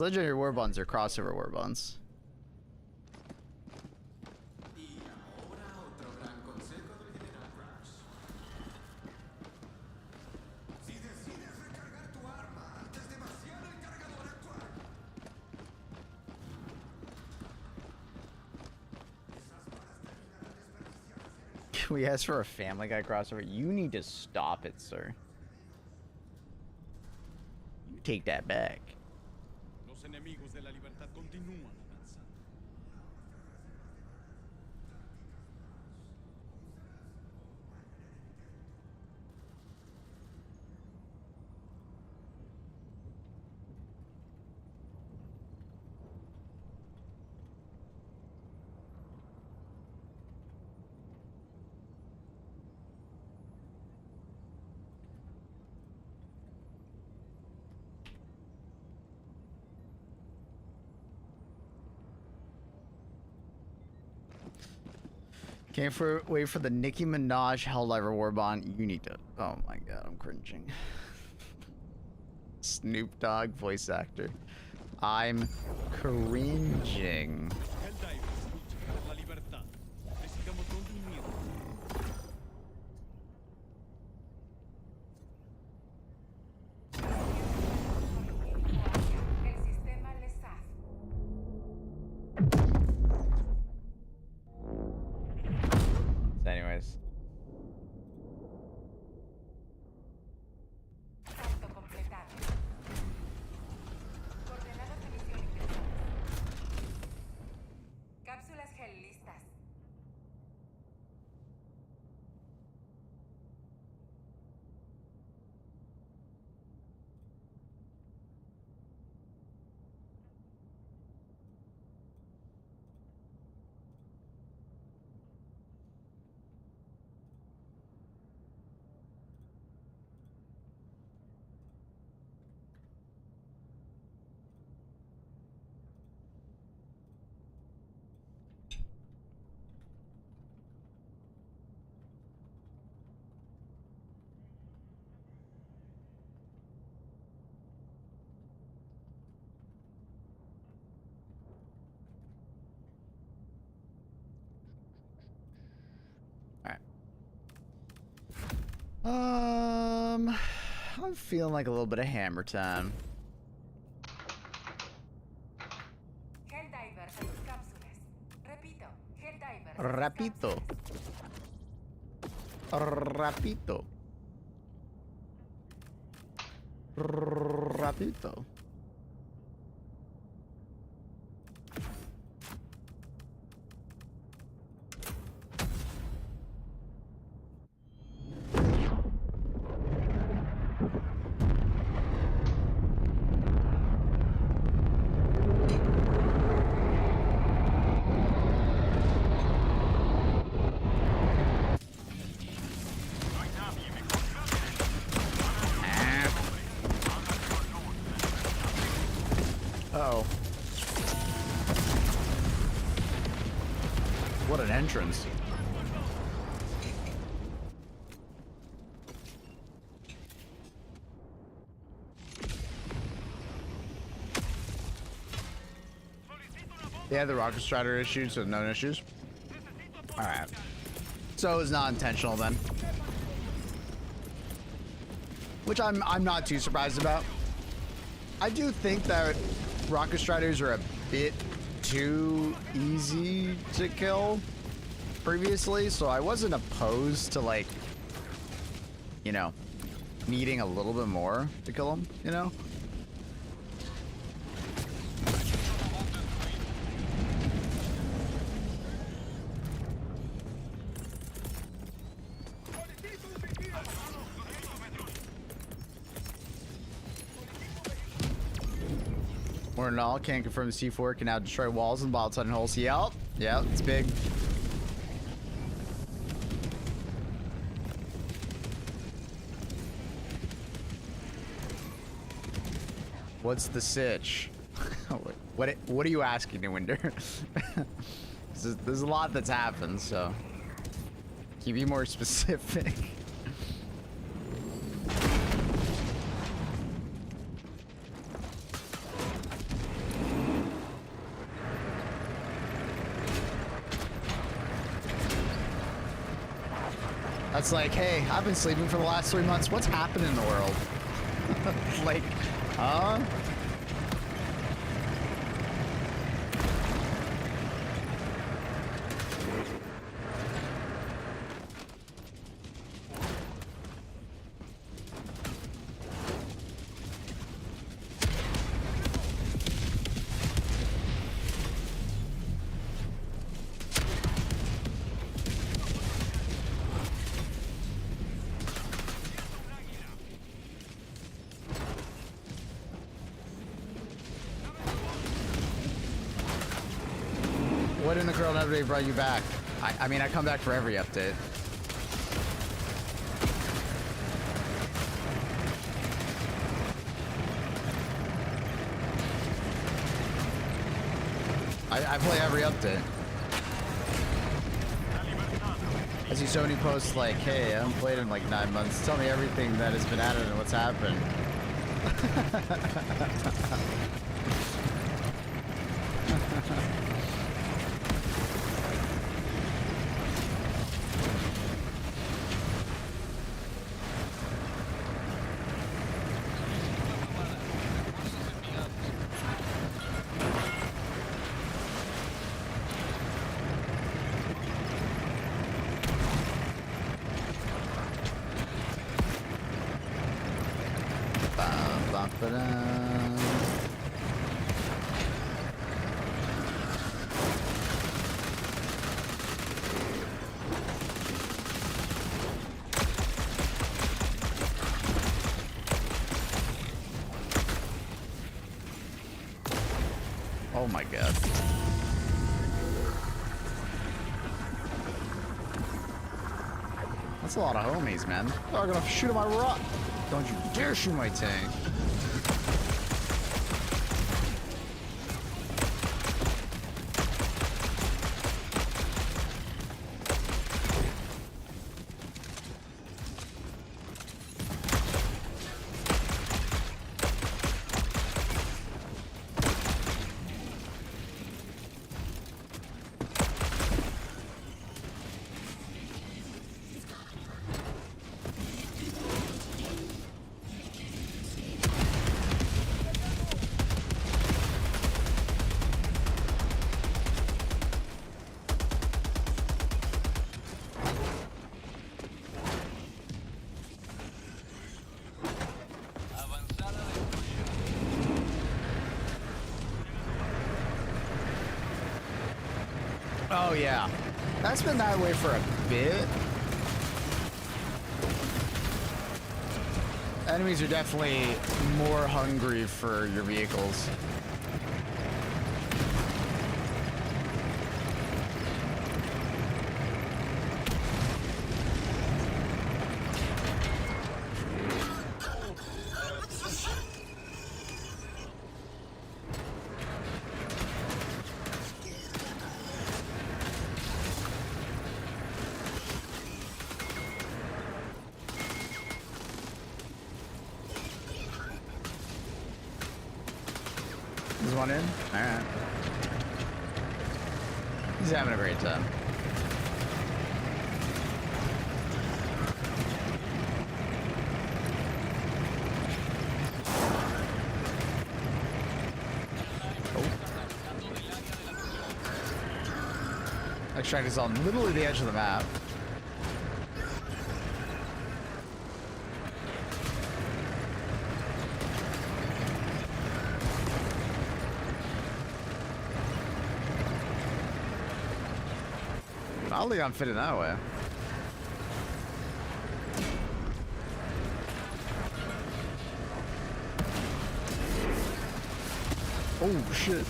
Legendary Warbonds are crossover Warbonds. Can we ask for a Family Guy crossover? You need to stop it, sir. You take that back. Los enemigos de la libertad continúan avanzando. Can't wait for the Nicki Minaj Helldiver Warbond. You need to. Oh my god, I'm cringing. Snoop Dogg voice actor. I'm cringing. Helldivers luchan por la libertad. Necesitamos donde unirnos. El sistema LESAF. So anyways. Salto completado. Coordenadas de misión ingresadas. Cápsulas gel listas. I'm feeling like a little bit of hammer time. Helldivers a tus cápsulas. Repito, Helldivers. Rapito. Rapito. Rapito. Uh-oh. What an entrance. They had the Rocket Strider issues, so no issues. Alright. So it was not intentional then. Which I'm not too surprised about. I do think that Rocket Striders are a bit too easy to kill previously, so I wasn't opposed to, like, you know, needing a little bit more to kill them, you know? More than all, can confirm the C4 can now destroy walls and wild sudden holes. Yep, it's big. What's the sitch? What are you asking, Winder? There's a lot that's happened, so can you be more specific? That's like, hey, I've been sleeping for the last 3 months. What's happened in the world? Like, huh? What in the curl update brought you back? I mean, I come back for every update. I play every update. I see Sony posts like, hey, I haven't played in like 9 months. Tell me everything that has been added and what's happened. Oh my god. That's a lot of homies, man. They're gonna shoot at my rock. Don't you dare shoot my tank. Oh yeah, that's been that way for a bit. Enemies are definitely more hungry for your vehicles. There's one in? Alright. He's having a great time. Oh. Extract is on literally the edge of the map. I don't think I'm fitting that way. Oh shit.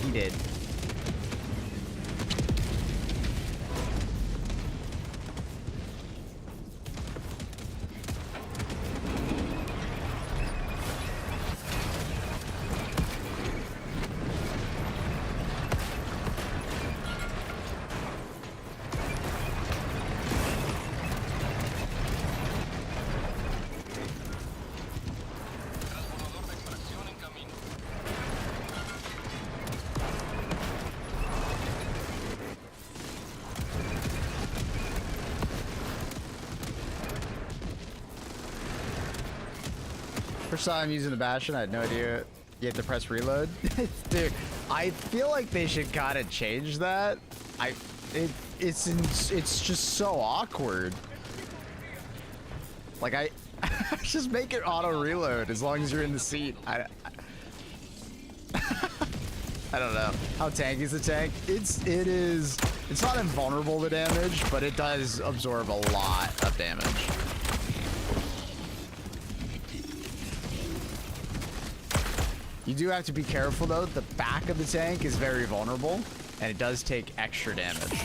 He did. First time using the Bastion, I had no idea you had to press reload. Dude, I feel like they should kind of change that. It's just so awkward. Like just make it auto reload as long as you're in the seat. I don't know. How tanky is the tank? It's not invulnerable to damage, but it does absorb a lot of damage. You do have to be careful though. The back of the tank is very vulnerable and it does take extra damage.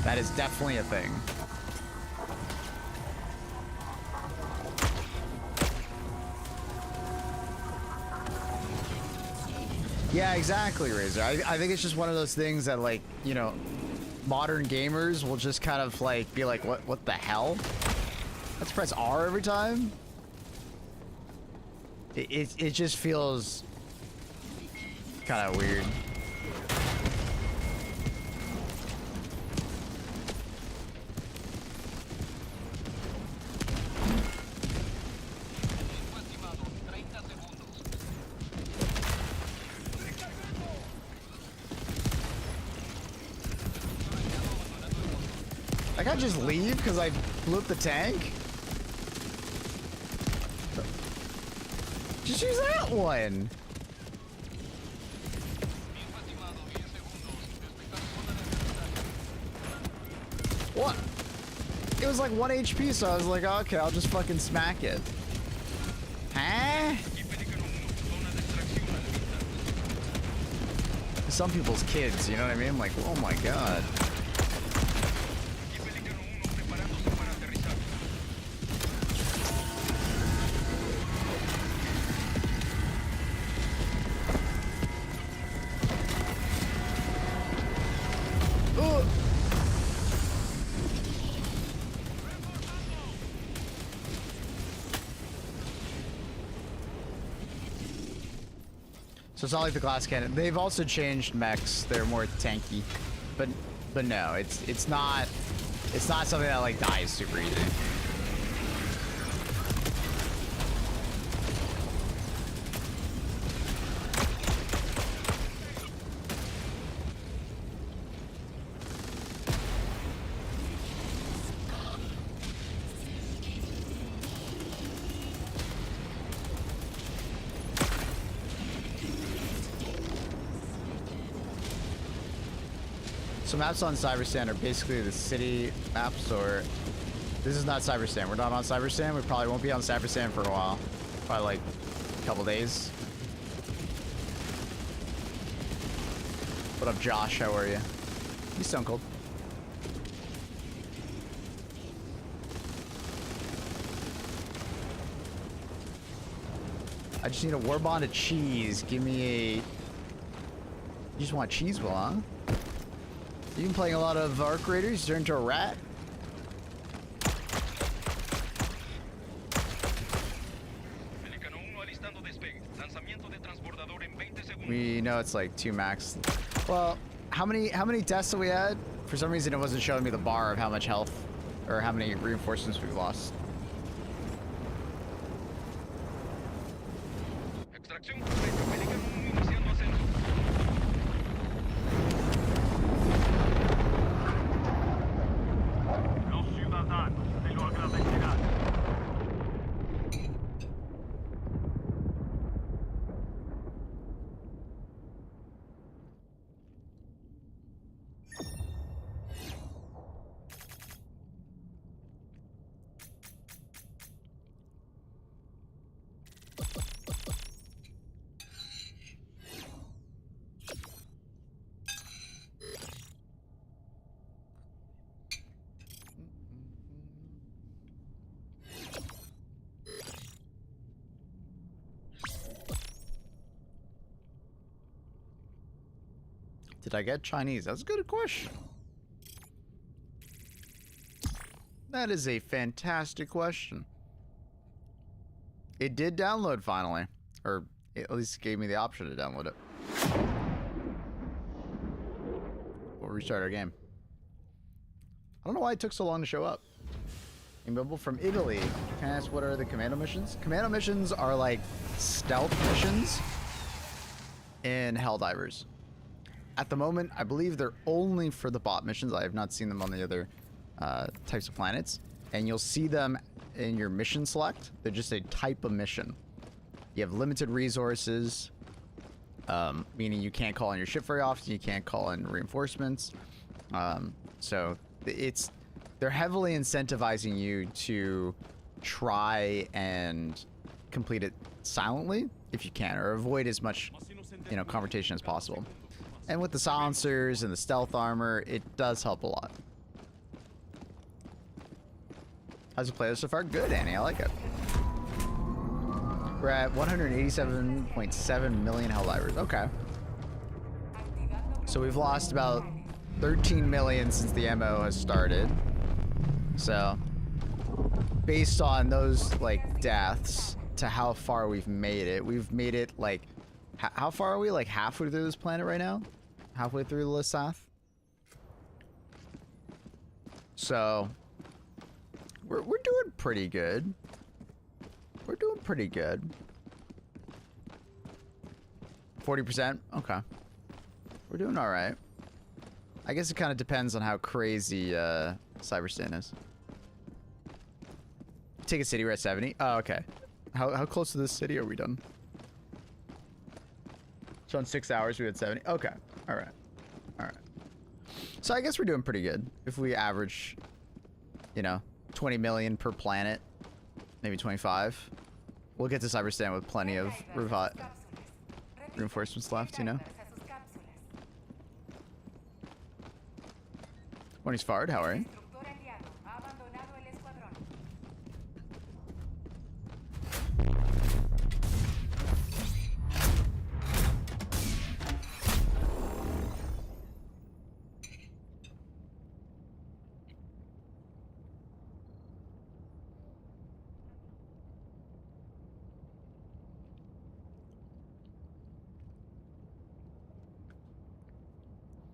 That is definitely a thing. Yeah, exactly, Razor. I think it's just one of those things that, like, you know, modern gamers will just kind of like be like, what the hell? Let's press R every time. It just feels kind of weird. I can't just leave because I blew up the tank. Just use that one. What? It was like 1 HP, so I was like, okay, I'll just fucking smack it. Huh? Some people's kids, you know what I mean? Like, oh my god. So it's not like the glass cannon. They've also changed mechs. They're more tanky, but no, it's not something that like dies super easy. So maps on Cybersand are basically the city maps, or this is not Cybersand. We're not on Cybersand. We probably won't be on Cybersand for a while. Probably like a couple days. What up, Josh? How are you? You Stone Cold. I just need a Warbond of cheese. Give me a... You just want cheese, well, huh? You've been playing a lot of Arc Raiders. You turned into a rat. We know it's like 2 max. Well, how many deaths have we had? For some reason, it wasn't showing me the bar of how much health or how many reinforcements we've lost. Did I get Chinese? That's a good question. That is a fantastic question. It did download finally. Or at least gave me the option to download it. We'll restart our game. I don't know why it took so long to show up. Immobile from Italy. Can I ask what are the commando missions? Commando missions are like stealth missions in Helldivers. At the moment, I believe they're only for the bot missions. I have not seen them on the other types of planets. And you'll see them in your mission select. They're just a type of mission. You have limited resources, meaning you can't call in your ship very often. You can't call in reinforcements. So they're heavily incentivizing you to try and complete it silently if you can, or avoid as much, confrontation as possible. And with the silencers and the stealth armor, it does help a lot. How's it play so far? Good, Annie. I like it. We're at 187.7 million Helldivers. Okay. So we've lost about 13 million since the MO has started. So, based on those, like, deaths to how far we've made it, like, how far are we? Like, halfway through this planet right now? Halfway through the Lissath? So, we're doing pretty good. We're doing pretty good. 40%? Okay. We're doing alright. I guess it kind of depends on how crazy Cyberstan is. Take a city, we're at 70. Oh, okay. How close to this city are we done? So in 6 hours we had 70. Okay. Alright. Alright. So I guess we're doing pretty good. If we average, 20 million per planet. Maybe 25. We'll get to Cyberstan with plenty of reinforcements left, Morning's forward, how are you?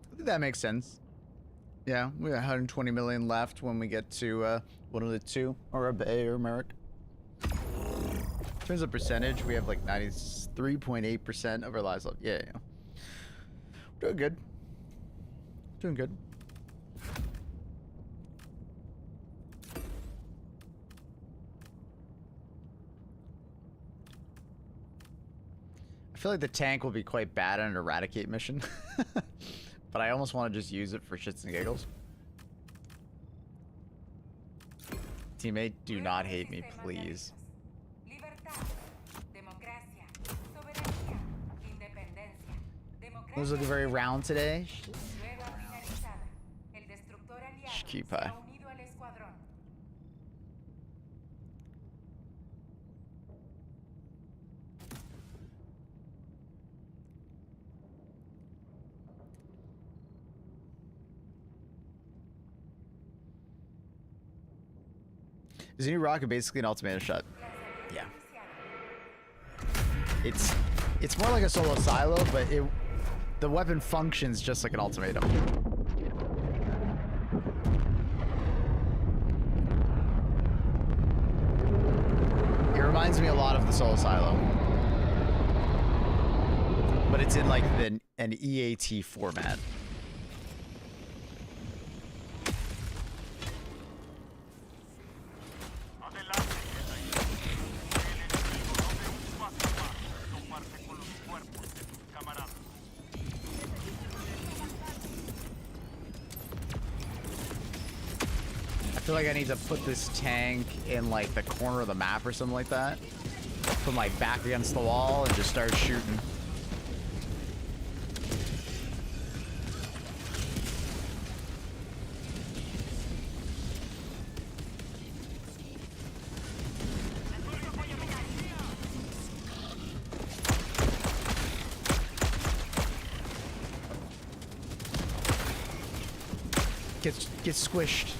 I think that makes sense. Yeah, we have 120 million left when we get to one of the two, or a Bay or Merrick. In terms of percentage, we have like 93.8% of our lives left. Yeah. Doing good. Doing good. I feel like the tank will be quite bad on an eradicate mission. But I almost want to just use it for shits and giggles. Teammate, do not hate me, please. Was looking very round today. Keep high. Is the new rocket basically an ultimatum shot? Yeah. It's more like a solo silo, but the weapon functions just like an ultimatum. It reminds me a lot of the solo silo, but it's in like an EAT format. I feel like I need to put this tank in like the corner of the map or something like that. Put my back against the wall and just start shooting. Get squished.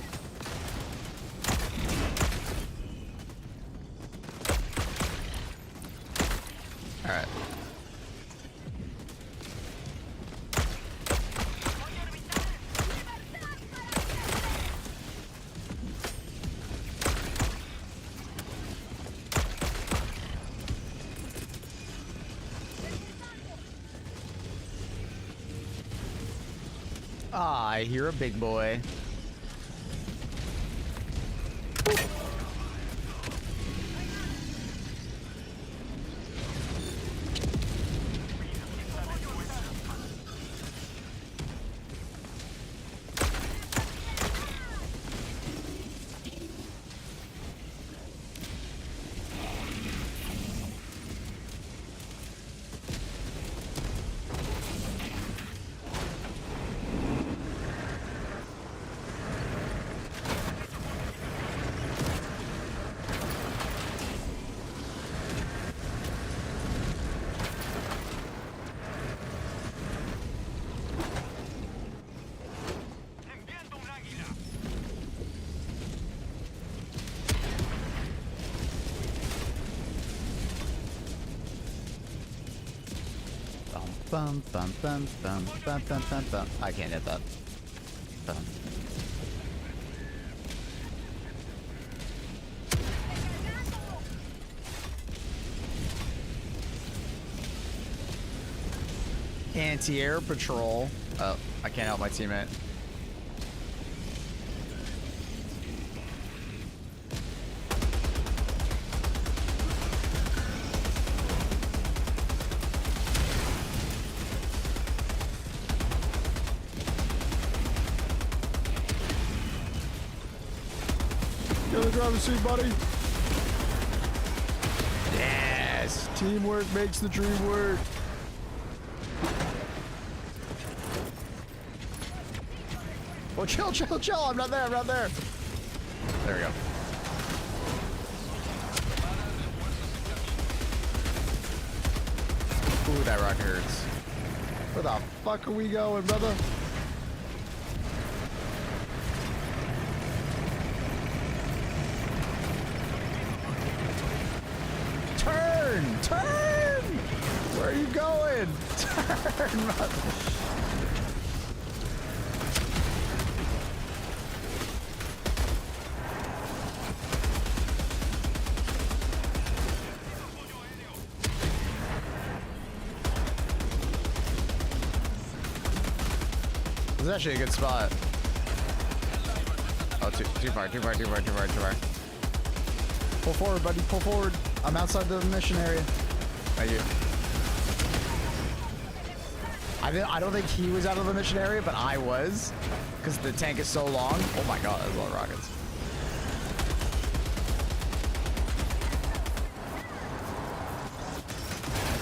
Alright. Ah, I hear a big boy. Bum, bum, bum, bum, bum, bum, bum, bum. I can't hit that. Bum. Anti-air patrol. Oh, I can't help my teammate. Go to the driver's seat, buddy. Yes. Teamwork makes the dream work. Oh, chill, chill, chill. I'm not there. I'm not there. There we go. Ooh, that rocket hurts. Where the fuck are we going, brother? Turn! Turn! Where are you going? Turn, brother. This is actually a good spot. Oh, too far, too far, too far, too far, too far. Pull forward, buddy, pull forward. I'm outside the mission area. Thank you. I don't think he was out of the mission area, but I was. Because the tank is so long. Oh my god, that's a lot of rockets.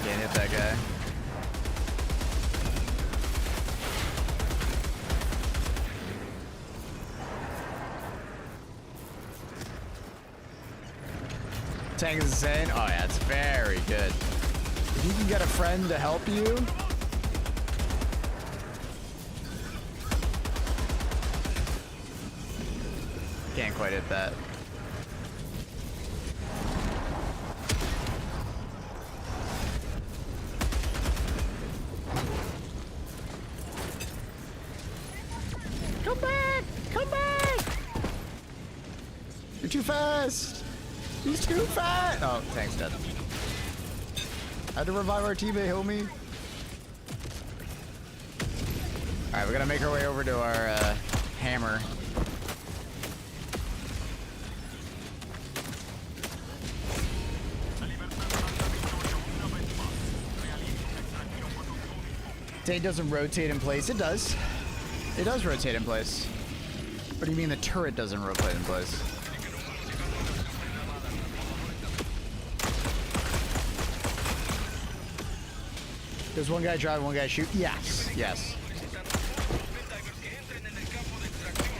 Can't hit that guy. Tank is insane. Oh yeah, it's very good. If you can get a friend to help you. Can't quite hit that. Come back! Come back! You're too fast! He's too fat! Oh, tank's dead. I had to revive our teammate, homie. Alright, we're gonna make our way over to our hammer. Tank doesn't rotate in place. It does. It does rotate in place. What do you mean the turret doesn't rotate in place? There's one guy drive, one guy shoot. Yes, yes.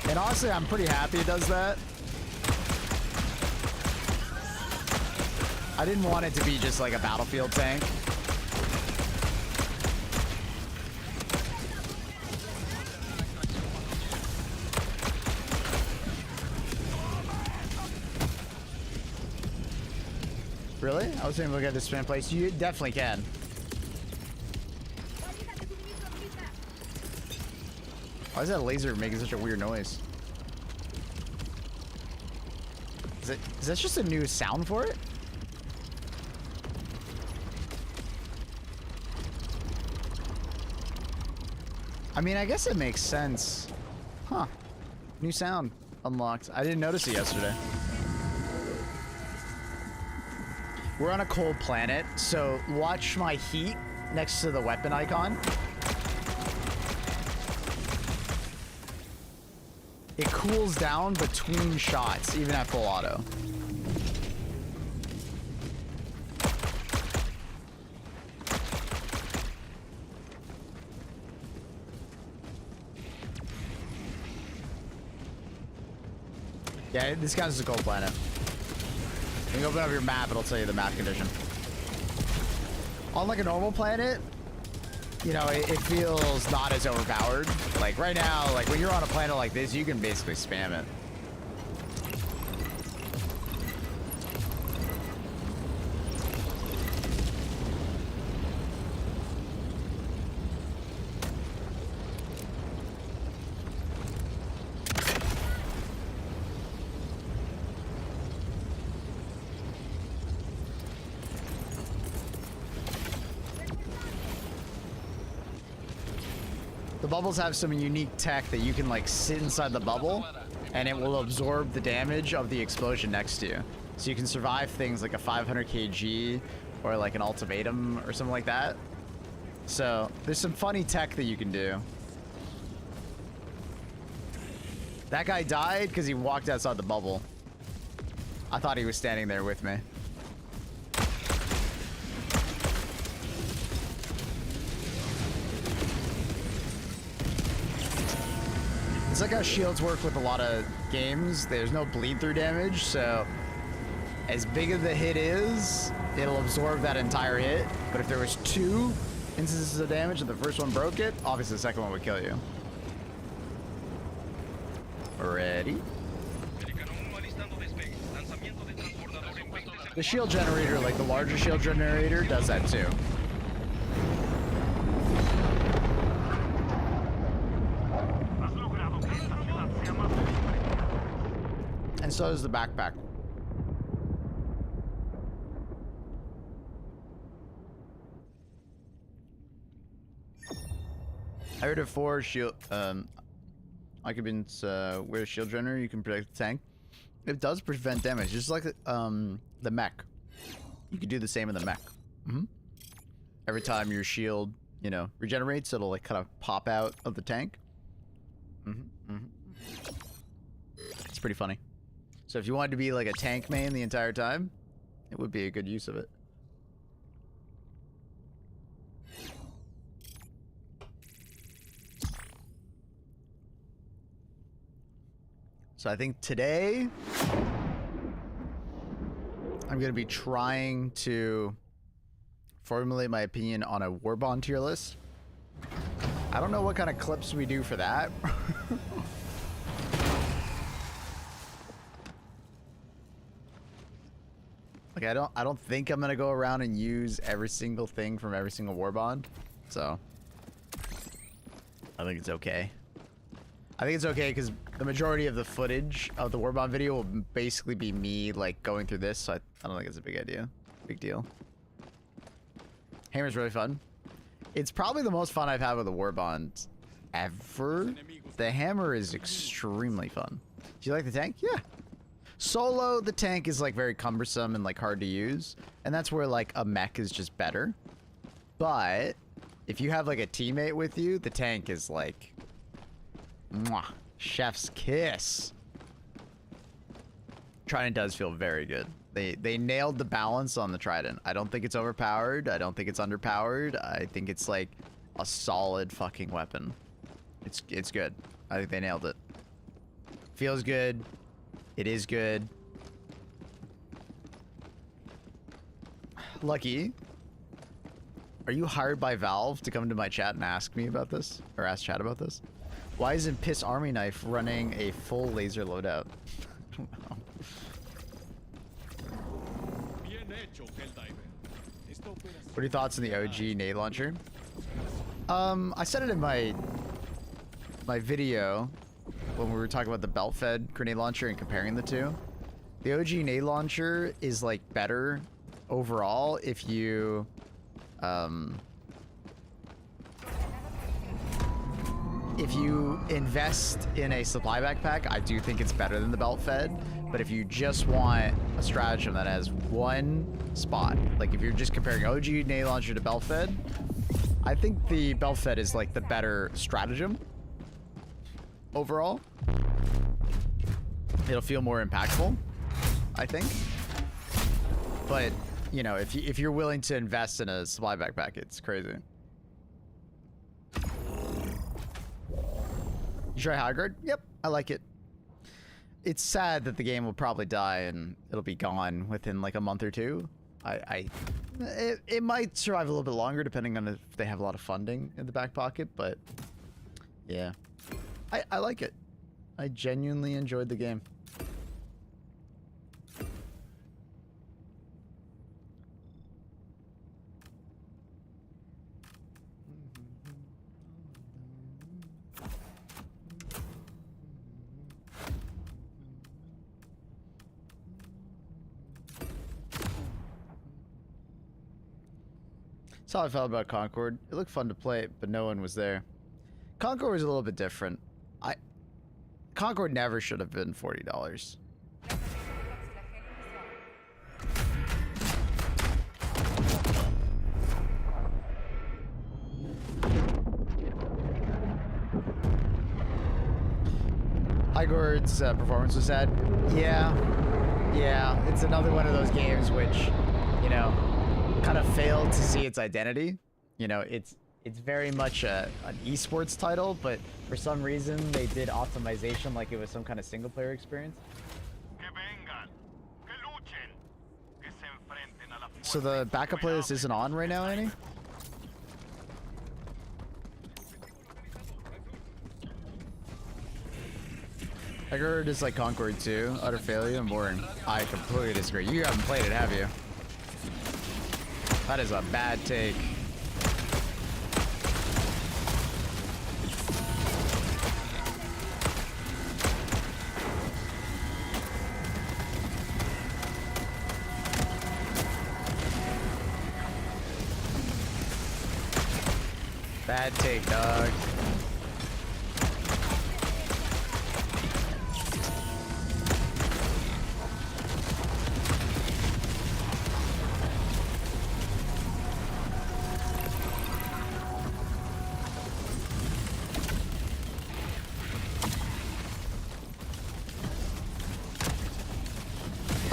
And honestly, I'm pretty happy it does that. I didn't want it to be just like a battlefield tank. Really? I was able to get this spin in place. You definitely can. Why is that laser making such a weird noise? Is that just a new sound for it? I mean, I guess it makes sense. Huh. New sound unlocked. I didn't notice it yesterday. We're on a cold planet, so watch my heat next to the weapon icon. It cools down between shots, even at full auto. Yeah, this counts as a cold planet. You can open up your map, it'll tell you the map condition. On like a normal planet, you know, it feels not as overpowered. Like right now, like when you're on a planet like this, you can basically spam it. The bubbles have some unique tech that you can like sit inside the bubble and it will absorb the damage of the explosion next to you. So you can survive things like a 500 kg or like an ultimatum or something like that. So there's some funny tech that you can do. That guy died because he walked outside the bubble. I thought he was standing there with me. It's like how shields work with a lot of games. There's no bleed through damage, so as big as the hit is, it'll absorb that entire hit. But if there was 2 instances of damage and the first one broke it, obviously the second one would kill you. Ready? The shield generator, like the larger shield generator, does that too. And so does the backpack. I heard it for shield occupants with a shield generator, you can protect the tank. It does prevent damage, just like the mech. You can do the same in the mech. Every time your shield, you know, regenerates, it'll like kind of pop out of the tank. It's pretty funny. So if you wanted to be like a tank main the entire time, it would be a good use of it. So I think today I'm going to be trying to formulate my opinion on a Warbond tier list. I don't know what kind of clips we do for that. Like I don't think I'm gonna go around and use every single thing from every single Warbond, so I think it's okay. I think it's okay because the majority of the footage of the Warbond video will basically be me like going through this, so I don't think it's a big deal. Hammer's really fun. It's probably the most fun I've had with the Warbond ever. The hammer is extremely fun. Do you like the tank? Yeah. Solo, the tank is like very cumbersome and like hard to use, and that's where like a mech is just better. But if you have like a teammate with you, the tank is like mwah, chef's kiss. Trident does feel very good. They nailed the balance on the Trident. I don't think it's overpowered. I don't think it's underpowered. I think it's like a solid fucking weapon. It's good. I think they nailed it. Feels good. It is good. Lucky, are you hired by Valve to come to my chat and ask me about this? Or ask chat about this? Why isn't Piss Army Knife running a full laser loadout? I don't know. What are your thoughts on the OG nade launcher? I said it in my video when we were talking about the belt-fed grenade launcher and comparing the two. The OG nade launcher is like better overall if you if you invest in a supply backpack, I do think it's better than the belt fed. But if you just want a stratagem that has one spot, like if you're just comparing OG nade launcher to belt fed, I think the belt fed is like the better stratagem overall. It'll feel more impactful, I think. But you know, if you're willing to invest in a supply backpack, it's crazy. You try high guard? Yep, I like it. It's sad that the game will probably die and it'll be gone within like a month or two. It might survive a little bit longer depending on if they have a lot of funding in the back pocket, but yeah, I like it. I genuinely enjoyed the game. That's how I felt about Concord. It looked fun to play, but no one was there. Concord was a little bit different. Concord never should have been $40. Igor's performance was sad. Yeah, it's another one of those games which, you know, kind of failed to see its identity. You know, it's very much an esports title, but for some reason they did optimization like it was some kind of single player experience. So the backup playlist isn't on right now, Annie? I heard it's like Concord 2, utter failure and boring. I completely disagree. You haven't played it, have you? That is a bad take. Bad take, dog.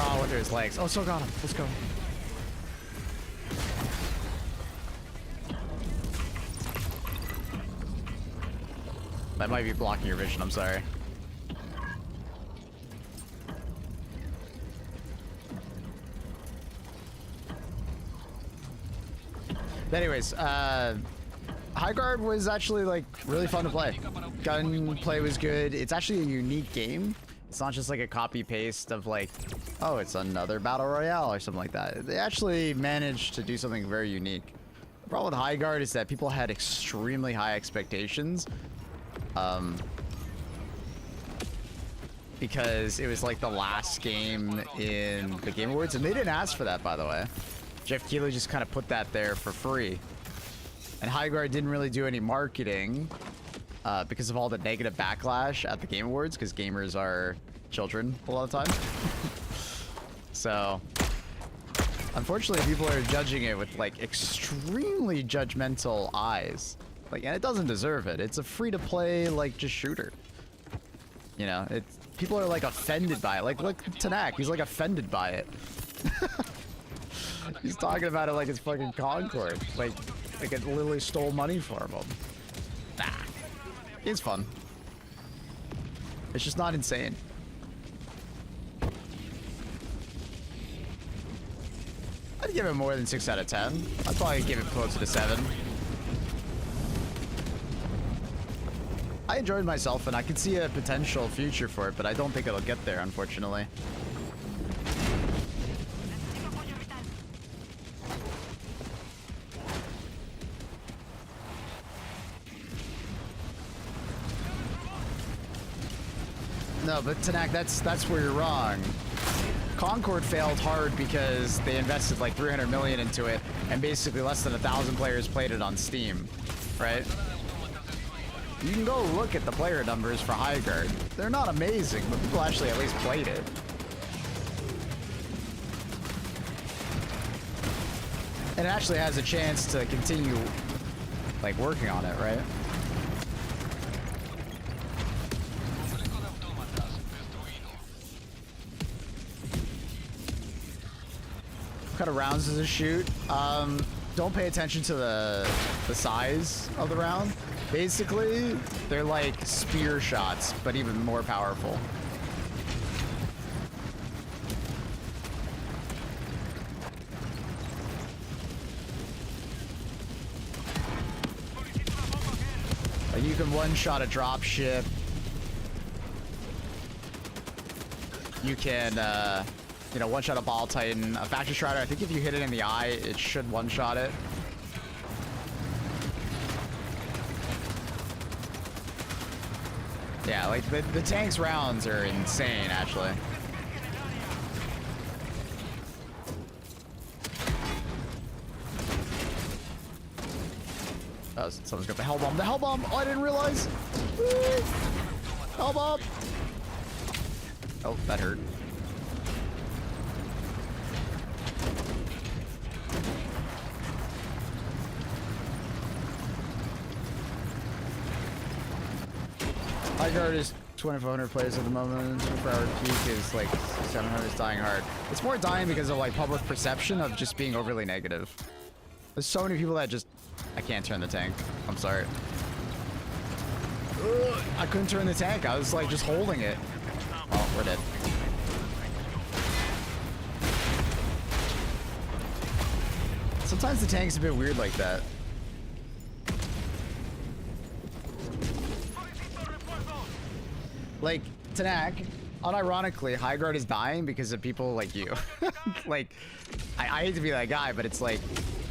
Oh, under his legs. Oh, still got him. Let's go. That might be blocking your vision, I'm sorry. But anyways, High Guard was actually like really fun to play. Gunplay was good. It's actually a unique game. It's not just like a copy paste of like, oh, it's another battle royale or something like that. They actually managed to do something very unique. The problem with High Guard is that people had extremely high expectations. Because it was like the last game in the Game Awards, and they didn't ask for that, by the way. Jeff Keighley just kind of put that there for free. And High Guard didn't really do any marketing because of all the negative backlash at the Game Awards, because gamers are children a lot of the time. So, unfortunately, people are judging it with like extremely judgmental eyes. Like, and it doesn't deserve it. It's a free-to-play, like, just shooter. You know, it's people are like offended by it. Like, look, Tanak, he's like offended by it. He's talking about it like it's fucking Concord. Like it literally stole money from him. Nah, it's fun. It's just not insane. I'd give it more than 6 out of 10. I'd probably give it closer to 7. I enjoyed myself, and I could see a potential future for it, but I don't think it'll get there, unfortunately. No, but Tanak, that's where you're wrong. Concord failed hard because they invested like 300 million into it, and basically less than 1,000 players played it on Steam, right? You can go look at the player numbers for High Guard. They're not amazing, but people actually at least played it. And it actually has a chance to continue, like, working on it, right? What kind of rounds does it shoot? Don't pay attention to the size of the round. Basically, they're like spear shots, but even more powerful. Like you can one-shot a drop ship. You can, you know, one-shot a ball titan, a factory strider. I think if you hit it in the eye, it should one-shot it. Yeah, like the tank's rounds are insane, actually. Oh, someone's got the hell bomb. The hell bomb! Oh, I didn't realize. Woo! Hell bomb! Oh, that hurt. High Guard is 2,400 plays at the moment. 24-hour peak is like 700. Is dying hard. It's more dying because of like public perception of just being overly negative. There's so many people that just... I can't turn the tank. I'm sorry. Ugh, I couldn't turn the tank. I was like just holding it. Oh, we're dead. Sometimes the tank's a bit weird like that. Like, Tanak, unironically, High Guard is dying because of people like you. Like, I hate to be that guy, but it's like,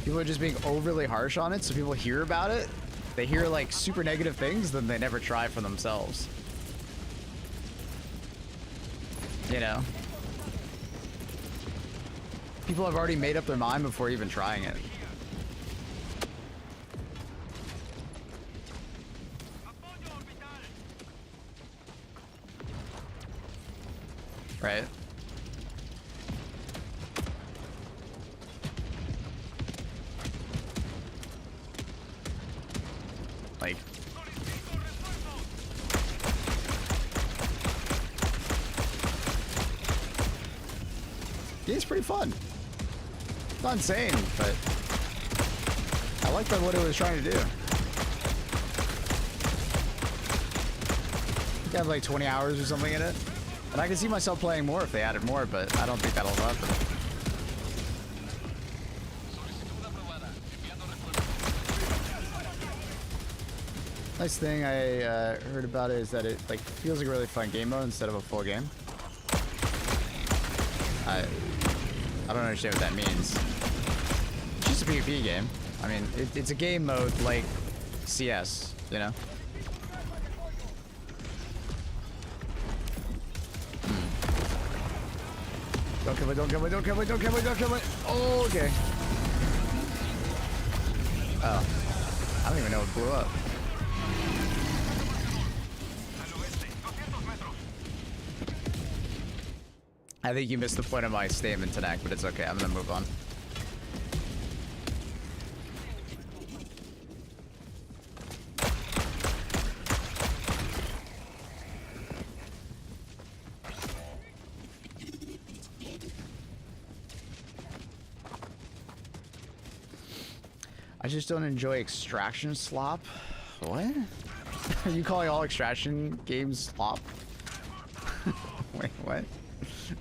people are just being overly harsh on it, so people hear about it, they hear like super negative things, then they never try for themselves. You know? People have already made up their mind before even trying it. Right? Like... Game's pretty fun. Not insane, but... I like what it was trying to do. I have like 20 hours or something in it. And I can see myself playing more if they added more, but I don't think that'll happen. Nice thing I heard about it is that it like feels like a really fun game mode instead of a full game. I don't understand what that means. It's just a PvP game. I mean, it's a game mode like CS, you know? Don't kill me, don't kill me, don't kill me, don't kill me, don't kill me. Oh, okay. Oh. I don't even know what blew up. I think you missed the point of my statement, Tanak, but it's okay. I'm gonna move on. I just don't enjoy extraction slop. What? Are you calling all extraction games slop? Wait, what?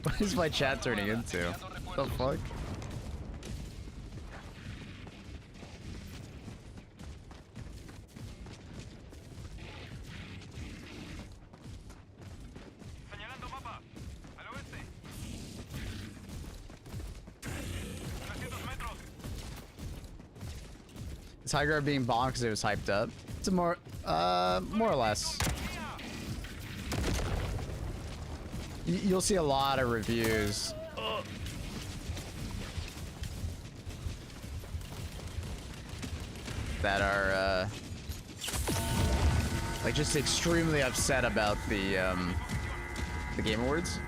What is my chat turning into? What the fuck? Is High Guard being bombed because it was hyped up? It's a more or less. You'll see a lot of reviews. That are Like, just extremely upset about the Game Awards.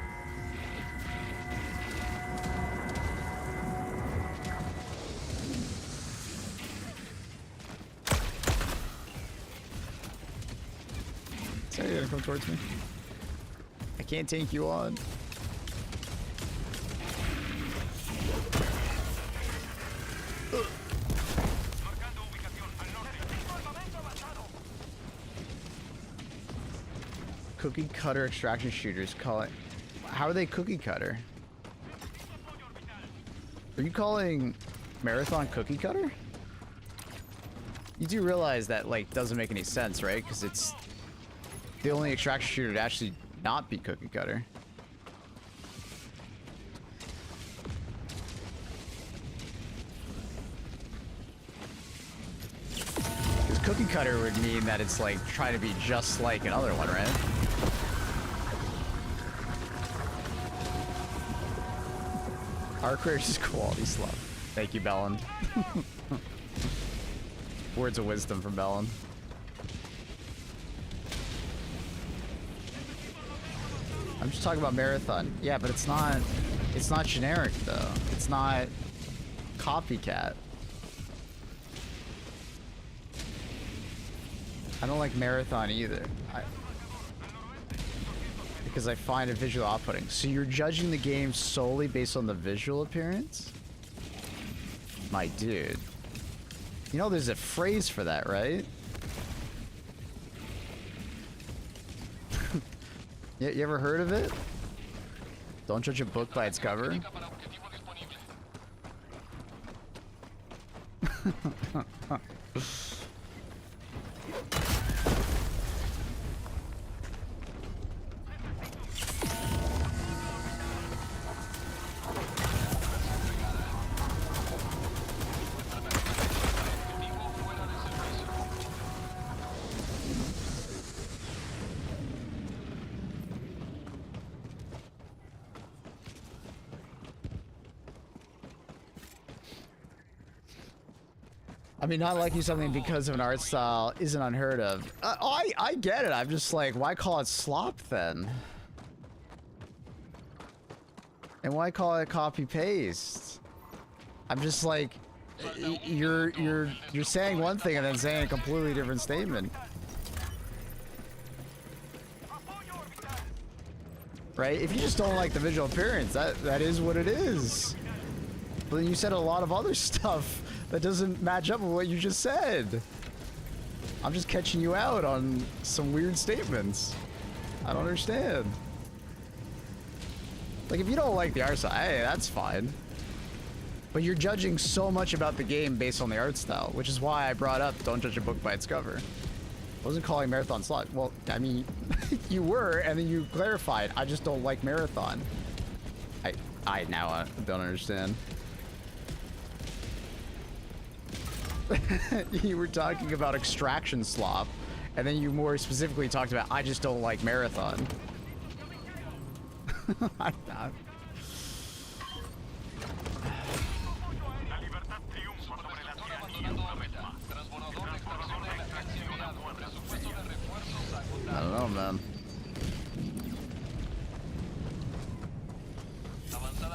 So you're gonna come towards me? I can't tank you on. Cookie cutter extraction shooters call it. How are they cookie cutter? Are you calling Marathon cookie cutter? You do realize that, like, doesn't make any sense, right? Because it's the only extraction shooter to actually not be cookie cutter. Because cookie cutter would mean that it's like trying to be just like another one, right? Our career is quality slump. Thank you, Bellin. Words of wisdom from Bellin. I'm just talking about Marathon. Yeah, but it's not generic though. It's not copycat. I don't like Marathon either. Because I find it visually off-putting. So you're judging the game solely based on the visual appearance? My dude. You know there's a phrase for that, right? You ever heard of it? Don't judge a book by its cover. I mean, not liking something because of an art style isn't unheard of. I get it. I'm just like, why call it slop then? And why call it copy paste? I'm just like, you're saying one thing and then saying a completely different statement. Right? If you just don't like the visual appearance, that is what it is. But then you said a lot of other stuff that doesn't match up with what you just said. I'm just catching you out on some weird statements. I don't understand. Like, if you don't like the art style, hey, that's fine. But you're judging so much about the game based on the art style, which is why I brought up don't judge a book by its cover. I wasn't calling Marathon slot. Well, I mean, you were, and then you clarified, I just don't like Marathon. I now don't understand. You were talking about extraction slop, and then you more specifically talked about I just don't like Marathon. I don't know, man.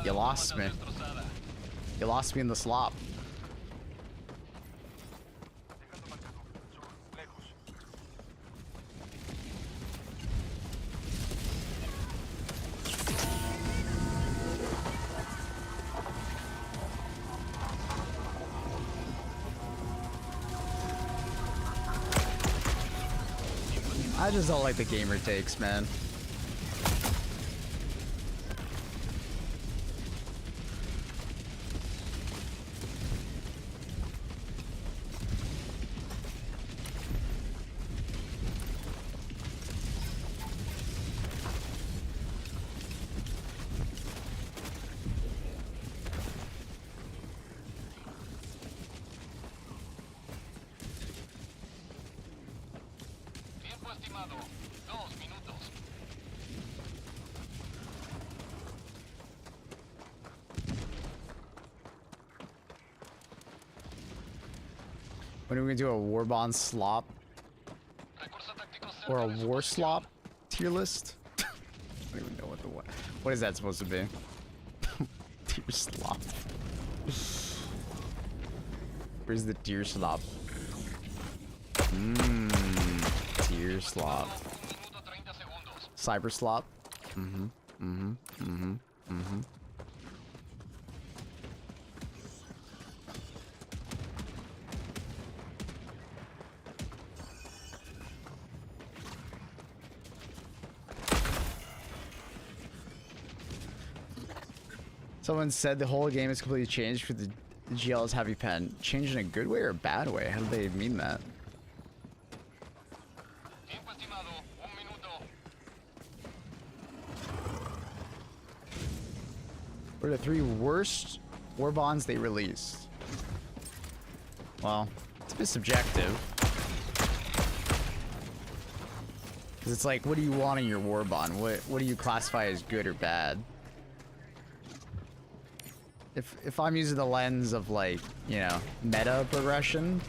You lost me. You lost me in the slop. I just don't like the gamer takes, man. When are we gonna do a Warbond slop? Or a war slop tier list? I don't even know what is that supposed to be? Tier slop. Where's the deer slop? Deer slop. Cyber slop. Someone said the whole game is completely changed for the GL's heavy pen. Changed in a good way or a bad way? How do they mean that? What are the 3 worst Warbonds they released? Well, it's a bit subjective. Because it's like, what do you want in your Warbond? What do you classify as good or bad? If I'm using the lens of, like, you know, meta progression,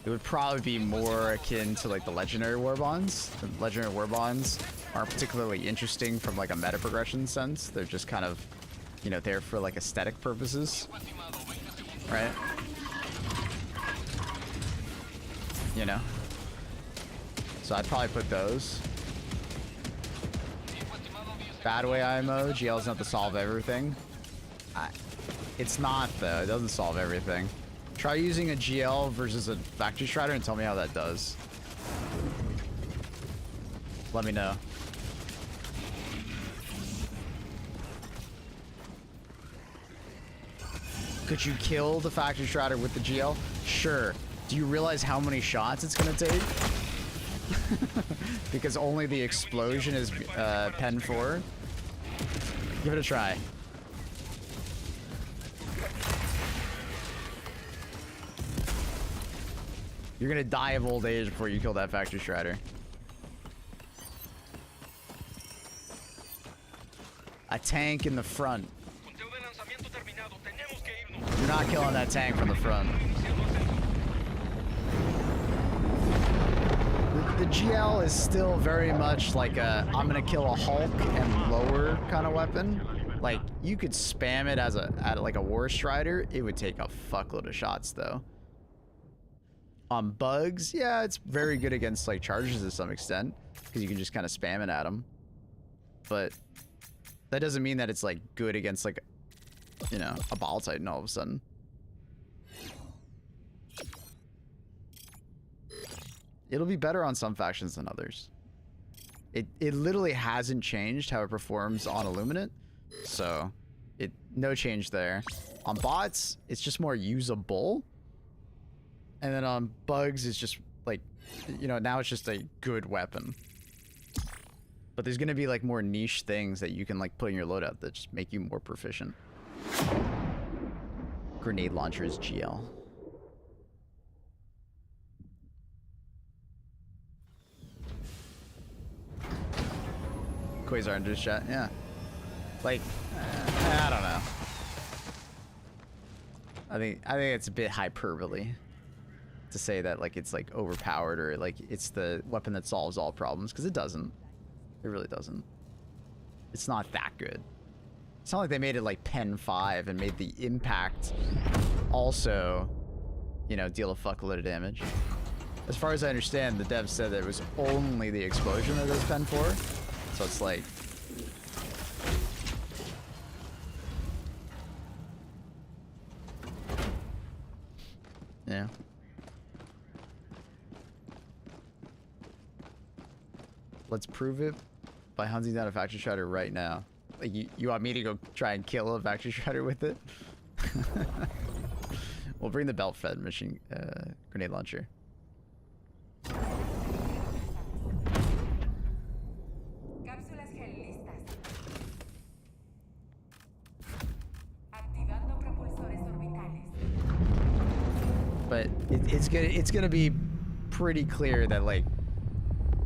it would probably be more akin to, like, the legendary Warbonds. The legendary Warbonds aren't particularly interesting from, like, a meta progression sense. They're just kind of, you know, there for, like, aesthetic purposes. Right? You know? So I'd probably put those. Bad way IMO, GL's not to solve everything. It's not though, it doesn't solve everything. Try using a GL versus a Factory Strider and tell me how that does. Let me know. Could you kill the Factory Strider with the GL? Sure. Do you realize how many shots it's gonna take? Because only the explosion is pen 4. Give it a try. You're gonna die of old age before you kill that Factory Strider. A tank in the front. You're not killing that tank from the front. The GL is still very much like a I'm gonna kill a Hulk and lower kind of weapon. Like, you could spam it as like a War Strider. It would take a fuckload of shots though. On bugs, yeah, it's very good against like charges to some extent because you can just kind of spam it at them. But that doesn't mean that it's like good against like, you know, a Ball Titan all of a sudden. It'll be better on some factions than others. It literally hasn't changed how it performs on Illuminate, so no change there. On bots, it's just more usable, and then on bugs, it's just like, you know, now it's just a good weapon. But there's gonna be like more niche things that you can like put in your loadout that just make you more proficient. Grenade launchers GL. Quasar in just chat, yeah. Like, I don't know. I think it's a bit hyperbole to say that like it's like overpowered or like it's the weapon that solves all problems, because it doesn't. It really doesn't. It's not that good. It's not like they made it like Pen 5 and made the impact also, you know, deal a fuckload of damage. As far as I understand, the devs said that it was only the explosion that does Pen 4. So it's like, yeah. Let's prove it by hunting down a Factory Strider right now. Like, you want me to go try and kill a Factory Strider with it? We'll bring the belt-fed machine grenade launcher. Cápsulas gel listas. Activando propulsores orbitales. But it's gonna be pretty clear that like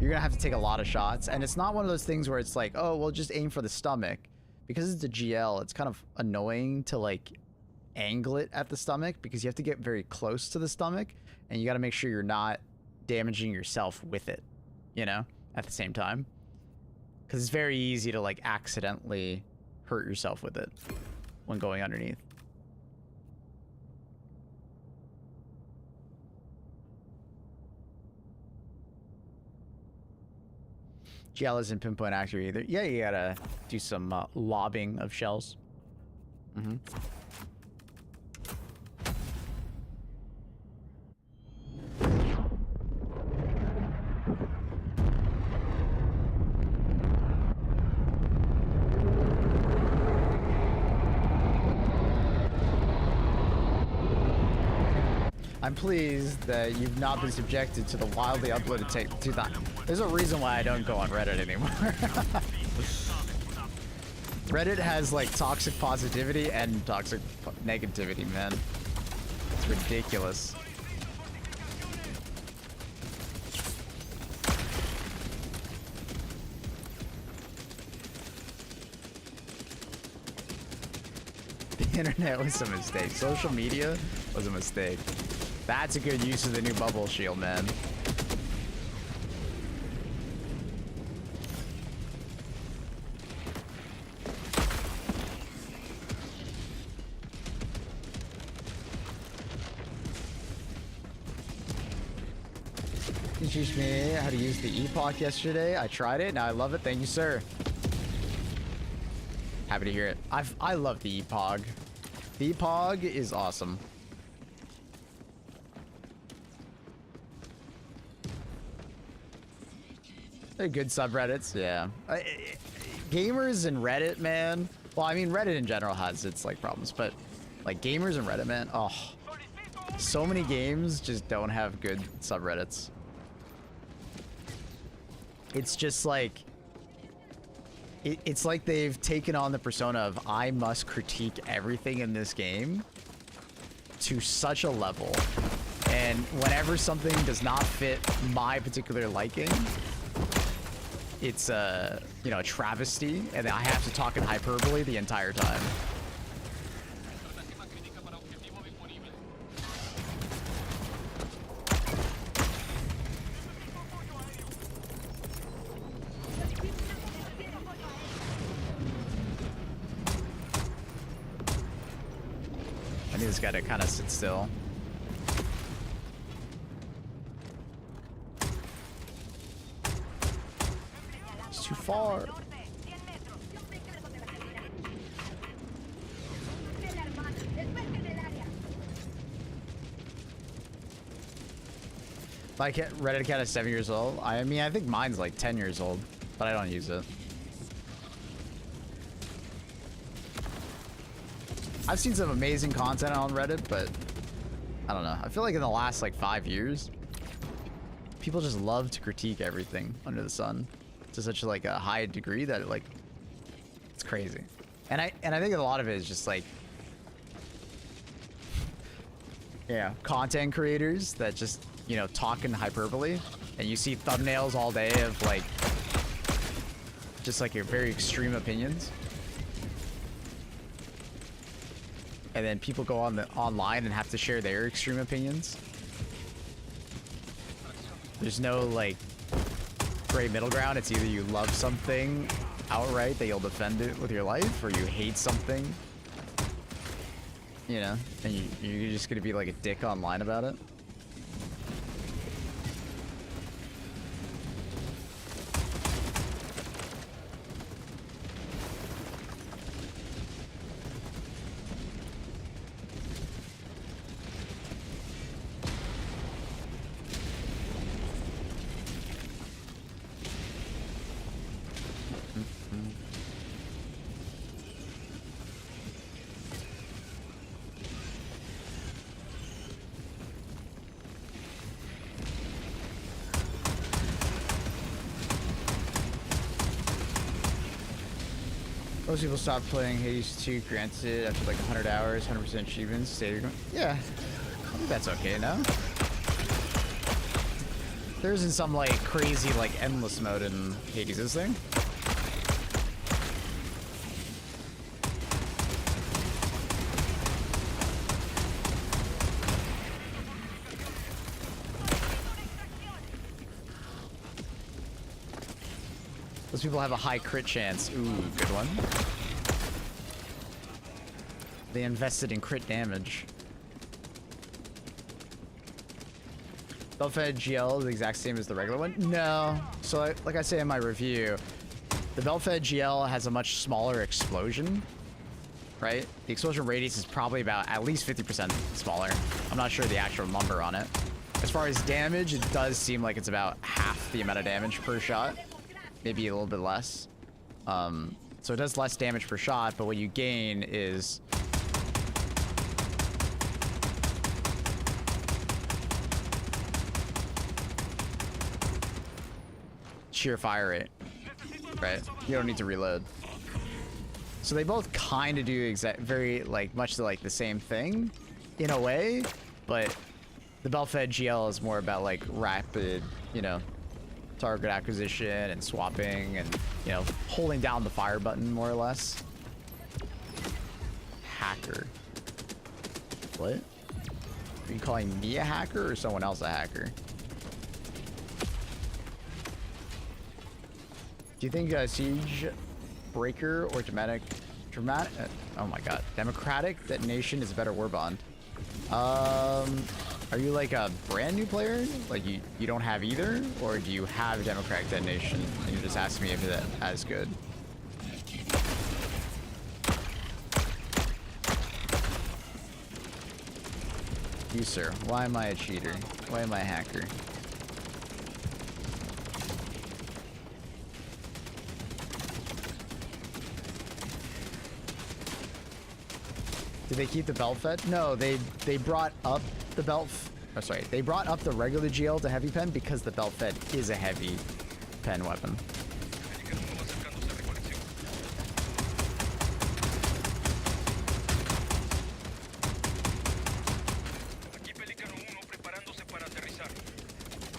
you're gonna have to take a lot of shots, and it's not one of those things where it's like, oh well, just aim for the stomach. Because it's a GL, it's kind of annoying to like angle it at the stomach because you have to get very close to the stomach, and you got to make sure you're not damaging yourself with it, you know, at the same time. Because it's very easy to like accidentally hurt yourself with it when going underneath. GL isn't pinpoint accurate either. Yeah, you gotta do some lobbing of shells. Mm-hmm. I'm pleased that you've not been subjected to the wildly uploaded tape. Dude, there's a reason why I don't go on Reddit anymore. Reddit has like toxic positivity and toxic negativity, man. It's ridiculous. The internet was a mistake. Social media was a mistake. That's a good use of the new bubble shield, man. You teach me how to use the epoch yesterday. I tried it. Now I love it. Thank you, sir. Happy to hear it. I love the epoch. The epoch is awesome. They're good subreddits, yeah. Gamers and Reddit, man. Well, I mean, Reddit in general has its like problems, but like gamers and Reddit, man. Oh, so many games just don't have good subreddits. It's just like, it's like they've taken on the persona of I must critique everything in this game to such a level, and whenever something does not fit my particular liking, it's you know, a travesty, and I have to talk in hyperbole the entire time. I need this guy to kind of sit still. Too far. My Reddit account is 7 years old. I mean, I think mine's like 10 years old, but I don't use it. I've seen some amazing content on Reddit, but I don't know. I feel like in the last like 5 years, people just love to critique everything under the sun to such like a high degree that like it's crazy. And I think a lot of it is just like, yeah, content creators that just, you know, talk in hyperbole, and you see thumbnails all day of like just like your very extreme opinions, and then people go on the online and have to share their extreme opinions. There's no like gray middle ground. It's either you love something outright that you'll defend it with your life, or you hate something, you know, and you're just gonna be like a dick online about it. Most people stop playing Hades 2, granted, after like 100 hours, 100% achievements. Yeah, I think that's okay now. There isn't some like crazy like endless mode in Hades, is there? people have a high crit chance. Ooh, good one. They invested in crit damage. Belt-fed GL is the exact same as the regular one? No. So like I say in my review, the belt-fed GL has a much smaller explosion, right? The explosion radius is probably about at least 50% smaller. I'm not sure the actual number on it. As far as damage, it does seem like it's about half the amount of damage per shot. Maybe a little bit less. So it does less damage per shot, but what you gain is sheer fire rate, right? You don't need to reload. So they both kind of do very much like the same thing in a way, but the belt-fed GL is more about like rapid, you know, target acquisition and swapping and, you know, holding down the fire button more or less. Hacker. What? Are you calling me a hacker or someone else a hacker? Do you think Siege Breaker or oh my god, Democratic Detonation is a better Warbond? Are you like a brand new player? Like you don't have either? Or do you have Democratic Detonation and you're just asking me if it's as good? You, sir, why am I a cheater? Why am I a hacker? Did they keep the belt fed? No, they brought up the belt. Oh, sorry, they brought up the regular GL to heavy pen because the belt fed is a heavy pen weapon.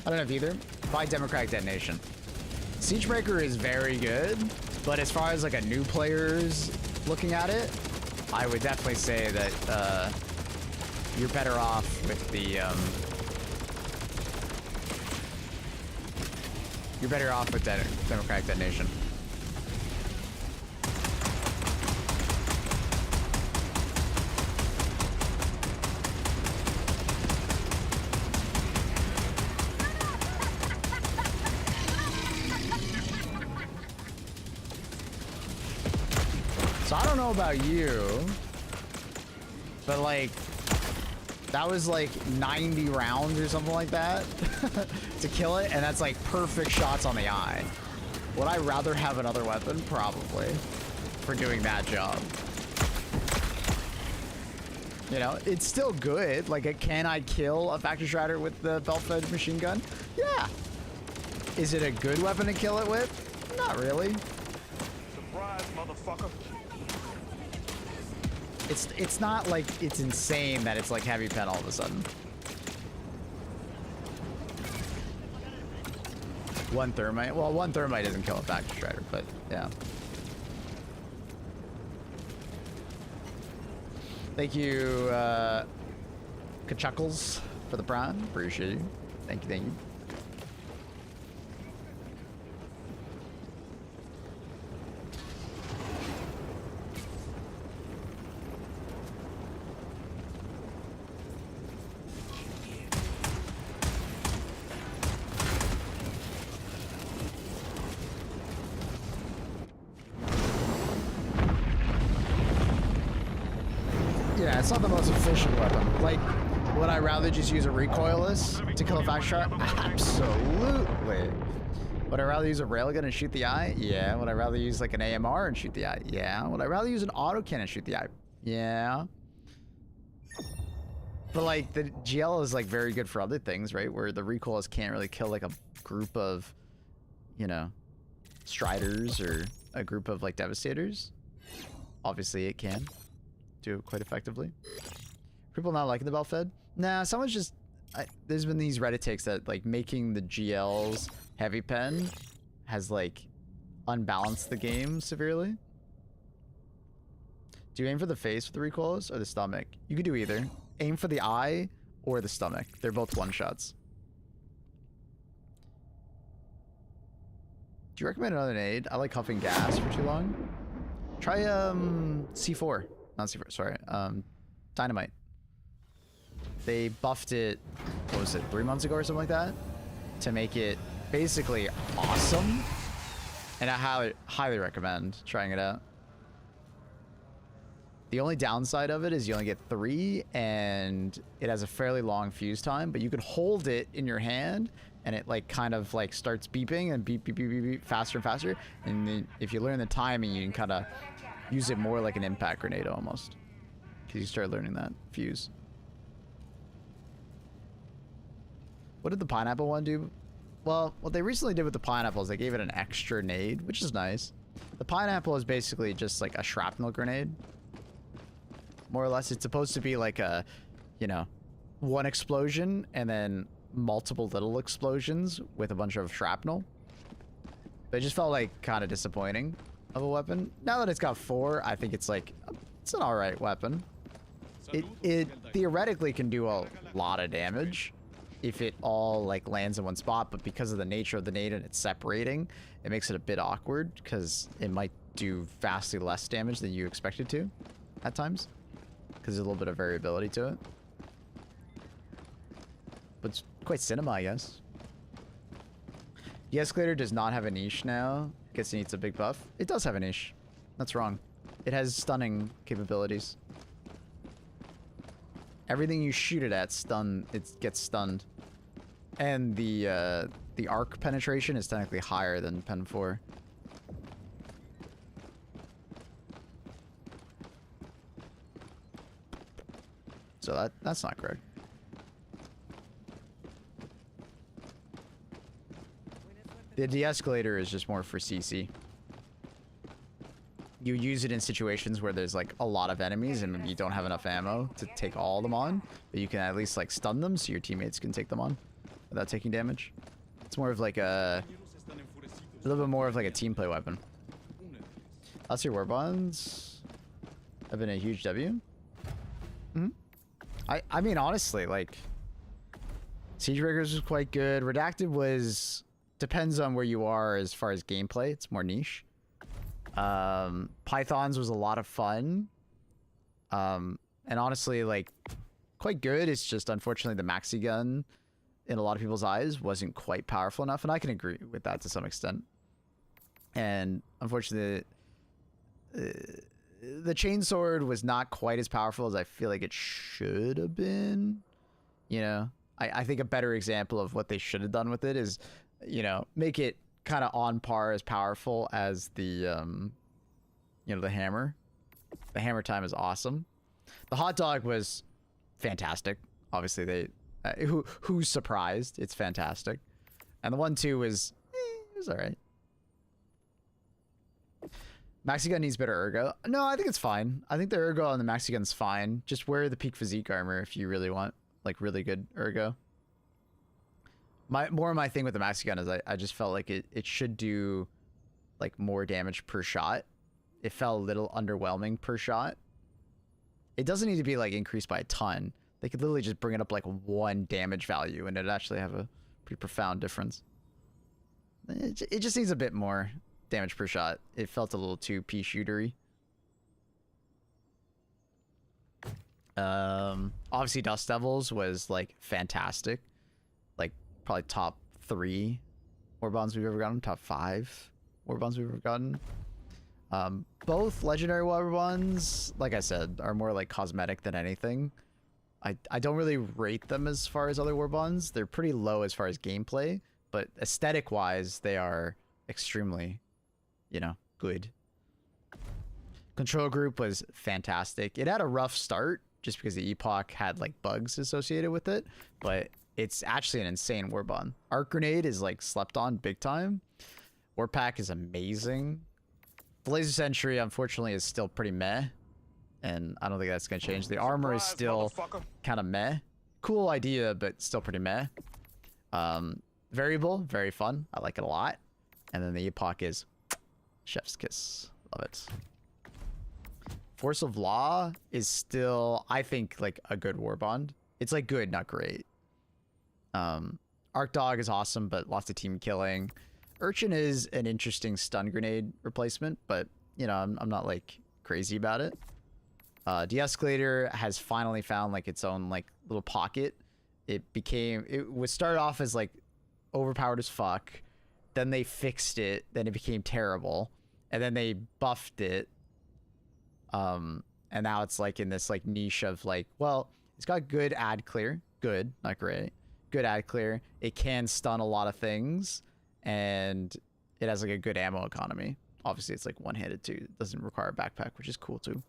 I don't have either. Buy Democratic Detonation. Siegebreaker is very good, but as far as like a new player's looking at it, I would definitely say that you're better off with the Democratic Detonation. So I don't know about you, but like that was like 90 rounds or something like that to kill it, and that's like perfect shots on the eye. Would I rather have another weapon? Probably, for doing that job. You know, it's still good. Like, can I kill a Factory Strider with the belt-fed machine gun? Yeah. Is it a good weapon to kill it with? Not really. Surprise, motherfucker. It's not like it's insane that it's like heavy pen all of a sudden. One thermite. Well, one thermite doesn't kill a Factory Strider, but yeah. Thank you, Kachuckles, for the prime. Appreciate you. Thank you, thank you. Yeah, it's not the most efficient weapon. Like, would I rather just use a recoilless to kill a Factory Strider? Absolutely. Would I rather use a railgun and shoot the eye? Yeah. Would I rather use like an AMR and shoot the eye? Yeah. Would I rather use an autocannon and shoot the eye? Yeah. But like the GL is like very good for other things, right? Where the recoilless can't really kill like a group of, you know, Striders or a group of like Devastators. Obviously it can do it quite effectively. People not liking the belt fed? Nah, someone's just there's been these Reddit takes that like making the GL's heavy pen has like unbalanced the game severely. Do you aim for the face with the recoilless or the stomach? You could do either. Aim for the eye or the stomach. They're both one shots. Do you recommend another nade? I like huffing gas for too long. Try C4. Not C4, sorry. Dynamite. They buffed it, what was it, 3 months ago or something like that? To make it basically awesome. And I highly recommend trying it out. The only downside of it is you only get 3, and it has a fairly long fuse time, but you can hold it in your hand, and it like kind of like starts beeping and beep, beep, beep, beep, beep faster and faster. And then if you learn the timing, you can kind of use it more like an impact grenade almost. Because you start learning that fuse. What did the pineapple one do? Well, what they recently did with the pineapple is they gave it an extra nade, which is nice. The pineapple is basically just like a shrapnel grenade. More or less, it's supposed to be like a, you know, one explosion and then multiple little explosions with a bunch of shrapnel. But it just felt like kind of disappointing of a weapon. Now that it's got 4, I think it's like, it's an alright weapon. It theoretically can do a lot of damage if it all like lands in one spot, but because of the nature of the nade and it's separating, it makes it a bit awkward because it might do vastly less damage than you expect it to at times. Because there's a little bit of variability to it. But it's quite cinema, I guess. The escalator does not have a niche now. Guess it needs a big buff. It does have a niche. That's wrong. It has stunning capabilities. Everything you shoot it at, it gets stunned. And the arc penetration is technically higher than Pen 4. So that's not correct. The de-escalator is just more for CC. You use it in situations where there's like a lot of enemies and you don't have enough ammo to take all of them on, but you can at least like stun them so your teammates can take them on without taking damage. It's more of like a little bit more of like a team play weapon. Last year Warbonds have been a huge W. I mean, honestly, like, Siegebreakers was quite good. Redacted was, depends on where you are as far as gameplay. It's more niche. Pythons was a lot of fun. And honestly, like, quite good. It's just, unfortunately, the maxi gun, in a lot of people's eyes, wasn't quite powerful enough. And I can agree with that to some extent. And, unfortunately, the chainsword was not quite as powerful as I feel like it should have been. You know, I think a better example of what they should have done with it is, you know, make it kind of on par as powerful as the, you know, the hammer. The hammer time is awesome. The hot dog was fantastic. Obviously, they, who's surprised? It's fantastic. And the 1-2 was, it was all right. Maxi gun needs better ergo. No, I think it's fine. I think the ergo on the maxi gun's fine. Just wear the peak physique armor if you really want like really good ergo. More of my thing with the maxi gun is I just felt like it should do like more damage per shot. It felt a little underwhelming per shot. It doesn't need to be like increased by a ton. They could literally just bring it up like 1 damage value and it'd actually have a pretty profound difference. It just needs a bit more damage per shot. It felt a little too pea shootery. Obviously Dust Devils was like fantastic. Like probably top 3 Warbonds we've ever gotten, top 5 Warbonds we've ever gotten. Both legendary Warbonds, like I said, are more like cosmetic than anything. I don't really rate them as far as other Warbonds. They're pretty low as far as gameplay, but aesthetic wise they are extremely, you know, good. Control group was fantastic. It had a rough start just because the Epoch had like bugs associated with it, but it's actually an insane Warbond. Arc Grenade is like slept on big time. Warpack is amazing. The Laser Sentry, unfortunately, is still pretty meh, and I don't think that's gonna change. The armor is still kind of meh. Cool idea, but still pretty meh. Variable, very fun. I like it a lot. And then the Epoch is chef's kiss. Love it. Force of Law is still, I think, like a good Warbond. It's like good, not great. Arc Dog is awesome, but lots of team killing. Urchin is an interesting stun grenade replacement, but you know, I'm not like crazy about it. De-escalator has finally found like its own like little pocket. It was started off as like overpowered as fuck, then they fixed it, then it became terrible, and then they buffed it. And now it's like in this like niche of like, well, it's got good ad clear, good, not great, good ad clear. It can stun a lot of things, and it has like a good ammo economy. Obviously, it's like one-handed too. It doesn't require a backpack, which is cool too.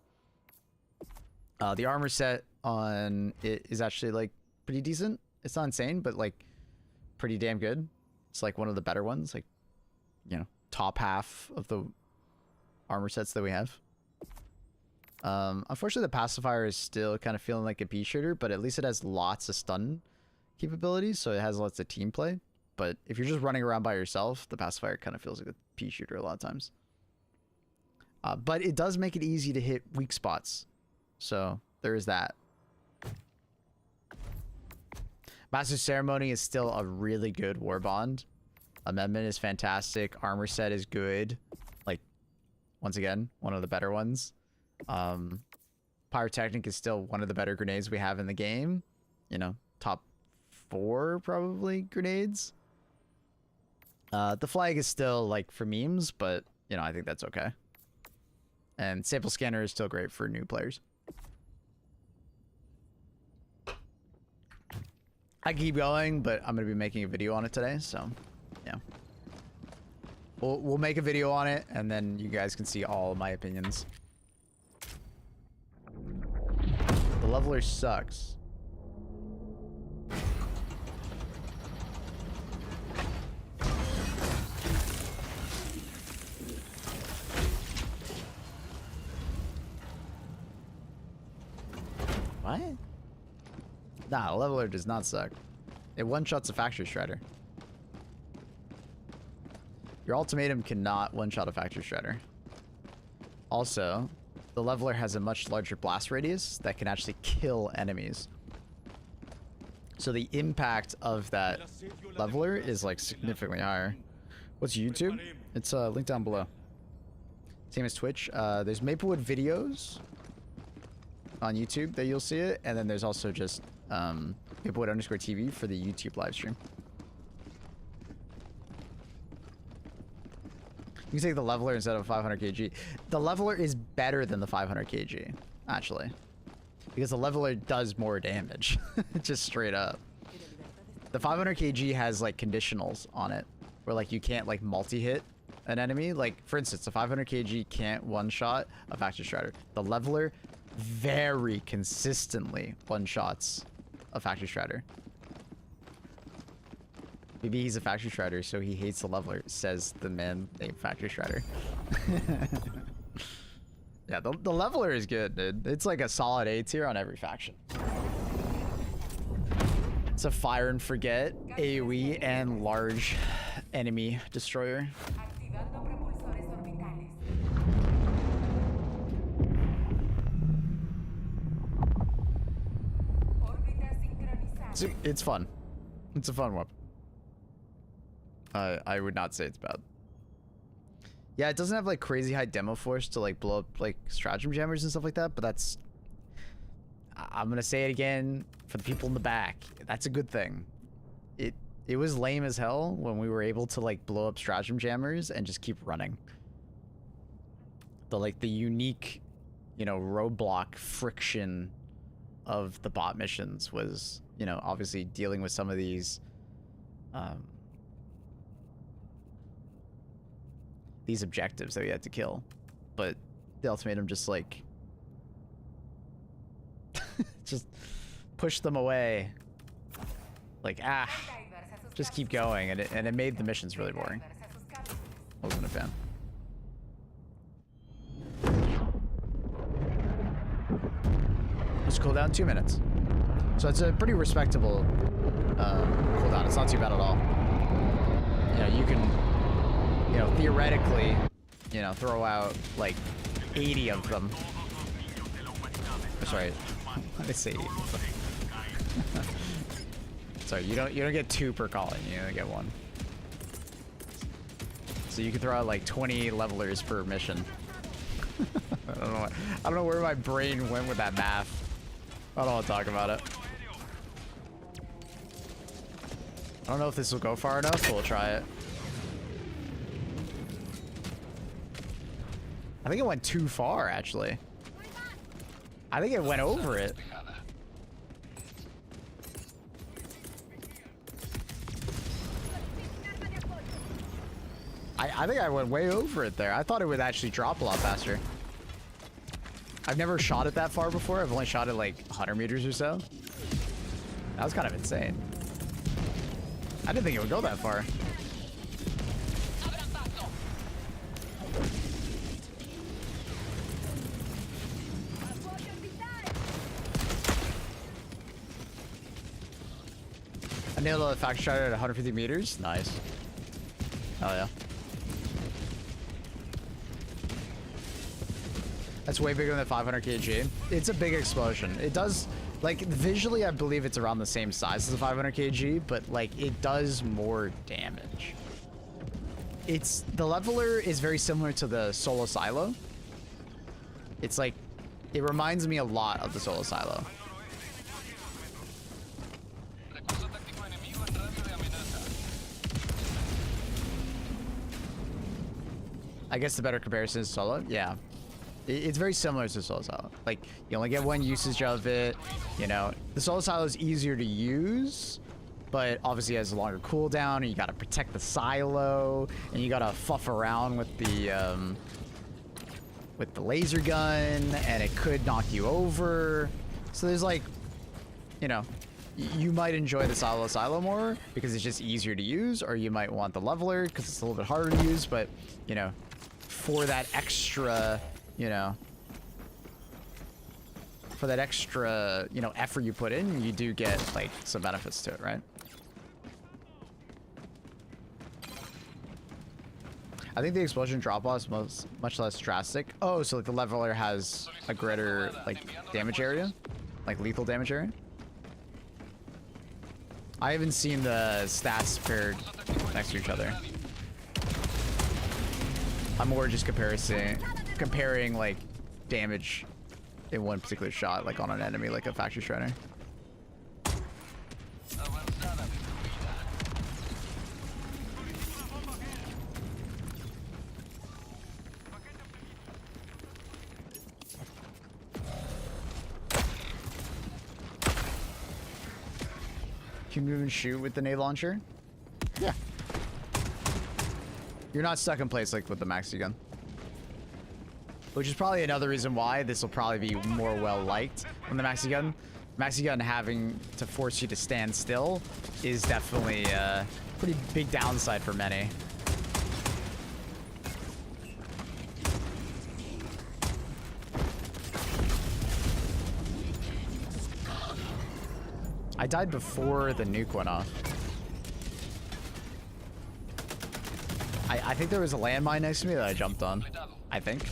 The armor set on it is actually like pretty decent. It's not insane, but like pretty damn good. It's like one of the better ones, like, you know, top half of the armor sets that we have. Unfortunately, the pacifier is still kind of feeling like a pea shooter, but at least it has lots of stun capabilities, so it has lots of team play. But if you're just running around by yourself, the pacifier kind of feels like a pea shooter a lot of times. But it does make it easy to hit weak spots, so there is that. Master Ceremony is still a really good Warbond. Amendment is fantastic. Armor set is good. Like, once again, one of the better ones. Pyrotechnic is still one of the better grenades we have in the game. You know, top 4 probably grenades. The flag is still like for memes, but you know, I think that's okay. And sample scanner is still great for new players. I can keep going, but I'm gonna be making a video on it today, so yeah. We'll make a video on it, and then you guys can see all of my opinions. The leveler sucks. What? Nah, leveler does not suck. It one-shots a factory shredder. Your ultimatum cannot one-shot a factory shredder. Also, the leveler has a much larger blast radius that can actually kill enemies. So the impact of that leveler is like significantly higher. What's YouTube? It's linked down below. Same as Twitch. There's Maplewood videos on YouTube that you'll see it, and then there's also just Maplewood_TV for the YouTube live stream. You can take the leveler instead of 500 kg. The leveler is better than the 500 kg, actually, because the leveler does more damage, just straight up. The 500 kg has like conditionals on it, where like you can't like multi-hit an enemy. Like for instance, the 500 kg can't one-shot a factory shredder. The leveler very consistently one-shots a factory shredder. Maybe he's a factory shredder, so he hates the leveler, says the man named Factory Shredder. Yeah, the leveler is good, dude. It's like a solid A tier on every faction. It's a fire and forget, AoE, and large enemy destroyer. Activando propulsores orbitales. Órbita sincronizada. It's fun. It's a fun weapon. I would not say it's bad. Yeah, it doesn't have like crazy high demo force to like blow up like stratagem jammers and stuff like that, but that's, I'm gonna say it again for the people in the back, that's a good thing. It was lame as hell when we were able to like blow up stratagem jammers and just keep running. The unique, you know, roadblock friction of the bot missions was, you know, obviously dealing with some of these objectives that we had to kill, but the ultimatum just like just push them away, like just keep going, and it made the missions really boring. Wasn't a fan. Let's cool down 2 minutes, so it's a pretty respectable cooldown. It's not too bad at all. You know, you can, you know, theoretically, you know, throw out like 80 of them. Oh, sorry, I say 80. Sorry, you don't get 2 per calling. You only get 1. So you can throw out like 20 levelers per mission. I don't know where my brain went with that math. I don't want to talk about it. I don't know if this will go far enough, but we'll try it. I think it went too far, actually. I think it went over it. I think I went way over it there. I thought it would actually drop a lot faster. I've never shot it that far before. I've only shot it like 100 meters or so. That was kind of insane. I didn't think it would go that far. I nailed a factory shot at 150 meters. Nice. Oh yeah. That's way bigger than the 500 kg. It's a big explosion. It does, like, visually, I believe it's around the same size as the 500 kg, but like, it does more damage. The leveler is very similar to the solo silo. It's like, it reminds me a lot of the solo silo. I guess the better comparison is solo. Yeah. It's very similar to solo silo. Like, you only get one usage of it. You know, the solo silo is easier to use, but obviously it has a longer cooldown, and you gotta protect the silo, and you gotta fluff around with the laser gun, and it could knock you over. So there's like, you know, you might enjoy the silo more because it's just easier to use, or you might want the leveler because it's a little bit harder to use, but, you know, for that extra, you know, effort you put in, you do get like some benefits to it, right? I think the explosion drop-off is much less drastic. Oh, so like the leveler has a greater like damage area, like lethal damage area. I haven't seen the stats paired next to each other. I'm more just comparing like damage in one particular shot, like on an enemy, like a factory shredder. Can you even shoot with the nade launcher? Yeah. You're not stuck in place like with the maxi gun. Which is probably another reason why this will probably be more well liked than the maxi gun. Maxi gun having to force you to stand still is definitely a pretty big downside for many. I died before the nuke went off. I think there was a landmine next to me that I jumped on. I think.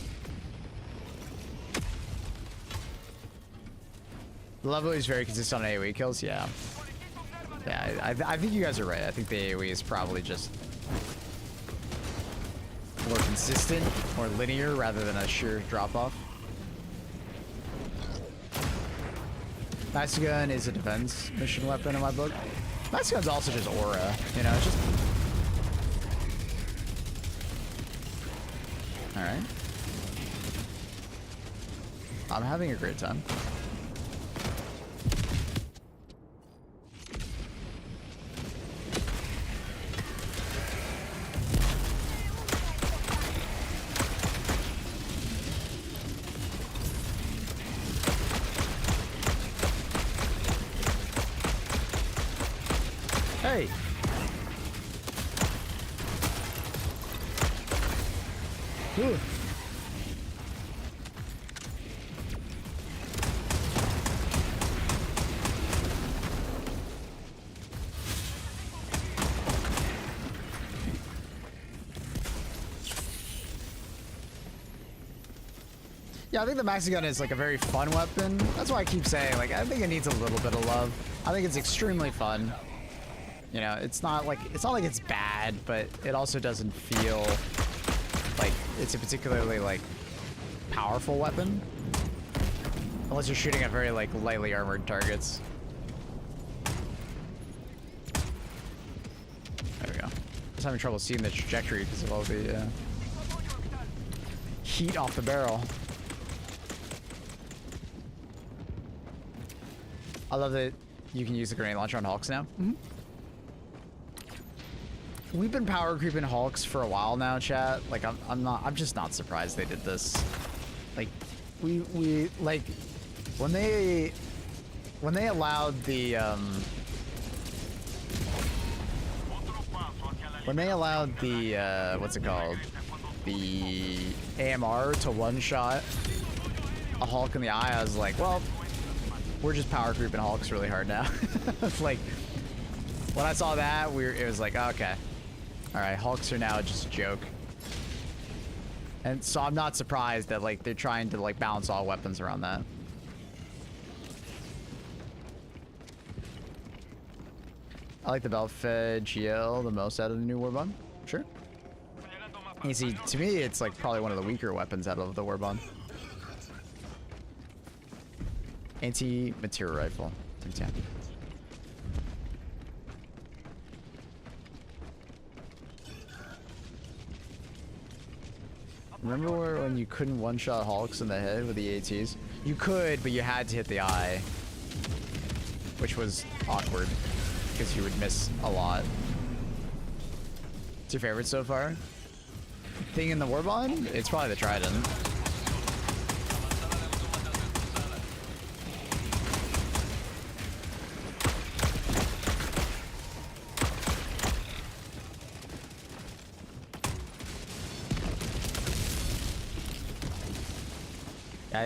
The level is very consistent on AoE kills, yeah. Yeah, I think you guys are right. I think the AoE is probably just more consistent, more linear, rather than a sheer drop-off. Maxi gun is a defense mission weapon in my book. Maxi gun's also just aura, you know, it's just... Alright. I'm having a great time. Hey! Ooh. Yeah, I think the maxi gun is like a very fun weapon. That's why I keep saying, like, I think it needs a little bit of love. I think it's extremely fun. You know, it's not like it's bad, but it also doesn't feel like it's a particularly like powerful weapon, unless you're shooting at very like lightly armored targets. There we go. I was having trouble seeing the trajectory because of all the heat off the barrel. I love that you can use the grenade launcher on Hulks now. Mm-hmm. We've been power creeping Hulks for a while now, chat. Like I'm just not surprised they did this. Like we like when they allowed the what's it called? The AMR to one-shot a Hulk in the eye, I was like, well, we're just power creeping Hulks really hard now. Like, when I saw that, it was like, okay. Alright, Hulks are now just a joke. And so I'm not surprised that, like, they're trying to, like, balance all weapons around that. I like the belt-fed GL the most out of the new Warbond. Sure. You see, to me, it's, like, probably one of the weaker weapons out of the Warbond. Anti-material rifle. Yeah. Remember when you couldn't one-shot Hulks in the head with the ATs? You could, but you had to hit the eye, which was awkward because you would miss a lot. What's your favorite so far? Thing in the Warbond? It's probably the Trident.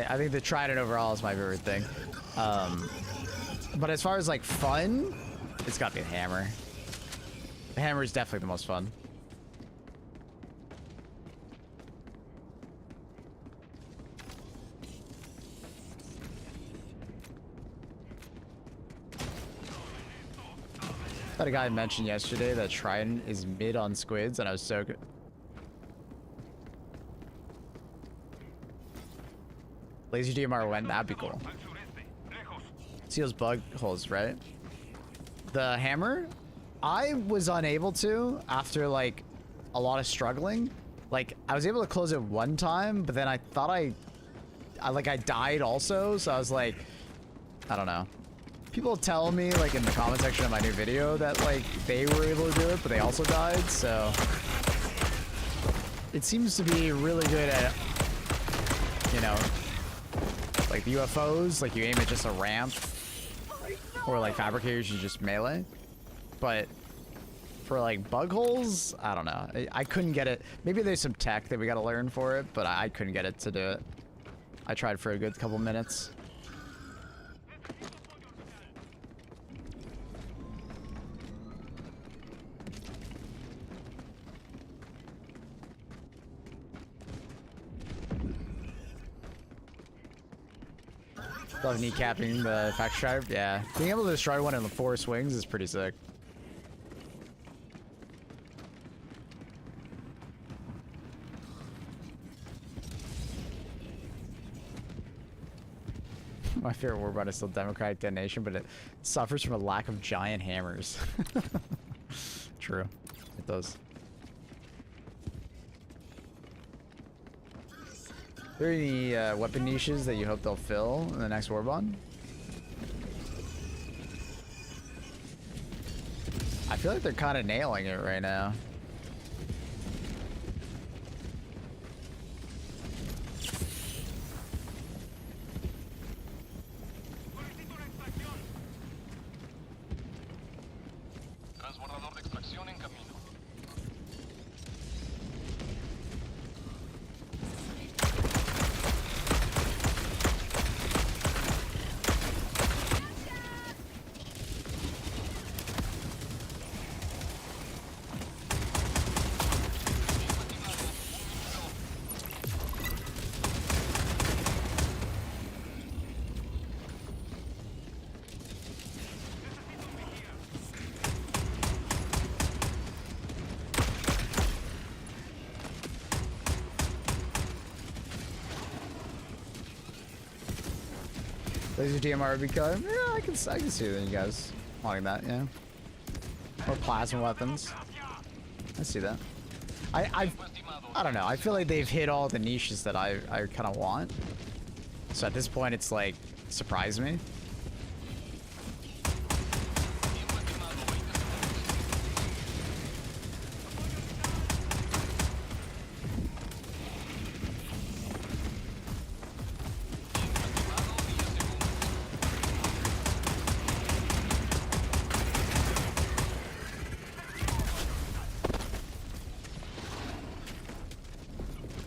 I think the Trident overall is my favorite thing. But as far as like fun, it's gotta be the Hammer. The Hammer is definitely the most fun. That a guy mentioned yesterday that Trident is mid on squids, and I was so good. Laser DMR went, that'd be cool. See those bug holes, right? The Hammer, I was unable to after like a lot of struggling. Like I was able to close it one time, but then I thought I died also, so I was like, I don't know. People tell me like in the comment section of my new video that like they were able to do it, but they also died, so it seems to be really good at, you know, like the UFOs, like you aim at just a ramp, or like fabricators, you just melee. But for like bug holes, I don't know. I couldn't get it. Maybe there's some tech that we gotta learn for it, but I couldn't get it to do it. I tried for a good couple minutes. Love kneecapping the Factory Stripe. Yeah, being able to destroy one in the 4 swings is pretty sick. My favorite Warbond is still Democratic Detonation, but it suffers from a lack of giant hammers. True, it does. Are there any weapon niches that you hope they'll fill in the next Warbond? I feel like they're kind of nailing it right now. Laser DMR would be good. Yeah, I can see that you guys wanting that, yeah. Or plasma weapons. I see that. I don't know. I feel like they've hit all the niches that I kind of want. So at this point, it's like, surprise me.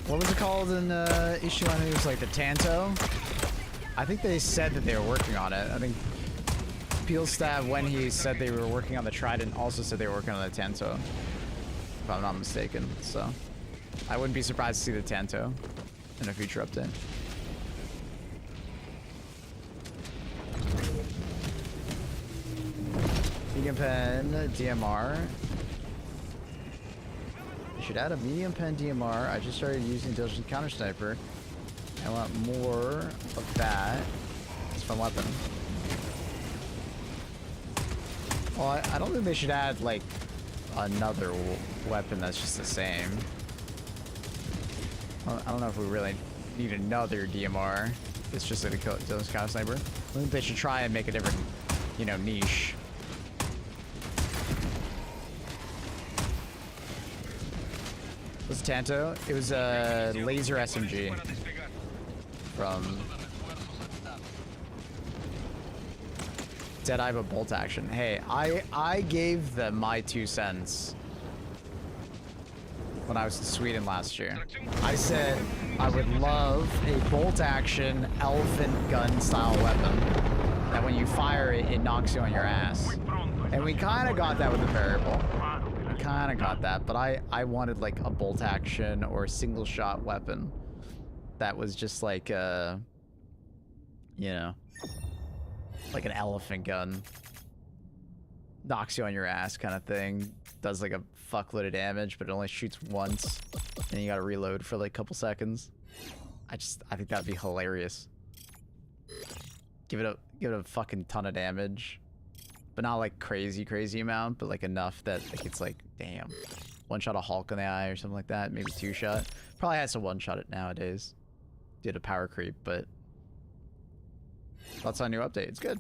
What was it called in issue 1? It was like the Tanto. I think they said that they were working on it. I think Peelstab, when he said they were working on the Trident, also said they were working on the Tanto, if I'm not mistaken. So I wouldn't be surprised to see the Tanto in a future update. Medium pen DMR. Should add a medium pen DMR. I just started using Diligent Counter Sniper. I want more of that. It's a fun weapon. Well, I don't think they should add like another weapon that's just the same. I don't know if we really need another DMR. It's just like a Diligent Counter Sniper. I think they should try and make a different, you know, niche. Was Tanto? It was a laser SMG from Deadeye but bolt action. Hey, I gave them my 2 cents when I was in Sweden last year. I said I would love a bolt action elephant gun style weapon that when you fire it, it knocks you on your ass. And we kind of got that with the variable. Kind of got that, but I wanted like a bolt action or a single shot weapon that was just like a, you know, like an elephant gun, knocks you on your ass kind of thing, does like a fuckload of damage, but it only shoots once and you gotta reload for like a couple seconds. I think that'd be hilarious. Give it a fucking ton of damage. But not like crazy amount, but like enough that like it's like, damn. One shot a Hulk in the eye or something like that, maybe 2 shot. Probably has to one shot it nowadays. Did a power creep, but thoughts on new update. It's good.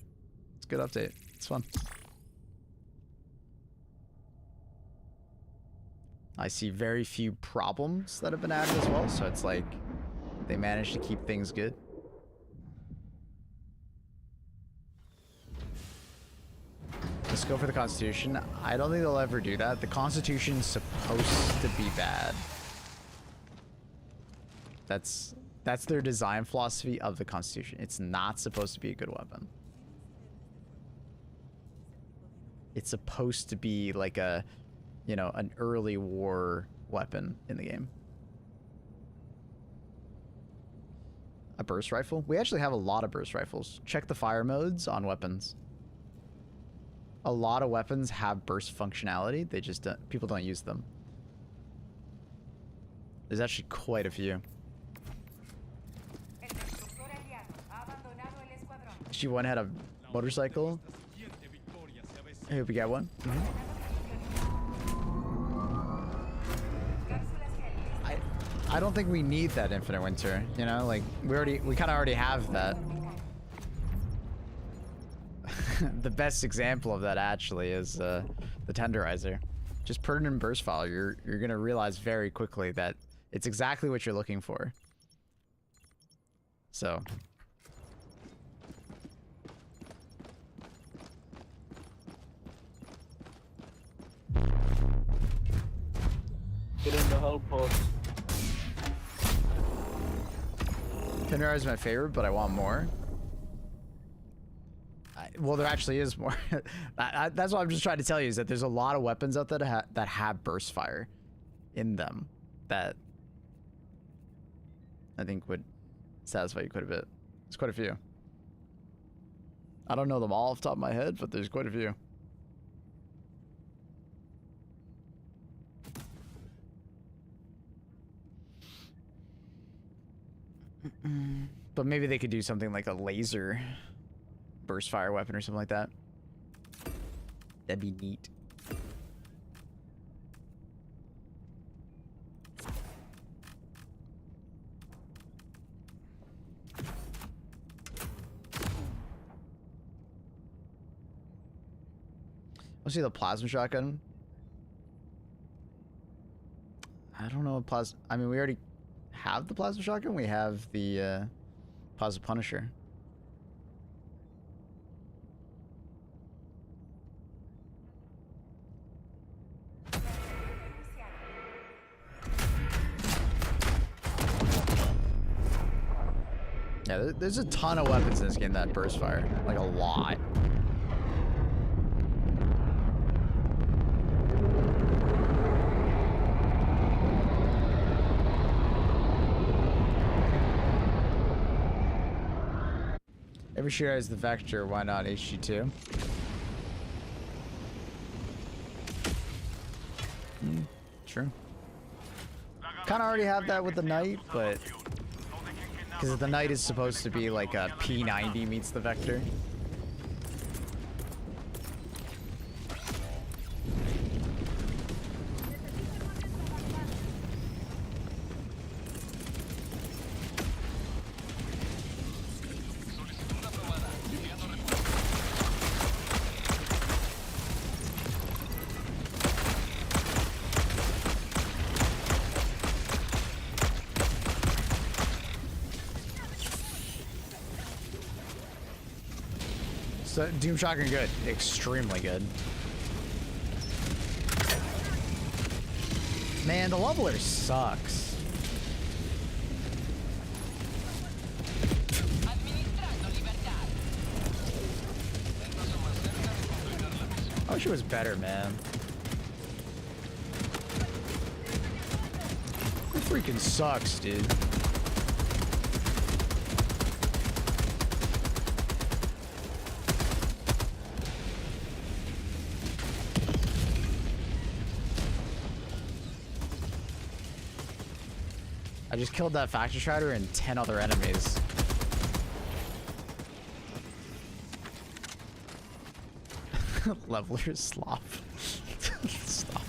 It's a good update. It's fun. I see very few problems that have been added as well, so it's like they managed to keep things good. Let's go for the Constitution. I don't think they'll ever do that. The Constitution's supposed to be bad. That's their design philosophy of the Constitution. It's not supposed to be a good weapon. It's supposed to be like a, you know, an early war weapon in the game. A burst rifle? We actually have a lot of burst rifles. Check the fire modes on weapons. A lot of weapons have burst functionality. They just don't, people don't use them. There's actually quite a few. G1 had a motorcycle. I hope we get one. I don't think we need that Infinite Winter, you know, like we kind of already have that. The best example of that actually is the Tenderizer. Just put it in burst file. You're gonna realize very quickly that it's exactly what you're looking for. So get in the hell post. Tenderizer is my favorite, but I want more. Well, there actually is more. That's what I'm just trying to tell you, is that there's a lot of weapons out there that have burst fire in them that I think would satisfy you quite a bit. There's quite a few. I don't know them all off the top of my head, but there's quite a few. But maybe they could do something like a laser burst fire weapon or something like that. That'd be neat. Let's see the plasma shotgun. I don't know what plasma. I mean, we already have the plasma shotgun. We have the plasma punisher. Yeah, there's a ton of weapons in this game that burst fire. Like a lot. Every shooter has the vector, why not HG2? True. Kinda already have that with the Knight, but... Because the Knight is supposed to be like a P90 meets the vector. So, Doom Shotgun good. Extremely good. Man, the leveler sucks. I wish it was better, man. It freaking sucks, dude. I just killed that Factor Strider and 10 other enemies. Leveler slop. Stop.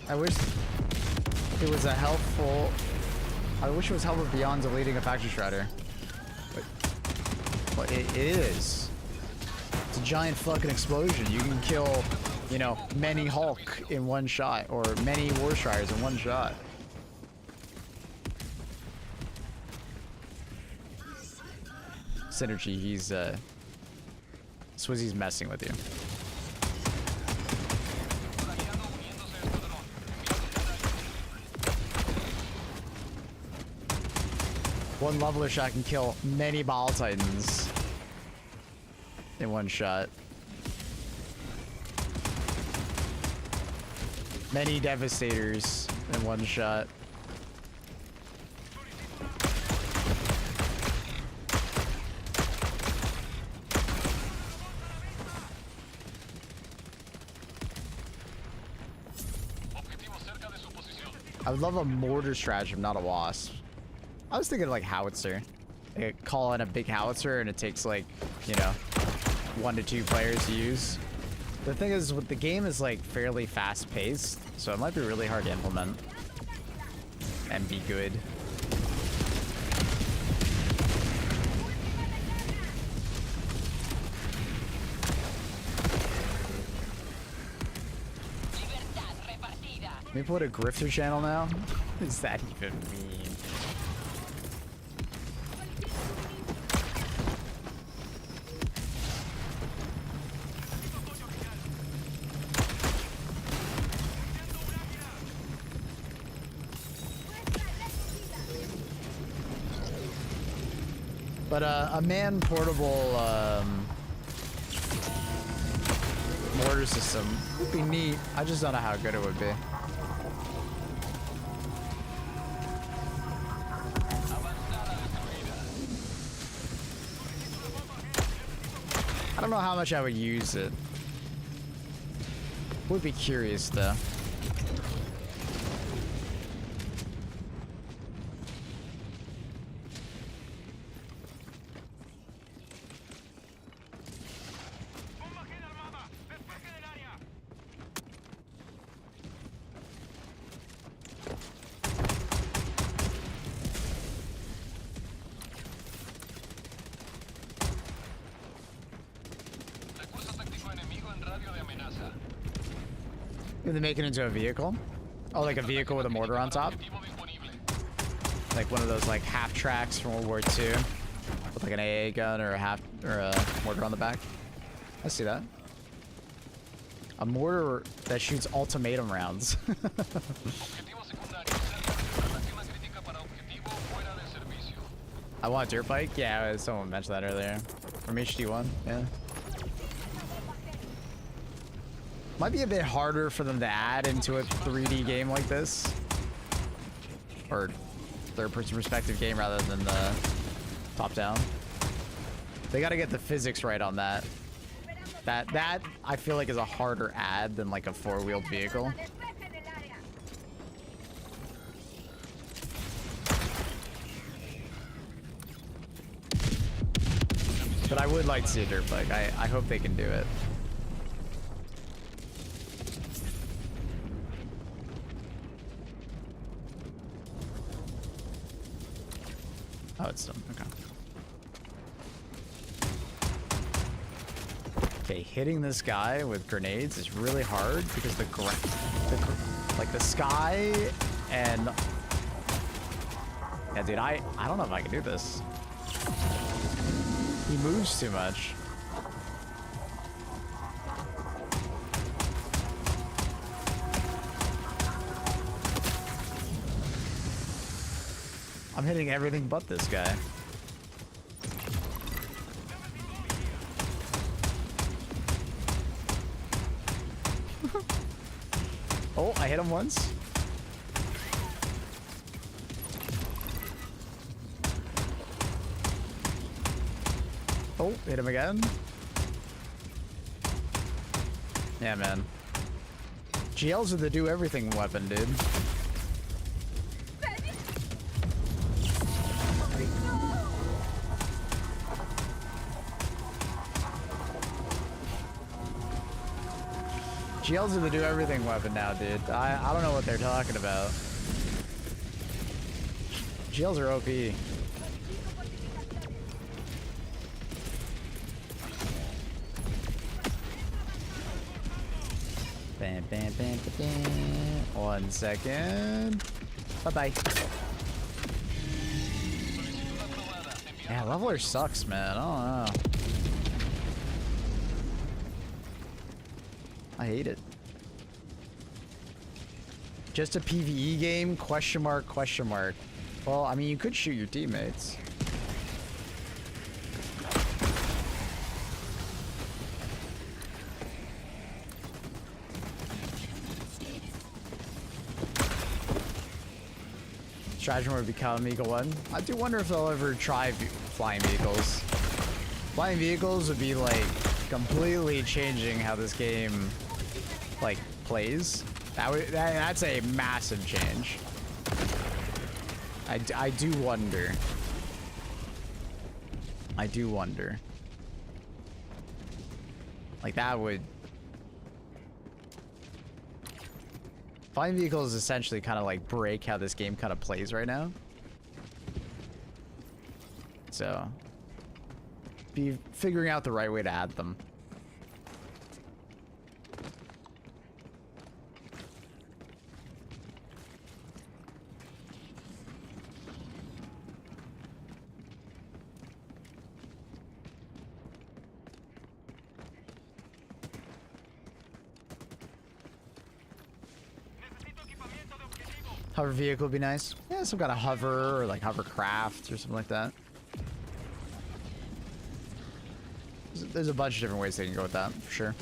I wish it was a helpful. I wish it was helpful beyond deleting a Factory Shredder. But it is. It's a giant fucking explosion. You can kill, you know, many Hulk in one shot, or many War Striders in one shot. Synergy, Swizzy's messing with you. One leveler shot can kill many Ball Titans in one shot. Many Devastators in one shot. I would love a mortar stratagem, not a wasp. I was thinking like howitzer. Like, call in a big howitzer and it takes like, you know, 1 to 2 players to use. The thing is, the game is like fairly fast paced, so it might be really hard to implement and be good. Can we put a grifter channel now? What does that even mean? But a man-portable mortar system would be neat. I just don't know how good it would be. I don't know how much I would use it. Would be curious though. Did they make it into a vehicle? Oh, like a vehicle with a mortar on top? Like one of those like half tracks from World War II with like an AA gun or a mortar on the back. I see that. A mortar that shoots ultimatum rounds. I want a dirt bike? Yeah, someone mentioned that earlier. From HD1, yeah. Might be a bit harder for them to add into a 3D game like this. Or third-person perspective game rather than the top-down. They gotta get the physics right on that. That I feel like is a harder add than like a four-wheeled vehicle. But I would like to see a dirt bike. I hope they can do it. Oh, it's done. Okay. Okay, hitting this guy with grenades is really hard because like the sky and yeah, dude, I don't know if I can do this. He moves too much. I'm hitting everything but this guy. Oh, I hit him once. Oh, hit him again. Yeah, man. GLs are the do everything weapon, dude. GLs are the do everything weapon now, dude. I don't know what they're talking about. GLs are OP. Bam, bam, bam, bam, bam. 1 second. Bye-bye. Yeah, Leveler sucks, man. I don't know. I hate it. Just a PvE game? Question mark, question mark. Well, I mean, you could shoot your teammates. Stratagem would become Eagle 1. I do wonder if they'll ever try flying vehicles. Flying vehicles would be like completely changing how this game like plays. That's a massive change. I do wonder. I do wonder. Like that would. Flying vehicles essentially kind of like break how this game kind of plays right now. So, be figuring out the right way to add them. Hover vehicle would be nice. Yeah, some kind of hover or like hovercraft or something like that. there's a bunch of different ways they can go with that, for sure.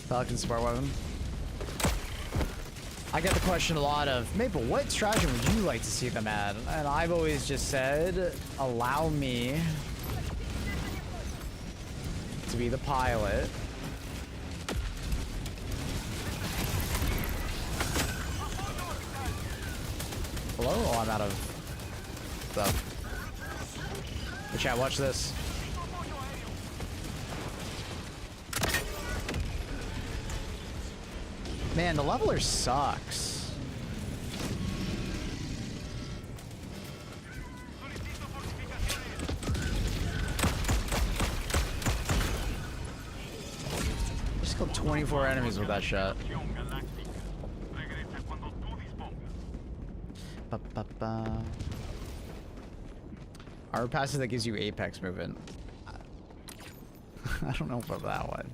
Falcon smart weapon. I get the question a lot of, Maple, what strategy would you like to see them add? And I've always just said, allow me to be the pilot. Hello? Oh, I'm out of stuff. But chat, watch this. Man, the leveler sucks. Just killed 24 enemies with that shot. Ba-ba-ba. Armor passes that gives you apex movement. I don't know about that one.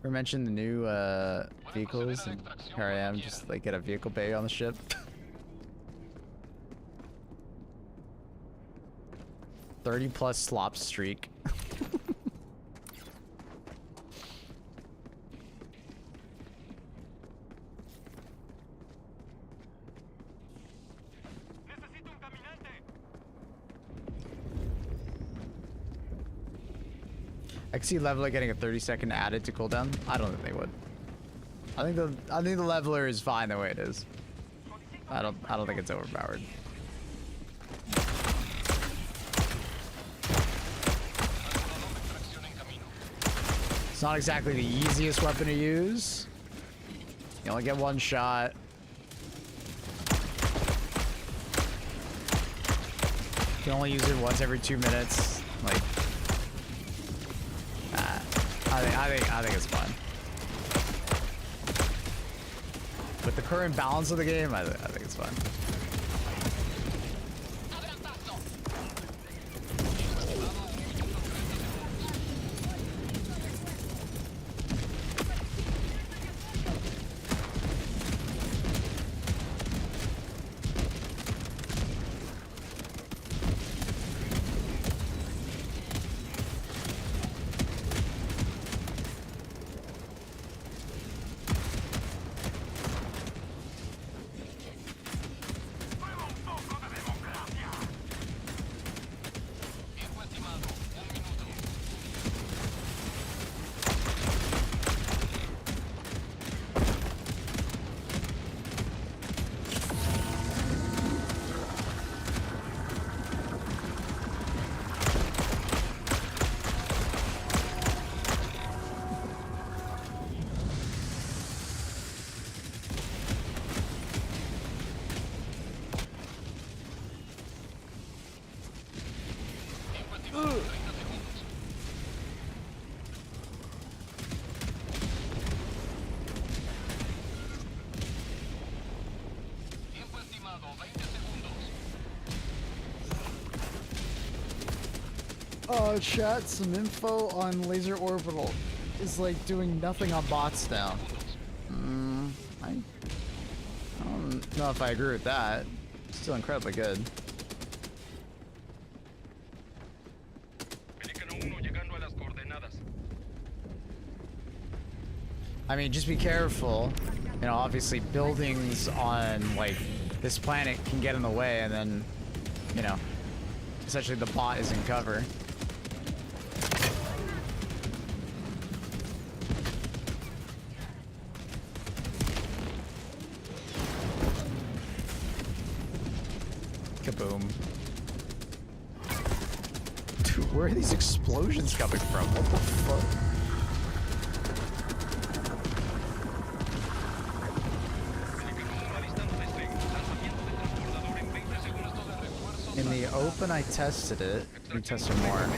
We mentioned the new vehicles, and here I am, just like get a vehicle bay on the ship. 30+ slop streak. I can see leveler getting a 30-second added to cooldown. I don't think they would. I think the leveler is fine the way it is. I don't think it's overpowered. It's not exactly the easiest weapon to use. You only get one shot. You can only use it once every 2 minutes. Like, I think it's fun. With the current balance of the game, I think it's fun. Oh, chat, some info on Laser Orbital is like doing nothing on bots now. I don't know if I agree with that. It's still incredibly good. I mean, just be careful. You know, obviously buildings on like this planet can get in the way, and then, you know, essentially the bot is in cover. Kaboom. Dude, where are these explosions coming from? What the fuck? In the open, I tested it. We tested more.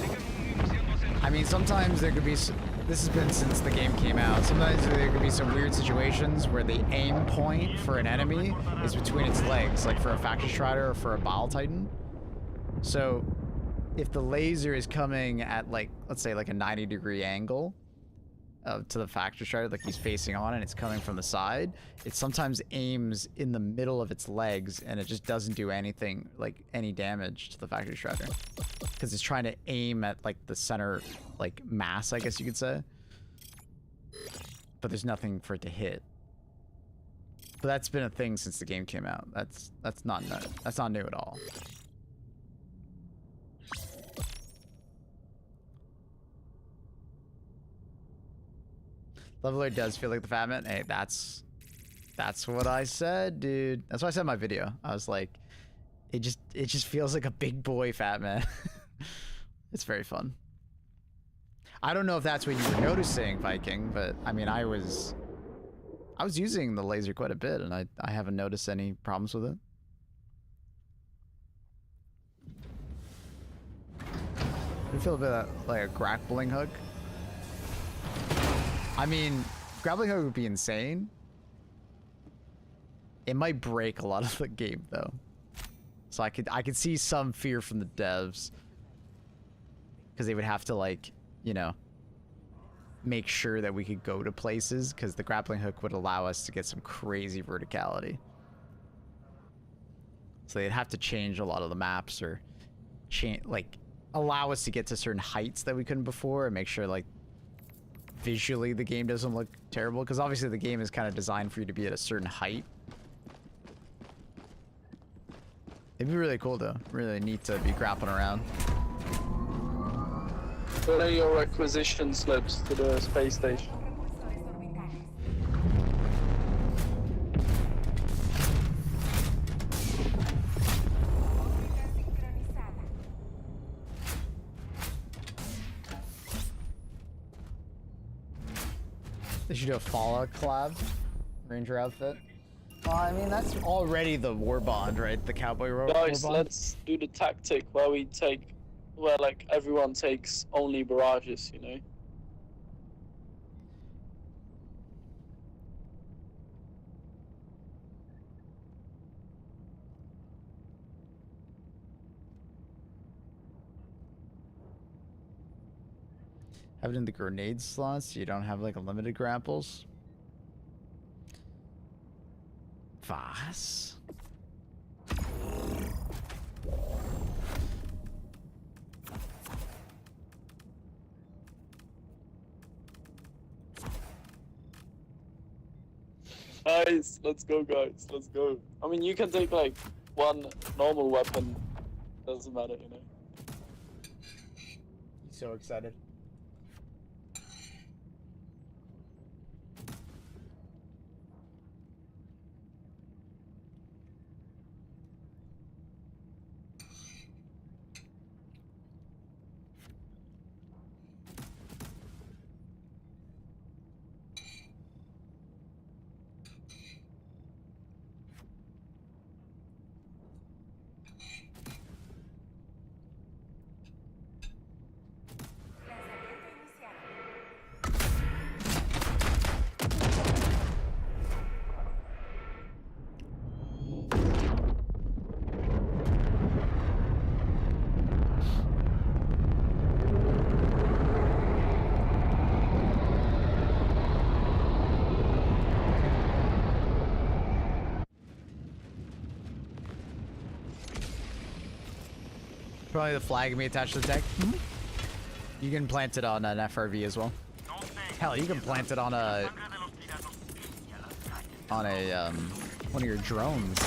I mean, sometimes there could be... This has been since the game came out. Sometimes there could be some weird situations where the aim point for an enemy is between its legs, like for a Factor Strider or for a Bile Titan. So if the laser is coming at like, let's say like a 90-degree angle to the factory strider, like he's facing on and it's coming from the side, it sometimes aims in the middle of its legs and it just doesn't do anything, like any damage to the factory strider. Because it's trying to aim at like the center, like mass, I guess you could say. But there's nothing for it to hit. But that's been a thing since the game came out. That's not new at all. Leveler does feel like the Fat Man. Hey, that's what I said, dude. That's what I said in my video. I was like, it just feels like a big boy Fat Man. It's very fun. I don't know if that's what you were noticing, Viking, but I mean, I was using the laser quite a bit, and I haven't noticed any problems with it. I feel a bit like a grappling hook. I mean, grappling hook would be insane. It might break a lot of the game though. So I could see some fear from the devs. Because they would have to, like, you know, make sure that we could go to places, because the grappling hook would allow us to get some crazy verticality. So they'd have to change a lot of the maps, or like allow us to get to certain heights that we couldn't before, and make sure like visually the game doesn't look terrible, because obviously the game is kind of designed for you to be at a certain height. It'd be really cool though, really neat to be grappling around. What are your requisition slips to the space station? Propulsores orbitales. Órbita sincronizada. They should do a Fallout collab. Ranger outfit. Well, I mean, that's already the Warbond, right? The cowboy Guys, Warbond. let's do the tactic where we take, where like everyone takes only barrages, you know? Have it in the grenade slots so you don't have like unlimited grapples. Was? Guys, let's go, guys. Let's go. I mean, you can take like one normal weapon. Doesn't matter, you know? So excited. Lanzamiento iniciado. Probably the flag can be attached to the deck. You can plant it on an FRV as well. Hell, you can plant it on a one of your drones.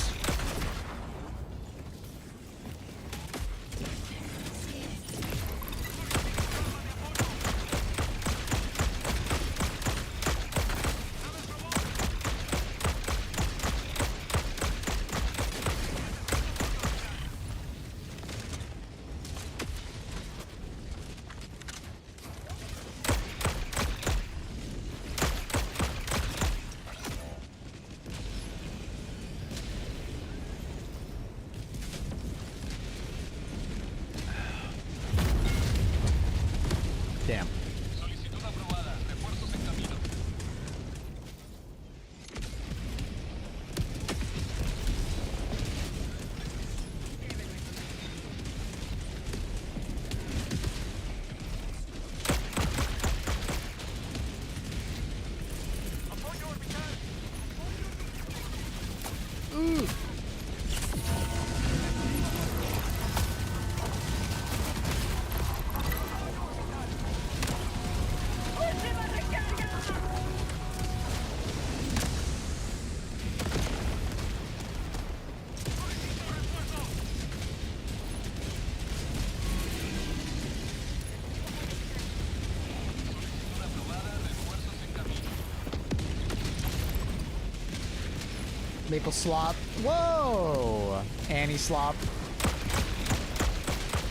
Maple slop. Whoa! Annie slop.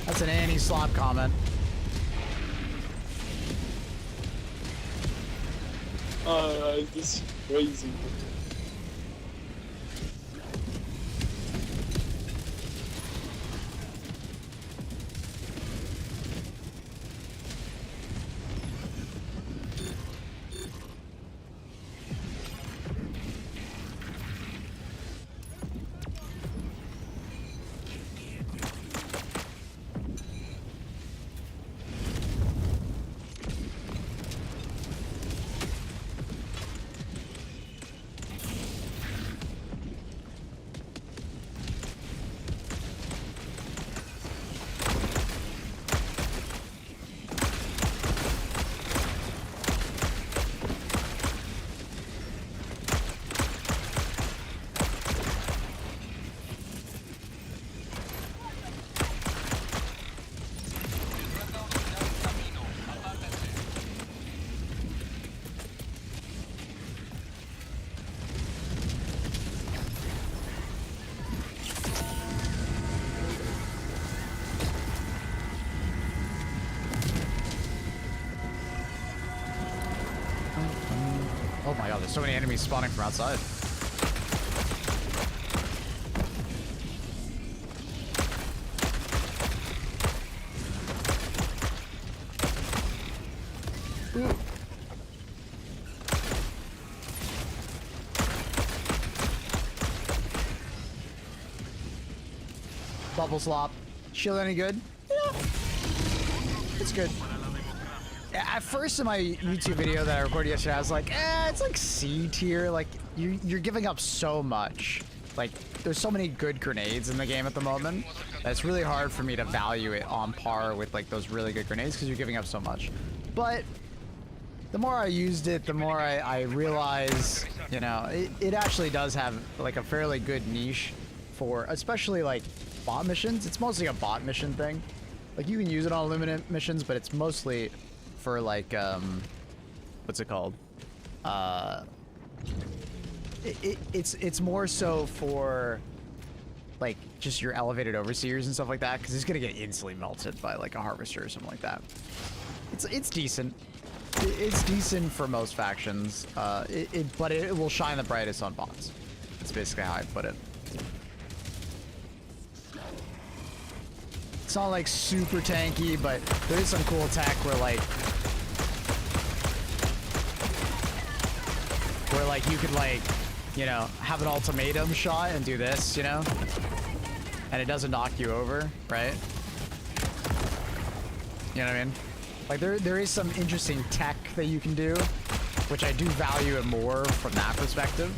That's an Annie slop comment. This is crazy. Oh my god, there's so many enemies spawning from outside. Ooh. Bubble slop. Shield any good? Yeah. It's good. At first in my YouTube video that I recorded yesterday, I was like, it's like C tier. Like, you're giving up so much. Like, there's so many good grenades in the game at the moment that it's really hard for me to value it on par with, like, those really good grenades because you're giving up so much. But the more I used it, the more I realize, you know, it actually does have, like, a fairly good niche for, especially, like, bot missions. It's mostly a bot mission thing. Like, you can use it on Illuminate missions, but it's mostly for, like, what's it called? It's more so for, like, just your elevated overseers and stuff like that, because it's gonna get instantly melted by, like, a harvester or something like that. It's decent. It's decent for most factions, but it will shine the brightest on bots. That's basically how I put it. It's not like super tanky, but there is some cool tech where you could, like, you know, have an ultimatum shot and do this, you know, and it doesn't knock you over, right? You know what I mean? Like, there is some interesting tech that you can do, which I do value it more from that perspective.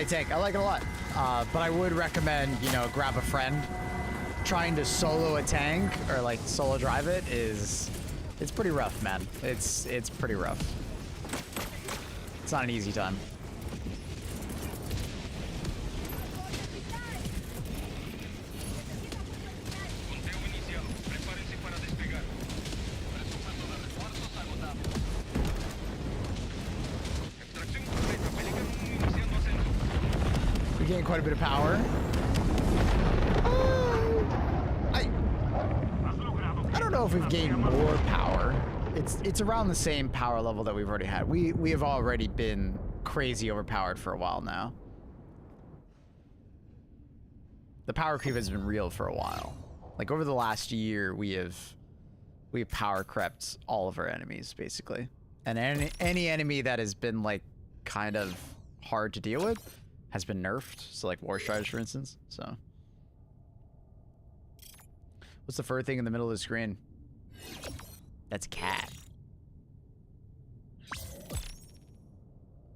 Tank. I like it a lot, but I would recommend, you know, grab a friend. Trying to solo a tank or like solo drive it it's pretty rough, man. It's pretty rough. It's not an easy time. We gain quite a bit of power. I don't know if we've gained more power. It's around the same power level that we've already had. We have already been crazy overpowered for a while now. The power creep has been real for a while. Like, over the last year, we have power crept all of our enemies, basically. And any enemy that has been, like, kind of hard to deal with has been nerfed. So, like, War Striders, for instance. So, what's the fur thing in the middle of the screen? That's a cat.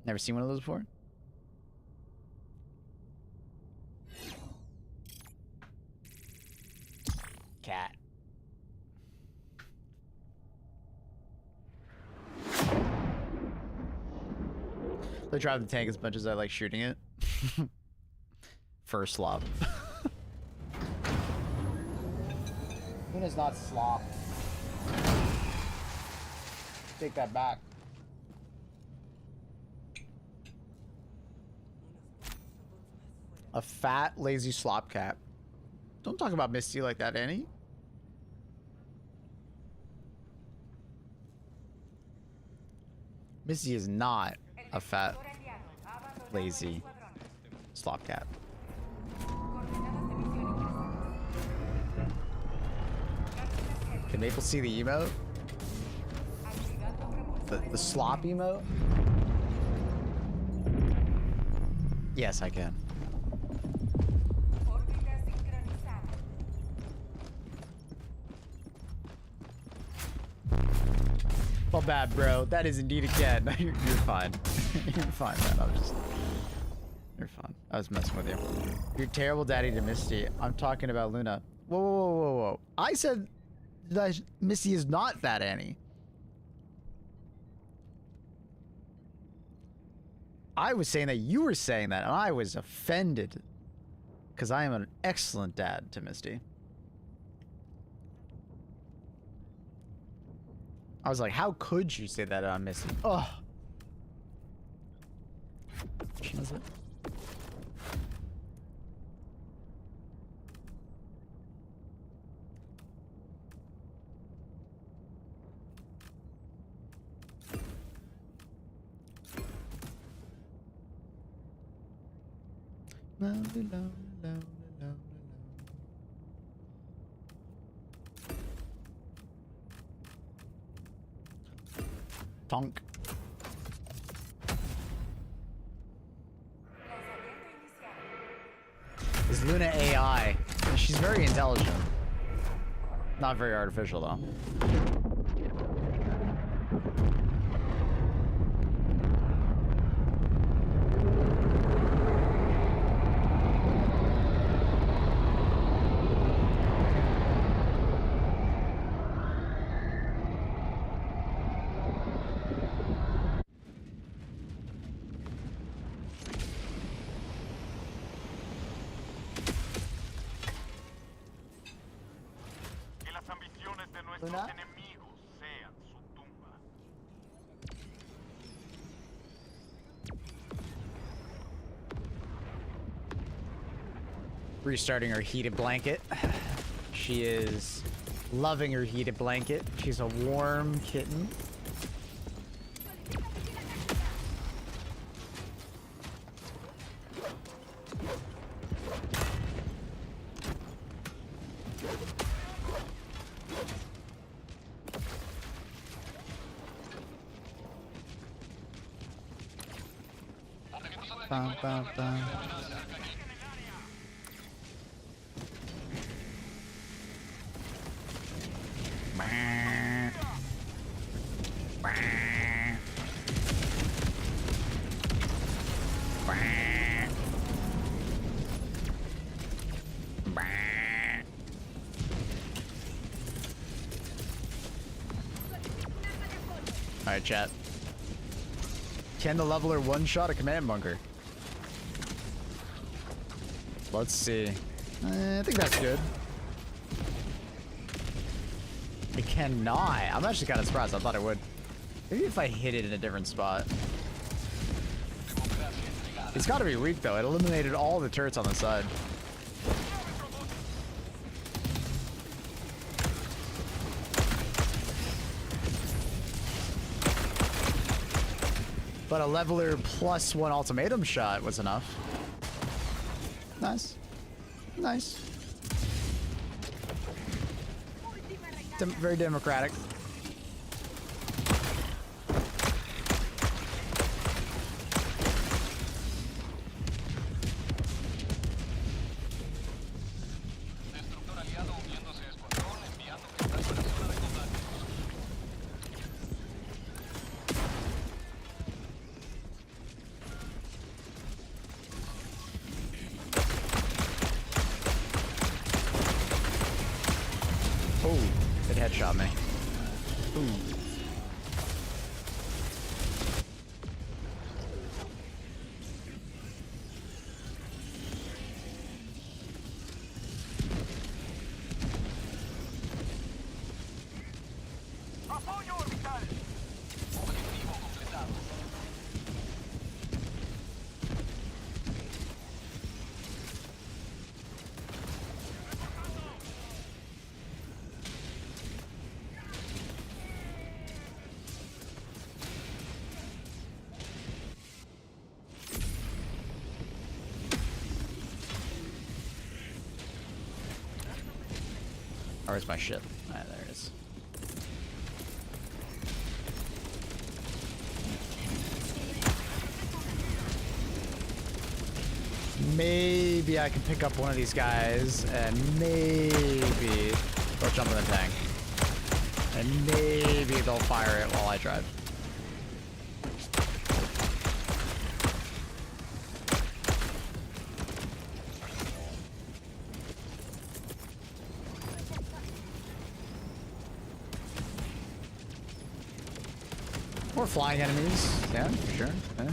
Never seen one of those before? cat. They drive the tank as much as I like shooting it. First slop. Luna's not slop. Take that back. A fat, lazy slop cat. Don't talk about Misty like that, Annie. Misty is not a fat, lazy slop cat. Can Maple see the emote? The slop emote? Yes, I can. Well, bad, bro. That is indeed a cat. You're fine. You're fine, man. You're fine. I was messing with you. You're terrible daddy to Misty. I'm talking about Luna. Whoa, whoa, whoa, whoa, whoa. I said that Misty is not that Annie. I was saying that you were saying that, and I was offended. Because I am an excellent dad to Misty. I was like, how could you say that on Misty? Ugh. She knows it. Tonk. Is Luna AI? She's very intelligent. Not very artificial, though. Luna? Restarting her heated blanket. She is loving her heated blanket. She's a warm kitten. Bum, bum, bum. Alright, chat. Can the leveler one-shot a command bunker? Let's see. I think that's good. It cannot. I'm actually kind of surprised. I thought it would. Maybe if I hit it in a different spot. It's got to be weak, though. It eliminated all the turrets on the side. But a leveler plus one ultimatum shot was enough. Nice. Nice. Very democratic. headshot me. Ooh. Where's my ship? Ah, there it is. Maybe I can pick up one of these guys, and maybe they'll jump in the tank. And maybe they'll fire it while I drive. Or flying enemies. Yeah, for sure. Yeah.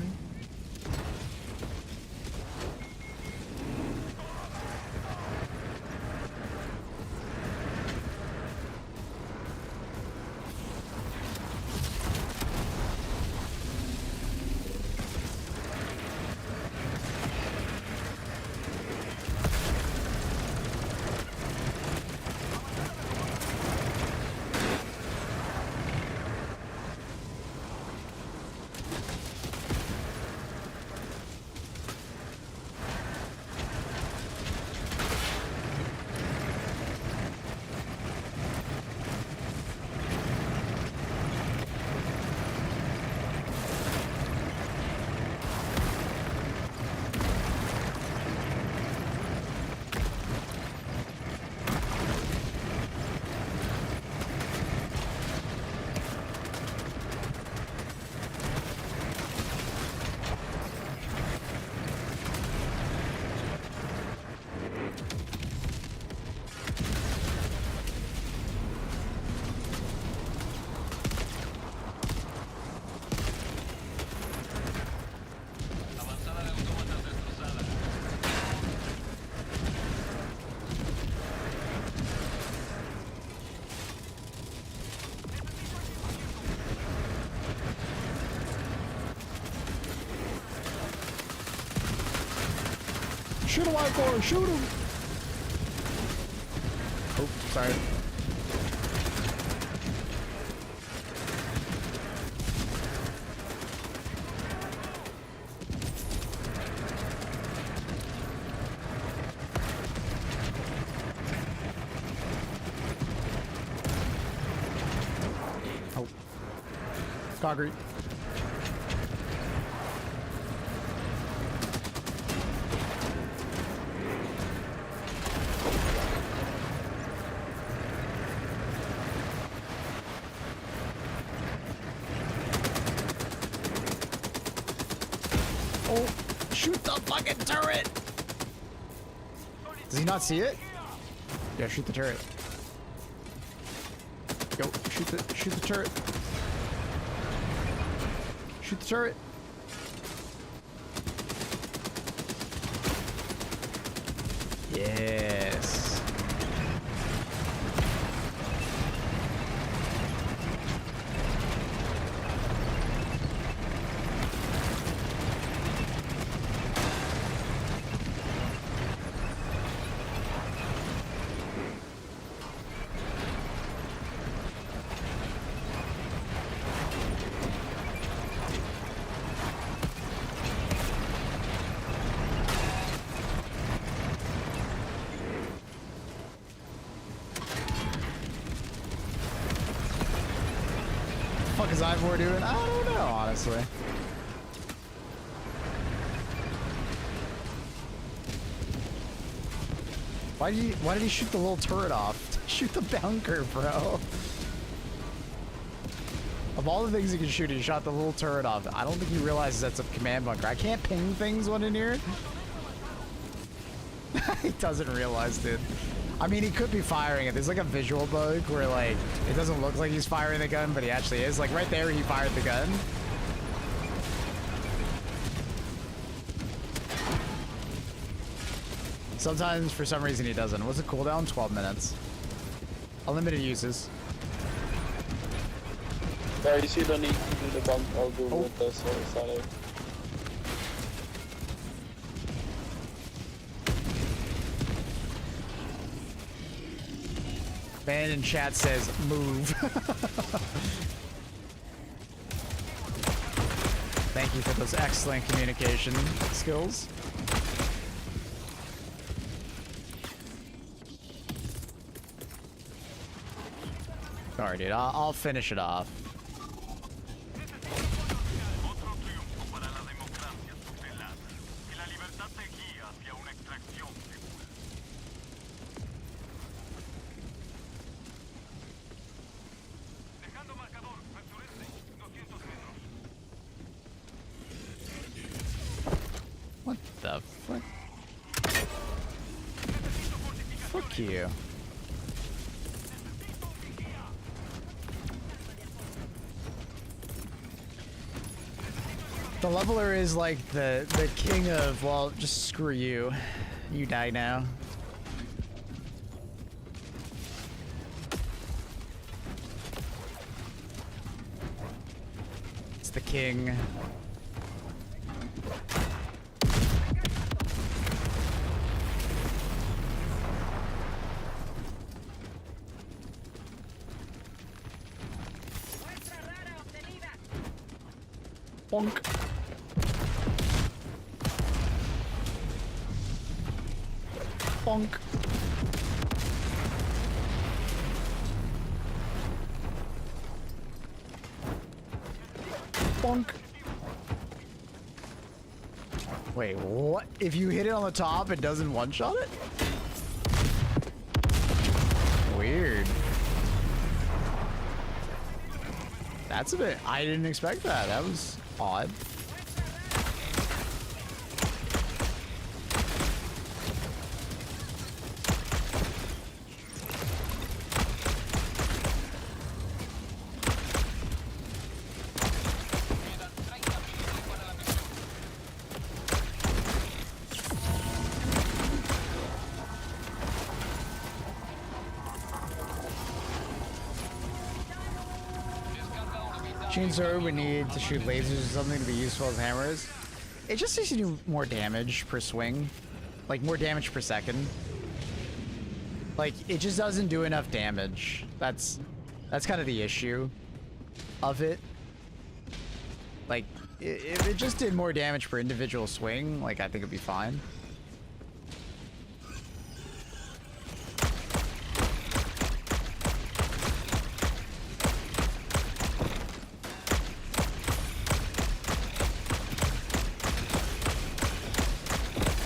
Shoot him, Y4! Shoot him! Oh, sorry. Oh. Concrete. Oh, shoot the fucking turret! Does he not see it? Yeah, shoot the turret. Yo, shoot the turret. Shoot the turret. Yes. What the fuck is Ivor doing? I don't know, honestly. Why did he shoot the little turret off? Shoot the bunker, bro. Of all the things he can shoot, he shot the little turret off. I don't think he realizes that's a command bunker. I can't ping things when in here. He doesn't realize, dude. I mean, he could be firing it. There's like a visual bug where like it doesn't look like he's firing the gun, but he actually is. Like right there, he fired the gun. Sometimes, for some reason, he doesn't. What's the cooldown? 12 minutes. Unlimited uses. Guys, you don't need to do the bump. I'll do with the solo. Man in chat says, move. Thank you for those excellent communication skills. Alright, dude, I'll finish it off. What the fuck? Fuck you. The leveler is like the king of, well, just screw you. You die now. It's the king. Bonk. Bonk. Bonk. Wait, what? If you hit it on the top, it doesn't one-shot it? Weird. That's a bit... I didn't expect that. That was odd. Chainsaw we need to shoot lasers or something to be useful as hammers. It just needs to do more damage per swing. Like, more damage per second. Like, it just doesn't do enough damage. That's kind of the issue of it. Like, if it just did more damage per individual swing, like, I think it'd be fine.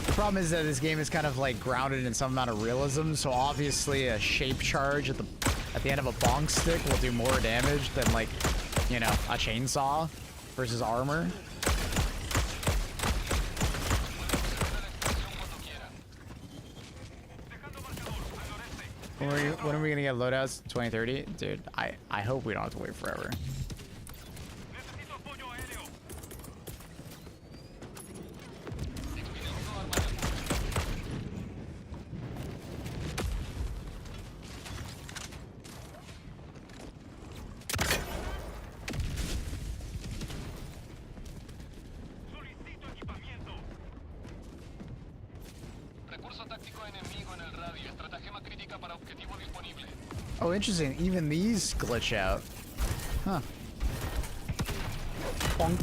The problem is that this game is kind of like grounded in some amount of realism, so obviously a shape charge at the end of a bonk stick will do more damage than, like, you know, a chainsaw versus armor. When are we gonna get loadouts? 2030? Dude, I hope we don't have to wait forever. Oh, interesting. Even these glitch out. Huh. Bonk.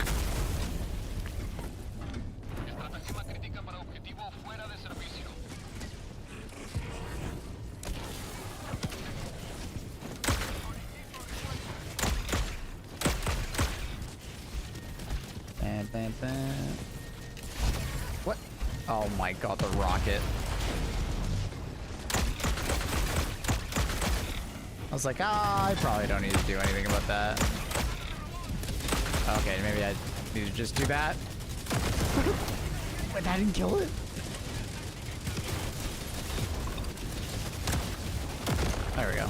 Bam, bam, bam. What? Oh my god, the rocket. I was like, I probably don't need to do anything about that. Okay, maybe I need to just do that. But I didn't kill it. There we go.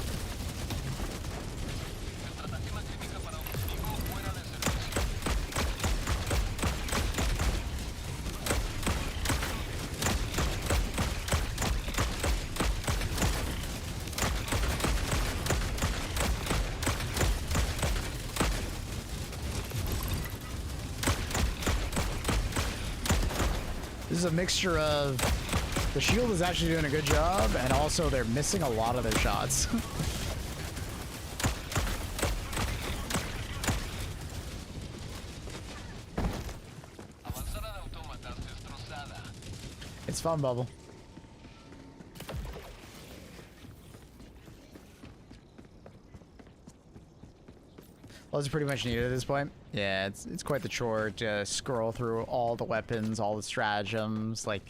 This is a mixture of the shield is actually doing a good job, and also they're missing a lot of their shots. It's fun, Bubble. Well, it's pretty much needed at this point. Yeah, it's quite the chore to scroll through all the weapons, all the stratagems. Like,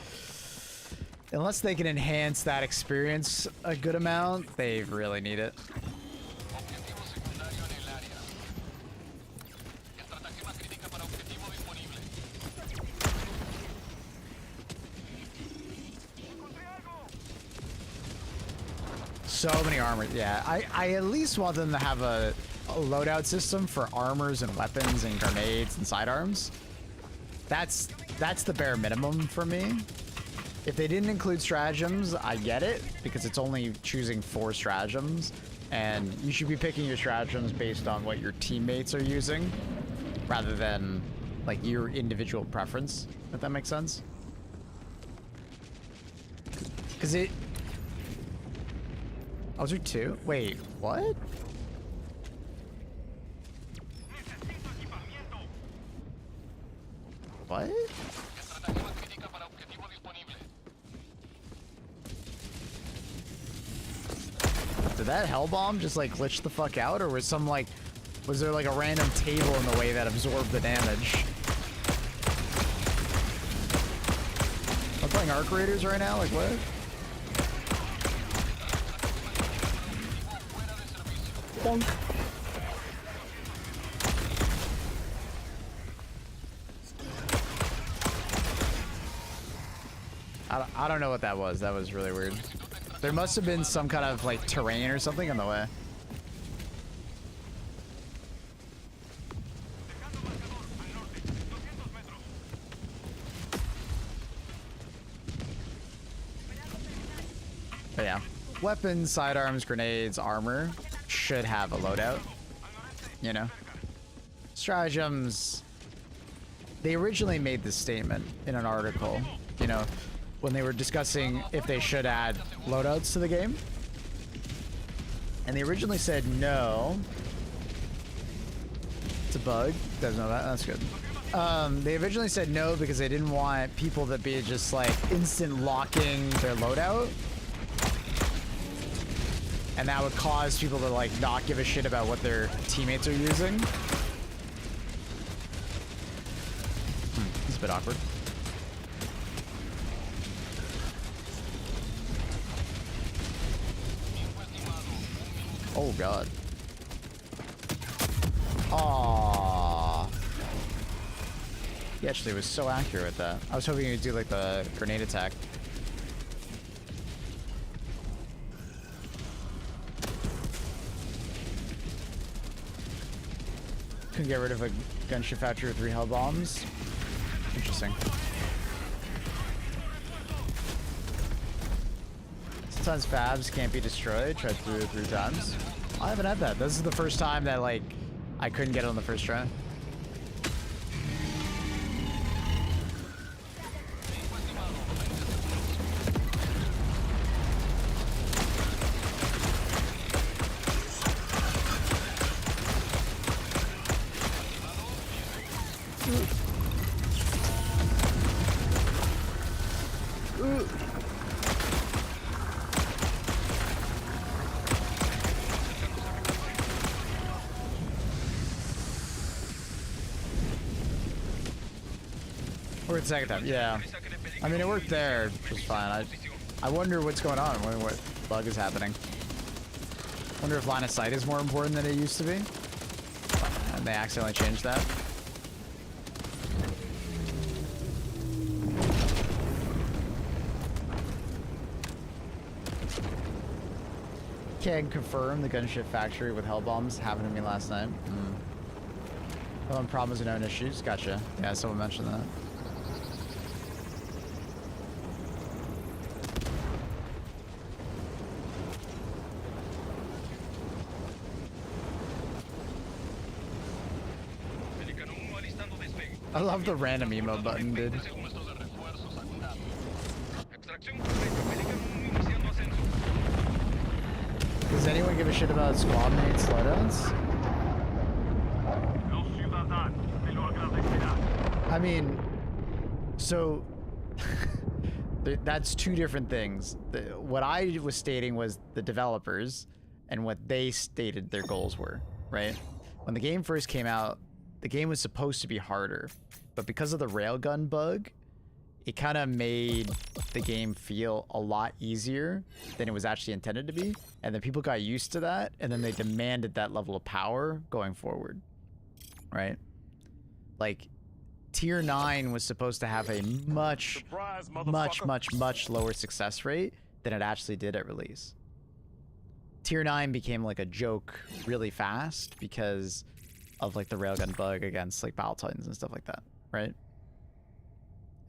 unless they can enhance that experience a good amount, they really need it. So many armors. Yeah, I at least want them to have a loadout system for armors and weapons and grenades and sidearms. That's the bare minimum for me. If they didn't include stratagems, I get it, because it's only choosing 4 stratagems, and you should be picking your stratagems based on what your teammates are using, rather than like your individual preference, if that makes sense. Because it... Oh, is there 2? Wait, what? What? Did that hell bomb just like glitch the fuck out, or was there like a random table in the way that absorbed the damage? I'm playing Arc Raiders right now, like what? Bonk. I don't know what that was. That was really weird. There must have been some kind of like terrain or something on the way. But yeah, weapons, sidearms, grenades, armor should have a loadout. You know, stratagems. They originally made this statement in an article. You know, when they were discussing if they should add loadouts to the game. And they originally said no. It's a bug. Doesn't know that. That's good. They originally said no because they didn't want people to be just like instant locking their loadout. And that would cause people to like not give a shit about what their teammates are using. It's a bit awkward. Oh god. Aww. He actually was so accurate with that. I was hoping he'd do like the grenade attack. Couldn't get rid of a gunship factory with 3 hell bombs. Interesting. Sometimes fabs can't be destroyed. Tried through it 3 times. I haven't had that. This is the first time that like I couldn't get it on the first try. Worked the second time, yeah. I mean, it worked there just fine. I wonder what's going on. I wonder what bug is happening. Wonder if line of sight is more important than it used to be. And they accidentally changed that. can confirm the gunship factory with hell bombs happened to me last night. Well, problems and known issues. Gotcha. Yeah, someone mentioned that. I love the random emo button, dude. Does anyone give a shit about squad mate slowdowns? I mean, so that's two different things. What I was stating was the developers and what they stated their goals were, right? When the game first came out, the game was supposed to be harder, but because of the railgun bug, it kind of made the game feel a lot easier than it was actually intended to be. And then people got used to that, and then they demanded that level of power going forward, right? Like, Tier 9 was supposed to have a much lower success rate than it actually did at release. Tier 9 became like a joke really fast because of like the railgun bug against like Battle Titans and stuff like that, right?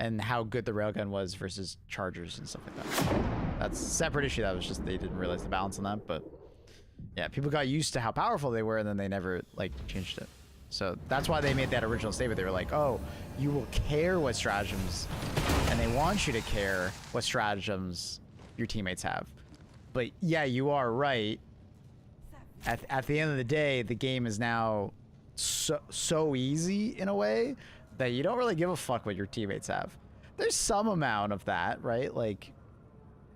And how good the railgun was versus chargers and stuff like that. That's a separate issue. That was just they didn't realize the balance on that. But yeah, people got used to how powerful they were, and then they never like changed it. So that's why they made that original statement. They were like, oh, you will care what stratagems, and they want you to care what stratagems your teammates have. But yeah, you are right. At the end of the day, the game is now so easy in a way that you don't really give a fuck what your teammates have. There's some amount of that, right? Like,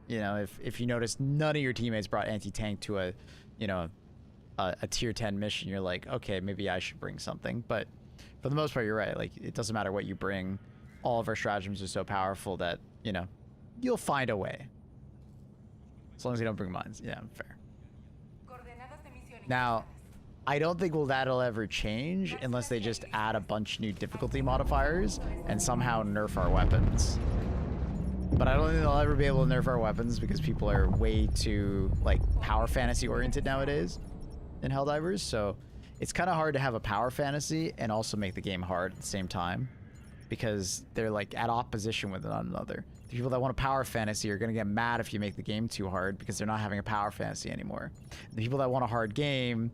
you know, if you notice none of your teammates brought anti-tank to a, you know, a tier 10 mission, you're like, okay, maybe I should bring something. But for the most part, you're right. Like, it doesn't matter what you bring. All of our stratagems are so powerful that, you know, you'll find a way. As long as you don't bring mines. Yeah, fair. Now, I don't think that'll ever change unless they just add a bunch of new difficulty modifiers and somehow nerf our weapons. But I don't think they'll ever be able to nerf our weapons because people are way too, like, power fantasy oriented nowadays in Helldivers. So it's kind of hard to have a power fantasy and also make the game hard at the same time because they're, like, at opposition with one another. The people that want a power fantasy are going to get mad if you make the game too hard because they're not having a power fantasy anymore. The people that want a hard game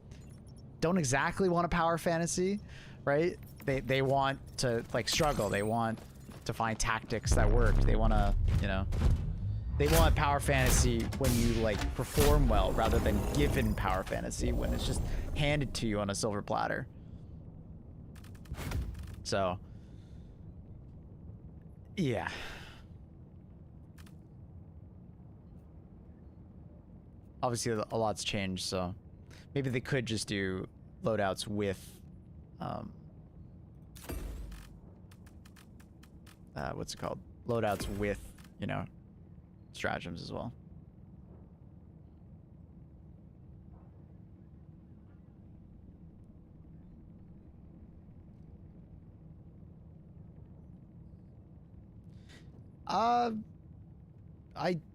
don't exactly want a power fantasy, right? They want to like struggle. They want to find tactics that work. They want to, you know, they want power fantasy when you like perform well rather than given power fantasy when it's just handed to you on a silver platter. So, yeah. Obviously a lot's changed, so maybe they could just do loadouts with, what's it called? Loadouts with, you know, stratagems as well.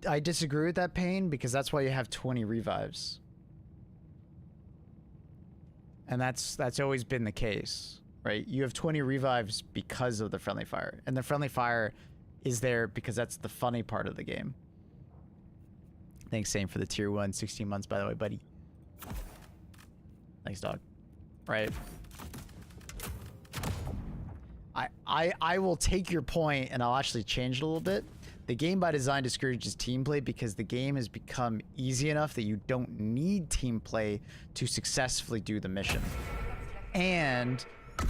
I disagree with that, Pain, because that's why you have 20 revives. And that's always been the case, right? You have 20 revives because of the friendly fire. And the friendly fire is there because that's the funny part of the game. Thanks, same for the tier 1, 16 months, by the way, buddy. Thanks, dog. Right? I will take your point and I'll actually change it a little bit. The game by design discourages team play because the game has become easy enough that you don't need team play to successfully do the mission. And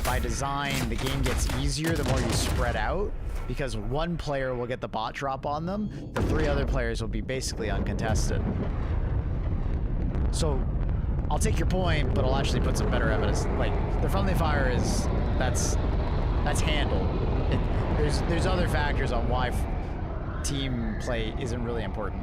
by design, the game gets easier the more you spread out because one player will get the bot drop on them, the 3 other players will be basically uncontested. So I'll take your point, but I'll actually put some better evidence. Like, the friendly fire is, that's handled. There's other factors on why team play isn't really important.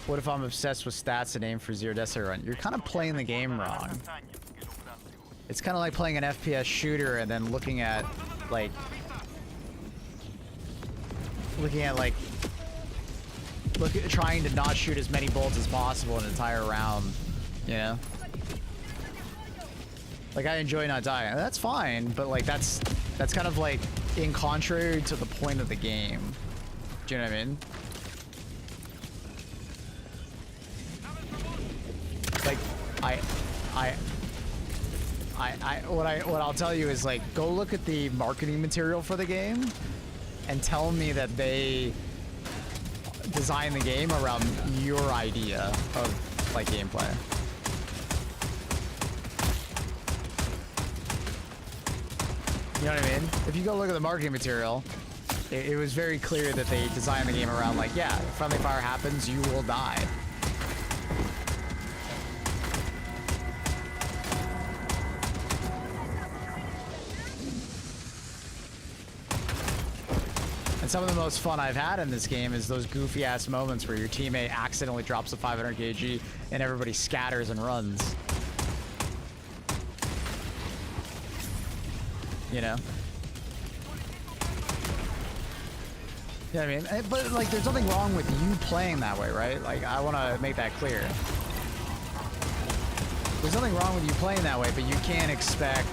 What if I'm obsessed with stats and aim for 0 deaths run? You're kind of playing the game wrong. It's kind of like playing an FPS shooter and then looking at like looking at like trying to not shoot as many bullets as possible in an entire round, you know? Like, I enjoy not dying. That's fine, but like that's kind of like in contrary to the point of the game. Do you know what I mean? Like, what I'll tell you is like, go look at the marketing material for the game and tell me that they designed the game around your idea of like gameplay. You know what I mean? If you go look at the marketing material, it was very clear that they designed the game around like, yeah, if friendly fire happens, you will die. And some of the most fun I've had in this game is those goofy ass moments where your teammate accidentally drops a 500 kg and everybody scatters and runs. You know? Yeah, I mean, but like, there's nothing wrong with you playing that way, right? Like, I want to make that clear. There's nothing wrong with you playing that way, but you can't expect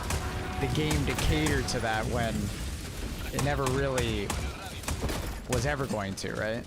the game to cater to that when it never really was ever going to, right?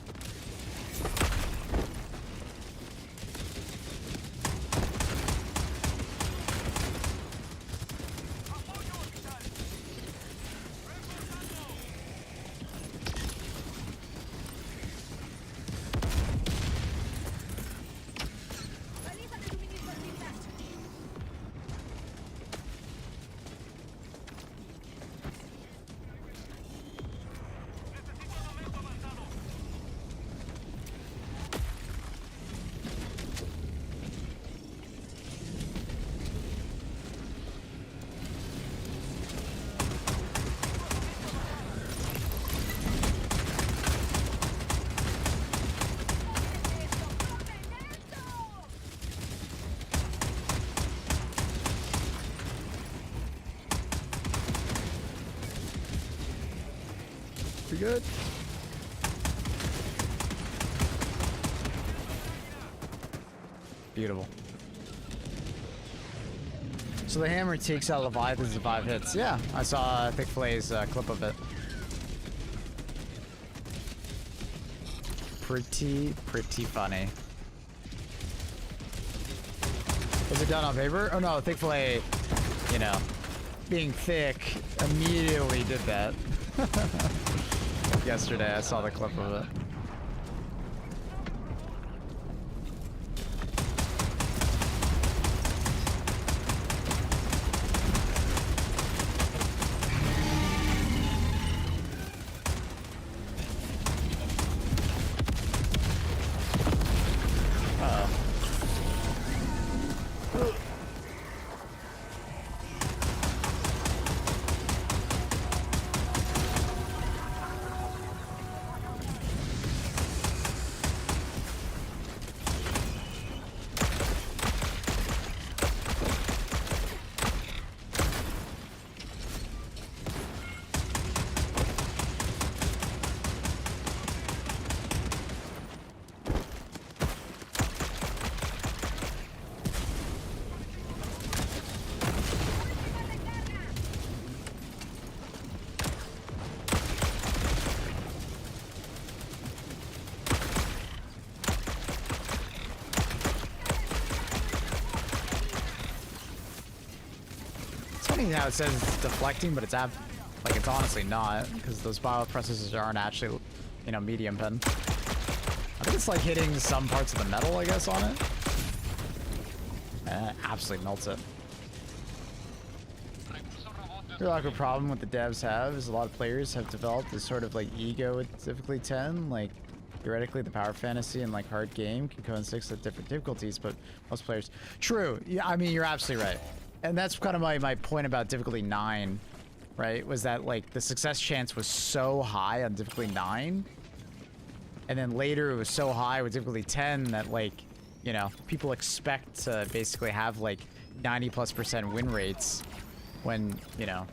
Pretty good. Beautiful. So the hammer takes out Leviathans in 5 hits. Yeah, I saw Thick Flay's clip of it. Pretty funny. Was it done on paper? Oh no, Thick Flay, you know, being thick, immediately did that. Yesterday, I saw the clip of it. Now it says it's deflecting, but it's it's honestly not, because those bioprocessors aren't actually, you know, medium pen. I think it's like hitting some parts of the metal, I guess, on it. Absolutely melts it. The awkward problem what the devs have is a lot of players have developed this sort of like ego with typically 10, like theoretically the power fantasy and like hard game can coincide at different difficulties, but most players. True. Yeah, I mean, you're absolutely right. And that's kind of my point about difficulty 9, right? Was that like the success chance was so high on difficulty 9, and then later it was so high with difficulty 10 that, like, you know, people expect to basically have like 90+% win rates when, you know,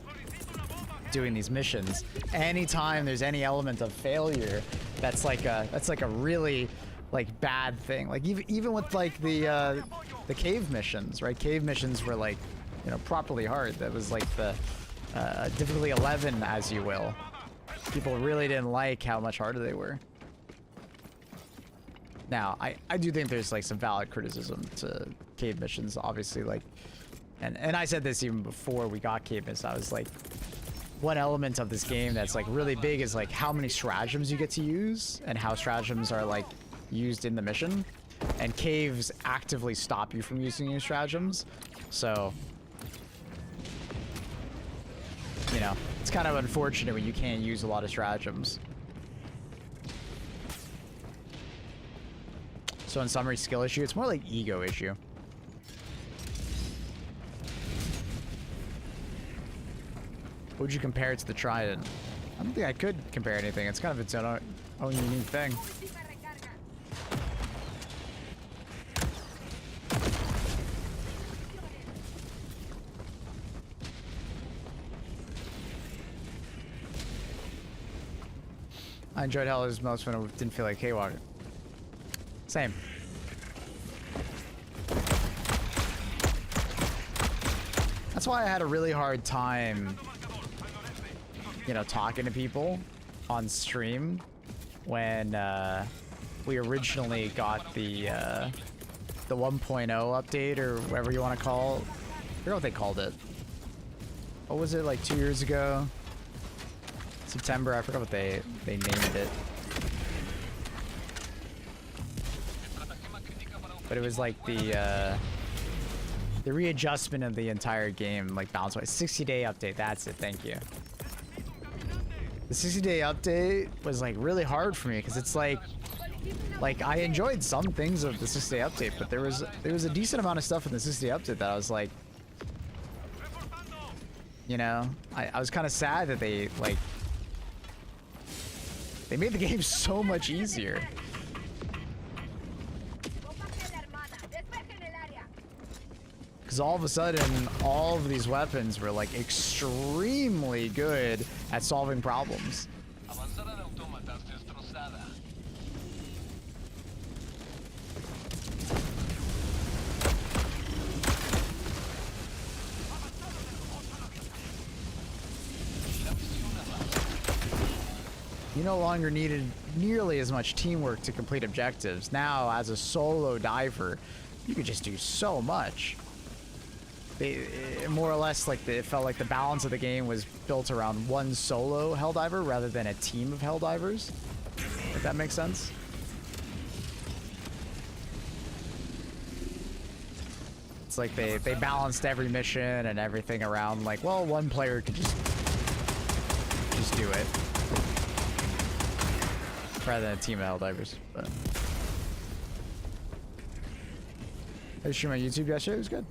doing these missions, anytime there's any element of failure, that's like a really like bad thing. Like even with like the cave missions, right? Cave missions were like, you know, properly hard. That was like the difficulty 11, as you will. People really didn't like how much harder they were. Now, I do think there's like some valid criticism to cave missions, obviously, like, and I said this even before we got cave missions. I was like, one element of this game that's like really big is like how many stratagems you get to use and how stratagems are like used in the mission, and caves actively stop you from using your stratagems. So, you know, it's kind of unfortunate when you can't use a lot of stratagems. So in summary, skill issue, it's more like ego issue. What would you compare it to the Trident? I don't think I could compare anything. It's kind of its own unique thing. I enjoyed Helldivers most when it didn't feel like Haywalker. Same. That's why I had a really hard time, you know, talking to people on stream when we originally got the 1.0 update, or whatever you want to call it. I forgot what they called it. What was it, like 2 years ago? September, I forgot what they named it. But it was like the readjustment of the entire game, like balance-wise. 60-day update, that's it, thank you. The 60-day update was like really hard for me because it's like I enjoyed some things of the 60-day update, but there was a decent amount of stuff in the 60-day update that I was like, you know, I was kind of sad that they made the game so much easier. Because all of a sudden, all of these weapons were like extremely good at solving problems. You no longer needed nearly as much teamwork to complete objectives. Now, as a solo diver, you could just do so much. More or less, like it felt like the balance of the game was built around one solo Helldiver rather than a team of Helldivers. If that makes sense. It's like they balanced every mission and everything around like, well, one player could just do it. Rather than a team of Helldivers, but I streamed my YouTube yesterday, it was good.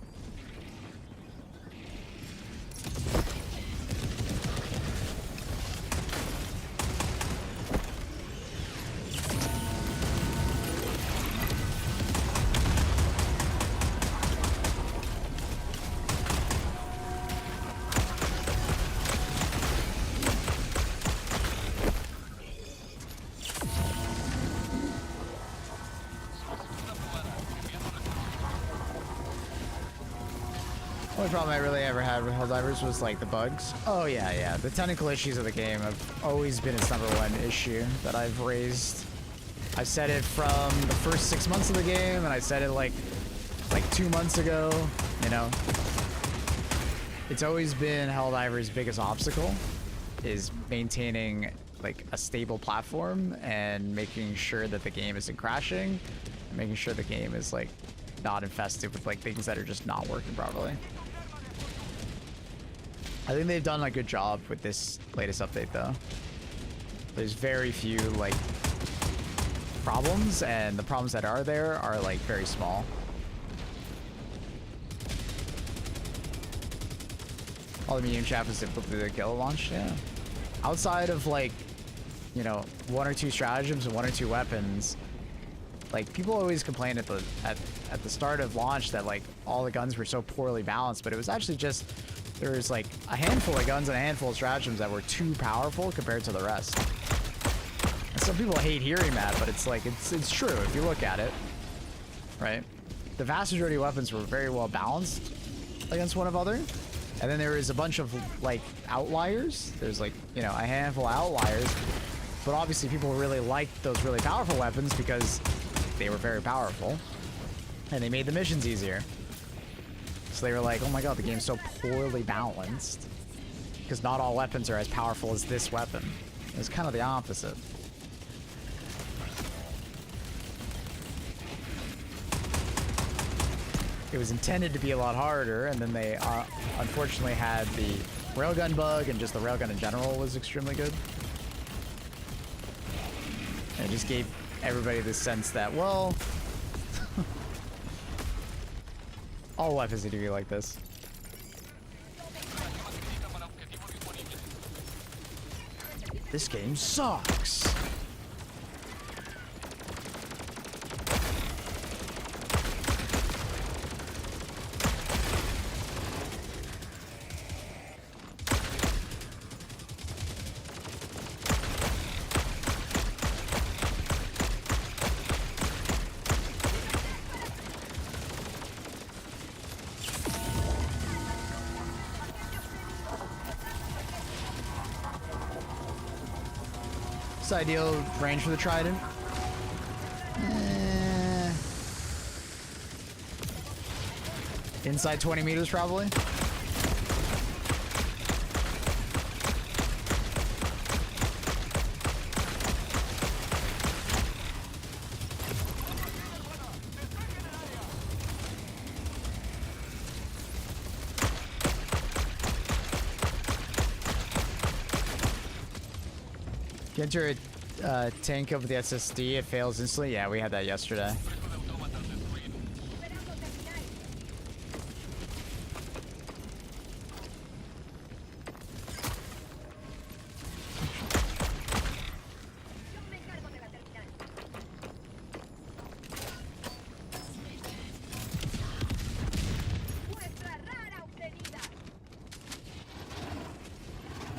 The only problem I really ever had with Helldivers was like the bugs. Oh yeah, the technical issues of the game have always been its #1 issue that I've raised. I said it from the first 6 months of the game, and I said it like 2 months ago, you know. It's always been Helldivers' biggest obstacle, is maintaining like a stable platform and making sure that the game isn't crashing, and making sure the game is like not infested with like things that are just not working properly. I think they've done a good job with this latest update though. There's very few like problems, and the problems that are there are like very small. All the medium chaff is difficult to kill at launch, yeah. Outside of like, you know, 1 or 2 stratagems and 1 or 2 weapons, like people always complain at the start of launch that like all the guns were so poorly balanced, but it was actually just there was like a handful of guns and a handful of stratagems that were too powerful compared to the rest. And some people hate hearing that, but it's like, it's true if you look at it, right? The vast majority of weapons were very well balanced against one another. And then there is a bunch of like outliers. There's like, you know, a handful of outliers, but obviously people really liked those really powerful weapons because they were very powerful and they made the missions easier. So they were like, oh my god, the game's so poorly balanced because not all weapons are as powerful as this weapon. It's kind of the opposite. It was intended to be a lot harder, and then they unfortunately had the railgun bug, and just the railgun in general was extremely good. And it just gave everybody this sense that, well, all weapons need to be like this. This game sucks. Ideal range for the Trident. Inside 20 meters, probably. Get your tank over the SSD, it fails instantly. Yeah, we had that yesterday.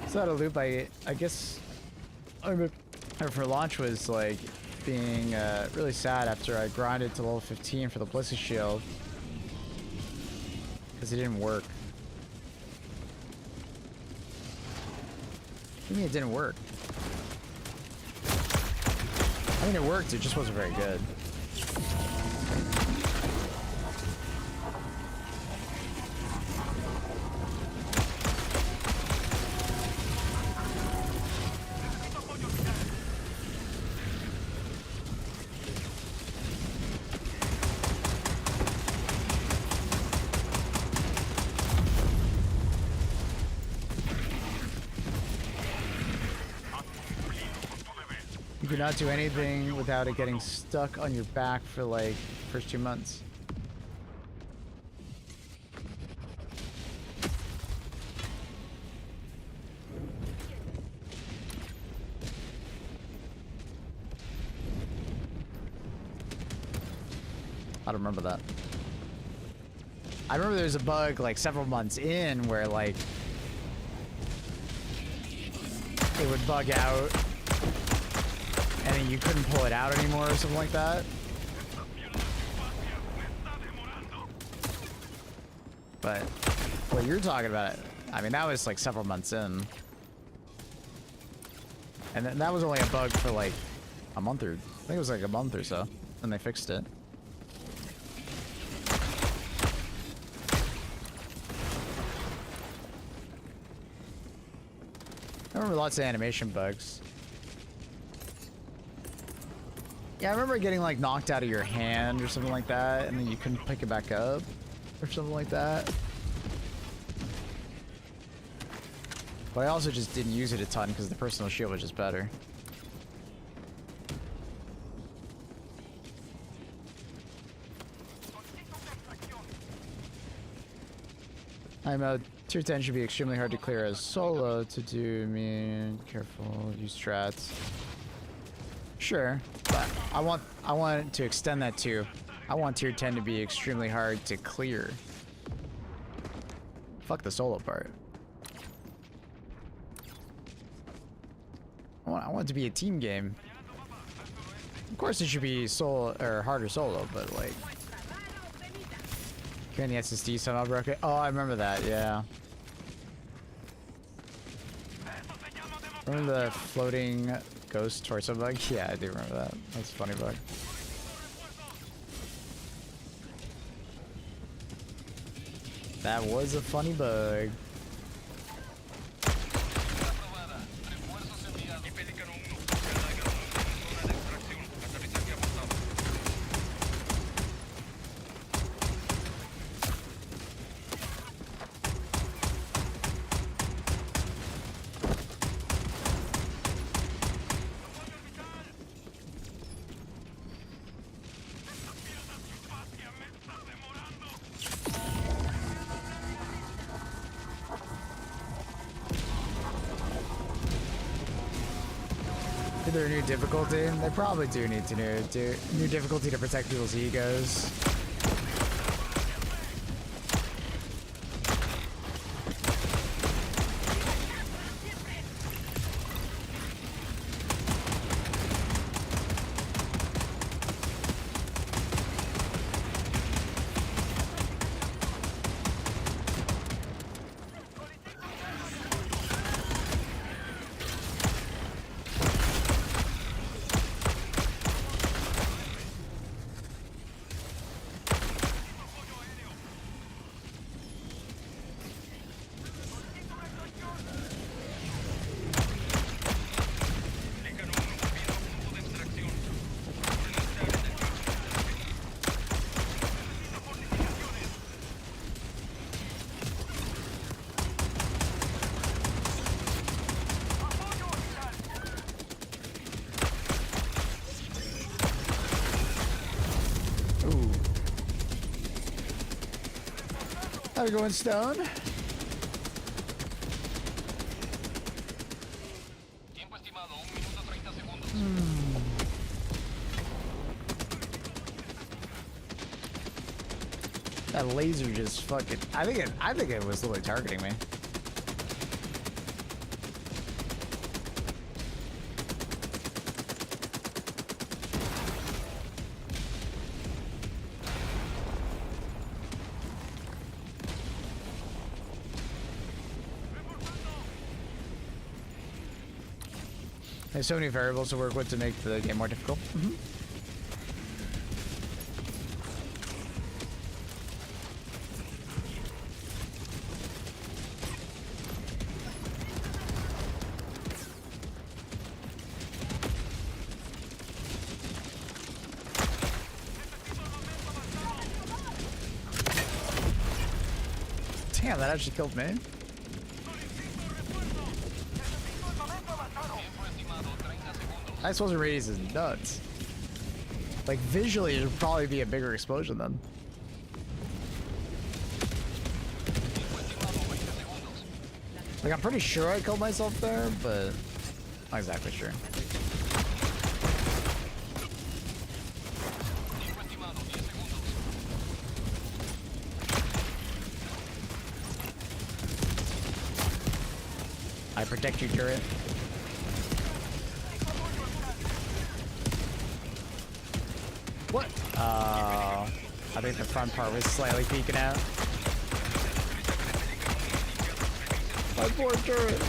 So that a loop, I guess. For launch was like being really sad after I grinded to level 15 for the Ballistic Shield because it didn't work. What do you mean it didn't work? I mean it worked, it just wasn't very good. You could not do anything without it getting stuck on your back for like first 2 months. I don't remember that. I remember there was a bug like several months in where like it would bug out and then you couldn't pull it out anymore or something like that. But what you're talking about, I mean, that was like several months in. And that was only a bug for like a month or, I think it was like a month or so, and they fixed it. I remember lots of animation bugs. Yeah, I remember getting like knocked out of your hand or something like that, and then you couldn't pick it back up or something like that. But I also just didn't use it a ton because the personal shield was just better. I'm a tier 10 should be extremely hard to clear as solo to do. Careful, use strats. Sure, but I want to extend that too. I want tier 10 to be extremely hard to clear. Fuck the solo part. I want it to be a team game. Of course it should be solo or harder solo, but like can the SSD somehow broke it? Oh, I remember that, yeah. Remember the floating ghost torso bug? Yeah, I do remember that. That's a funny bug. That was a funny bug. Their new difficulty. They probably do need to do new difficulty to protect people's egos. Are we going stone? That laser just fucking. I think it was literally targeting me. There's so many variables to work with to make the game more difficult. Damn, that actually killed me. Ice wasn't raised as nuts. Like visually, it would probably be a bigger explosion then. Like I'm pretty sure I killed myself there, but not exactly sure. I protect you, turret. What? I think the front part was slightly peeking out. My poor turret.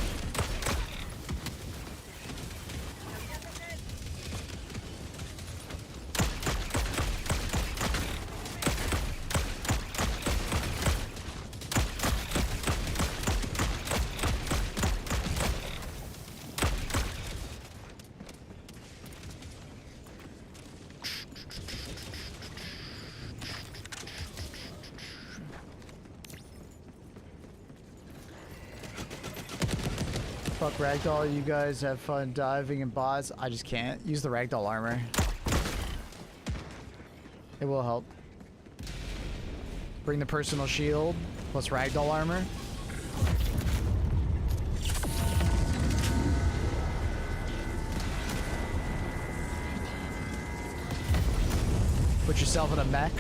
Fuck ragdoll, you guys have fun diving in bots. I just can't. Use the ragdoll armor. It will help. Bring the personal shield plus ragdoll armor. Put yourself in a mech.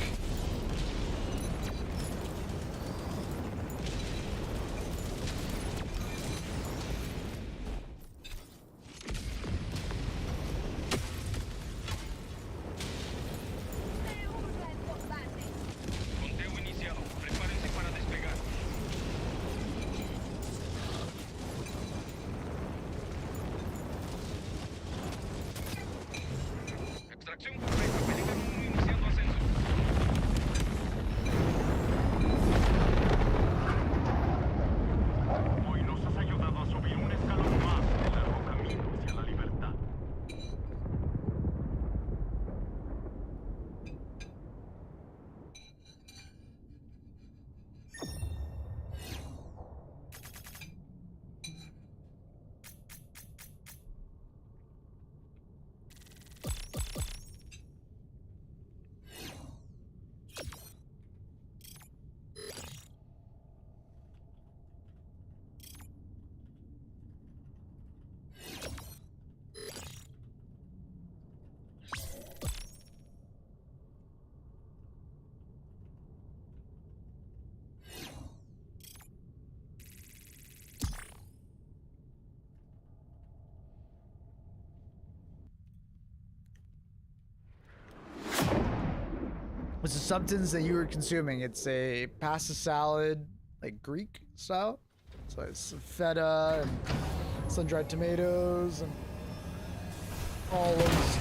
What's the substance that you were consuming? It's a pasta salad, like Greek style. So it's feta and sun-dried tomatoes and olives.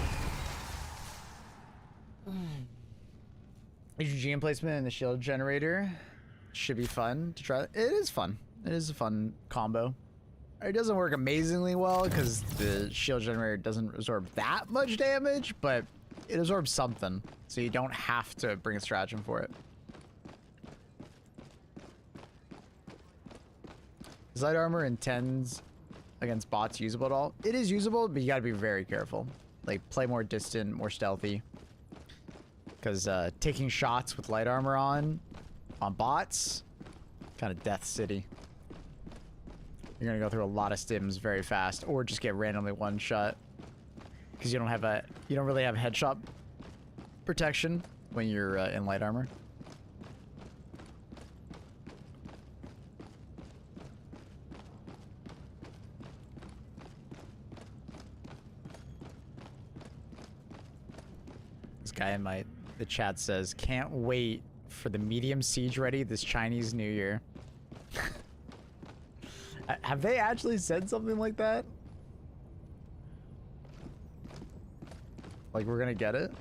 GM placement and the shield generator should be fun to try. It is fun. It is a fun combo. It doesn't work amazingly well because the shield generator doesn't absorb that much damage, but it absorbs something, so you don't have to bring a stratagem for it. Is light armor and 10s against bots usable at all? It is usable, but you gotta be very careful. Like, play more distant, more stealthy. Because taking shots with light armor on bots, kind of death city. You're gonna go through a lot of stims very fast, or just get randomly one shot. Because you don't really have headshot protection when you're in light armor. This guy in the chat says, "Can't wait for the medium siege ready this Chinese New Year." Have they actually said something like that? Like we're gonna get it?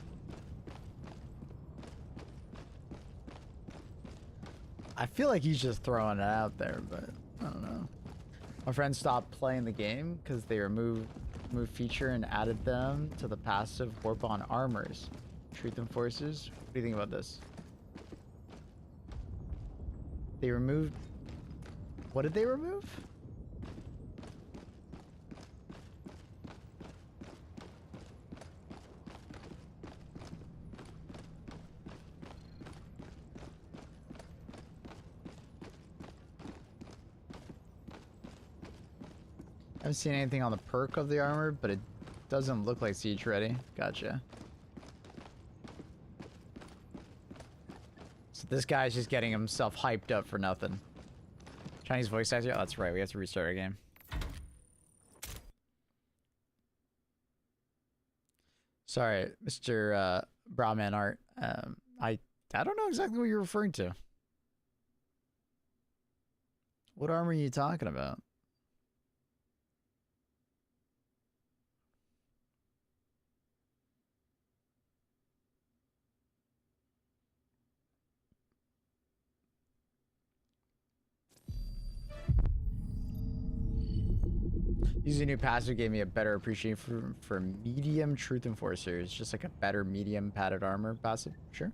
I feel like he's just throwing it out there, but I don't know. My friend stopped playing the game because they removed feature and added them to the passive Warbond armors. Truth Enforcers? What do you think about this? They removed... What did they remove? I haven't seen anything on the perk of the armor, but it doesn't look like siege ready. Gotcha. So this guy's just getting himself hyped up for nothing. Chinese voice actor? Oh, that's right. We have to restart our game. Sorry, Mr. Brahman Art. I don't know exactly what you're referring to. What armor are you talking about? Using a new passive gave me a better appreciation for medium Truth Enforcers. Just like a better medium padded armor passive. Sure.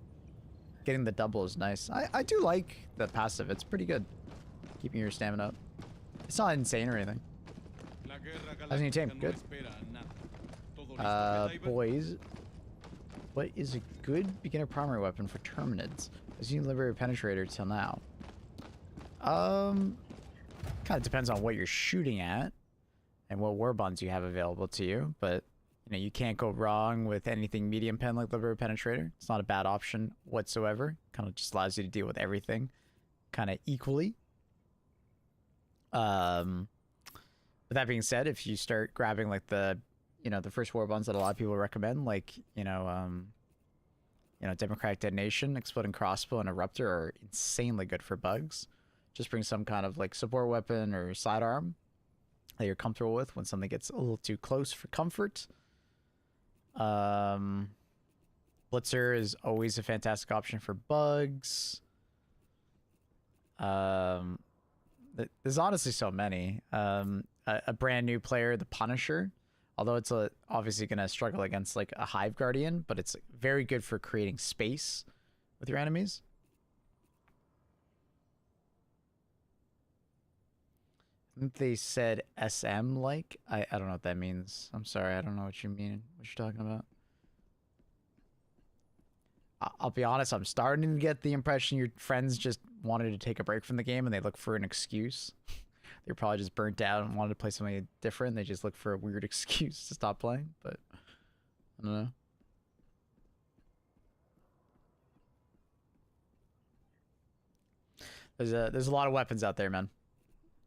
Getting the double is nice. I do like the passive. It's pretty good. Keeping your stamina up. It's not insane or anything. How's your team? Good. Boys. What is a good beginner primary weapon for Terminids? As you Liberator Penetrator till now. Kind of depends on what you're shooting at and what warbonds you have available to you, but you know, you can't go wrong with anything medium pen like Liberator Penetrator. It's not a bad option whatsoever. Kind of just allows you to deal with everything kind of equally. With that being said, if you start grabbing like the first warbonds that a lot of people recommend, like Democratic Detonation, Exploding Crossbow, and Eruptor are insanely good for bugs. Just bring some kind of like support weapon or sidearm that you're comfortable with when something gets a little too close for comfort. Blitzer is always a fantastic option for bugs. There's honestly so many. A brand new player, the Punisher, although it's obviously going to struggle against like a Hive Guardian, but it's very good for creating space with your enemies. I think they said SM like. I don't know what that means. I'm sorry, I don't know what you mean. What you're talking about. I'll be honest, I'm starting to get the impression your friends just wanted to take a break from the game and they look for an excuse. They're probably just burnt out and wanted to play something different. They just look for a weird excuse to stop playing, but I don't know. There's a lot of weapons out there, man,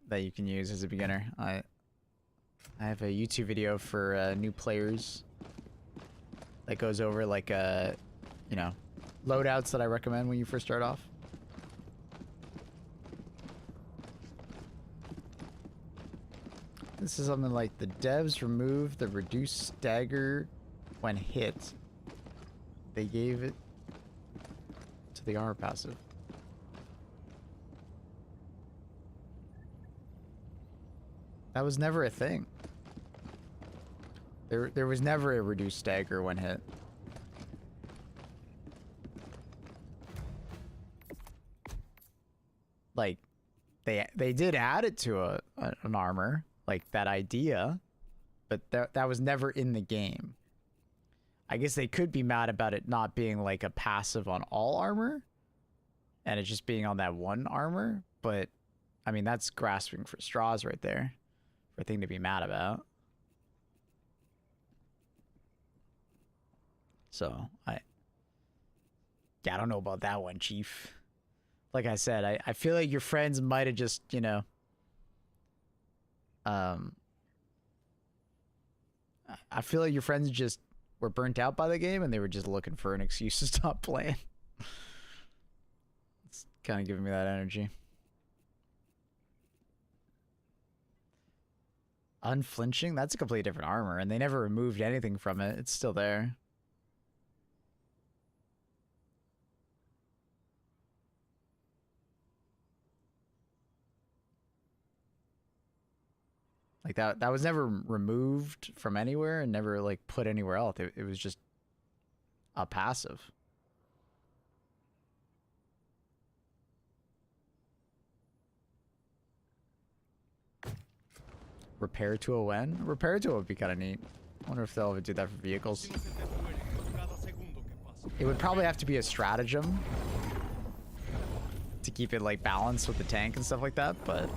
that you can use as a beginner. I have a YouTube video for new players that goes over like loadouts that I recommend when you first start off. This is something like the devs removed the reduced stagger when hit. They gave it to the armor passive. That was never a thing. There was never a reduced stagger when hit. Like, they did add it to an armor, like that idea, but that was never in the game. I guess they could be mad about it not being like a passive on all armor, and it just being on that one armor, but I mean, that's grasping for straws right there, for a thing to be mad about. So, I don't know about that one, Chief. Like I said, I feel like your friends might have just, you know, I feel like your friends just were burnt out by the game and they were just looking for an excuse to stop playing. It's kind of giving me that energy. Unflinching? That's a completely different armor, and they never removed anything from it. It's still there. Like that was never removed from anywhere and never like put anywhere else. It was just a passive. Repair to a when? Repair to a would be kind of neat. I wonder if they'll ever do that for vehicles. It would probably have to be a stratagem to keep it like balanced with the tank and stuff like that, but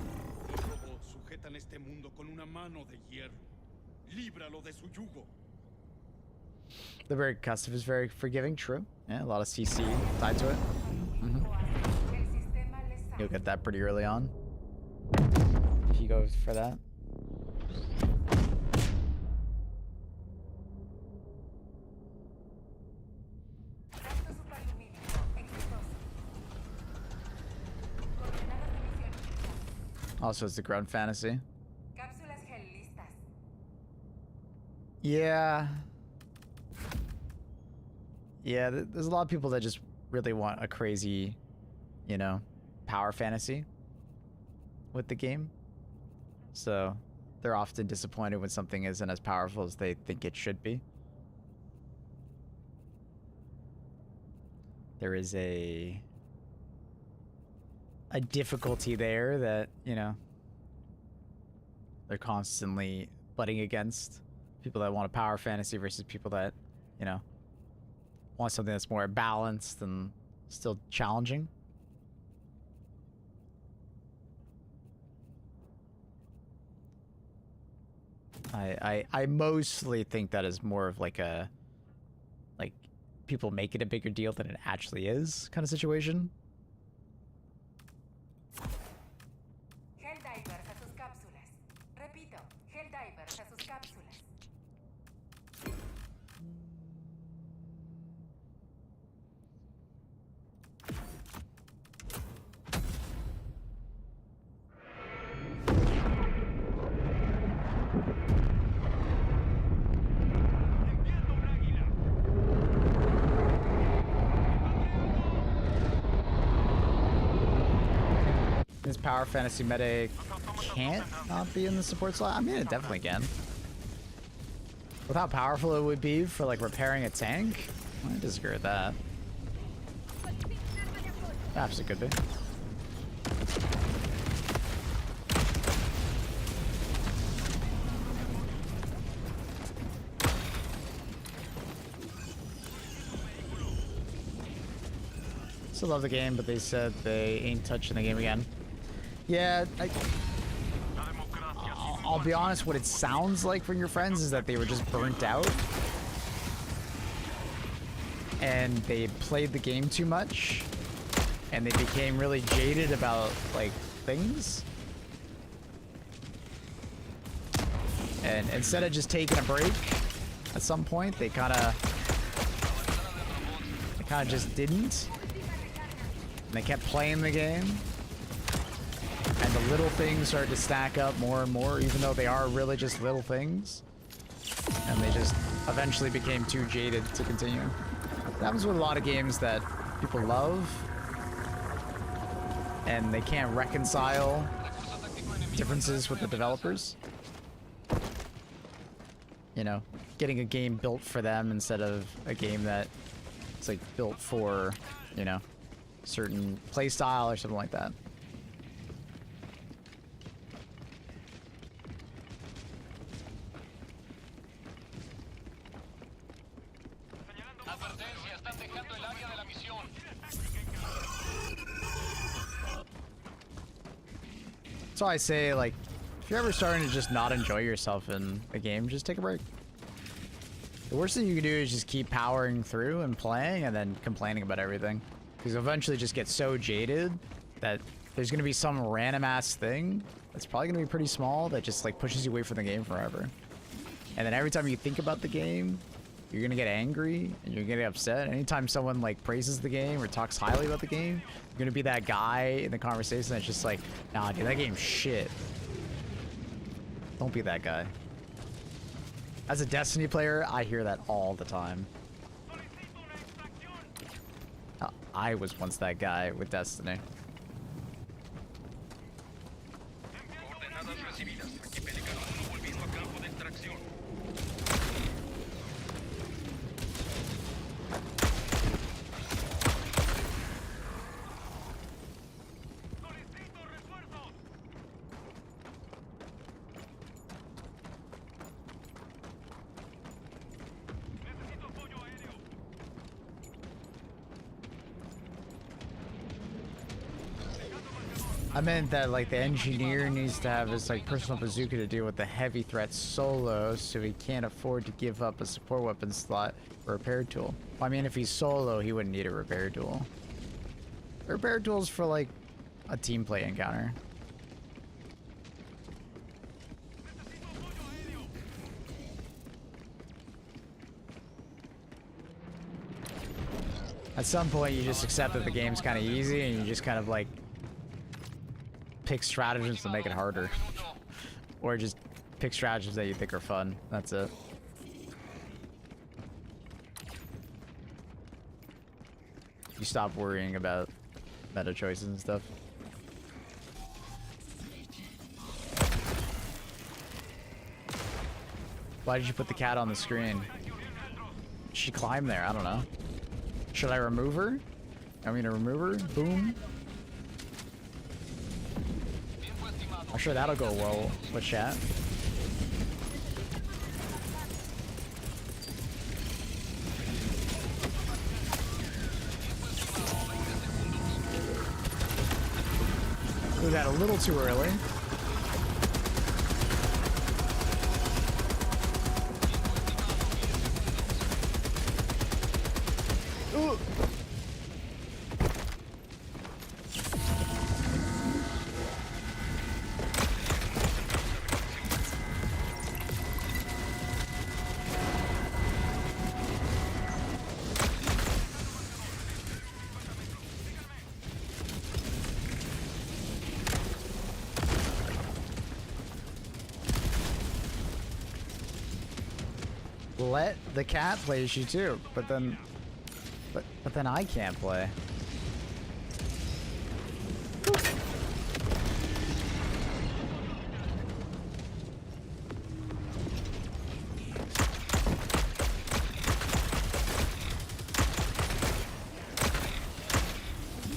the very custom is very forgiving, true. Yeah, a lot of CC tied to it. You'll get that pretty early on if you go for that. Also, it's the ground fantasy. Yeah. Yeah, there's a lot of people that just really want a crazy, you know, power fantasy with the game. So they're often disappointed when something isn't as powerful as they think it should be. There is a difficulty there that, you know, they're constantly butting against. People that want a power fantasy versus people that, you know, want something that's more balanced and still challenging. I mostly think that is more of like a, like, people make it a bigger deal than it actually is kind of situation. Helldivers a sus cápsulas. Repito, Helldivers a sus cápsulas. This power fantasy meta can't not be in the support slot. I mean, it definitely can. With how powerful it would be for like repairing a tank, I disagree with that. Perhaps it could be. Still love the game, but they said they ain't touching the game again. Yeah, I'll be honest, what it sounds like from your friends is that they were just burnt out. And they played the game too much. And they became really jaded about, like, things. And instead of just taking a break at some point, they kind of They kind of just didn't. And they kept playing the game. And the little things started to stack up more and more, even though they are really just little things. And they just eventually became too jaded to continue. That happens with a lot of games that people love. And they can't reconcile differences with the developers. You know, getting a game built for them instead of a game that is like built for, you know, certain play style or something like that. So I say, like, if you're ever starting to just not enjoy yourself in a game, just take a break. The worst thing you can do is just keep powering through and playing and then complaining about everything. Because you'll eventually just get so jaded that there's going to be some random ass thing that's probably going to be pretty small that just like pushes you away from the game forever. And then every time you think about the game, you're going to get angry and you're going to get upset. Anytime someone like praises the game or talks highly about the game, you're going to be that guy in the conversation that's just like, nah, dude, that game's shit. Don't be that guy. As a Destiny player, I hear that all the time. I was once that guy with Destiny. I meant that like the engineer needs to have his like personal bazooka to deal with the heavy threats solo, so he can't afford to give up a support weapon slot or repair tool. Well, I mean, if he's solo, he wouldn't need a repair tool. A repair tool's for like a team play encounter. At some point, you just accept that the game's kind of easy, and you just kind of like pick stratagems to make it harder. Or just pick stratagems that you think are fun. That's it. You stop worrying about meta choices and stuff. Why did you put the cat on the screen? She climbed there, I don't know. Should I remove her? I'm gonna remove her. Boom. I'm sure that'll go well with chat. Do that a little too early. Ooh. Let the cat play you too, but then I can't play.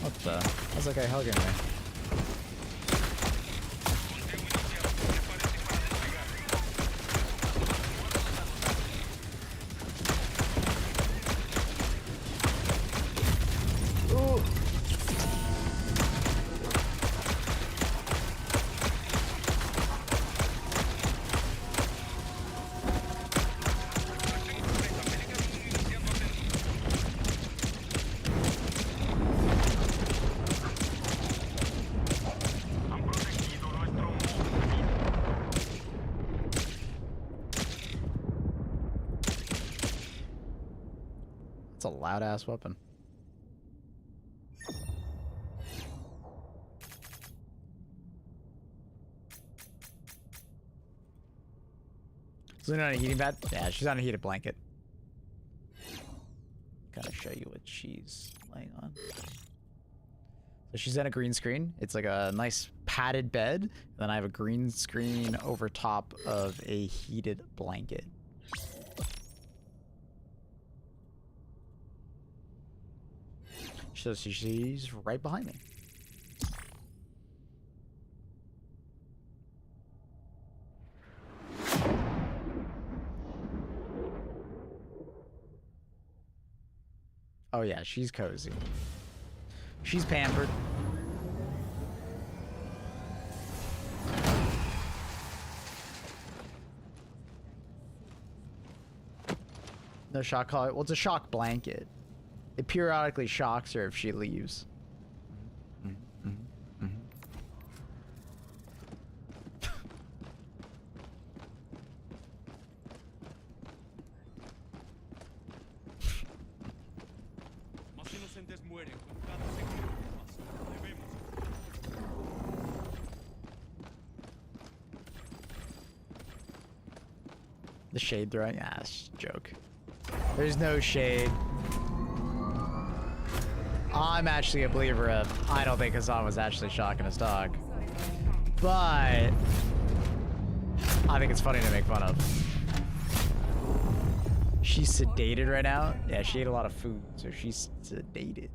What the? How's that guy hugging me? It's a loud ass weapon. Is Luna on a heating pad? Yeah, she's on a heated blanket. Gotta show you what she's laying on. So she's in a green screen. It's like a nice padded bed. And then I have a green screen over top of a heated blanket. So she's right behind me. Oh yeah, she's cozy. She's pampered. No shock collar. Well, it's a shock blanket. It periodically shocks her if she leaves. Más inocentes mueren con cada segundo que pasa. Debemos. The shade throwing? Ah, it's a joke. There's no shade. I'm actually a believer of I don't think Hassan was actually shocking his dog. But I think it's funny to make fun of. She's sedated right now. Yeah, she ate a lot of food, so she's sedated.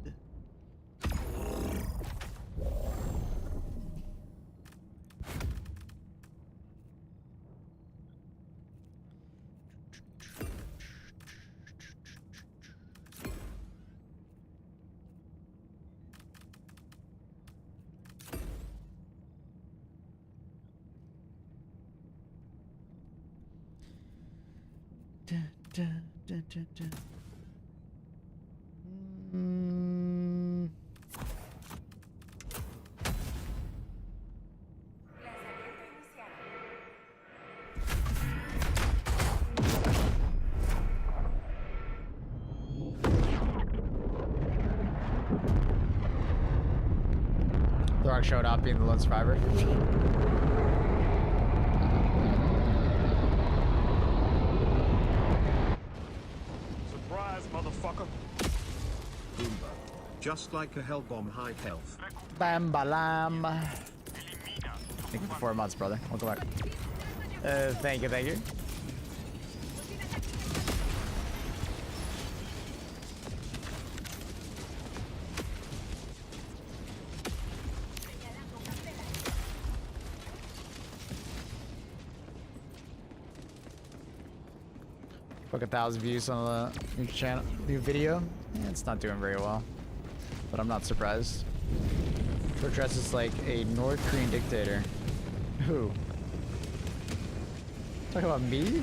The Rock showed up being the lone survivor. Surprise, motherfucker. Boomba. Just like a hell bomb, high health. Bam balam. Thank you for 4 months, brother. Welcome back. Thank you, thank you. Like 1,000 views on the new channel, new video. Yeah, it's not doing very well, but I'm not surprised. Her dresses like a North Korean dictator. Who? Talking about me?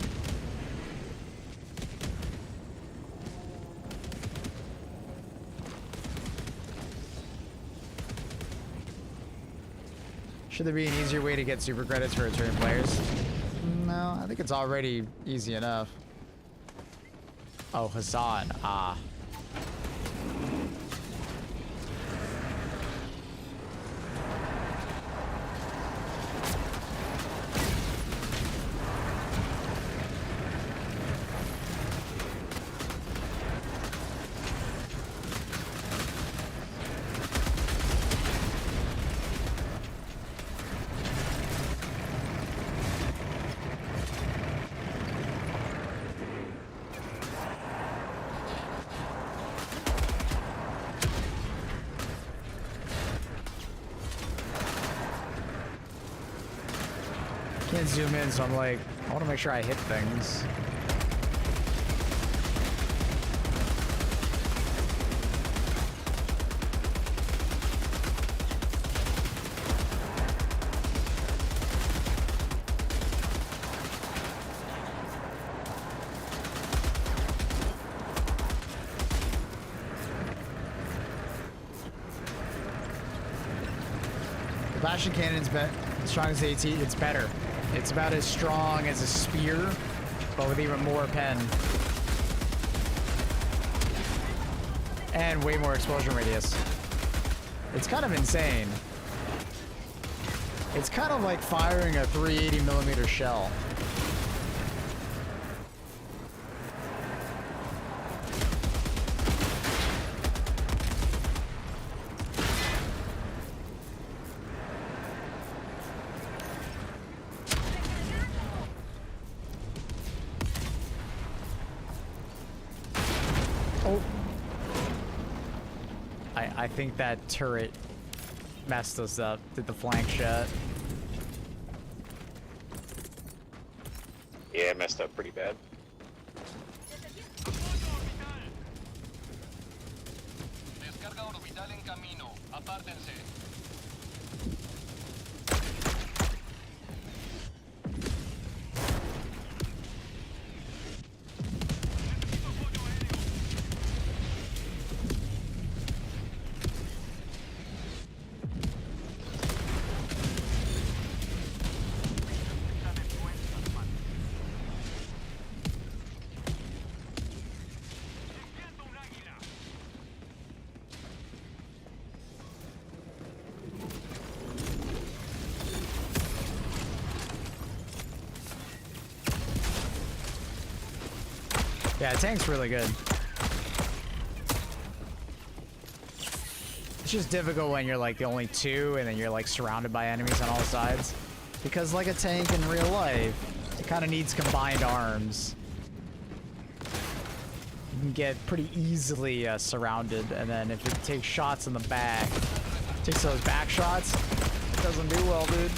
Should there be an easier way to get super credits for returning players? No, I think it's already easy enough. Oh, Hassan. Ah. Can't zoom in, so I'm like, I want to make sure I hit things. The Bastion Cannon's as strong as the AT, it's better. It's about as strong as a spear, but with even more pen. And way more explosion radius. It's kind of insane. It's kind of like firing a 380mm shell. Oh. I think that turret messed us up. Did the flank shot. Yeah, messed up pretty bad. Descarga orbital en camino. Apártense. Yeah, tank's really good. It's just difficult when you're like the only two and then you're like surrounded by enemies on all sides. Because like a tank in real life, it kind of needs combined arms. You can get pretty easily surrounded, and then if it takes shots in the back, takes those back shots, it doesn't do well, dude.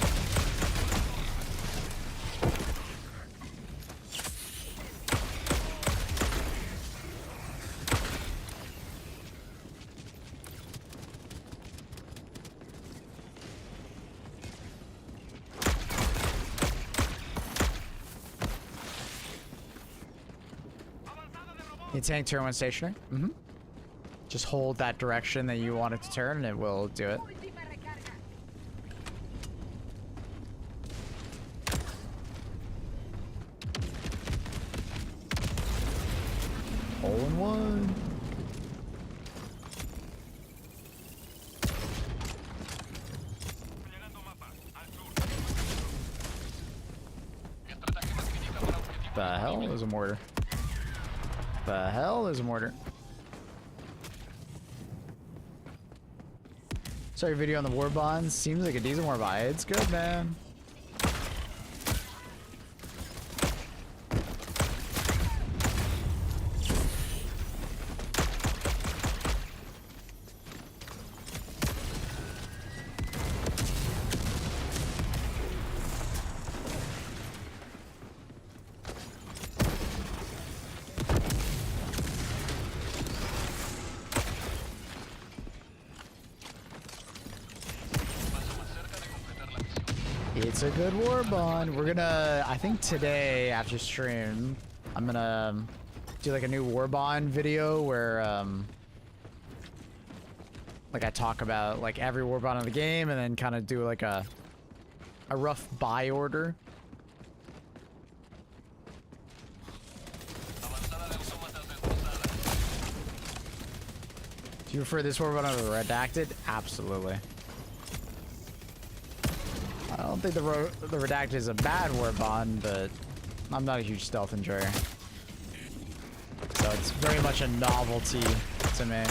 You tank turn when stationary. Just hold that direction that you want it to turn and it will do it. Hole in one. The hell is a mortar? The hell is a mortar? Saw your video on the Warbond. Seems like a decent Warbond. It's good, man. It's a good Warbond. We're gonna, I think today after stream, I'm gonna do like a new Warbond video where like I talk about like every Warbond in the game and then kind of do like a rough buy order. Do you prefer this Warbond over the Redacted? Absolutely. I don't think the Redacted is a bad Warbond, but I'm not a huge stealth enjoyer. So it's very much a novelty to me.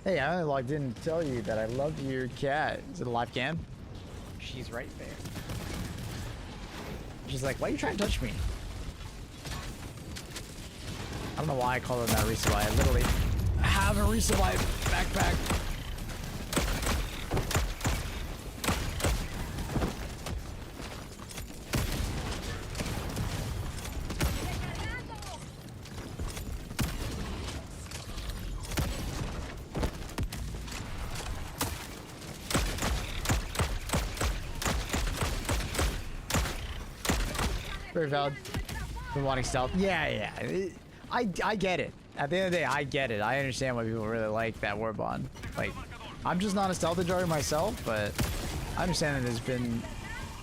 Hey, I like didn't tell you that I love your cat. Is it a live cam? She's right there. She's like, why are you trying to touch me? I don't know why I call it that resupply. I literally have a resupply backpack. Very valid. Been wanting stealth. Yeah. I get it. At the end of the day, I get it. I understand why people really like that Warbond. Like, I'm just not a stealth enjoyer myself, but I understand that there's been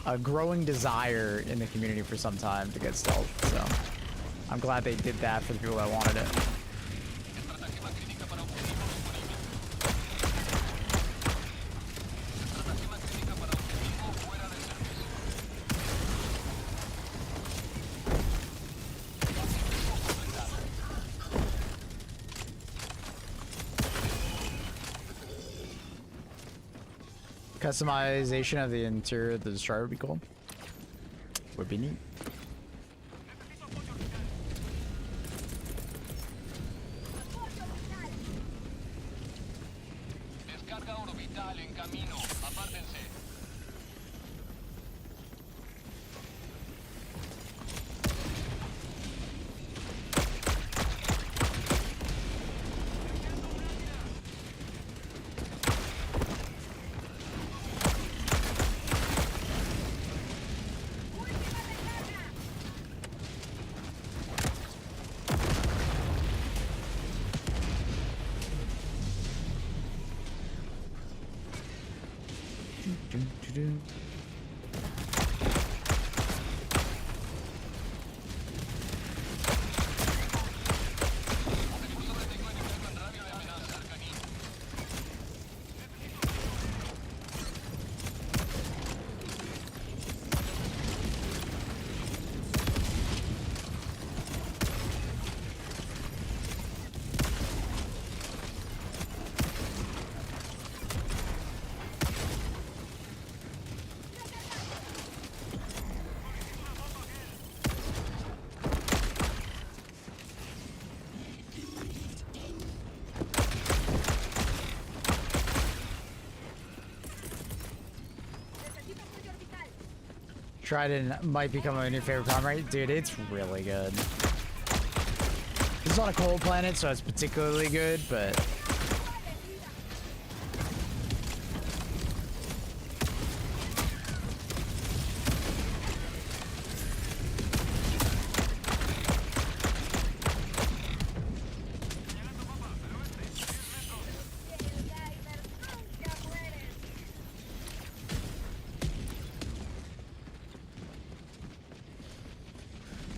a growing desire in the community for some time to get stealth. So I'm glad they did that for the people that wanted it. Customization of the interior of the destroyer would be cool. Would be neat. Descarga orbital en camino. Apártense. Trident might become my new favorite con, right? Dude, it's really good. This is on a cold planet, so it's particularly good, but...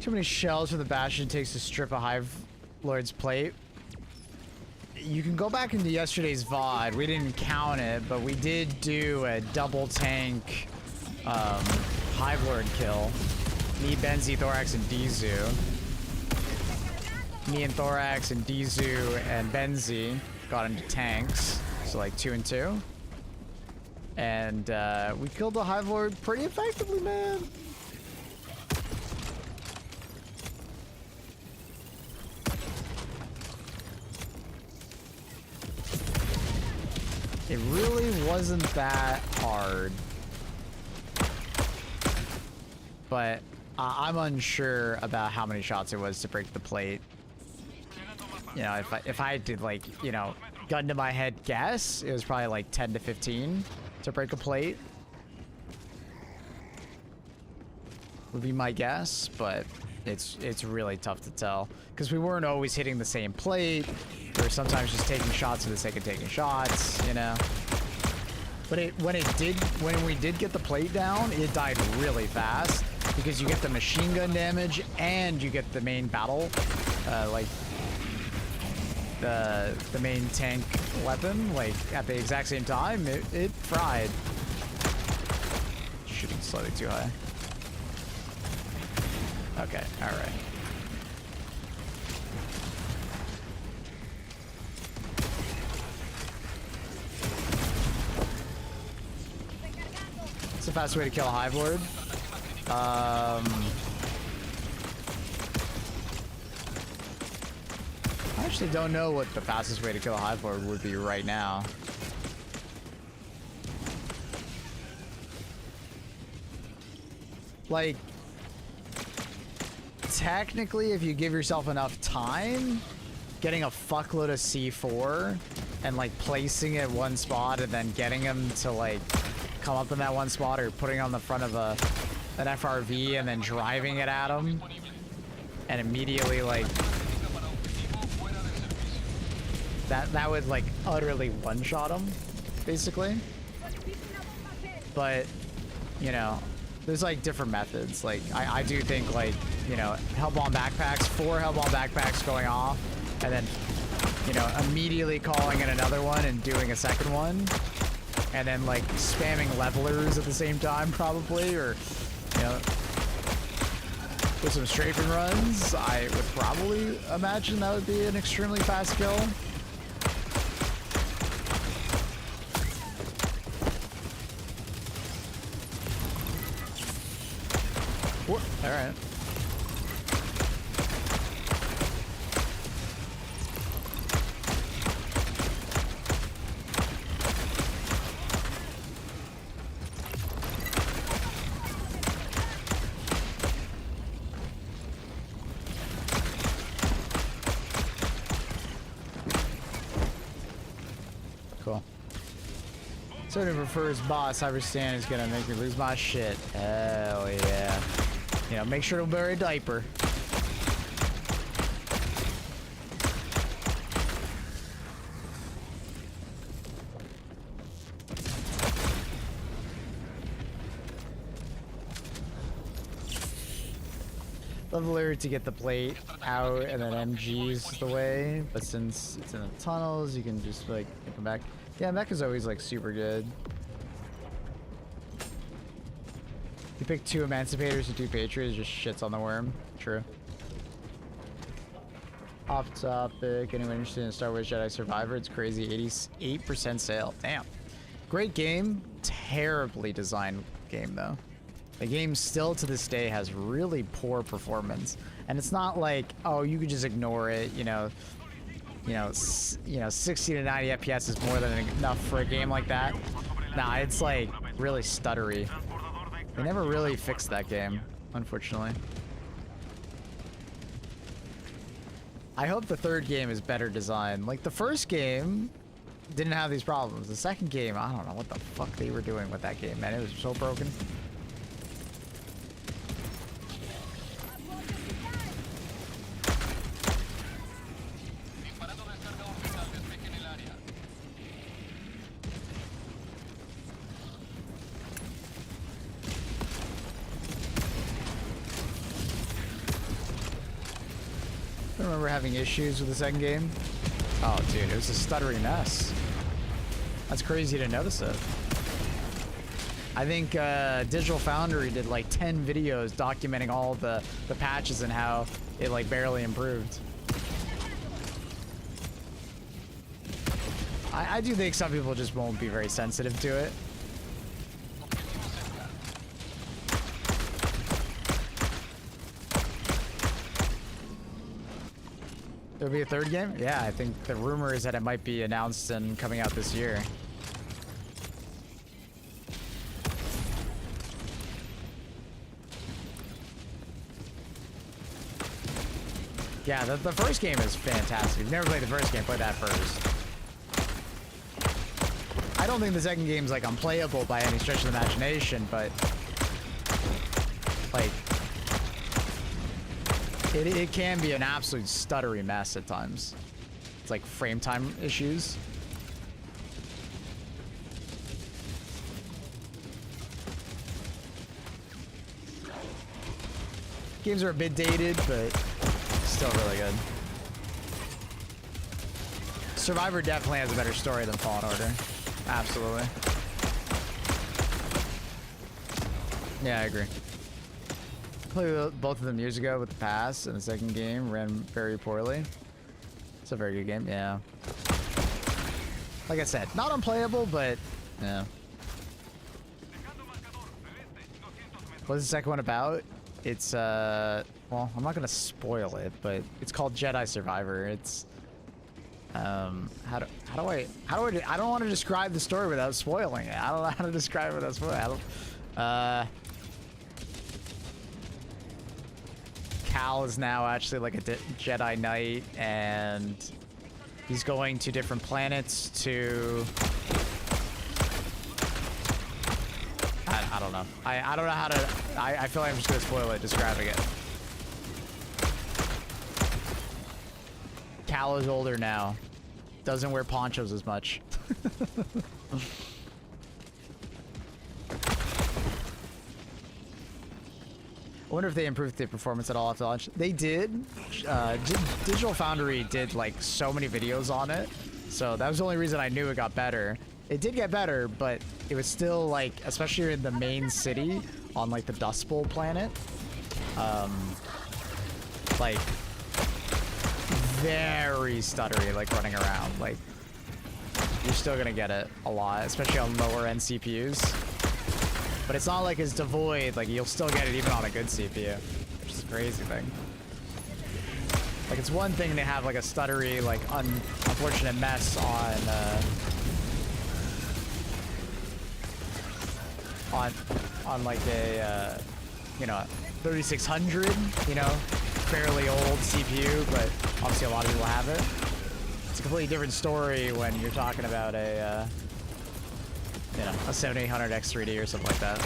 Too many shells for the Bastion takes to strip a Hive Lord's plate. You can go back into yesterday's VOD. We didn't count it, but we did do a double tank Hive Lord kill. Me, Benzi, Thorax, and Dizu. Me and Thorax and Dizu and Benzi got into tanks. So like 2 and 2. And we killed the Hive Lord pretty effectively, man. It really wasn't that hard, but I'm unsure about how many shots it was to break the plate. You know, if I did like, you know, gun to my head guess, it was probably like 10 to 15 to break a plate. Would be my guess, but it's really tough to tell because we weren't always hitting the same plate. We were sometimes just taking shots for the sake of taking shots, you know. But when we did get the plate down, it died really fast because you get the machine gun damage and you get the main battle, like the main tank weapon, like at the exact same time. It fried. Shooting slightly too high. Okay, all right. It's the fastest way to kill a Hive Lord. I actually don't know what the fastest way to kill a Hive Lord would be right now. Like, technically, if you give yourself enough time, getting a fuckload of C4 and like placing it one spot and then getting them to like come up in that one spot, or putting it on the front of an FRV and then driving it at them and immediately like that would like utterly one-shot them basically. But you know, there's like different methods. Like I do think, like, you know, Hellbomb backpacks, 4 Hellbomb backpacks going off, and then, you know, immediately calling in another one and doing a second one, and then like spamming levelers at the same time probably, or, you know, with some strafing runs. I would probably imagine that would be an extremely fast kill. right. Cool. Someone who prefers boss, Cyberstan is gonna make me lose my shit. Hell yeah. You know, make sure to wear a diaper. Love the lyric to get the plate out and then MG's the way, but since it's in the tunnels, you can just like come back. Yeah, mech is always like super good. You pick 2 Emancipators and 2 Patriots, just shits on the worm. True. Off topic, anyone interested in Star Wars Jedi Survivor? It's crazy, 88% sale. Damn. Great game, terribly designed game though. The game still to this day has really poor performance, and it's not like, oh, you could just ignore it. You know, 60 to 90 FPS is more than enough for a game like that. Nah, it's like really stuttery. They never really fixed that game, unfortunately. I hope the third game is better designed. Like the first game didn't have these problems. The second game, I don't know what the fuck they were doing with that game, man. It was so broken. I remember having issues with the second game. Oh, dude, it was a stuttery mess. That's crazy to notice it. I think Digital Foundry did like 10 videos documenting all the patches and how it like barely improved. I do think some people just won't be very sensitive to it. There'll be a third game? Yeah, I think the rumor is that it might be announced and coming out this year. Yeah, the first game is fantastic. If you've never played the first game, play that first. I don't think the second game's like unplayable by any stretch of the imagination, but like it can be an absolute stuttery mess at times. It's like frame time issues. Games are a bit dated, but still really good. Survivor definitely has a better story than Fallen Order. Absolutely. Yeah, I agree. Played both of them years ago with the pass, and the second game ran very poorly. It's a very good game, yeah. Like I said, not unplayable, but yeah. What's the second one about? It's well, I'm not gonna spoil it, but it's called Jedi Survivor. It's I don't want to describe the story without spoiling it. I don't know how to describe it without spoiling it. Cal is now actually like a Jedi Knight, and he's going to different planets to... I don't know. I don't know how to... I feel like I'm just going to spoil it describing it. Cal is older now. Doesn't wear ponchos as much. I wonder if they improved the performance at all after launch. They did. Digital Foundry did like so many videos on it, so that was the only reason I knew it got better. It did get better, but it was still like, especially in the main city on like the Dust Bowl planet, like very stuttery, like running around. Like you're still gonna get it a lot, especially on lower end CPUs. But it's not like it's devoid, like you'll still get it even on a good CPU. crazy thing. Like, it's one thing to have like a stuttery, like unfortunate mess on like a you know, 3600, you know, fairly old CPU, but obviously a lot of people have it. It's a completely different story when you're talking about a you know, a 7800 X3D or something like that.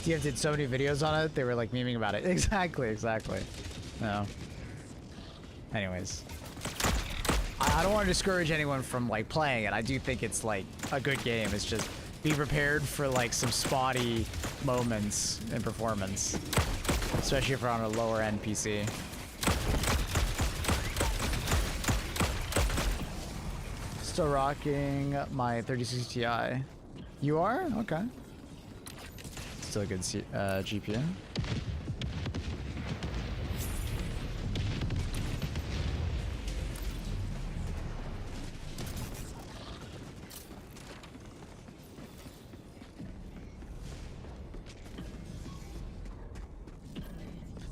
TF did so many videos on it, they were like memeing about it. Exactly. No. Anyways. I don't want to discourage anyone from like playing it. I do think it's like a good game. It's just be prepared for like some spotty moments in performance. Especially if you're on a lower end PC. Still rocking my 3060 Ti. You are? Okay. Still a good GPU.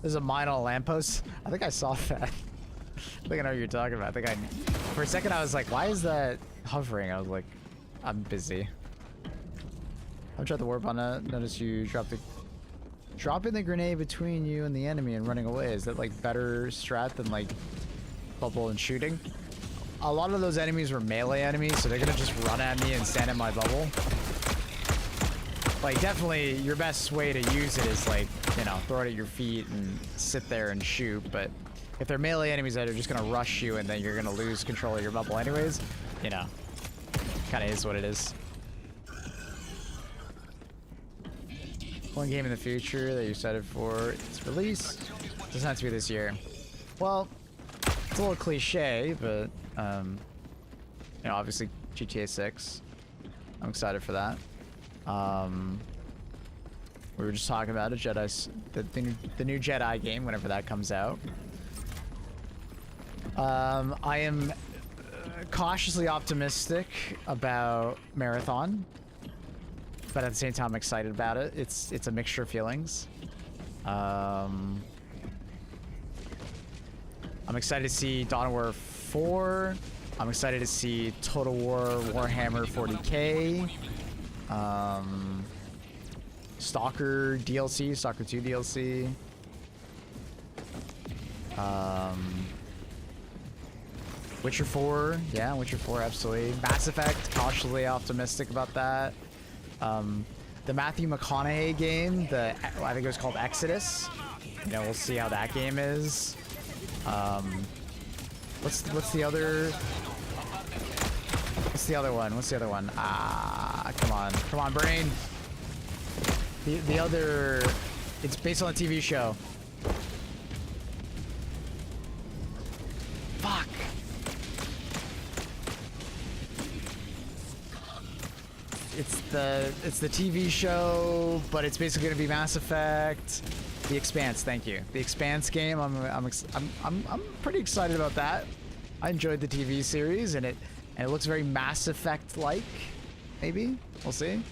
There's a mine on a lamppost. I think I saw that. I think I know what you're talking about. For a second I was like, why is that hovering? I was like, I'm busy. I've tried the warp on it. Notice you dropping the grenade between you and the enemy and running away. Is that like better strat than like bubble and shooting? A lot of those enemies were melee enemies, so they're gonna just run at me and stand in my bubble. Like, definitely your best way to use it is like, you know, throw it at your feet and sit there and shoot. But if they're melee enemies that are just gonna rush you and then you're gonna lose control of your bubble anyways, you know, kind of is what it is. One game in the future that you're excited for its release. Doesn't have to be this year. Well, it's a little cliche, but you know, obviously GTA 6. I'm excited for that. We were just talking about it, the new Jedi game, whenever that comes out. I am cautiously optimistic about Marathon. But at the same time, I'm excited about it. It's a mixture of feelings. I'm excited to see Dawn of War 4. I'm excited to see Total War Warhammer 40k. Stalker DLC, Stalker 2 DLC. Witcher 4, yeah, Witcher 4, absolutely. Mass Effect, cautiously optimistic about that. The Matthew McConaughey game, I think it was called Exodus. You know, we'll see how that game is. What's the other? What's the other one? Ah, come on, brain. The other, it's based on a TV show. Fuck. It's the TV show, but it's basically gonna be Mass Effect. The Expanse, thank you. The Expanse game. I'm pretty excited about that. I enjoyed the TV series, and it looks very Mass Effect-like. Maybe we'll see.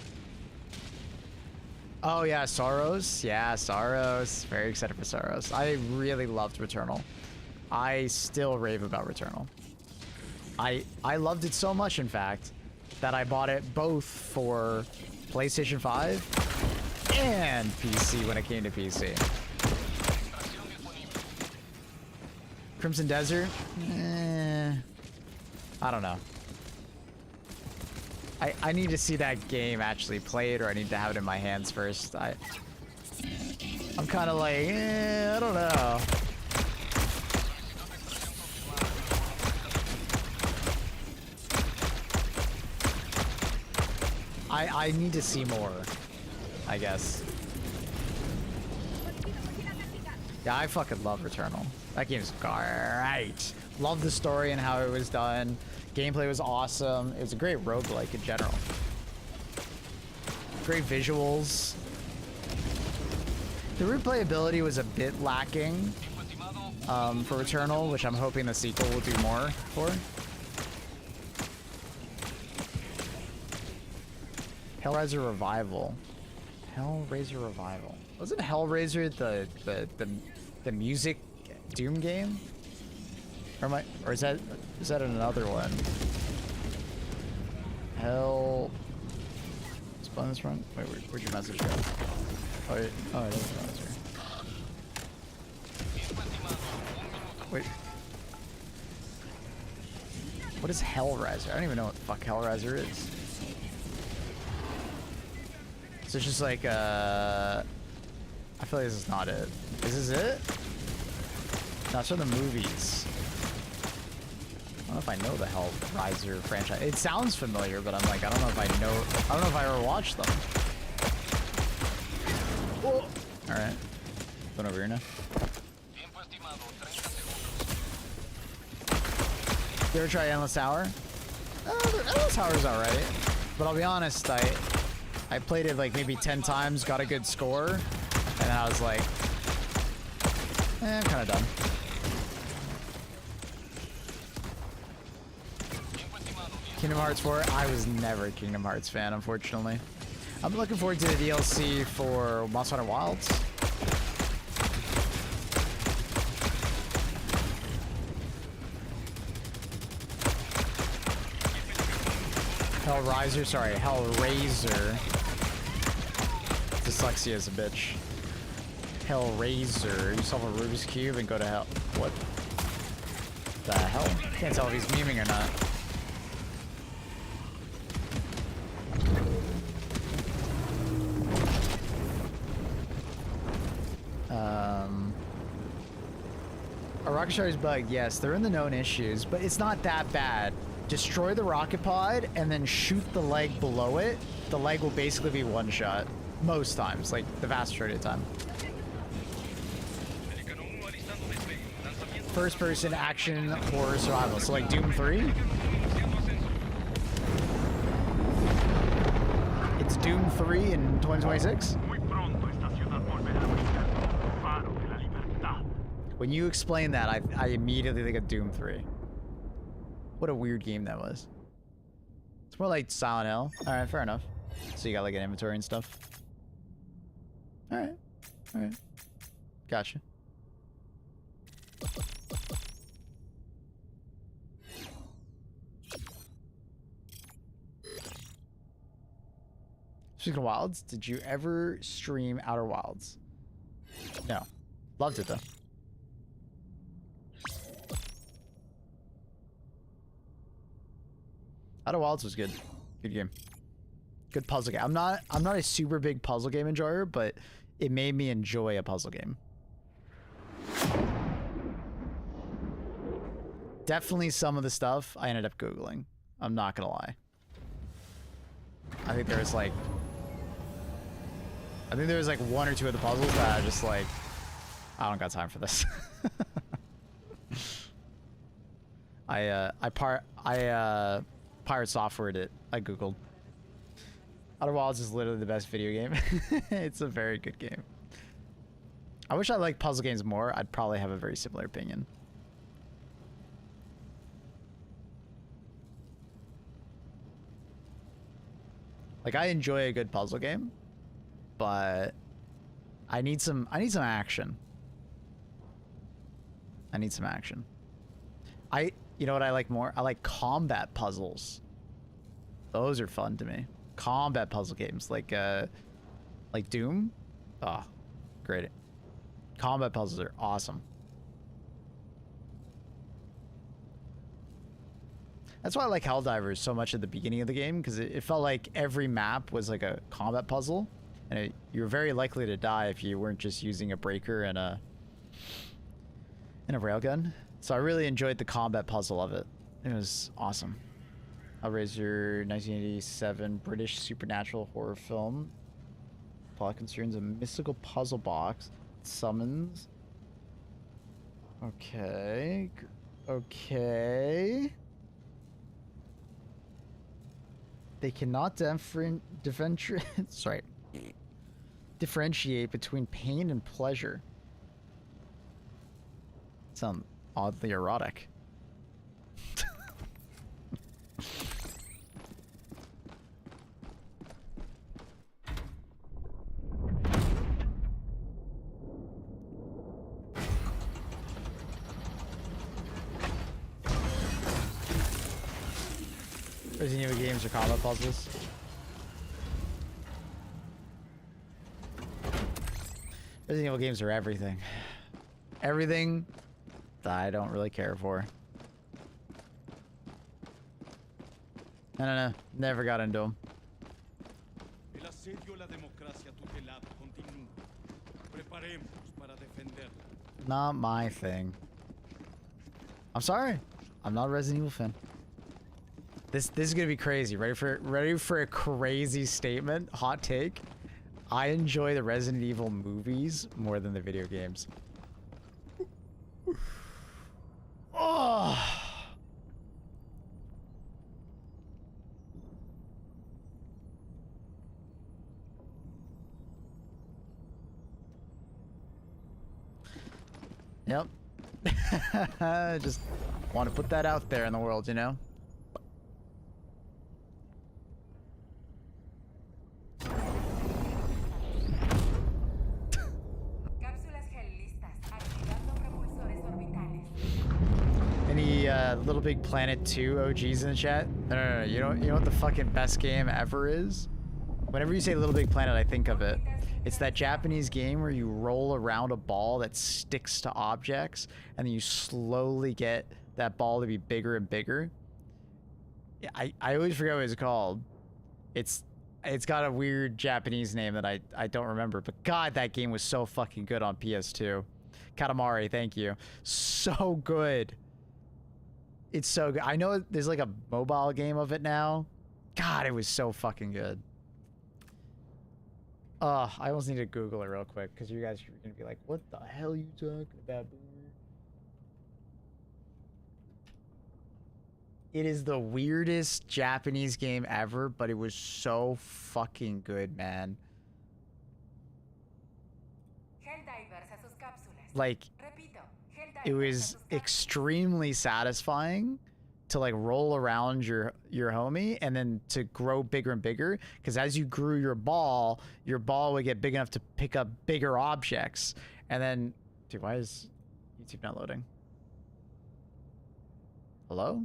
Oh yeah, Soros. Yeah, Soros. Very excited for Soros. I really loved Returnal. I still rave about Returnal. I loved it so much, in fact, that I bought it both for PlayStation 5 and PC when it came to PC. Crimson Desert? I don't know. I need to see that game actually played, or I need to have it in my hands first. I'm kind of like, I don't know. I need to see more, I guess. Yeah, I fucking love Returnal. That game's great. Love the story and how it was done. Gameplay was awesome. It was a great roguelike in general. Great visuals. The replayability was a bit lacking for Returnal, which I'm hoping the sequel will do more for. Hellraiser Revival. Hellraiser Revival. Wasn't Hellraiser the music Doom game? Or is that another one? Hell. Spawn this front? Wait, where'd your message go? Oh, it is Hellraiser. Wait. What is Hellraiser? I don't even know what the fuck Hellraiser is. So it's just like, I feel like this is not it. Is this it? No, it's from the movies. I don't know if I know the Hellraiser franchise. It sounds familiar, but I'm like, I don't know if I ever watched them. Whoa. All right. Going over here now. You ever try Endless Hour? Endless Hour's alright. But I'll be honest, I played it like maybe 10 times, got a good score, and then I was like, I'm kind of done. Kingdom Hearts 4, I was never a Kingdom Hearts fan, unfortunately. I'm looking forward to the DLC for Monster Hunter Wilds. Hellraiser, sorry, Hellraiser. Dyslexia is a bitch. Hellraiser. You solve a Rubik's Cube and go to hell. What the hell? Can't tell if he's memeing or not. A rocket shard is bugged, yes, they're in the known issues, but it's not that bad. Destroy the rocket pod and then shoot the leg below it. The leg will basically be one shot. Most times, like the vast majority of the time. First person action horror survival. So like Doom 3. It's Doom 3 in 2026. When you explain that, I immediately think of Doom 3. What a weird game that was. It's more like Silent Hill. Alright, fair enough. So you got like an inventory and stuff. Alright. Alright. Gotcha. Speaking of Wilds, did you ever stream Outer Wilds? No. Loved it though. Outer Wilds was good. Good game. Good puzzle game. I'm not a super big puzzle game enjoyer, but it made me enjoy a puzzle game. Definitely some of the stuff I ended up Googling. I'm not gonna lie. I think there was like one or two of the puzzles that I just like, I don't got time for this. I Pirate Software it. I googled. Outer Wilds is literally the best video game. It's a very good game. I wish I liked puzzle games more. I'd probably have a very similar opinion. Like I enjoy a good puzzle game, but I need some action. I need some action. You know what I like more? I like combat puzzles. Those are fun to me. Combat puzzle games like Doom. Oh, great. Combat puzzles are awesome. That's why I like Helldivers so much at the beginning of the game, because it felt like every map was like a combat puzzle, and you were very likely to die if you weren't just using a breaker and a railgun. So I really enjoyed the combat puzzle of it. It was awesome. Hellraiser, 1987 British supernatural horror film. Plot concerns a mystical puzzle box that summons Okay. Okay. They cannot sorry. Differentiate between pain and pleasure. Sound oddly erotic. Resident Evil games are combat puzzles. Resident Evil games are everything. Everything that I don't really care for. No. Never got into them. El asedio a la democracia tutelada continúa. Preparemos para defenderla. Not my thing. I'm sorry. I'm not a Resident Evil fan. This is gonna be crazy. Ready for a crazy statement? Hot take. I enjoy the Resident Evil movies more than the video games. Oh. Yep. Just want to put that out there in the world, you know? Cápsulas gel listas. Activando propulsores orbitales. Any Little Big Planet 2 OGs in the chat? No. You know what the fucking best game ever is? Whenever you say Little Big Planet, I think of it. It's that Japanese game where you roll around a ball that sticks to objects, and then you slowly get that ball to be bigger and bigger. Yeah, I always forget what it's called. It's got a weird Japanese name that I don't remember, but God, that game was so fucking good on PS2. Katamari, thank you. So good. It's so good. I know there's like a mobile game of it now. God, it was so fucking good. I almost need to Google it real quick because you guys are gonna be like, "What the hell are you talking about, boomer?" It is the weirdest Japanese game ever, but it was so fucking good, man. Helldivers a sus cápsulas. Like, Repito. it Helldivers a was sus cápsulas. extremely satisfying to like roll around your homie and then to grow bigger and bigger, because as you grew your ball would get big enough to pick up bigger objects. And then, dude, why is YouTube not loading? Hello?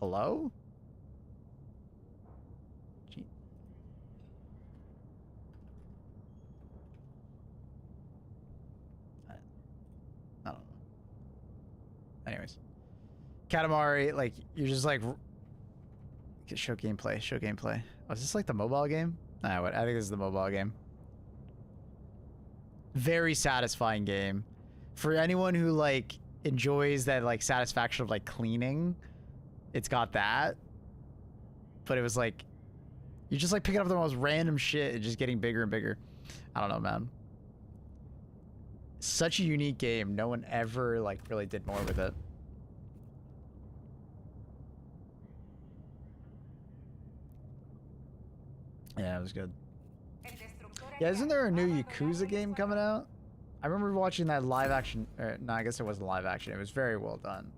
Hello? Gee. I don't know. Anyways. Katamari, like, you're just like... Show gameplay. Oh, is this like the mobile game? Nah, what? I think this is the mobile game. Very satisfying game. For anyone who, like, enjoys that, like, satisfaction of, like, cleaning, it's got that. But it was like... You're just, like, picking up the most random shit and just getting bigger and bigger. I don't know, man. Such a unique game. No one ever, like, really did more with it. Yeah, it was good. Yeah, isn't there a new Yakuza game coming out? I remember watching that live action. No, I guess it wasn't live action. It was very well done.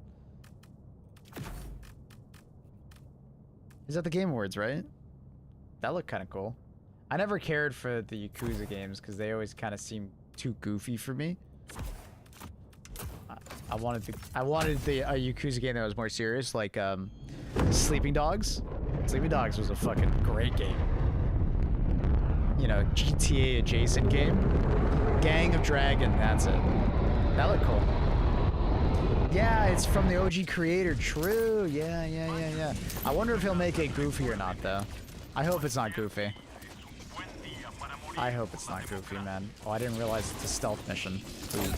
Is that the Game Awards, right? That looked kind of cool. I never cared for the Yakuza games because they always kind of seemed too goofy for me. I wanted a Yakuza game that was more serious, like Sleeping Dogs. Sleeping Dogs was a fucking great game. You know, GTA adjacent game. Gang of Dragon, that's it. That looked cool. Yeah, it's from the OG creator. True. Yeah. I wonder if he'll make it goofy or not, though. I hope it's not goofy. I hope it's not goofy, man. Oh, I didn't realize it's a stealth mission. Ooh.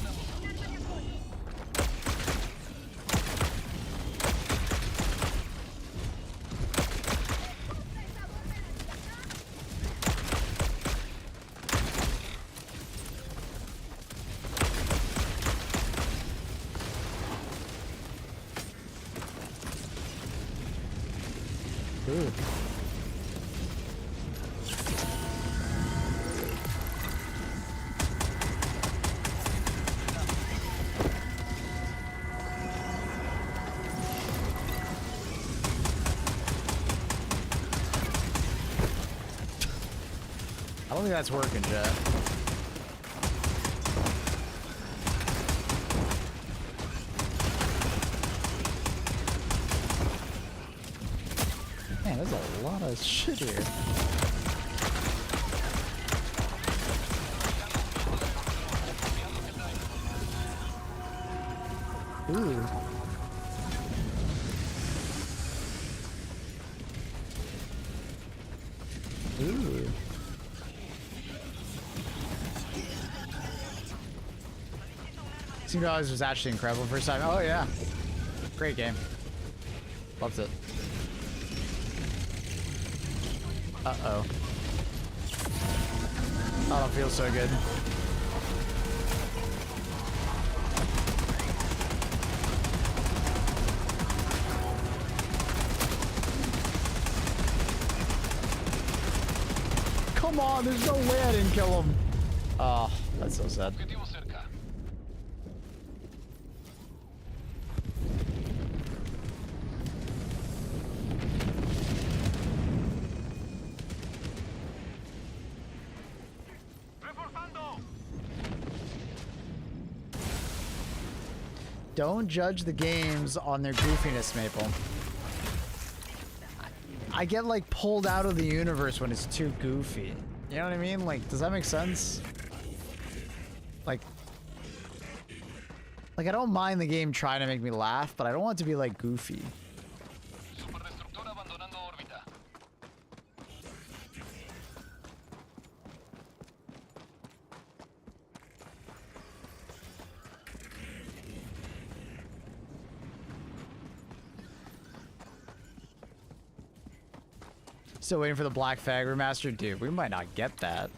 Ooh. I don't think that's working, Jet. Man, there's a lot of shit here. Ooh. Ooh. $2 was actually incredible first time. Oh yeah. Great game. Loved it. Uh-oh. I don't feel so good. Come on, there's no way I didn't kill him. Oh, that's so sad. Objetivo cerca. Don't judge the games on their goofiness, Maple. I get like pulled out of the universe when it's too goofy. You know what I mean? Like, does that make sense? Like I don't mind the game trying to make me laugh, but I don't want it to be like goofy. Superdestructor abandonando órbita. Still waiting for the Black Flag remaster? Dude, we might not get that.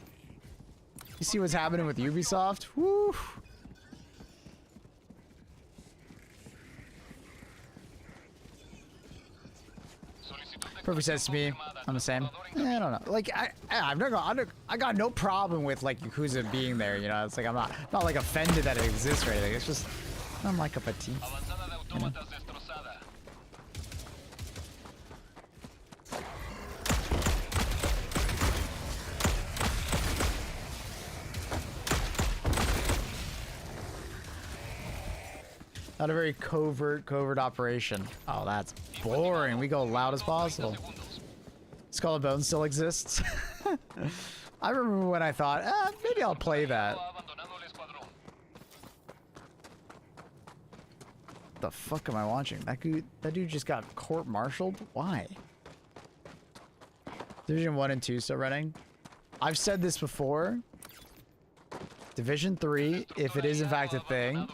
You see what's happening with Ubisoft? Woo! Perfect sense to me. I'm the same. I don't know. Like I got no problem with like Yakuza being there. You know, it's like I'm not like offended that it exists or anything. It's just I'm like a petite. Avanzada de autómatas destrozada. Not a very covert operation. Oh, that's boring. We go loud as possible. Skull and Bones still exists. I remember when I thought, maybe I'll play that. The fuck am I watching? That dude just got court-martialed? Why? Division 1 and 2 still running? I've said this before. Division 3, if it is in fact a thing.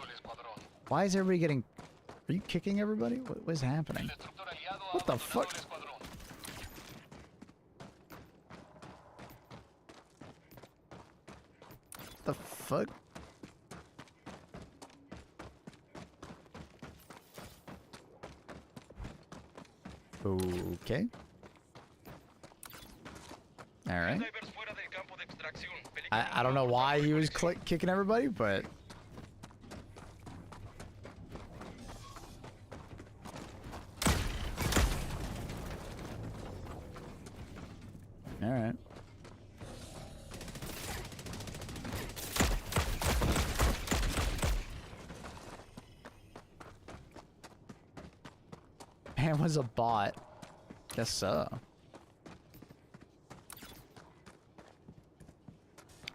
Why is everybody getting... Are you kicking everybody? What is happening? What the fuck? The fuck? Okay. Alright. I don't know why he was kicking everybody, but... Alright. Man was a bot. Guess so.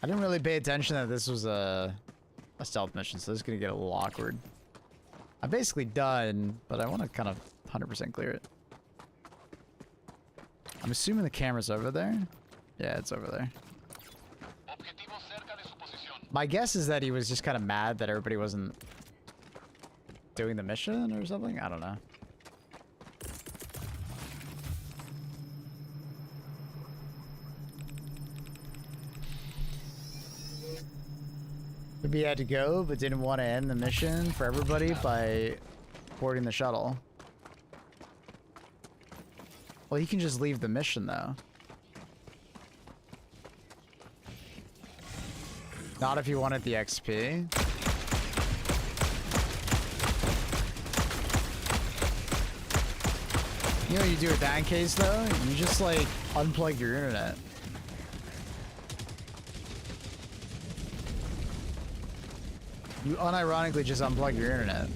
I didn't really pay attention that this was a stealth mission, so this is gonna get a little awkward. I'm basically done, but I want to kind of 100% clear it. I'm assuming the camera's over there. Yeah, it's over there. My guess is that he was just kind of mad that everybody wasn't doing the mission or something. I don't know. Maybe he had to go, but didn't want to end the mission for everybody by boarding the shuttle. Well, he can just leave the mission, though. Not if you wanted the XP. You know what you do with that case, though? You just, like, unplug your internet. You unironically just unplug your internet.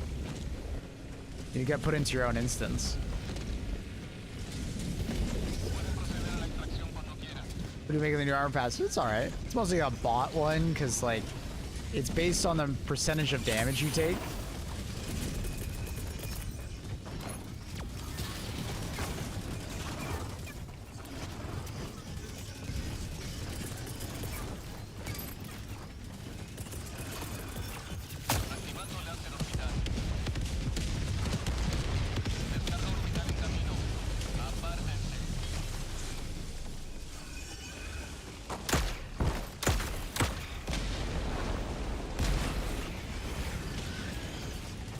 You get put into your own instance. What do you make of the new armor pass? It's alright. It's mostly a bot one, because, like, it's based on the percentage of damage you take.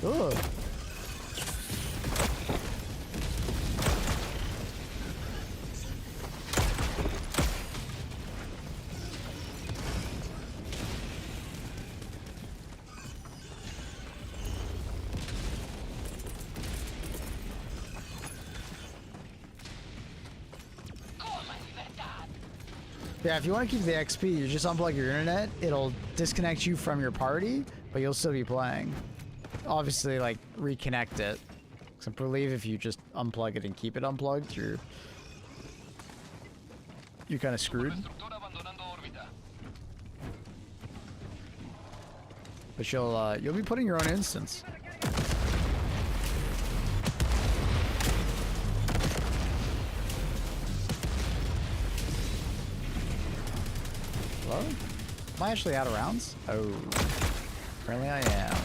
Ugh. Yeah, if you want to keep the XP, you just unplug your internet. It'll disconnect you from your party, but you'll still be playing. Obviously, like, reconnect it. Because I believe if you just unplug it and keep it unplugged, you're kind of screwed. But you'll be putting your own instance. Hello? Am I actually out of rounds? Oh, apparently I am.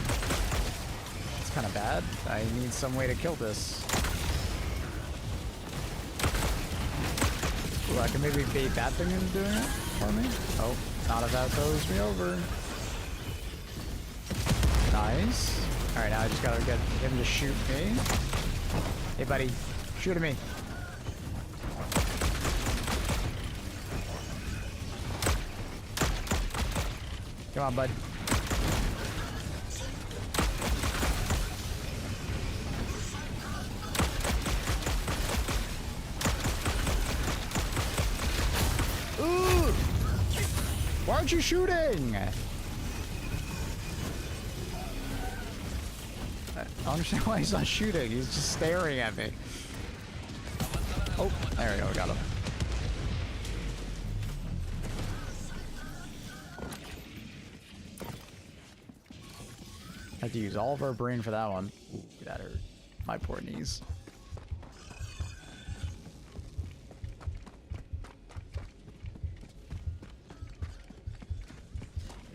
It's kind of bad. I need some way to kill this. Ooh, I can maybe bait that thing into doing it for me. Oh, not if that throws me over. Nice. Alright, now I just gotta get him to shoot me. Hey, buddy. Shoot at me. Come on, bud. Ooh! Why aren't you shooting? I don't understand why he's not shooting. He's just staring at me. Oh, there we go. Got him. Had to use all of our brain for that one. Ooh, that hurt. My poor knees.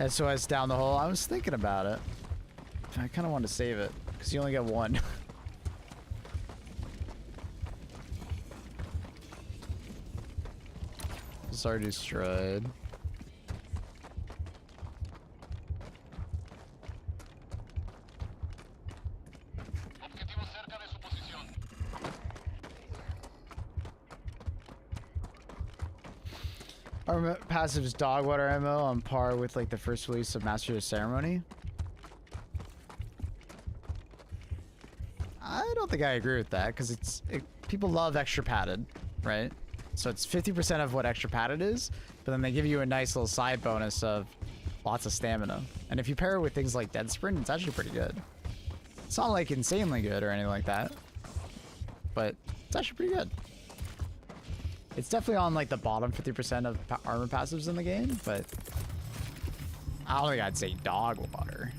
SOS down the hole. I was thinking about it. I kind of want to save it because you only get one. Sorry, destroyed. Our passive's dog water ammo on par with like the first release of Master of Ceremony. I don't think I agree with that because people love extra padded, right? So it's 50% of what extra padded is, but then they give you a nice little side bonus of lots of stamina. And if you pair it with things like Dead Sprint, it's actually pretty good. It's not like insanely good or anything like that, but it's actually pretty good. It's definitely on like the bottom 50% of armor passives in the game, but I don't think I'd say dog water.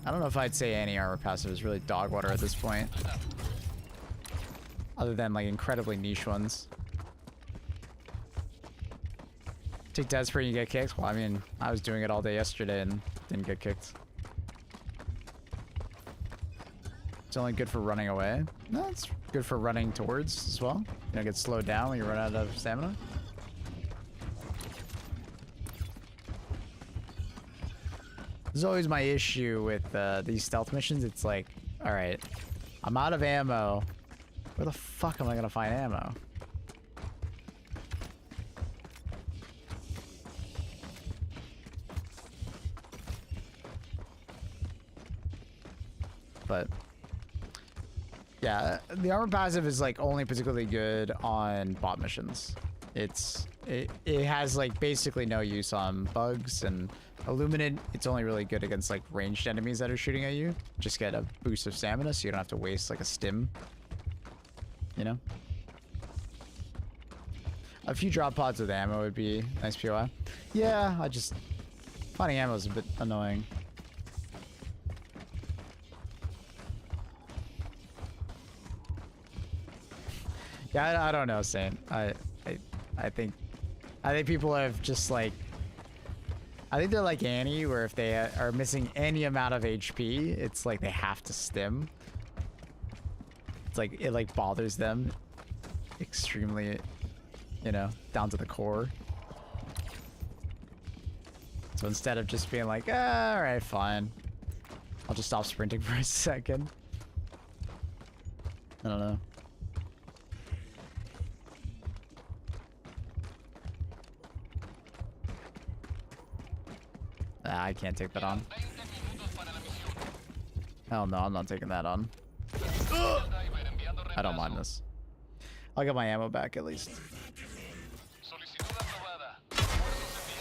I don't know if I'd say any armor passive is really dog water at this point. Other than like incredibly niche ones. Take Dead Sprint, you get kicked? Well, I mean, I was doing it all day yesterday and didn't get kicked. It's only good for running away. No, it's good for running towards as well. You don't get slowed down when you run out of stamina. This is always my issue with these stealth missions. It's like, All right. I'm out of ammo. Where the fuck am I gonna find ammo? But yeah, the armor passive is like only particularly good on bot missions. It has like basically no use on bugs and Illuminate. It's only really good against like ranged enemies that are shooting at you. Just get a boost of stamina so you don't have to waste like a stim. You know? A few drop pods with ammo would be nice POI. Yeah, finding ammo is a bit annoying. Yeah, I don't know, Saint. I think people have just like, I think they're like Annie, where if they are missing any amount of HP, it's like they have to stim. It's like it like bothers them extremely, you know, down to the core. So instead of just being like, all right, fine, I'll just stop sprinting for a second. I don't know. I can't take that on. Hell no, I'm not taking that on. I don't mind this. I'll get my ammo back at least.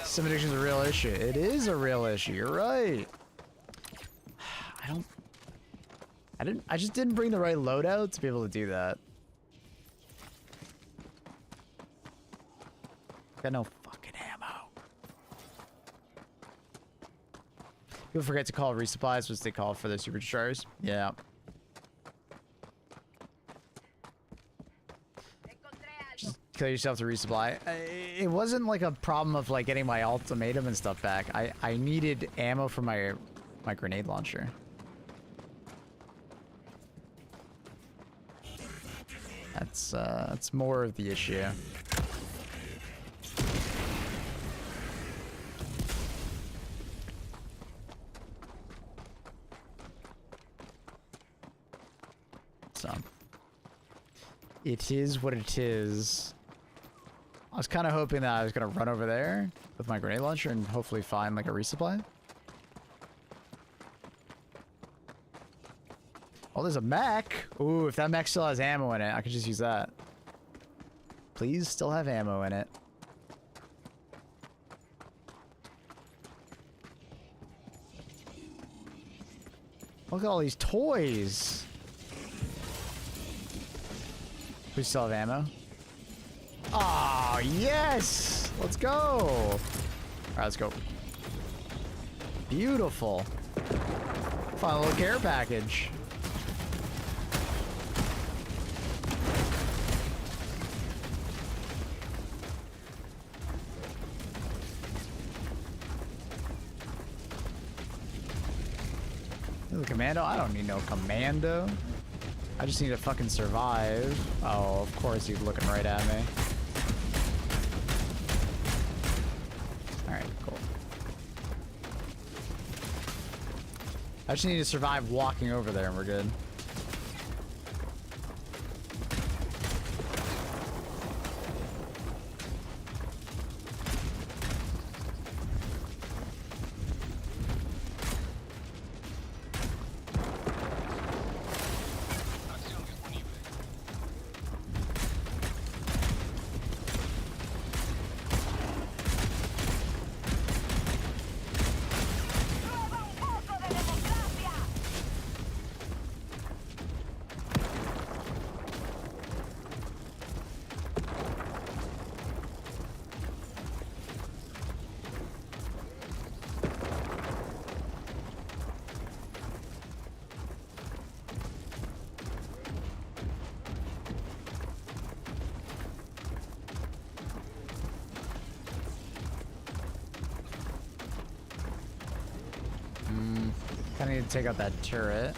Sim addiction is a real issue. It is a real issue. You're right. I just didn't bring the right loadout to be able to do that. Got no fucking ammo. People forget to call resupplies, which they call for the super destroyers. Yeah. Just kill yourself to resupply. It wasn't like a problem of like getting my ultimatum and stuff back. I needed ammo for my grenade launcher. That's more of the issue. So it is what it is. I was kind of hoping that I was gonna run over there with my grenade launcher and hopefully find like a resupply. Oh, there's a mech. Ooh, if that mech still has ammo in it, I could just use that. Please still have ammo in it. Look at all these toys. We still have ammo. Oh, yes! Let's go! Alright, let's go. Beautiful. Fun little care package. The commando? I don't need no commando. I just need to fucking survive. Oh, of course he's looking right at me. Alright, cool. I just need to survive walking over there and we're good. I need to take out that turret.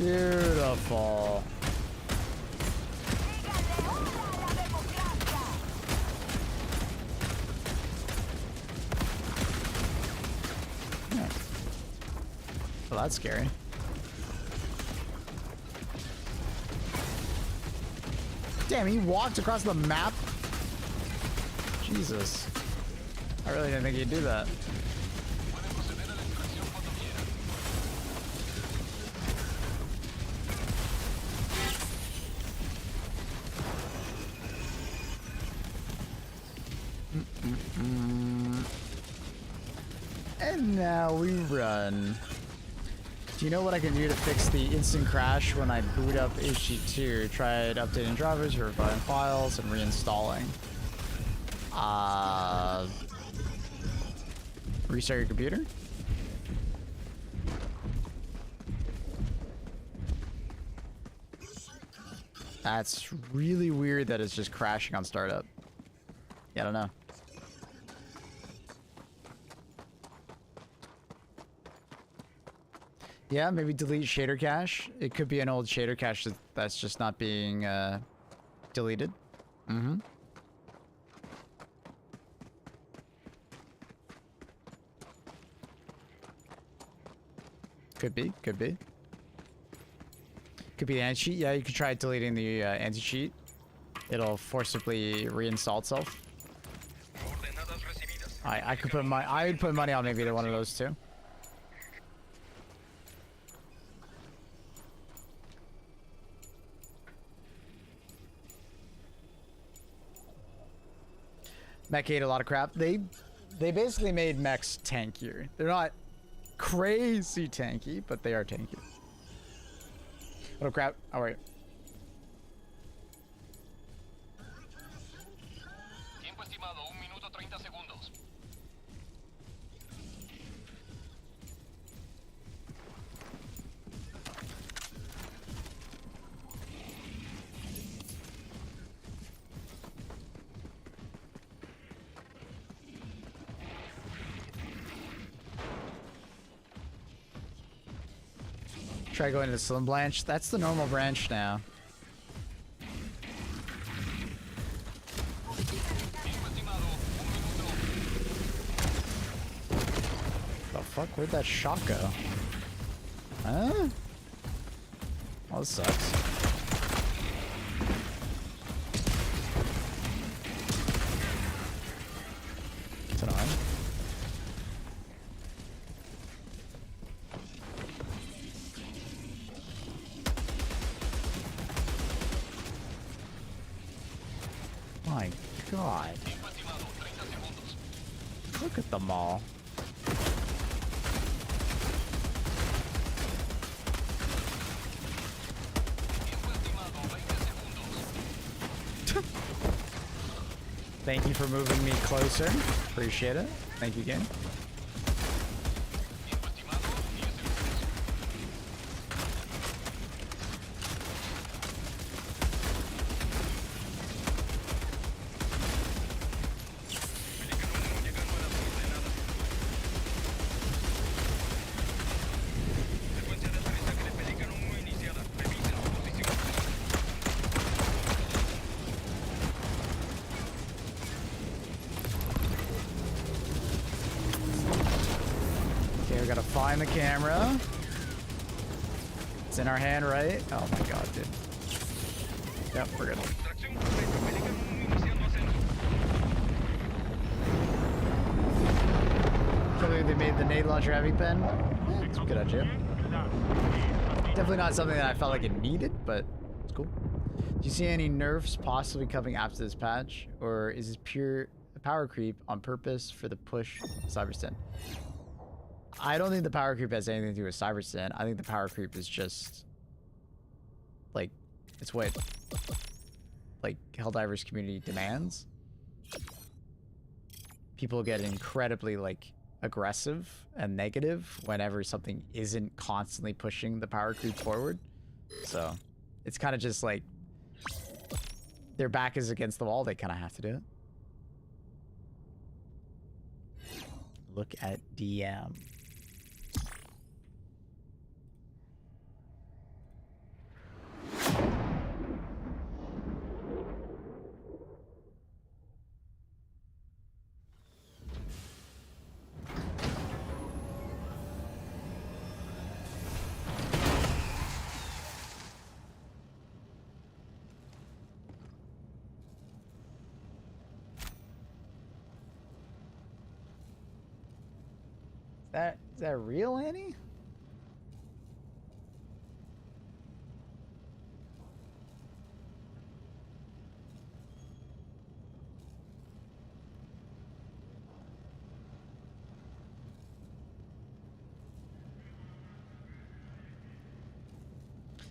Beautiful. Yeah. Well, that's scary. Damn, he walked across the map? Jesus. I really didn't think he'd do that. And now we run. Do you know what I can do to fix the instant crash when I boot up HG2? Tried updating drivers, verifying files, and reinstalling. Restart your computer? That's really weird that it's just crashing on startup. Yeah, I don't know. Yeah, maybe delete shader cache. It could be an old shader cache that's just not being deleted. Mm-hmm. Could be, could be. Could be the anti-cheat. Yeah, you could try deleting the anti-cheat. It'll forcibly reinstall itself. I could put I would put money on maybe either one of those two. Mech ate a lot of crap. They basically made mechs tankier. They're not crazy tanky, but they are tanky. Oh crap! All right. Tiempo estimado 1 minuto 30 segundos. Try going to the Slim branch. That's the normal branch now. The fuck? Where'd that shot go? Huh? Well, this sucks. It's annoying. My God. Look at them all. Thank you for moving me closer. Appreciate it. Thank you again. Okay, we gotta find the camera. It's in our hand, right? Oh my God, dude. Yep, we're good. Clearly they made the nade launcher heavy pen. Yeah, it's a good idea. Definitely not something that I felt like it needed, but it's cool. Do you see any nerfs possibly coming after this patch? Or is this pure power creep on purpose for the push Cyberstint? I don't think the power creep has anything to do with Cyberstint. I think the power creep is just like, it's what like Helldivers community demands. People get incredibly like aggressive and negative whenever something isn't constantly pushing the power creep forward. So it's kind of just like their back is against the wall. They kind of have to do it. Look at DM. Is that real, Annie?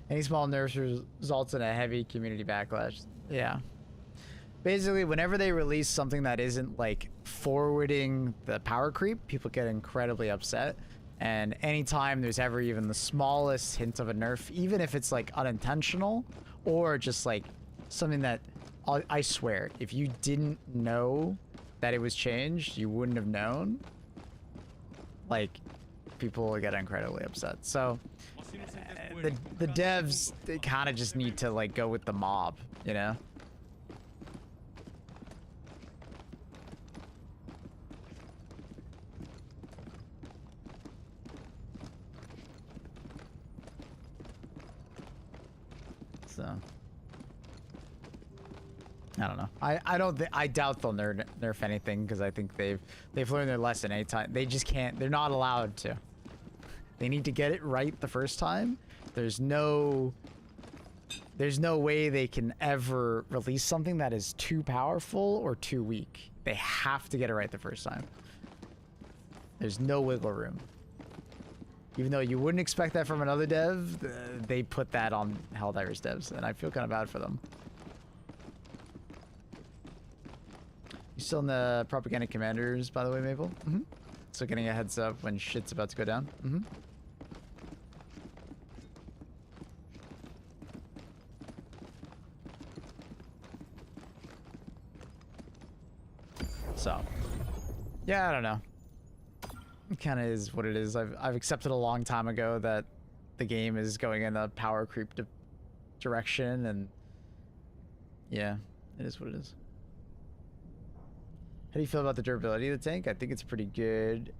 Any small nerfs results in a heavy community backlash. Yeah. Basically, whenever they release something that isn't like forwarding the power creep, people get incredibly upset. And anytime there's ever even the smallest hint of a nerf, even if it's like unintentional or just like something that I swear, if you didn't know that it was changed, you wouldn't have known. Like, people will get incredibly upset. So the devs, they kind of just need to like go with the mob, you know? So I don't know. I doubt they'll nerf anything because I think they've learned their lesson anytime. They just can't. They're not allowed to. They need to get it right the first time. There's no way they can ever release something that is too powerful or too weak. They have to get it right the first time. There's no wiggle room. Even though you wouldn't expect that from another dev, they put that on Helldivers devs, and I feel kind of bad for them. You still in the propaganda commanders, by the way, Maple? Mm-hmm. So getting a heads up when shit's about to go down? Mm-hmm. So, yeah, I don't know. It kind of is what it is. I've accepted a long time ago that the game is going in a power creep direction, and yeah, it is what it is. How do you feel about the durability of the tank? I think it's pretty good. It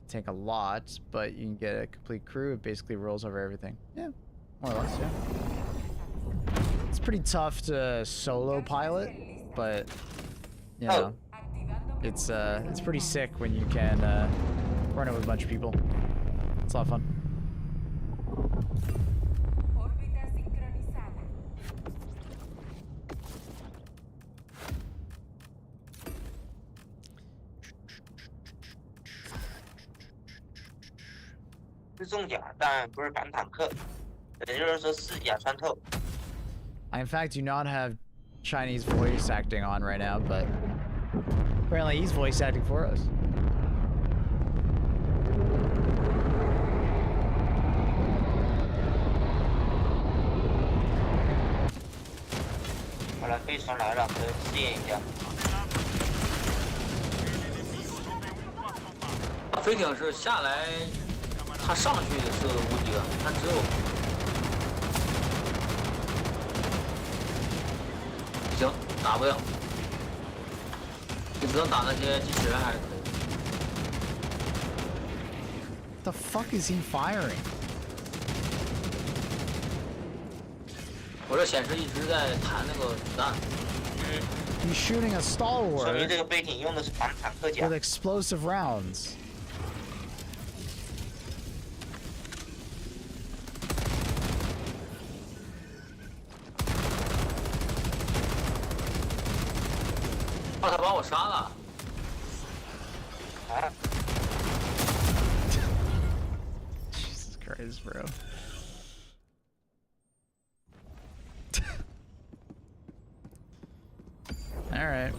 can tank a lot, but you can get a complete crew. It basically rolls over everything. Yeah, more or less, yeah. It's pretty tough to solo pilot, but you know, it's pretty sick when you can run it with a bunch of people. It's a lot of fun. Órbita sincronizada. 是重甲，但不是反坦克，也就是说四甲穿透。 I in fact do not have Chinese voice acting on right now, but apparently he's voice acting for us. 好了，飞船来了，可以试验一下。飞艇是下来，它上去是无敌的，它只有。行，打不了，你只能打那些机器人还是可以。 The fuck is he firing? 我这显示一直在弹那个子弹。He's shooting a 说明 stalwart 这个飞艇用的是反坦克甲 with。explosive rounds. 哦，他把我杀了。啊！ Jesus Christ, bro. All right.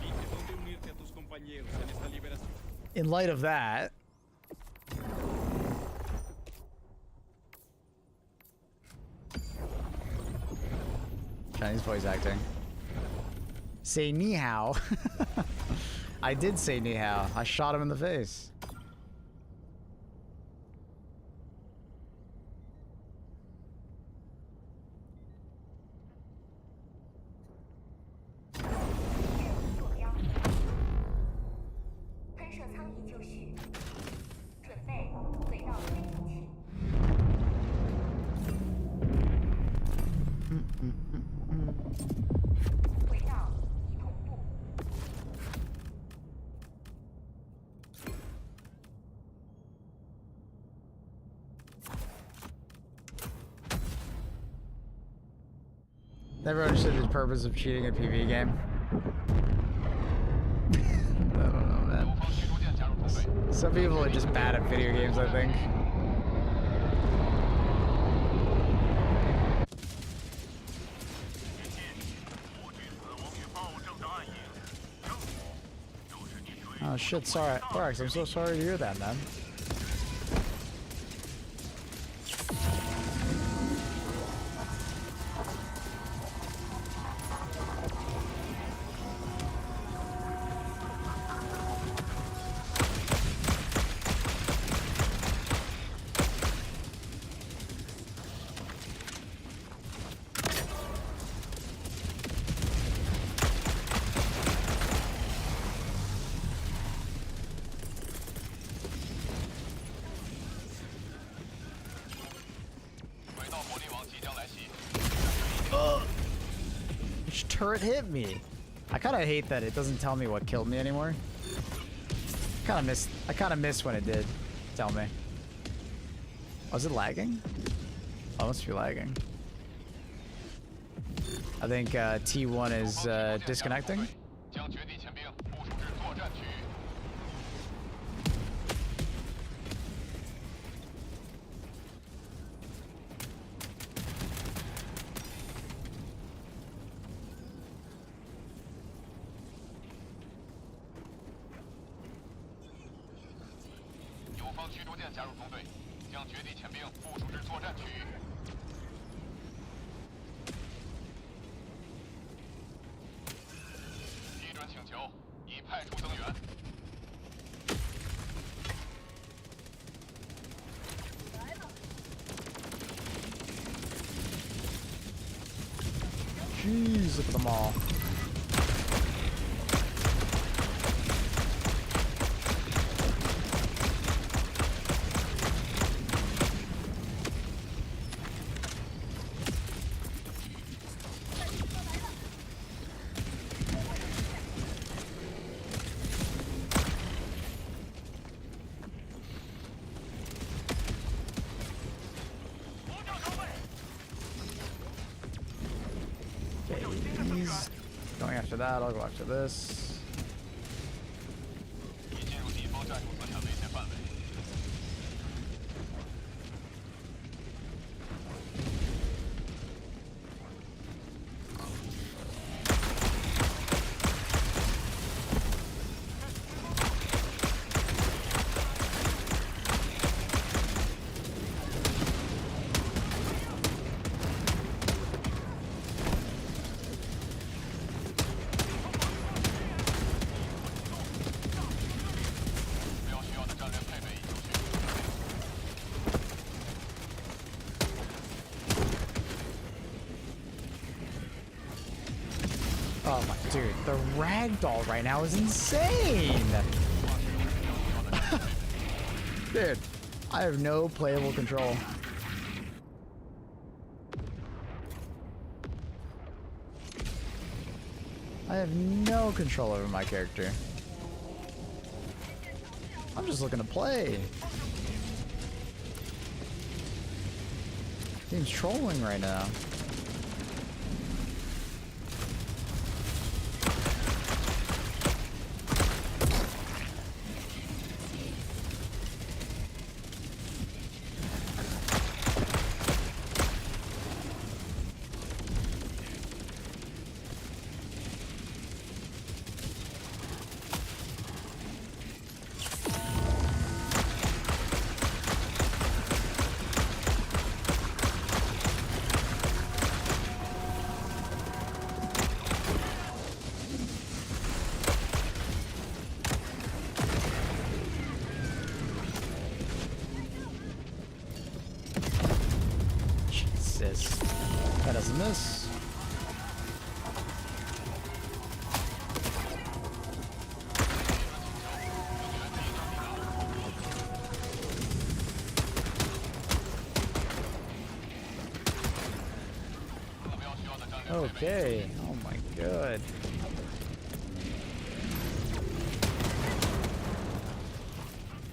Elige dónde unirte a tus compañeros en esta liberación. In light of that, Chinese voice acting. Say ni hao. I did say ni hao. I shot him in the face. Never understood the purpose of cheating a PvE game. I don't know, man. Some people are just bad at video games, I think. Oh shit, sorry. Thorax, I'm so sorry to hear that, man. Which turret hit me? I kind of hate that it doesn't tell me what killed me anymore. I kind of miss when it did tell me. Was it lagging? Oh, it must be lagging. I think T1 is disconnecting. 将绝地潜兵部署至作战区域。 友方驱逐舰加入中队，将绝地潜兵部署至作战区域。批准请求，已派出增援。 Jeez, look at them all. He's going after that. I'll go after this. 已进入敌方战术资产危险范围。 目标需要的战略配备已就绪。 Oh my dude, the ragdoll right now is insane. Dude, I have no playable control. I have no control over my character. I'm just looking to play. Team's trolling right now. Jesus. That doesn't miss. Okay. Oh my god.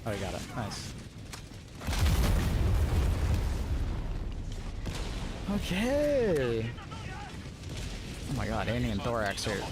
Oh, you got it. Nice. Okay. Oh my god, Annie and Thorax here. Oh.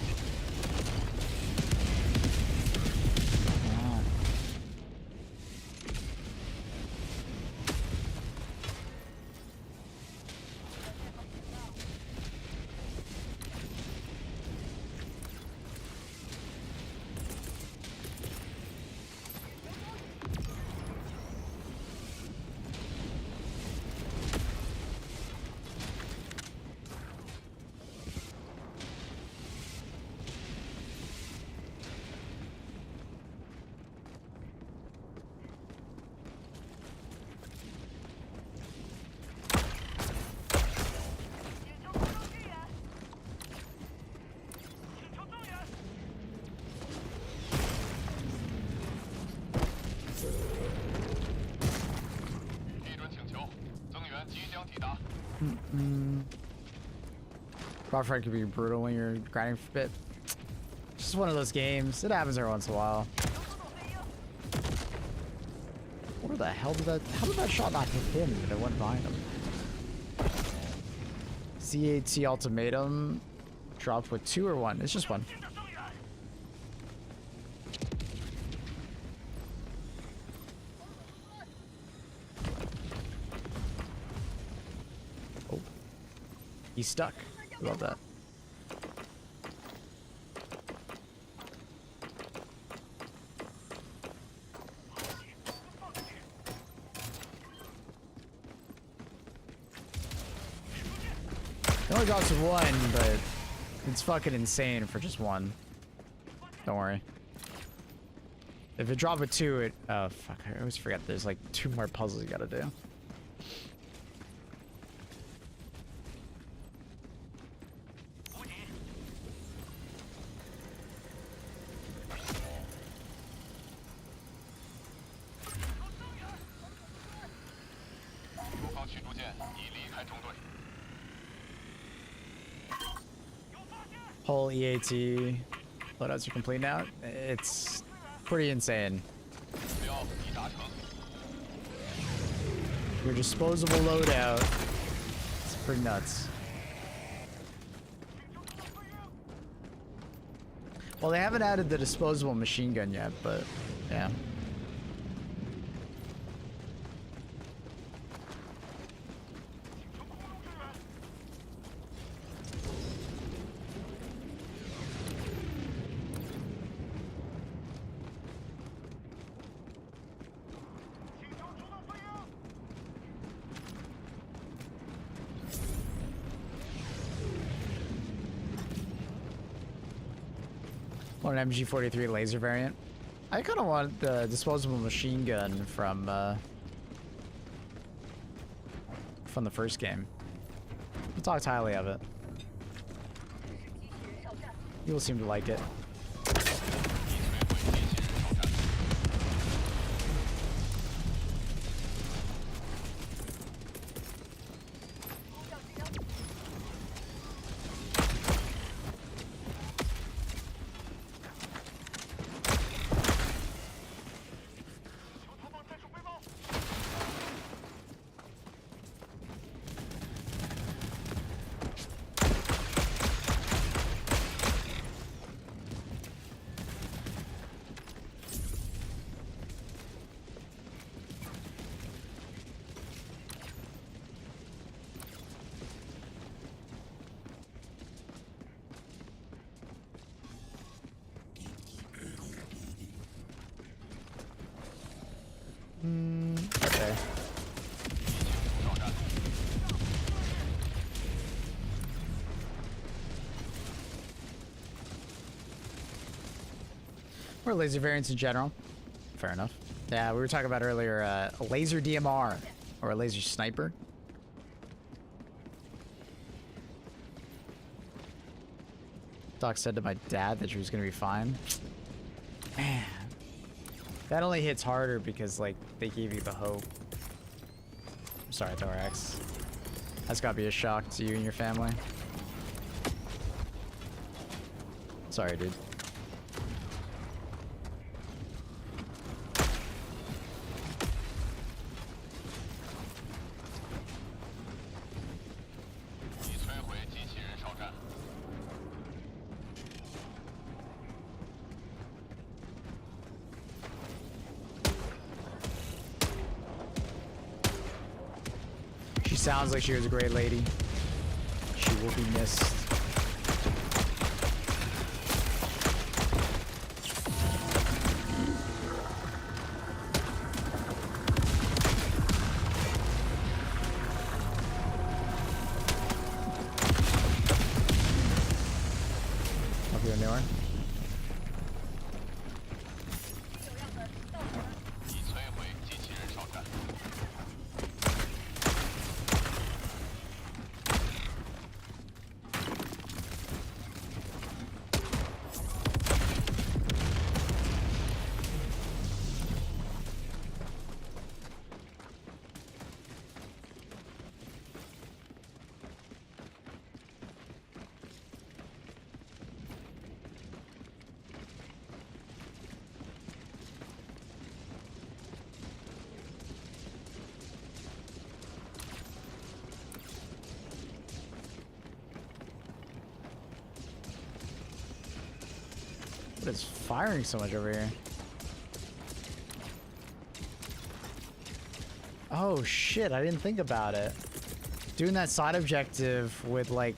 Rough could be brutal when you're grinding for a bit. It's just one of those games. It happens every once in a while. Where the hell did that? How did that shot not hit him? But it went behind him. CAT ultimatum dropped with 2 or 1. It's just 1. Oh, he's stuck. Love that. It only drops with 1, but it's fucking insane for just 1. Don't worry. If it dropped with 2, it... Oh, fuck. I always forget there's like 2 more puzzles you gotta do. Whole EAT loadouts are complete now. It's pretty insane. Your disposable loadout. It's pretty nuts. Well, they haven't added the disposable machine gun yet, but yeah. An MG43 laser variant. I kind of want the disposable machine gun from the first game. We talked highly of it. People seem to like it. Okay. Or laser variants in general. Fair enough. Yeah, we were talking about earlier a laser DMR or a laser sniper. Doc said to my dad that she was gonna be fine. Man, that only hits harder because like they gave you the hope. I'm sorry, Thorax. That's gotta be a shock to you and your family. Sorry, dude. sounds like she was a great lady. She will be missed. Hope you're newer. 已摧毁机器人哨站。 What is firing so much over here? Oh shit, I didn't think about it. Doing that side objective would like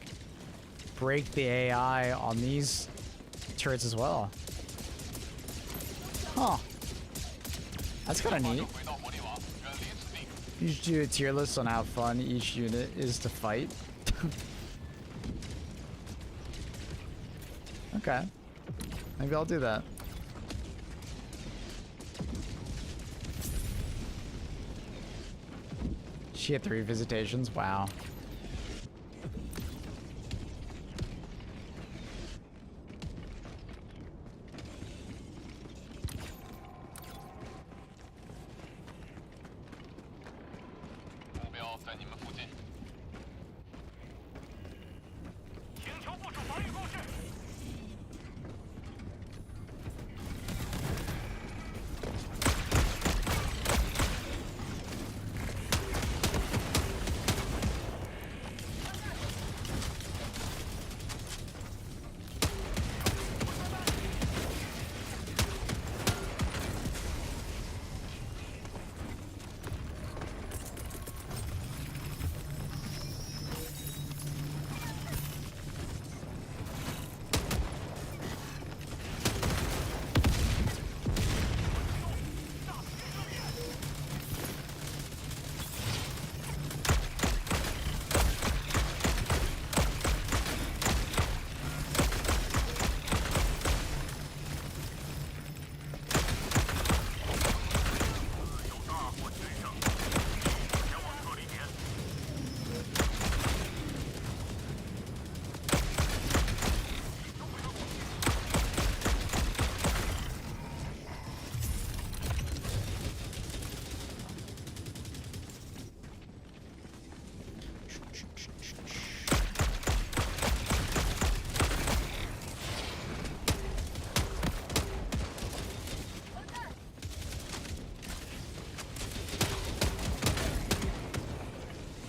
break the AI on these turrets as well. Huh. That's kind of neat. 回到魔力王，远离此地。 You should do a tier list on how fun each unit is to fight. Okay. Maybe I'll do that. She had 3 visitations. Wow.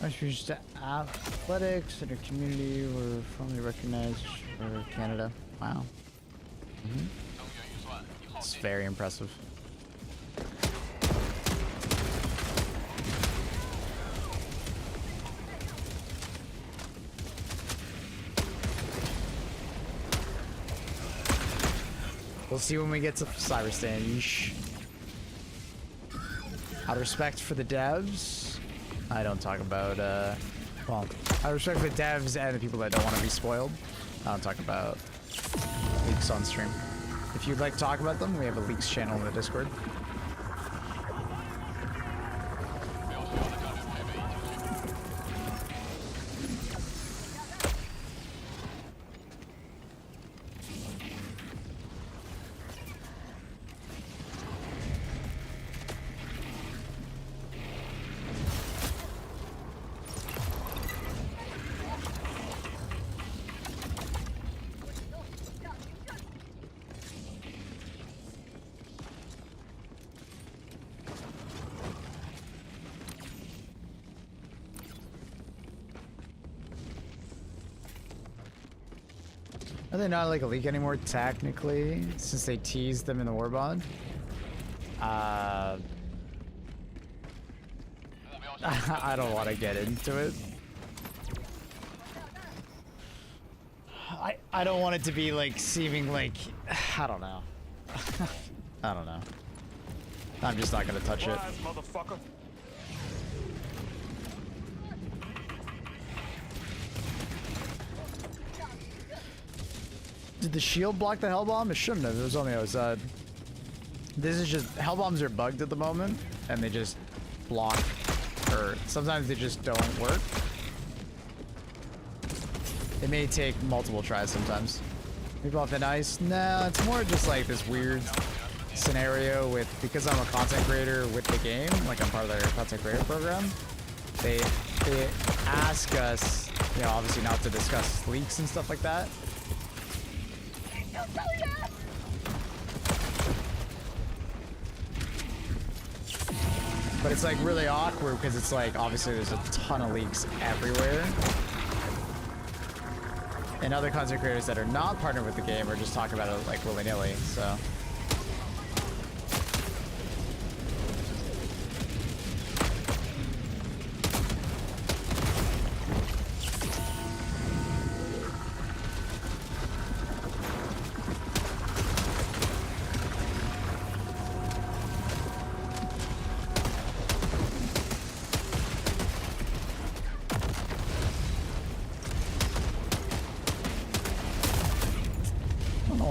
Contributions to athletics and our community were formally recognized for Canada. Wow. It's very impressive. We'll see when we get to Cyberstan. Yeesh. Out of respect for the devs, I don't talk about, well, out of respect for the devs and the people that don't want to be spoiled, I don't talk about leaks on stream. If you'd like to talk about them, we have a leaks channel in the Discord. Are they not like a leak anymore, technically, since they teased them in the Warbond? I don't want to get into it. I don't want it to be like seeming like I don't know. I don't know. I'm just not gonna touch it. Surprise, motherfucker. Did the shield block the hell bomb? It shouldn't have. It was on the other side. This is just hell bombs are bugged at the moment, and they just block, or sometimes they just don't work. It may take multiple tries sometimes. Maybe off the ice. No, it's more just like this weird scenario with, because I'm a content creator with the game, like I'm part of their content creator program. They ask us, you know, obviously not to discuss leaks and stuff like that. But it's like really awkward because it's like obviously there's a ton of leaks everywhere. And other content creators that are not partnered with the game are just talking about it like willy-nilly, so.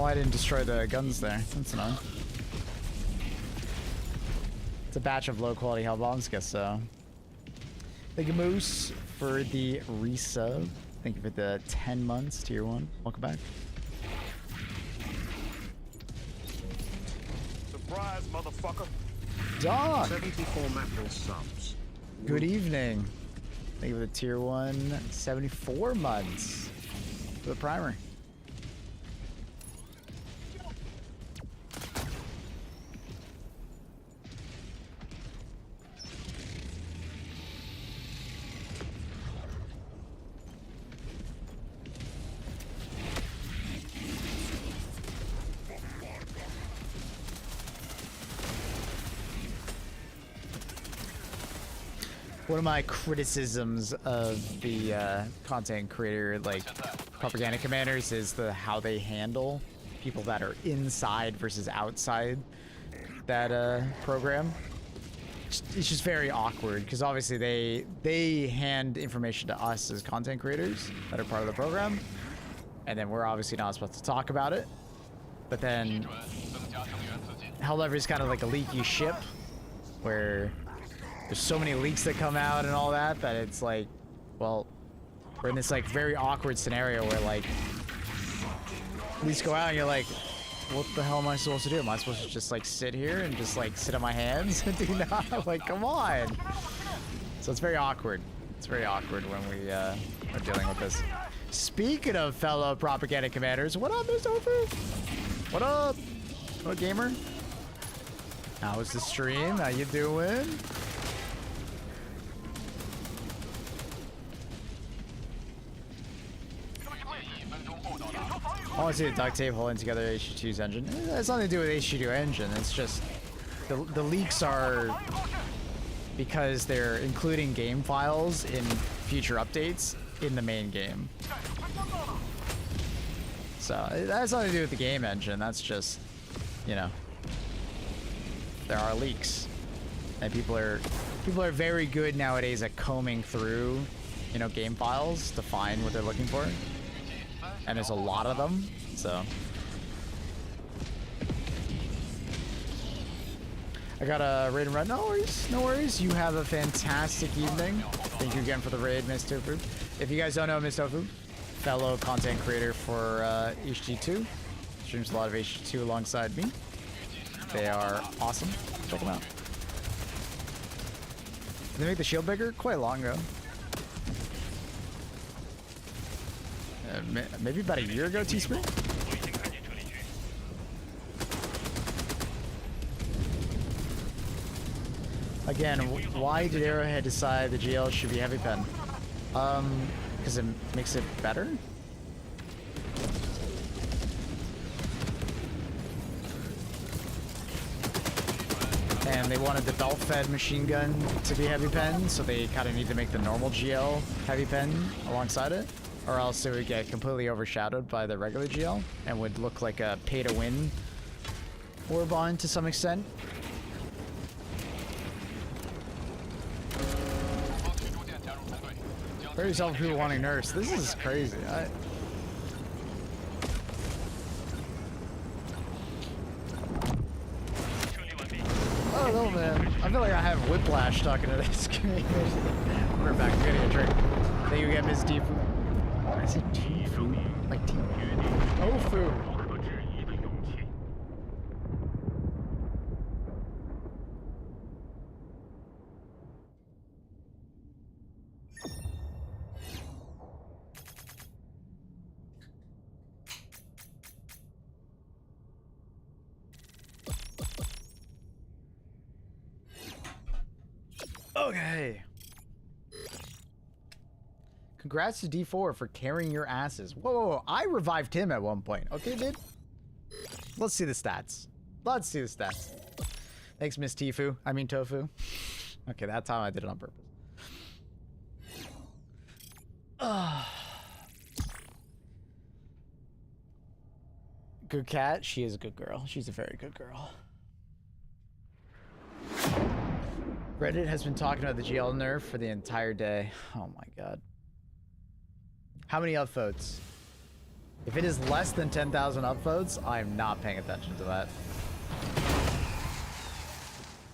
I didn't destroy the guns there. That's annoying. It's a batch of low quality hell bombs, guess so. Thank you, Moose, for the resub. Thank you for the 10 months, tier 1. Welcome back. Surprise, motherfucker. Doc! 74 metal subs. Good evening. Thank you for the tier 1, 74 months for the primer. One of my criticisms of the content creator, like propaganda commanders, is how they handle people that are inside versus outside that program. It's just very awkward because obviously they hand information to us as content creators that are part of the program, and then we're obviously not supposed to talk about it. But then Helldivers is kind of like a leaky ship where there's so many leaks that come out and all that it's like, well, we're in this like very awkward scenario where like leaks go out and you're like, what the hell am I supposed to do? Am I supposed to just like sit here and just like sit on my hands and do not? Like, come on. So it's very awkward. It's very awkward when we are dealing with this. Speaking of fellow propaganda commanders, what up, Mr. Ofu? What up? What up, gamer? How was the stream? How you doing? I want to see the duct tape holding together HG2's engine. It has nothing to do with HG2 engine. It's just the leaks are because they're including game files in future updates in the main game. So that has nothing to do with the game engine. That's just, you know, there are leaks, and people are very good nowadays at combing through, you know, game files to find what they're looking for. And there's a lot of them, so. I got a raid and run. No worries, no worries. You have a fantastic evening. Thank you again for the raid, Miss Tofu. If you guys don't know Miss Tofu, fellow content creator for HG2. Streams a lot of HG2 alongside me. They are awesome. Check them out. Did they make the shield bigger? Quite long ago. Maybe about a year ago, Teespring? Again, why did Arrowhead decide the GL should be heavy pen? Because it makes it better? and they wanted the belt-fed machine gun to be heavy pen, so they kind of need to make the normal GL heavy pen alongside it, or else it would get completely overshadowed by the regular GL and would look like a pay-to-win Warbond to some extent. 方驱逐舰加入中队，将 37 people wanting nurse. This is crazy. I don't know, man. I feel like I have whiplash talking to this community. We're back. We're getting a drink. Thank you again, Miss Tifu. I said Tifu? Like Tifu. Tofu. Okay. Congrats to D4 for carrying your asses. Whoa, whoa, whoa, I revived him at one point. Okay, dude? Let's see the stats. Let's see the stats. Thanks, Miss Tifu. I mean Tofu. Okay, that time I did it on purpose. Good cat. She is a good girl. She's a very good girl. Reddit has been talking about the GL nerf for the entire day. Oh my god. How many upvotes? If it is less than 10,000 upvotes, I'm not paying attention to that.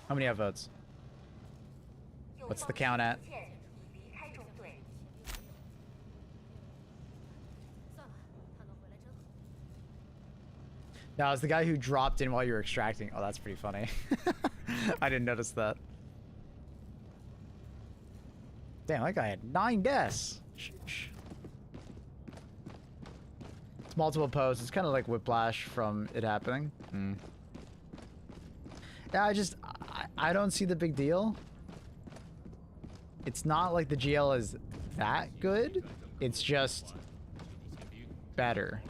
How many upvotes? What's the count at? Now, it's the guy who dropped in while you were extracting. Oh, that's pretty funny. I didn't notice that. Damn, that guy had 9 deaths. Sheesh. It's multiple posts. It's kind of like whiplash from it happening. Yeah, I don't see the big deal. It's not like the GL is that good. It's just better.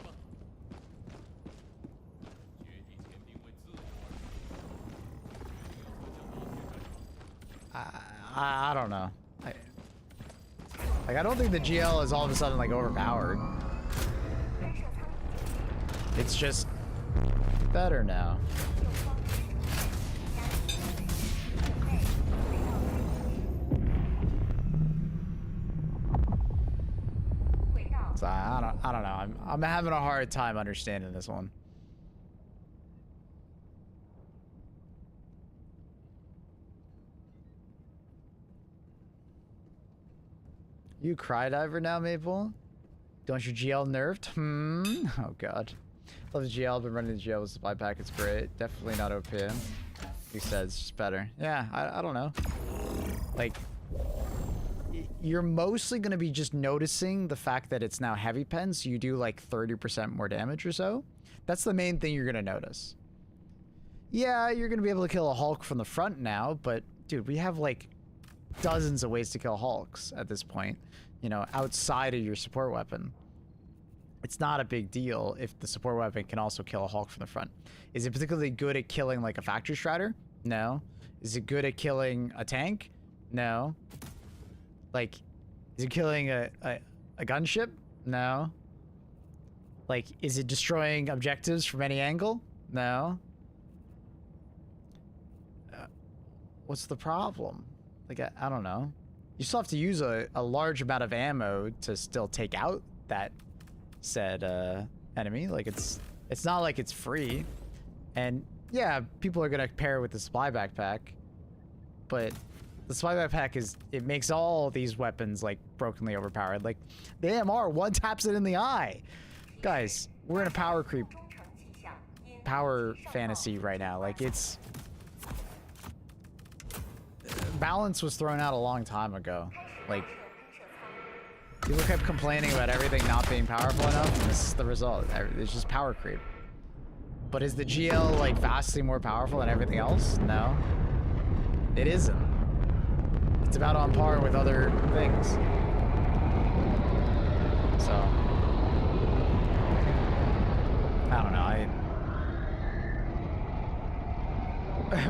I don't know. I don't think the GL is all of a sudden like overpowered. It's just better now. So I don't know. I'm having a hard time understanding this one. You cry diver now, Maple? Don't your GL nerfed? Oh god. Love the GL, been running the GL with supply pack, it's great. Definitely not OP. He says it's just better. Yeah, I don't know. Like, you're mostly gonna be just noticing the fact that it's now heavy pen, so you do like 30% more damage or so. That's the main thing you're gonna notice. Yeah, you're gonna be able to kill a Hulk from the front now, but dude, we have like dozens of ways to kill Hulks at this point, you know, outside of your support weapon. It's not a big deal if the support weapon can also kill a Hulk from the front. Is it particularly good at killing like a Factory Strider? No. Is it good at killing a tank? No. Like, is it killing a gunship? No. Like, is it destroying objectives from any angle? No. What's the problem? Like, I don't know. You still have to use a large amount of ammo to still take out that said enemy. Like, it's not like it's free. And yeah, people are gonna pair it with the supply backpack, but the supply backpack it makes all these weapons like brokenly overpowered. Like the AMR one taps it in the eye. Guys, we're in a power creep, power fantasy right now. Like, it's balance was thrown out a long time ago. Like, people kept complaining about everything not being powerful enough, and this is the result. It's just power creep. But is the GL like vastly more powerful than everything else? No, it isn't. It's about on par with other things. So I don't know.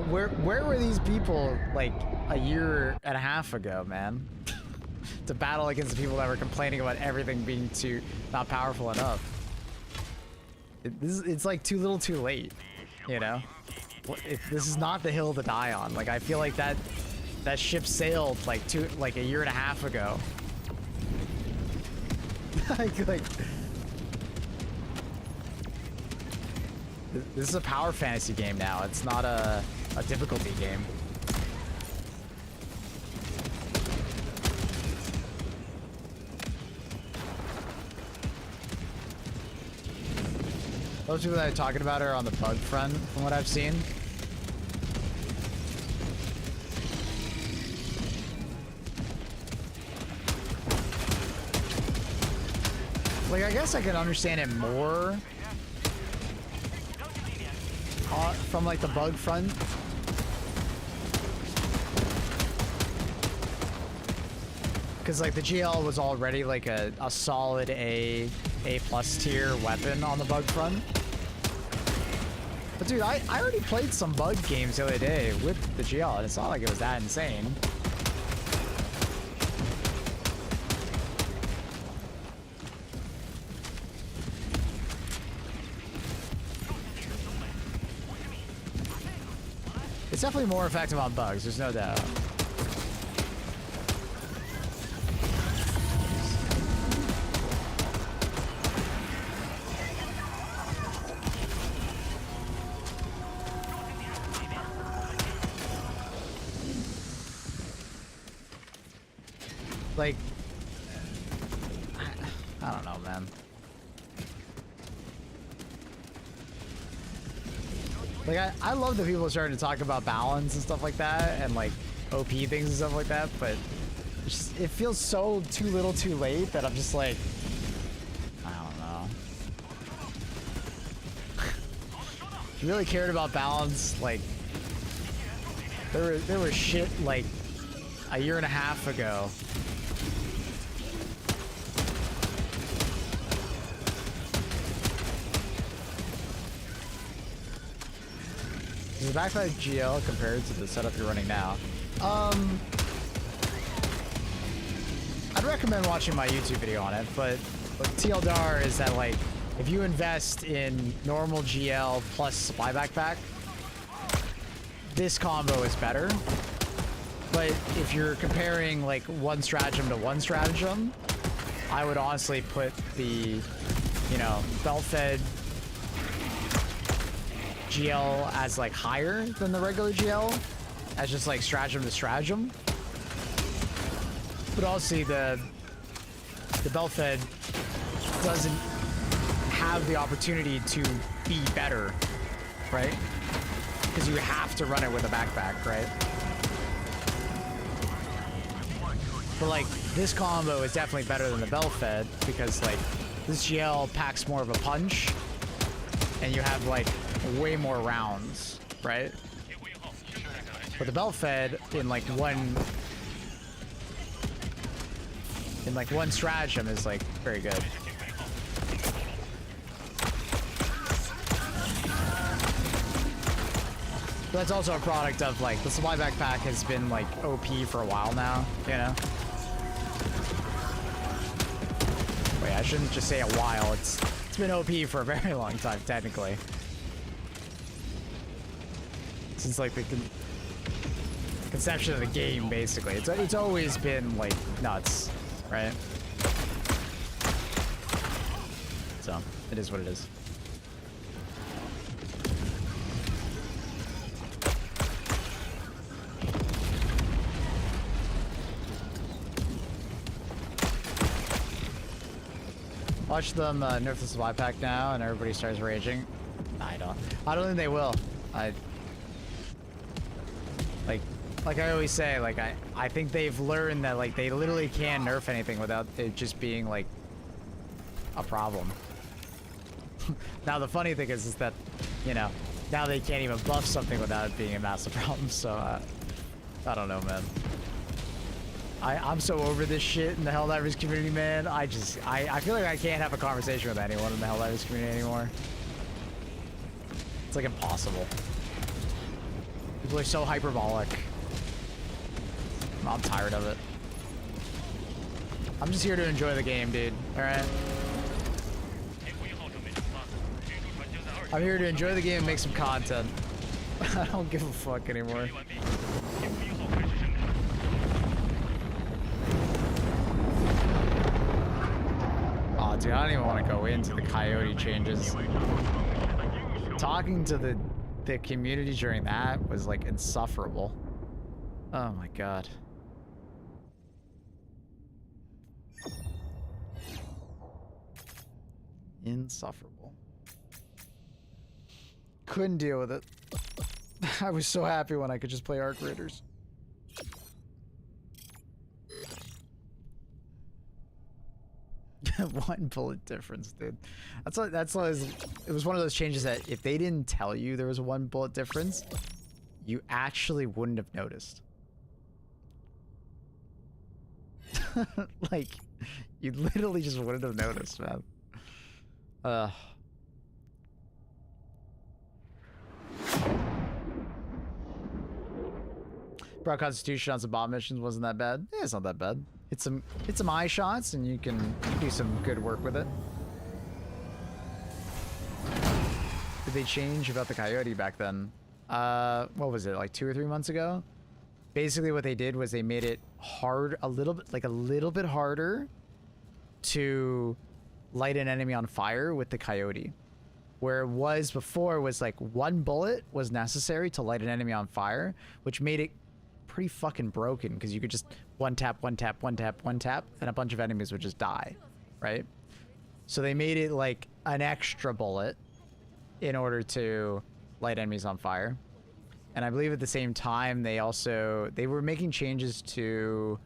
where were these people like a year and a half ago, man? To battle against the people that were complaining about everything being not powerful enough. It's like too little too late, you know? This is not the hill to die on. Like, I feel like that ship sailed like a year and a half ago. like this is a power fantasy game now. It's not a difficulty game. Those people that I'm talking about are on the bug front, from what I've seen. Like, I guess I could understand it more from like the bug front. Because like the GL was already like a solid A+ tier weapon on the bug front. But dude, I already played some bug games the other day with the GL, and it's not like it was that insane. It's definitely more effective on bugs, there's no doubt. Like, I don't know, man. Like, I love that people are starting to talk about balance and stuff like that, and like OP things and stuff like that, but it feels so too little too late that I'm just like, I don't know. If you really cared about balance, like, there was shit like a year and a half ago. Is the backlight GL compared to the setup you're running now? I'd recommend watching my YouTube video on it, but TLDR is that, like, if you invest in normal GL plus supply backpack, this combo is better. But if you're comparing like one stratagem to one stratagem, I would honestly put the, you know, belt-fed GL as like higher than the regular GL, as just like stratagem to stratagem. But also the belt-fed doesn't have the opportunity to be better, right? Because you have to run it with a backpack, right? But like, this combo is definitely better than the belt-fed because like, this GL packs more of a punch and you have like way more rounds, right? But the belt-fed in like one stratagem is like very good. But that's also a product of like the supply backpack has been like OP for a while now, you know? Wait, I shouldn't just say a while. It's been OP for a very long time, technically. Since like the conception of the game, basically. It's always been like nuts, right? So it is what it is. Watch them nerf the supply pack now, and everybody starts raging. I don't think they will. Like I always say, like I think they've learned that like they literally can't nerf anything without it just being like a problem. Now the funny thing is that, you know, now they can't even buff something without it being a massive problem. So I don't know, man. I'm so over this shit in the Helldivers community, man. I feel like I can't have a conversation with anyone in the Helldivers community anymore. It's like impossible. People are so hyperbolic. I'm tired of it. I'm just here to enjoy the game, dude. Alright? I'm here to enjoy the game and make some content. I don't give a fuck anymore. Oh, dude, I don't even want to go into the coyote changes. Talking to the community during that was like insufferable. Oh my god. Insufferable. Couldn't deal with it. I was so happy when I could just play Arc Raiders. One bullet difference, dude. It was one of those changes that if they didn't tell you there was a 1 bullet difference, you actually wouldn't have noticed. Like, you literally just wouldn't have noticed, man. Brought Constitution on some bomb missions, wasn't that bad? Yeah, it's not that bad. Hit some eye shots and you can do some good work with it. Did they change about the coyote back then? What was it, like 2 or 3 months ago? Basically what they did was they made it hard, a little bit harder to light an enemy on fire with the coyote. Where it was before was like 1 bullet was necessary to light an enemy on fire, which made it pretty fucking broken because you could just one tap, and a bunch of enemies would just die, right? So they made it like an extra bullet in order to light enemies on fire. And I believe at the same time they were making changes to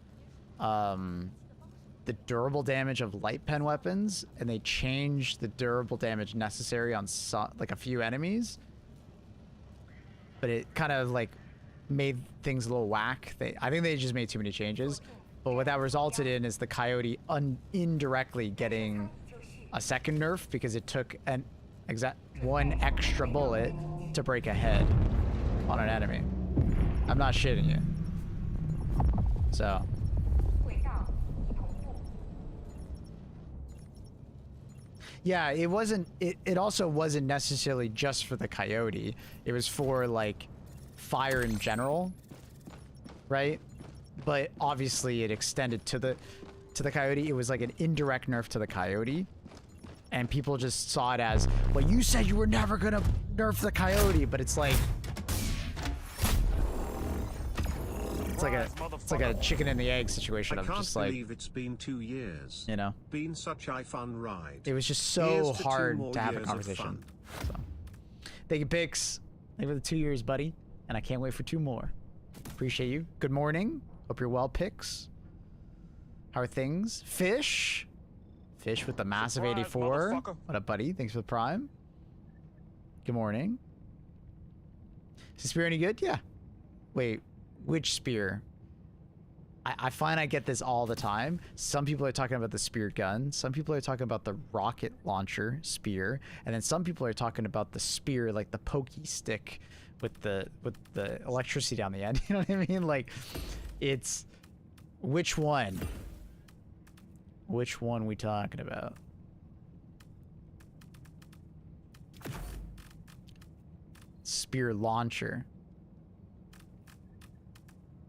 the durable damage of light pen weapons, and they changed the durable damage necessary on like a few enemies. But it kind of like made things a little whack. I think they just made too many changes. But what that resulted in is the coyote indirectly getting a second nerf because it took an exact 1 extra bullet to break a head on an enemy. I'm not shitting you. So. Yeah, it wasn't, it also wasn't necessarily just for the coyote. It was for like fire in general, right? But obviously it extended to the coyote. It was like an indirect nerf to the coyote. And people just saw it as, well, you said you were never gonna nerf the coyote, but it's like it's like a chicken and the egg situation of just like, I can't believe it's been 2 years. You know, been such a fun ride. It was just so hard to have a conversation. So, thank you, Pix. Thank you for the 2 years, buddy, and I can't wait for 2 more. Appreciate you. Good morning. Hope you're well, Pix. How are things? Fish with the massive 84. What up, buddy? Thanks for the prime. Good morning. Is the spear any good? Yeah. Wait, which spear? I find I get this all the time. Some people are talking about the spear gun. Some people are talking about the rocket launcher spear. And then some people are talking about the spear, like the pokey stick with the electricity down the end. You know what I mean? Like, it's which one? Which one we talking about? Spear launcher.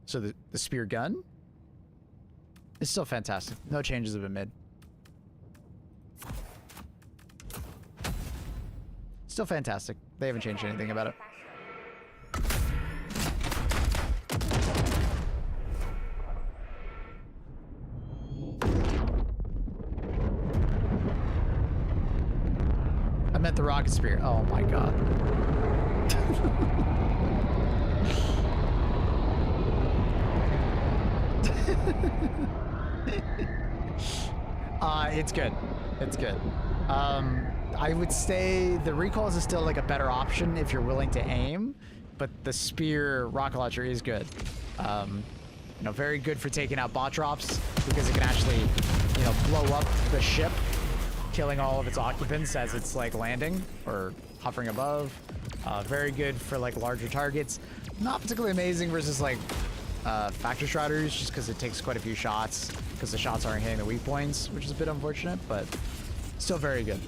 So the spear gun is still fantastic. No changes have been made. Still fantastic. They haven't changed anything about it. I meant the rocket spear. Oh my god. It's good. It's good. I would say the recoils is still like a better option if you're willing to aim, but the spear rocket launcher is good. You know, very good for taking out bot drops because it can actually, you know, blow up the ship, killing all of its occupants as it's like landing or hovering above. Very good for like larger targets. Not particularly amazing versus like Factor Striders, just because it takes quite a few shots, because the shots aren't hitting the weak points, which is a bit unfortunate, but still very good.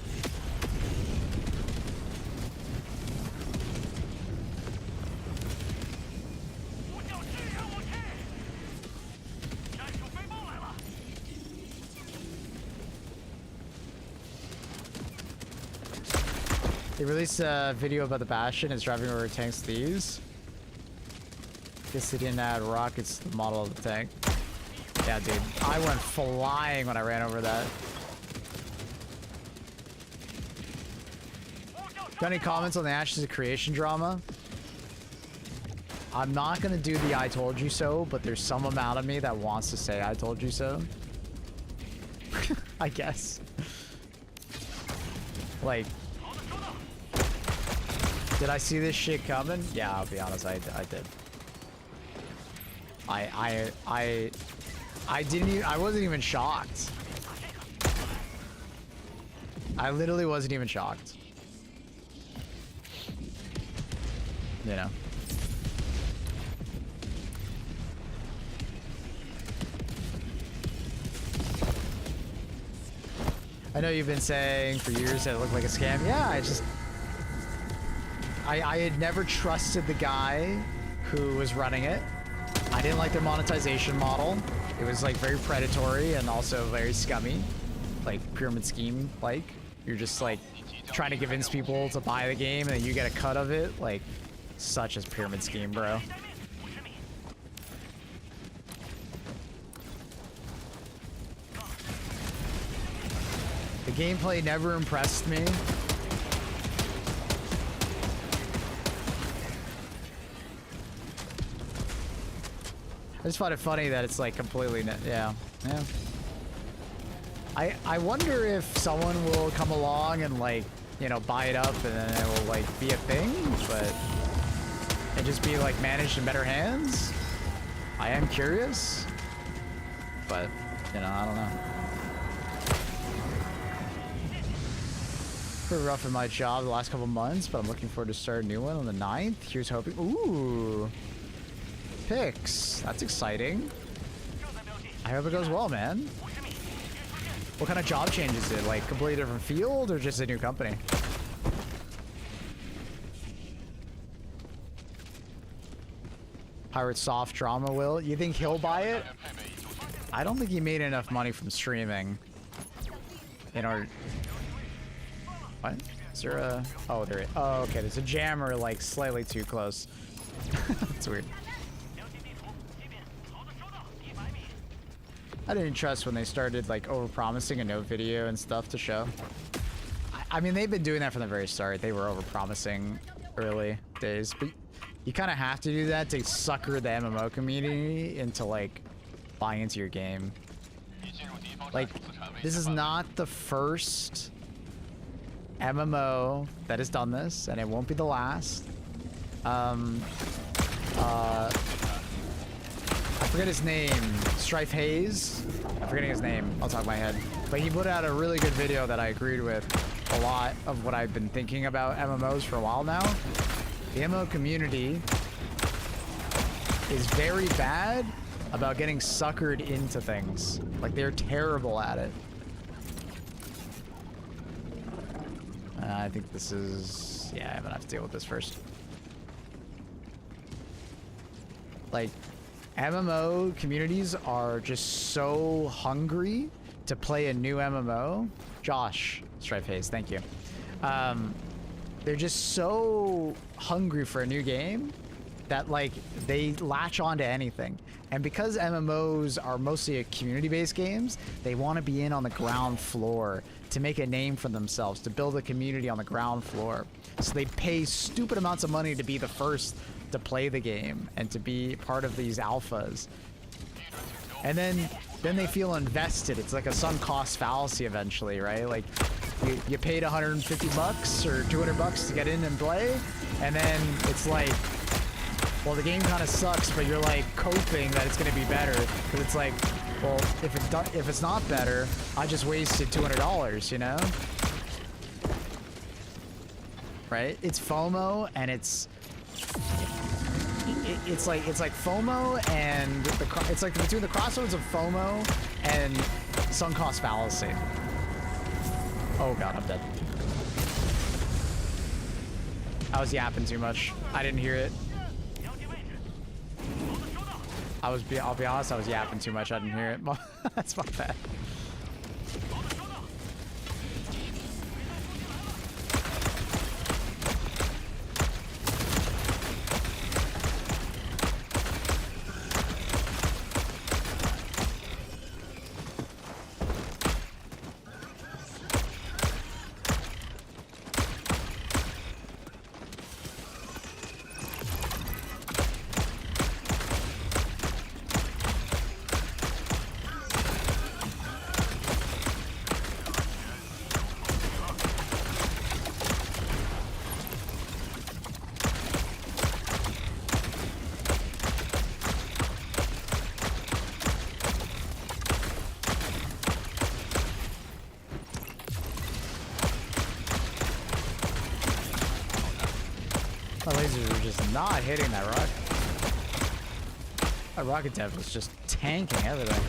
They released a video about the Bastion. It's driving over tanks thieves. Guess they didn't add rockets to the model of the tank. Yeah, dude. I went flying when I ran over that. Got any comments on the Ashes of Creation drama? I'm not gonna do the I told you so, but there's some amount of me that wants to say I told you so. I guess. Like, did I see this shit coming? Yeah, I'll be honest, I did. I didn't even, I wasn't even shocked. I literally wasn't even shocked. You know. I know you've been saying for years that it looked like a scam. Yeah, I had never trusted the guy who was running it. I didn't like their monetization model. It was like very predatory and also very scummy, like pyramid scheme. Like you're just like trying to convince people to buy the game and then you get a cut of it. Like such a pyramid scheme, bro. The gameplay never impressed me. I just find it funny that it's like completely yeah. I wonder if someone will come along and like, you know, buy it up and then it will like be a thing, but and just be like managed in better hands. I am curious, but you know, I don't know. Pretty rough in my job the last couple months, but I'm looking forward to start a new one on the 9th. Here's hoping. Ooh. Picks. That's exciting. I hope it goes well, man. What kind of job change is it? Like completely different field or just a new company? Pirate Soft Drama will. You think he'll buy it? I don't think he made enough money from streaming in order. What? Is there a... Oh, there is. Oh, okay. There's a jammer like slightly too close. That's weird. I didn't trust when they started like over-promising and no video and stuff to show. I mean, they've been doing that from the very start. They were over-promising early days, but you kind of have to do that to sucker the MMO community into like buying into your game. Like, this is not the first MMO that has done this, and it won't be the last. I forget his name. Strife Hayes? I'm forgetting his name on top of my head. But he put out a really good video that I agreed with a lot of what I've been thinking about MMOs for a while now. The MMO community is very bad about getting suckered into things. Like, they're terrible at it. I think this is... Yeah, I'm gonna have to deal with this first. Like, MMO communities are just so hungry to play a new MMO. Josh, Strife Hayes, thank you. They're just so hungry for a new game that like they latch on to anything. And because MMOs are mostly community-based games, they want to be in on the ground floor to make a name for themselves, to build a community on the ground floor. So they pay stupid amounts of money to be the first to play the game and to be part of these alphas. And then they feel invested. It's like a sunk cost fallacy eventually, right? Like you paid 150 bucks or 200 bucks to get in and play, and then it's like, well, the game kind of sucks, but you're like coping that it's going to be better, because it's like, well, if it's not better, I just wasted $200, you know? right? It's FOMO, and it's like FOMO and it's like between the crossroads of FOMO and sunk cost fallacy. Oh god, I'm dead. I was yapping too much. I didn't hear it. I'll be honest, I was yapping too much. I didn't hear it. That's my bad. My lasers are just not hitting that rock. That rocket dev was just tanking everything.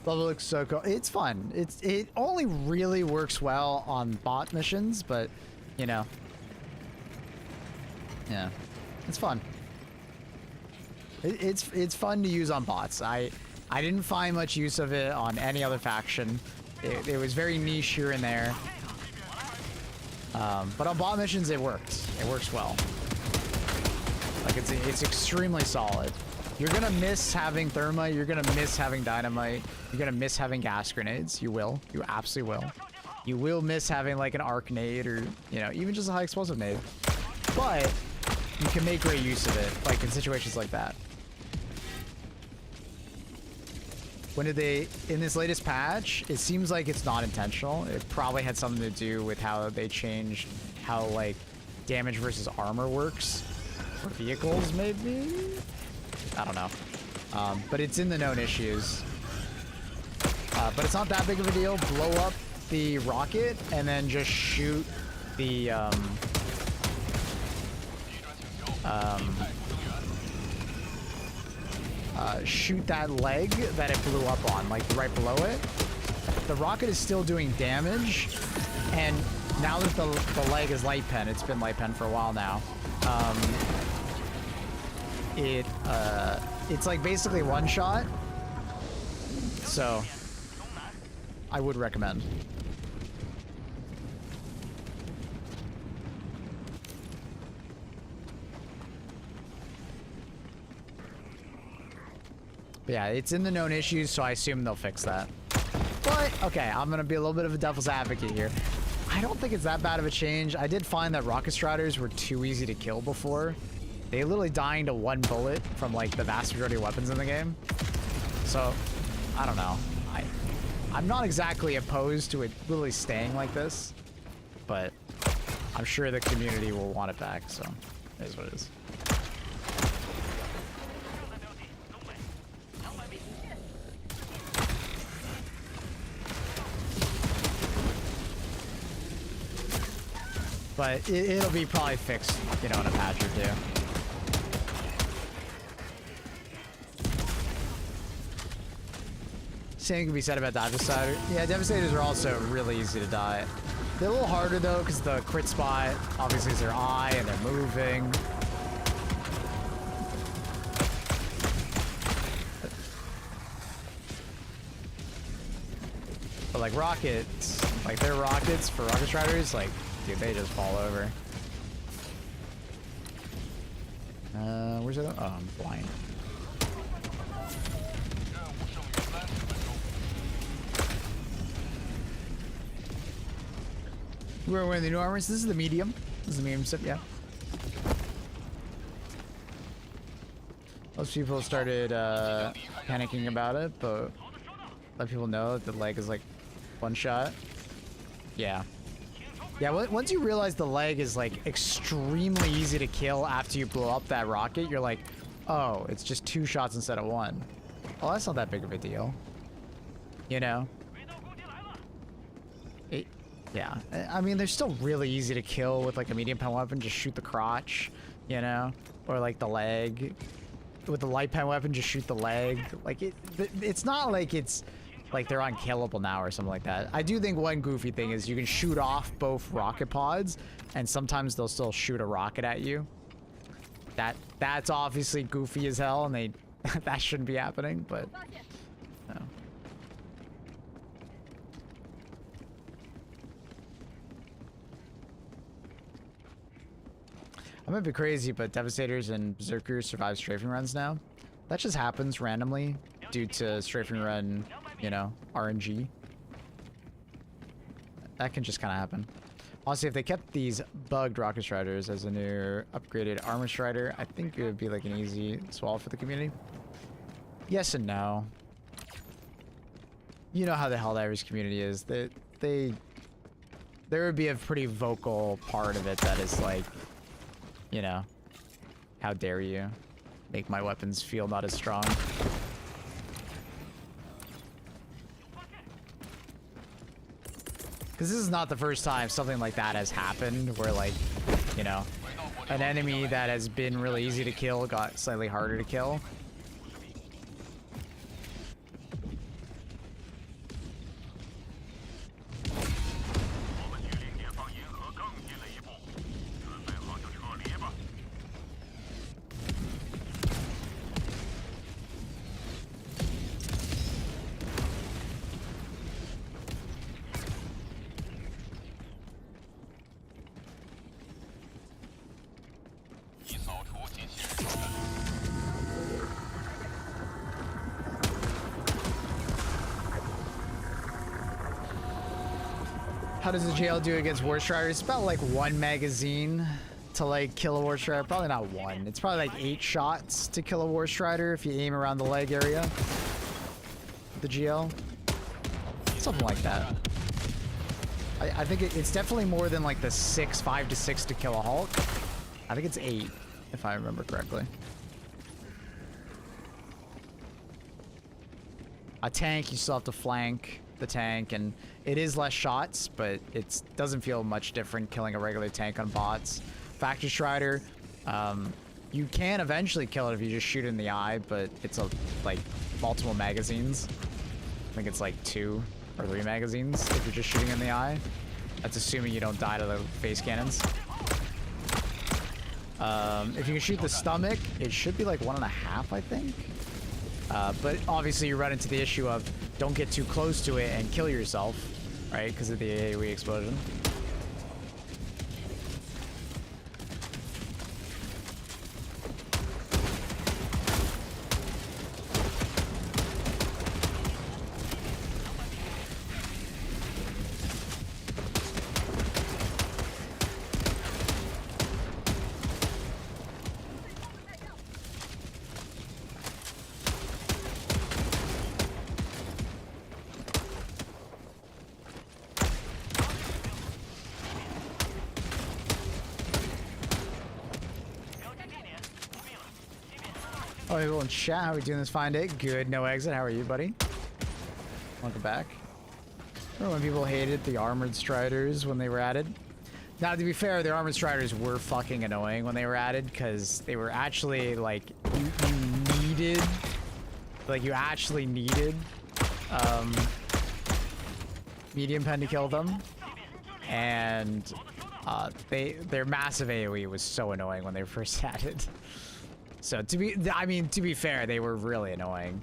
Level looks so cool. It's fun. It only really works well on bot missions, but you know, yeah, it's fun. It's fun to use on bots. I didn't find much use of it on any other faction. It was very niche here and there, but on bot missions it works. It works well. Like it's extremely solid. You're gonna miss having thermite, you're gonna miss having dynamite, you're gonna miss having gas grenades. You will. You absolutely will. You will miss having like an arc nade or, you know, even just a high explosive nade. But you can make great use of it, like in situations like that. When did they, in this latest patch, it seems like it's not intentional. It probably had something to do with how they changed how like damage versus armor works for vehicles, maybe? I don't know. But it's in the known issues. But it's not that big of a deal. Blow up the rocket and then just shoot the shoot that leg that it blew up on, like right below it. The rocket is still doing damage, and now that the leg is light pen, it's been light pen for a while now. It's like basically one shot, so I would recommend. But yeah, it's in the known issues, so I assume they'll fix that. But okay, I'm gonna be a little bit of a devil's advocate here. I don't think it's that bad of a change. I did find that rocket striders were too easy to kill before. They literally dying to one bullet from like the vast majority of weapons in the game. So, I don't know. I'm not exactly opposed to it literally staying like this, but I'm sure the community will want it back, so it is what it is. But it'll be probably fixed, you know, in a patch or two. Same can be said about Devastators. Yeah, Devastators are also really easy to die. They're a little harder though, because the crit spot obviously is their eye and they're moving. But like rockets, like their rockets for rocket striders, like, dude, they just fall over. Where's it? Oh, I'm blind. We're wearing the new armors. This is the medium. This is the medium set, yeah. Most people started panicking about it, but let people know that the leg is like one shot. Yeah. Yeah, once you realize the leg is like extremely easy to kill after you blow up that rocket, you're like, oh, it's just 2 shots instead of 1. Well, that's not that big of a deal. You know? Yeah. I mean, they're still really easy to kill with like a medium pen weapon. Just shoot the crotch, you know? Or like the leg. With the light pen weapon, just shoot the leg. Like, it's not like it's like they're unkillable now or something like that. I do think one goofy thing is you can shoot off both rocket pods, and sometimes they'll still shoot a rocket at you. That's obviously goofy as hell, and they that shouldn't be happening, but no. I might be crazy, but Devastators and Berserkers survive strafing runs now. That just happens randomly due to strafing run, you know, RNG. That can just kind of happen. Honestly, if they kept these bugged Rocket Striders as a new upgraded Armor Strider, I think it would be like an easy swallow for the community. Yes and no. You know how the Helldivers community is. There would be a pretty vocal part of it that is like, you know, how dare you make my weapons feel not as strong. Because this is not the first time something like that has happened, where like, you know, an enemy that has been really easy to kill got slightly harder to kill. How does the JL do against War Strider? It's about like 1 magazine to like kill a War Strider. Probably not 1. It's probably like 8 shots to kill a War Strider if you aim around the leg area. The GL. Something like that. I think it's definitely more than like the 5 to 6 to kill a Hulk. I think it's 8, if I remember correctly. A tank, you still have to flank the tank, and it is less shots, but it doesn't feel much different killing a regular tank on bots. Factory Strider, you can eventually kill it if you just shoot it in the eye, but it's like multiple magazines. I think it's like 2 or 3 magazines if you're just shooting in the eye. That's assuming you don't die to the face cannons. If you can shoot the stomach, it should be like 1.5, I think. But obviously you run into the issue of don't get too close to it and kill yourself, right? Because of the AoE explosion. Oh, people in chat, how are we doing this fine day? Good, no exit. How are you, buddy? Welcome back. Remember when people hated the armored striders when they were added? Now, to be fair, the armored striders were fucking annoying when they were added, because they were actually, like, you actually needed medium pen to kill them. And their massive AoE was so annoying when they were first added. So to be fair, they were really annoying.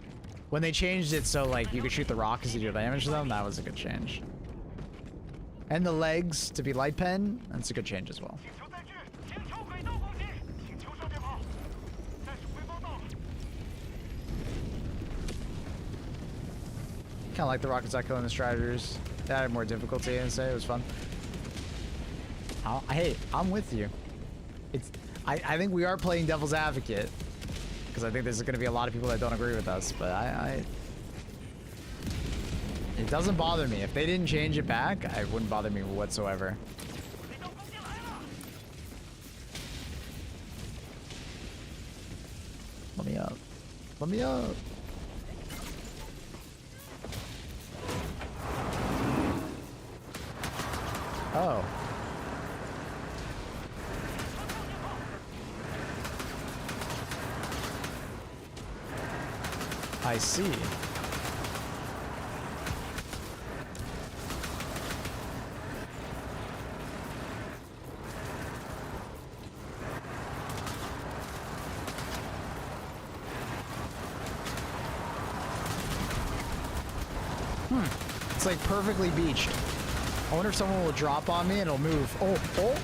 When they changed it so like you could shoot the rockets to do damage to them, that was a good change. And the legs to be light pen, that's a good change as well. Kind of like the rockets not killing the striders. That had more difficulty and say it was fun. Hey, I'm with you. I think we are playing devil's advocate. because I think there's going to be a lot of people that don't agree with us, but it doesn't bother me. If they didn't change it back, it wouldn't bother me whatsoever. Let me up. Let me up. Oh. I see. It's like perfectly beached. I wonder if someone will drop on me and it'll move. Oh, oh.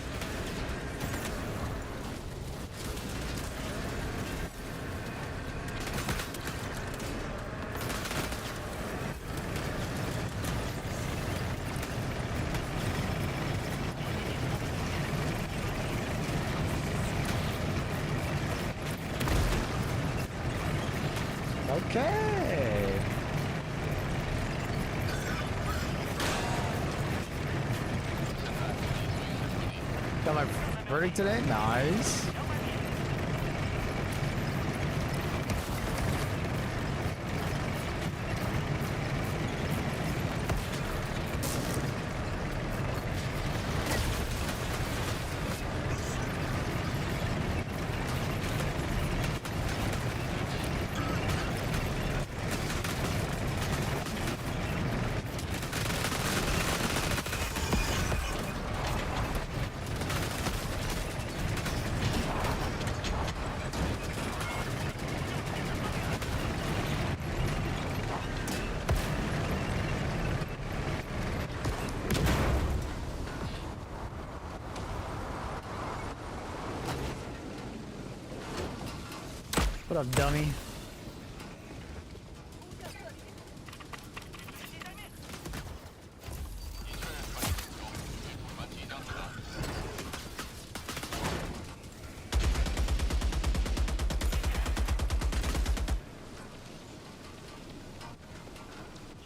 Okay. Got my verdict today? Nice. What up, dummy?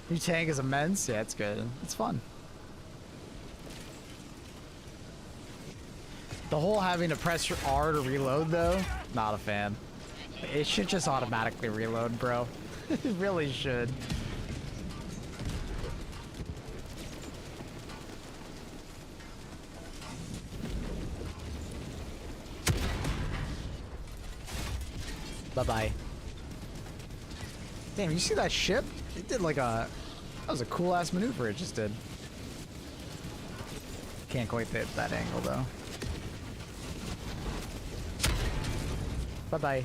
Your tank is immense. Yeah, it's good. It's fun. The whole having to press R to reload, though, not a fan. It should just automatically reload, bro. It really should. Bye-bye. Damn, you see that ship? It did like a... That was a cool-ass maneuver it just did. Can't quite hit that angle, though. Bye-bye.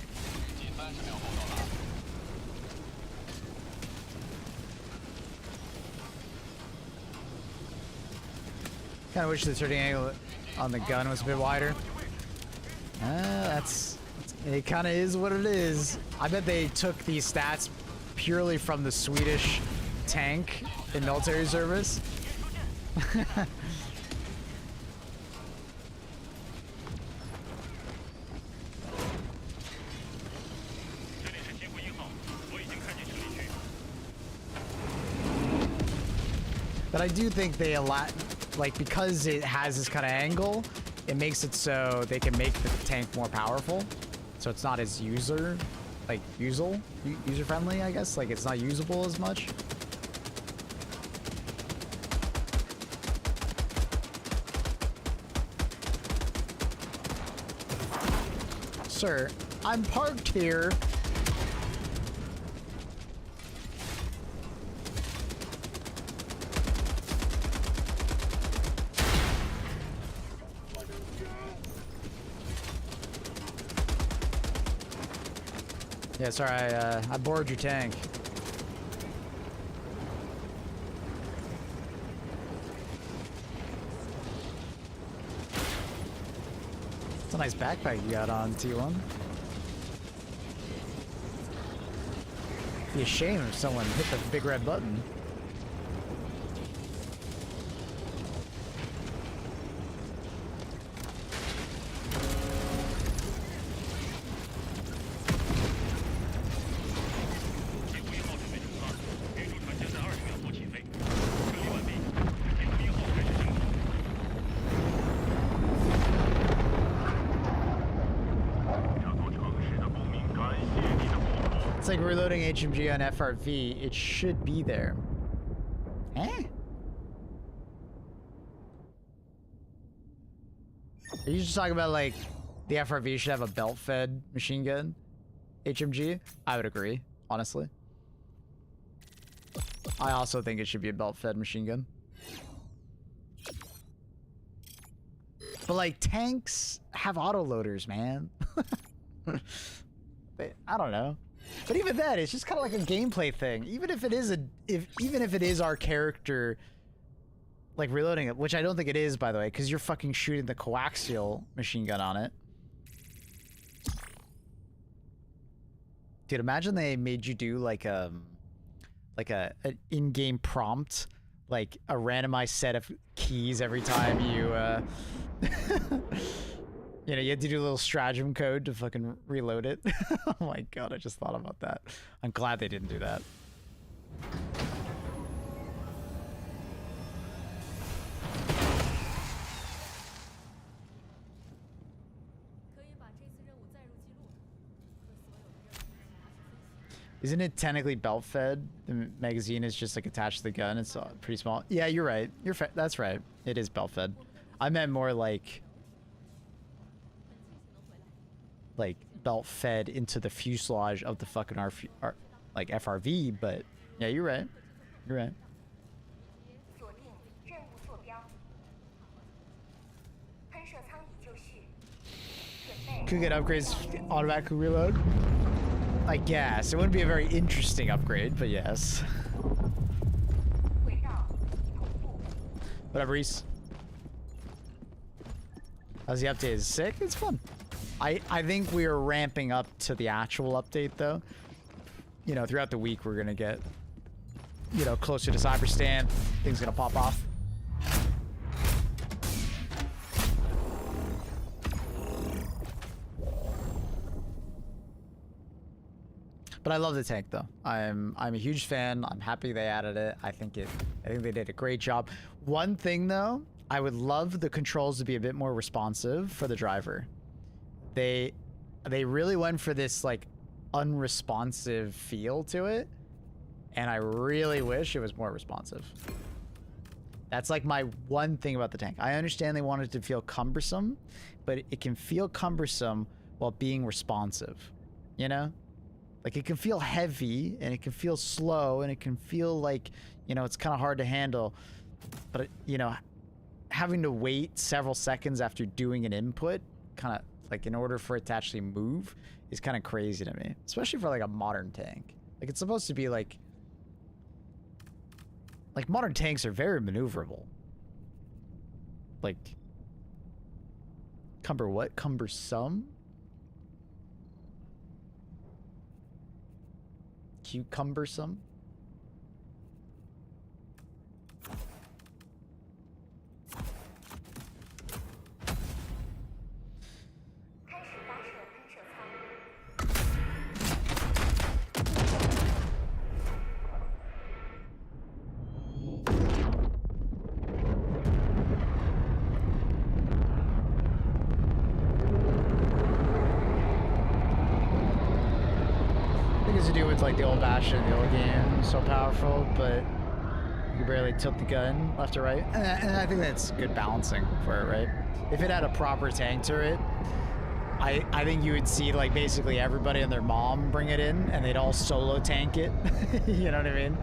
Kind of wish the turning angle on the gun was a bit wider. It kind of is what it is. I bet they took these stats purely from the Swedish tank in military service. But I do think they allow, like, because it has this kind of angle, it makes it so they can make the tank more powerful. So it's not as user-friendly, I guess. Like, it's not usable as much. Sir, I'm parked here. Yeah, sorry, I bored your tank. It's a nice backpack you got on, T1. Be a shame if someone hit the big red button. reloading HMG on FRV, it should be there. Eh? Are you just talking about like the FRV should have a belt-fed machine gun HMG? I would agree, honestly. I also think it should be a belt-fed machine gun. But like tanks have autoloaders, man. I don't know. But even then, it's just kind of like a gameplay thing. Even if it is even if it is our character like reloading it, which I don't think it is, by the way, because you're fucking shooting the coaxial machine gun on it. Dude, imagine they made you do like an in-game prompt, like a randomized set of keys every time you you know, you had to do a little stratagem code to fucking reload it. Oh my god, I just thought about that. I'm glad they didn't do that. Isn't it technically belt-fed? The magazine is just like attached to the gun. It's pretty small. Yeah, you're right. That's right. It is belt-fed. I meant more like belt-fed into the fuselage of the fucking like FRV. But yeah, you're right. You're right. 锁定任务坐标。喷射舱已就绪。准备。 Could get upgrades automatically reload. I guess it wouldn't be a very interesting upgrade, but yes. 轨道同步。 Whatever, Reese. How's the update? Is it sick? It's fun. I think we are ramping up to the actual update, though. You know, throughout the week, we're gonna get, you know, closer to Cyberstand. Things gonna pop off. But I love the tank, though. I'm a huge fan. I'm happy they added it. I think they did a great job. One thing, though, I would love the controls to be a bit more responsive for the driver. They really went for this like unresponsive feel to it, and I really wish it was more responsive. That's like my one thing about the tank. I understand they wanted it to feel cumbersome, but it can feel cumbersome while being responsive, you know? Like, it can feel heavy, and it can feel slow, and it can feel like, you know, it's kind of hard to handle. But, you know, having to wait several seconds after doing an input, kind of, like, in order for it to actually move, is kind of crazy to me. Especially for, like, a modern tank. Like, it's supposed to be, like, modern tanks are very maneuverable. Like, cumbersome? Cumbersome? Like the old Bastion, the old game, so powerful, but you can barely tilt the gun left or right. And I think that's good balancing for it, right? If it had a proper tank turret, I think you would see like basically everybody and their mom bring it in, and they'd all solo tank it. You know what I mean?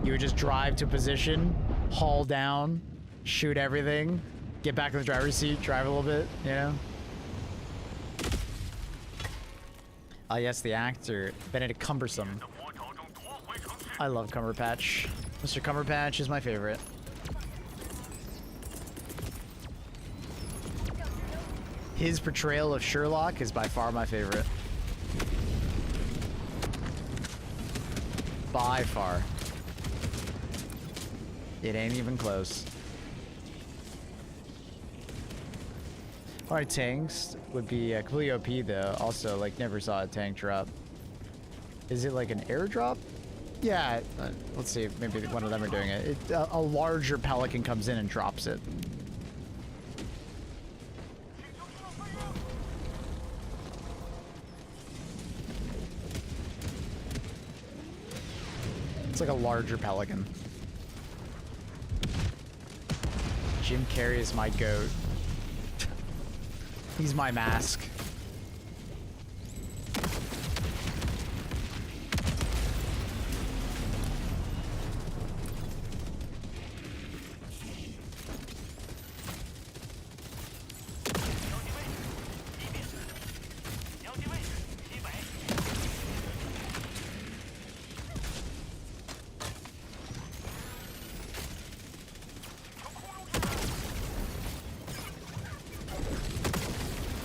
You would just drive to position, haul down, shoot everything, get back in the driver's seat, drive a little bit, you know? Oh yes, the actor, Benedict Cumbersome. I love Cumberpatch. Mr. Cumberpatch is my favorite. His portrayal of Sherlock is by far my favorite. By far. It ain't even close. Our tanks would be completely OP though. Also, like, never saw a tank drop. Is it like an airdrop? Yeah, let's see. Maybe one of them are doing it. A larger Pelican comes in and drops it. It's like a larger pelican. Jim Carrey is my goat. He's my mask.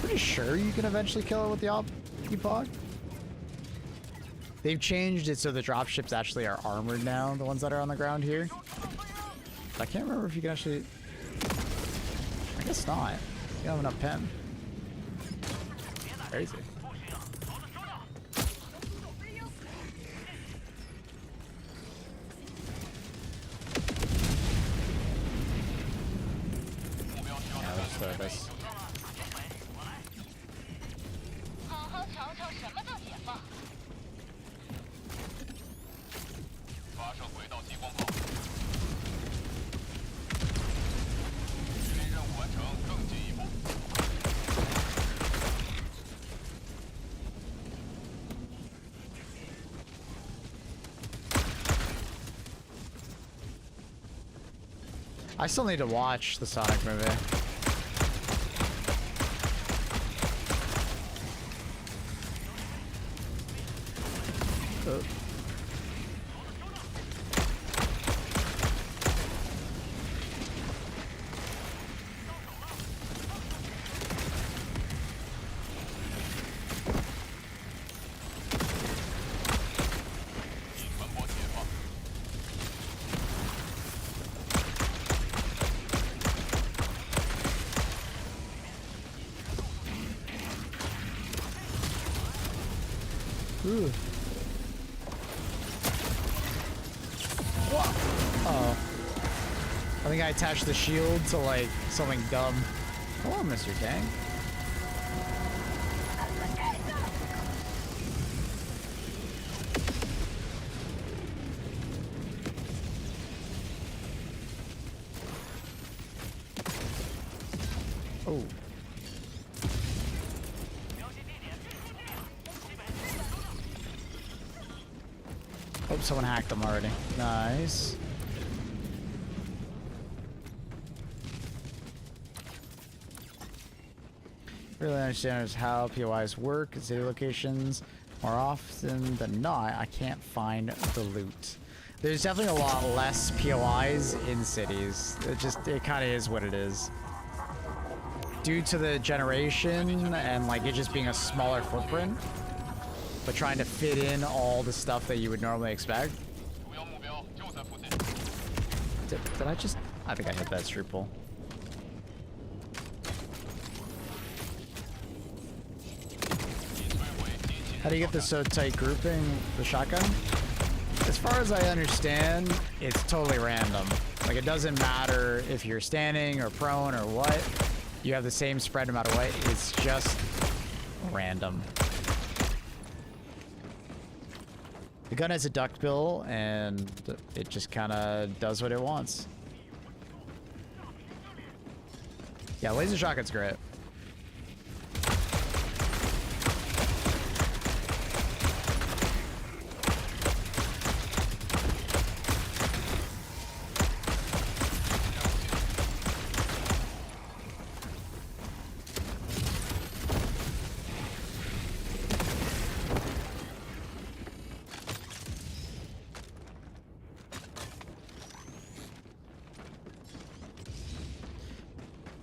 Pretty sure you can eventually kill it with the Epoch. They've changed it so the dropships actually are armored now, the ones that are on the ground here. But I can't remember if you can actually... I guess not. You don't have enough pen. Crazy. Yeah, let's throw this. 好好瞧瞧什么叫解放。发射轨道激光炮。距离任务完成更进一步。I still need to watch the Sonic movie. Ooh. Oh. I think I attached the shield to like something dumb. Hello, Mr. Tang. Oh. Oh, someone hacked them already. Nice. Really understand how POIs work in city locations. More often than not, I can't find the loot. There's definitely a lot less POIs in cities. It kind of is what it is. Due to the generation and like it just being a smaller footprint, but trying to fit in all the stuff that you would normally expect. Did I just... I think I hit that street pole. How do you get this so tight grouping, the shotgun? As far as I understand, it's totally random. Like, it doesn't matter if you're standing or prone or what. You have the same spread no matter what. It's just random. The gun has a duckbill, and it just kind of does what it wants. Yeah, laser shotgun's great.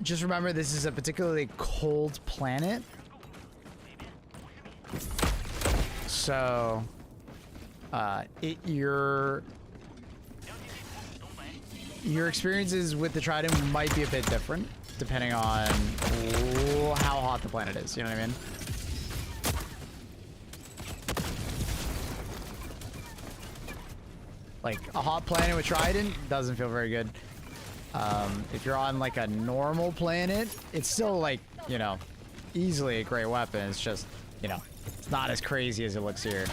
Just remember, this is a particularly cold planet. So, your experiences with the Trident might be a bit different, depending on how hot the planet is, you know what I mean? Like, a hot planet with Trident doesn't feel very good. If you're on like a normal planet, it's still like, you know, easily a great weapon. It's just, you know, it's not as crazy as it looks here.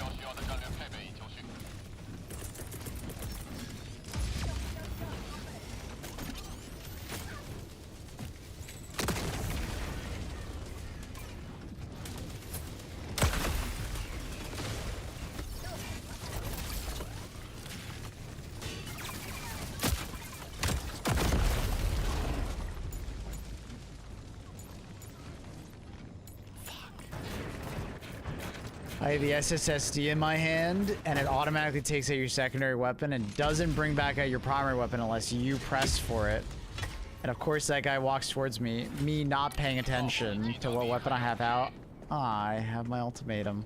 I have the SSSD in my hand, and it automatically takes out your secondary weapon and doesn't bring back out your primary weapon unless you press for it. And of course, that guy walks towards me, not paying attention to what weapon I have out. I have my ultimatum.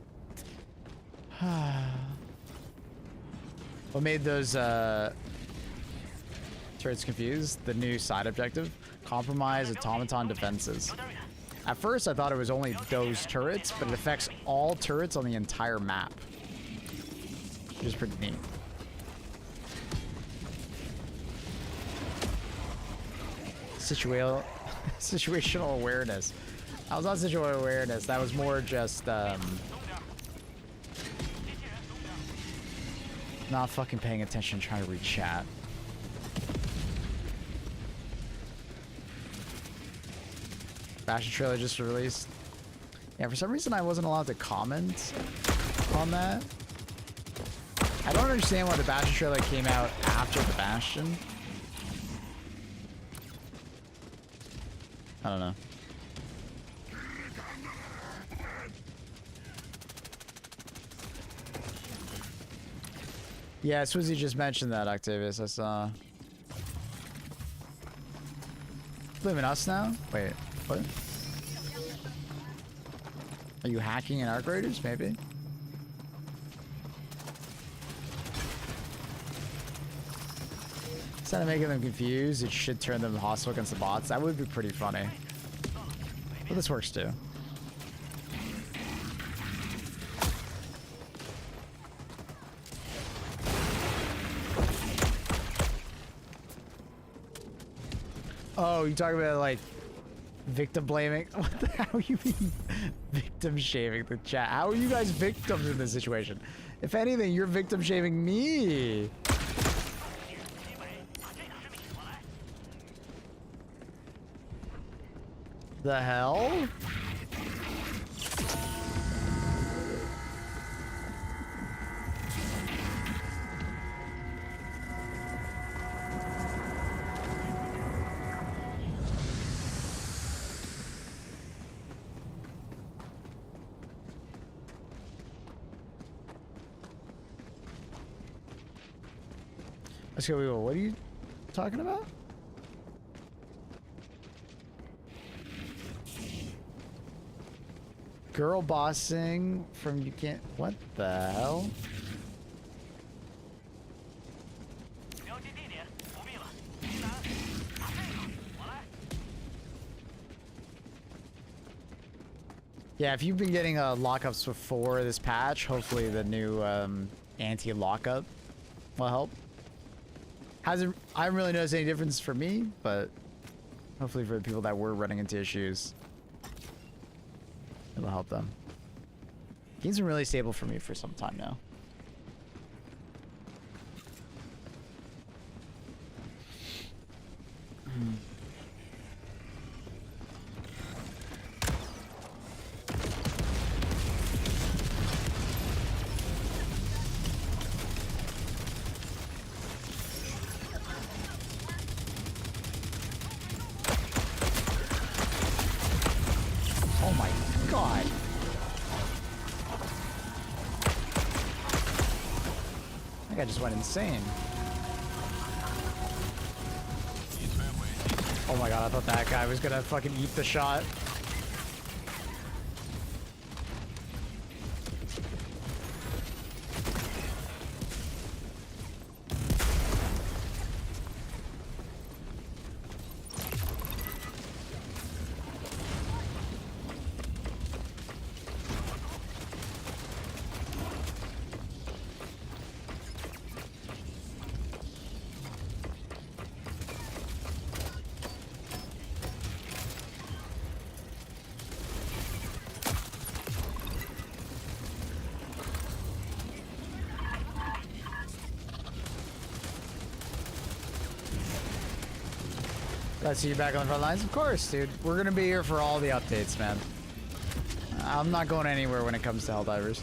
What made those turrets confused? The new side objective? Compromise automaton defenses. At first, I thought it was only those turrets, but it affects all turrets on the entire map, which is pretty neat. Situational awareness. That was not situational awareness. That was more just not fucking paying attention, trying to read chat. Bastion trailer just released. Yeah, for some reason I wasn't allowed to comment on that. I don't understand why the Bastion trailer came out after the Bastion. I don't know. Yeah, Swizzy just mentioned that, Octavius. I saw. Blaming us now? Wait, what? Are you hacking in Arc Raiders? Maybe. Instead of making them confused, it should turn them hostile against the bots. That would be pretty funny. But this works too. Oh, you talking about like victim blaming? What the hell you mean victim shaming the chat? How are you guys victims in this situation? If anything, you're victim shaming me. The hell? Let's go. What are you talking about? Girl bossing from you can't. What the hell? Yeah, if you've been getting lockups before this patch, hopefully the new anti-lockup will help. I haven't really noticed any difference for me, but hopefully for the people that were running into issues, it'll help them. Game's been really stable for me for some time now. Oh my god. That guy just went insane. Oh my god, I thought that guy was gonna fucking eat the shot. Glad to see you back on the front lines. Of course, dude. We're gonna be here for all the updates, man. I'm not going anywhere when it comes to Helldivers.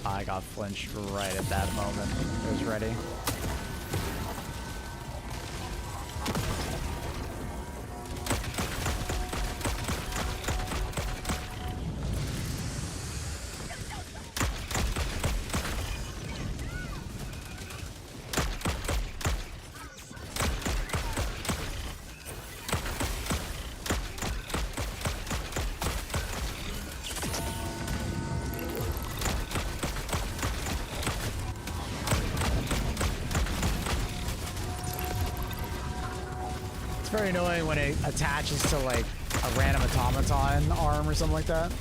I got flinched right at that moment. It was ready. very annoying when it attaches to like a random automaton arm or something like that.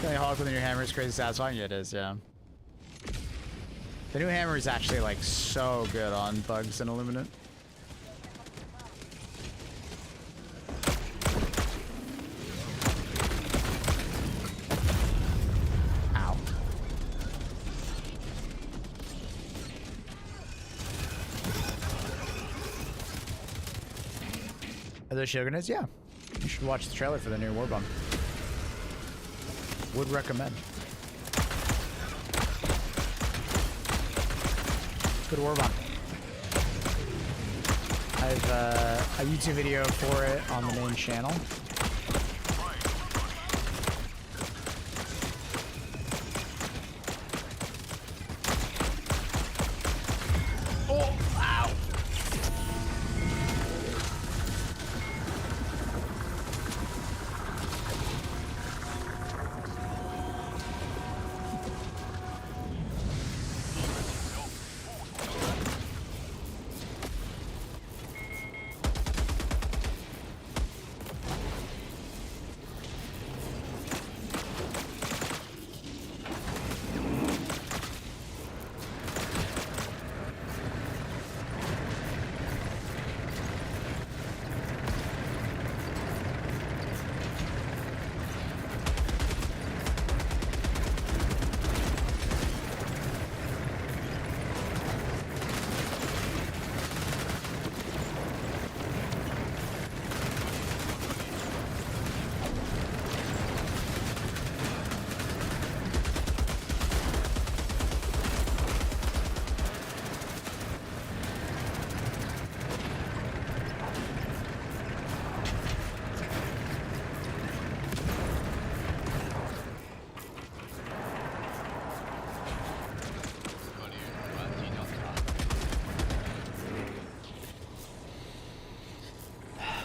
Killing a hawk with a new hammer is crazy satisfying. Yeah, it is, yeah. The new hammer is actually like so good on bugs and Illuminate. Ow. Are those Shogunets? Yeah. You should watch the trailer for the new Warbond. Would recommend. Good Warbond. I have a YouTube video for it on the main channel. Oh, ow.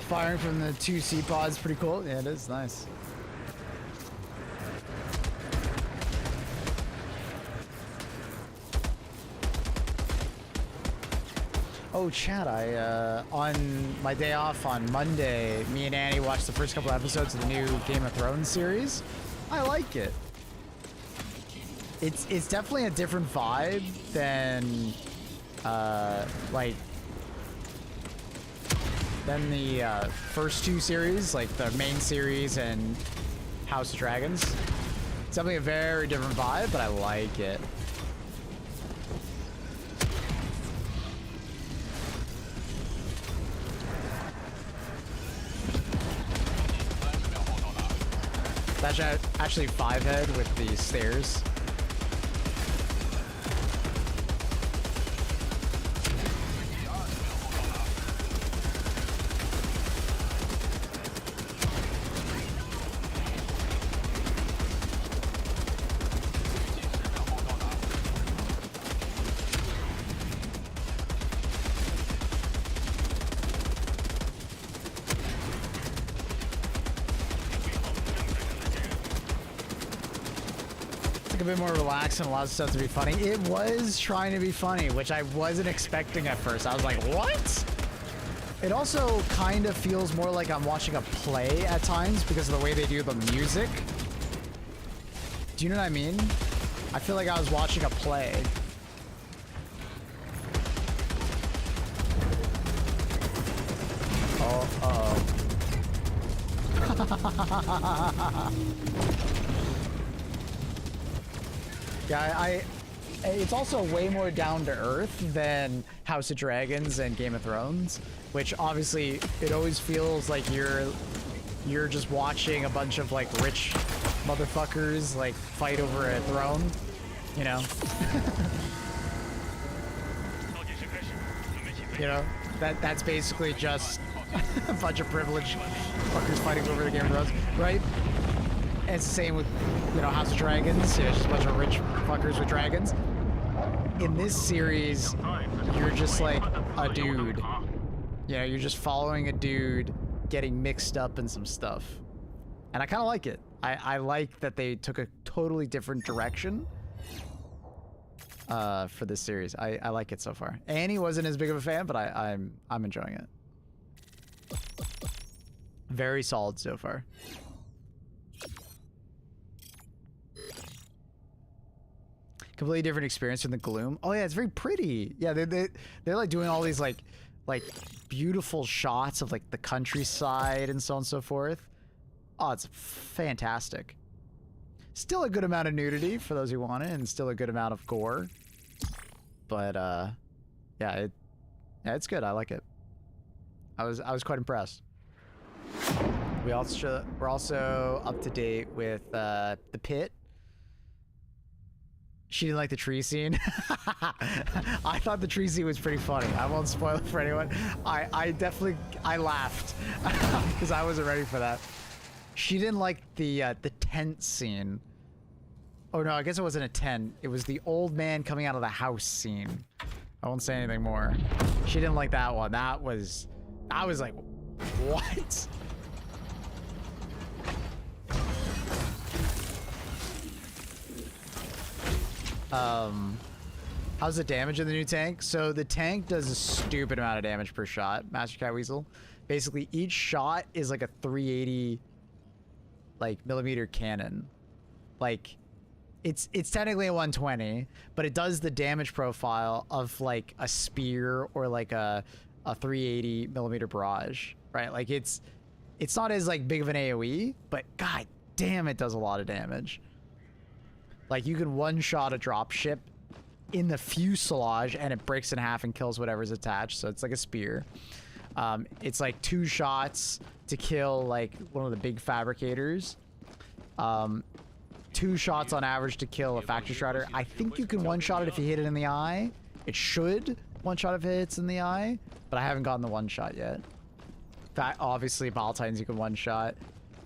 Firing from the 2C pods, pretty cool. Yeah, it is nice. Oh, chat, on my day off on Monday, me and Annie watched the first couple episodes of the new Game of Thrones series. I like it. It's definitely a different vibe than, than the first two series, like the main series and House of Dragons. It's definitely a very different vibe, but I like it. That's actually 5-head with the stairs. A bit more relaxed and allows stuff to be funny. It was trying to be funny, which I wasn't expecting at first. I was like, what? It also kind of feels more like I'm watching a play at times because of the way they do the music. Do you know what I mean? I feel like I was watching a play. Yeah, it's also way more down to earth than House of Dragons and Game of Thrones, which obviously it always feels like you're just watching a bunch of like rich motherfuckers like fight over a throne, you know. You know, that's basically just a bunch of privileged fuckers fighting over the Game of Thrones, right? And it's the same with, you know, House of Dragons. You know, it's just a bunch of rich fuckers with dragons. In this series, you're just like a dude. You know, you're just following a dude getting mixed up in some stuff. And I kind of like it. I like that they took a totally different direction. for this series. I like it so far. Annie wasn't as big of a fan, but I'm enjoying it. Very solid so far. Completely different experience from the Gloom. Oh yeah, it's very pretty. Yeah, they're like doing all these like beautiful shots of like the countryside and so on and so forth. Oh, it's fantastic. Still a good amount of nudity for those who want it, and still a good amount of gore. But yeah, it's good. I like it. I was quite impressed. We're also up to date with the pit. She didn't like the tree scene. I thought the tree scene was pretty funny. I won't spoil it for anyone. I definitely laughed because I wasn't ready for that. She didn't like the tent scene. Oh no, I guess it wasn't a tent. It was the old man coming out of the house scene. I won't say anything more. She didn't like that one. I was like, what? How's the damage in the new tank? So the tank does a stupid amount of damage per shot, Master Cat Weasel. Basically, each shot is like a 380 millimeter cannon. Like it's technically a 120, but it does the damage profile of like a spear or like a 380 millimeter barrage, right? Like it's not as like big of an AoE, but god damn, it does a lot of damage. Like you can one-shot a dropship in the fuselage and it breaks in half and kills whatever's attached. So it's like a spear. It's like 2 shots to kill like one of the big fabricators. 2 shots on average to kill a factory strider. I think you can one-shot it if you hit it in the eye. It should one-shot if it hits in the eye, but I haven't gotten the one-shot yet. That obviously Bile Titans you can one-shot.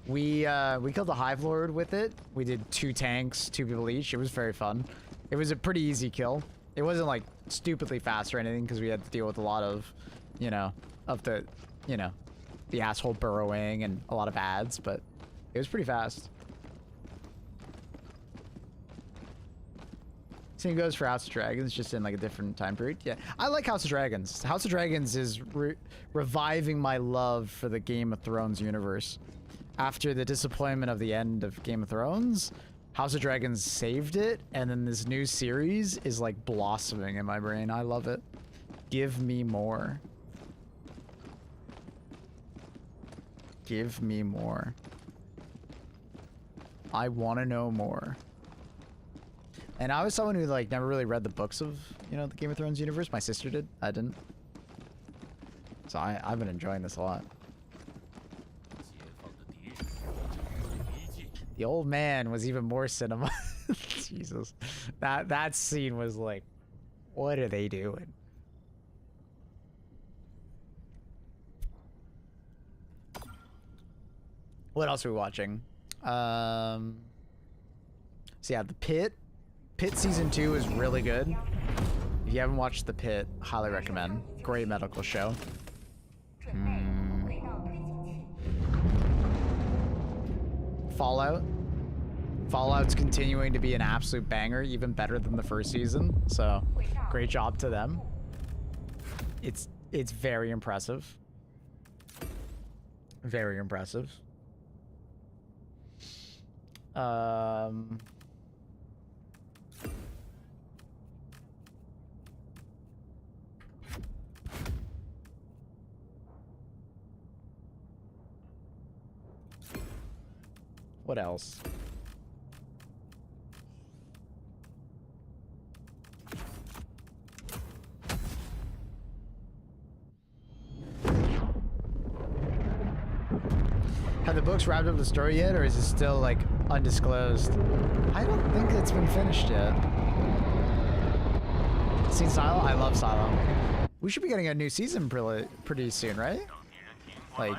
We killed the Hive Lord with it. We did 2 tanks, 2 people each. It was very fun. It was a pretty easy kill. It wasn't like stupidly fast or anything because we had to deal with a lot of, the asshole burrowing and a lot of ads, but it was pretty fast. Same goes for House of Dragons, just in like a different time period. Yeah, I like House of Dragons. House of Dragons is reviving my love for the Game of Thrones universe. After the disappointment of the end of Game of Thrones, House of Dragons saved it, and then this new series is like blossoming in my brain. I love it. Give me more. Give me more. I want to know more. And I was someone who like never really read the books of, the Game of Thrones universe. My sister did. I didn't. So I've been enjoying this a lot. The old man was even more cinema. Jesus. That scene was like, what are they doing? What else are we watching? So yeah, The Pit. Pit season 2 is really good. If you haven't watched The Pit, highly recommend. Great medical show. Fallout. Fallout's continuing to be an absolute banger, even better than the first season. So, great job to them. It's very impressive. Very impressive. What else? Have the books wrapped up the story yet, or is it still like undisclosed? I don't think it's been finished yet. Seen Silo? I love Silo. We should be getting a new season pretty soon, right? Like.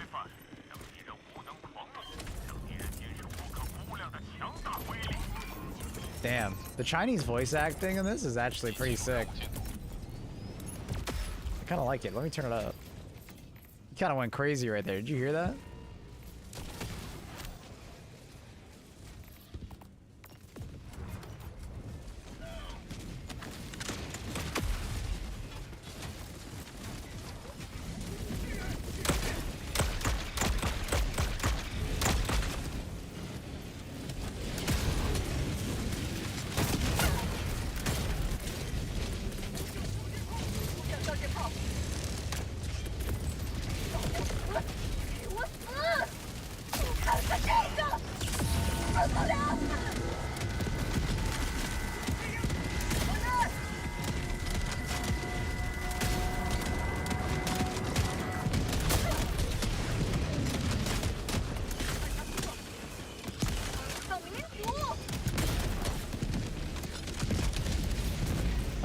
Damn, the Chinese voice acting in this is actually pretty sick. I kind of like it. Let me turn it up. You kind of went crazy right there. Did you hear that?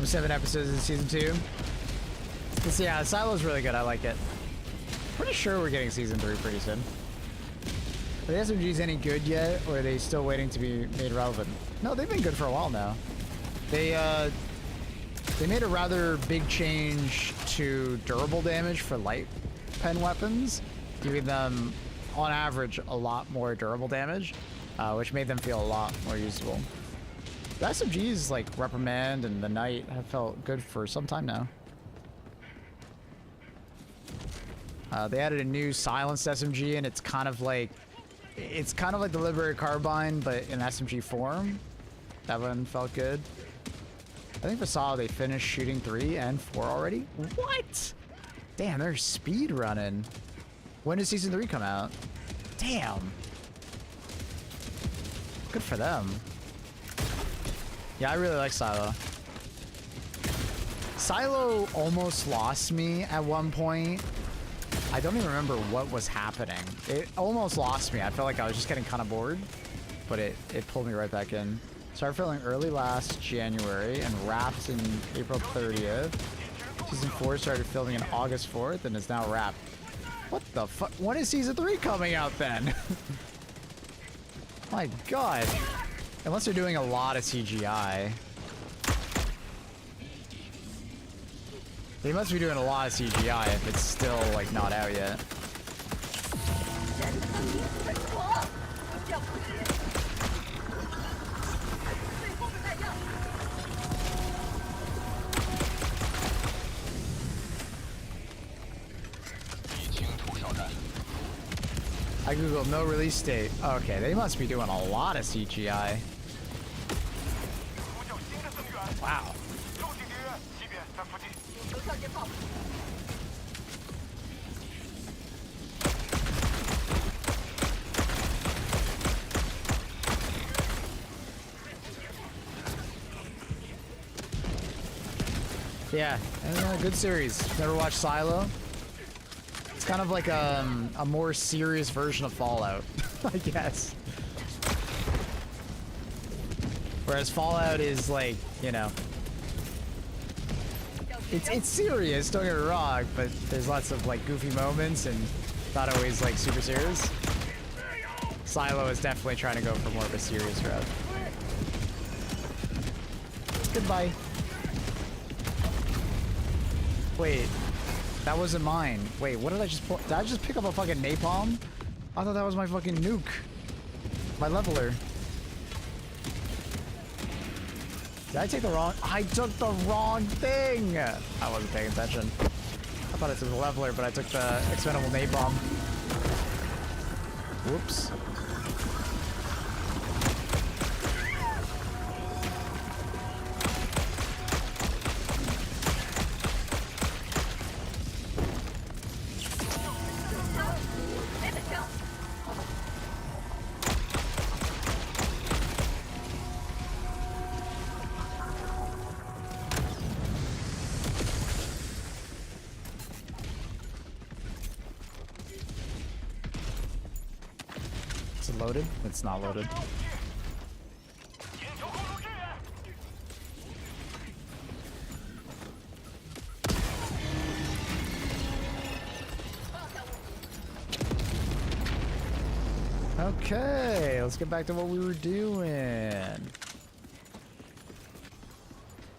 7 episodes in season 2. But yeah, Silo's really good. I like it. Pretty sure we're getting season 3 pretty soon. Are the SMGs any good yet, or are they still waiting to be made relevant? No, they've been good for a while now. They made a rather big change to durable damage for light pen weapons, giving them, on average, a lot more durable damage, which made them feel a lot more usable. The SMGs like Reprimand and the Knight have felt good for some time now. They added a new silenced SMG, and it's kind of like the Liberated Carbine, but in SMG form. That one felt good. I think for Solo they finished shooting 3 and 4 already. What? Damn, they're speed running. When does season 3 come out? Damn. Good for them. Yeah, I really like Silo. Silo almost lost me at one point. I don't even remember what was happening. It almost lost me. I felt like I was just getting kind of bored, but it pulled me right back in. Started filming early last January and wrapped in April 30th. Season 4 started filming on August 4th and is now wrapped. What the fuck? When is season 3 coming out then? My god. Unless they're doing a lot of CGI. They must be doing a lot of CGI if it's still, like, not out yet. I googled no release date. Okay, they must be doing a lot of CGI. Wow. Yeah, good series. Never watched Silo. It's kind of like a more serious version of Fallout, I guess. Whereas Fallout is like, you know, it's serious, don't get me wrong, but there's lots of like goofy moments and not always like super serious. Silo is definitely trying to go for more of a serious route. Goodbye. Wait, that wasn't mine. Wait, what did I just pull? Did I just pick up a fucking napalm? I thought that was my fucking nuke. My leveler. Did I take the wrong? I took the wrong thing! I wasn't paying attention. I thought I took the leveler, but I took the expendable napalm. Whoops. Loaded? It's not loaded. Okay, let's get back to what we were doing.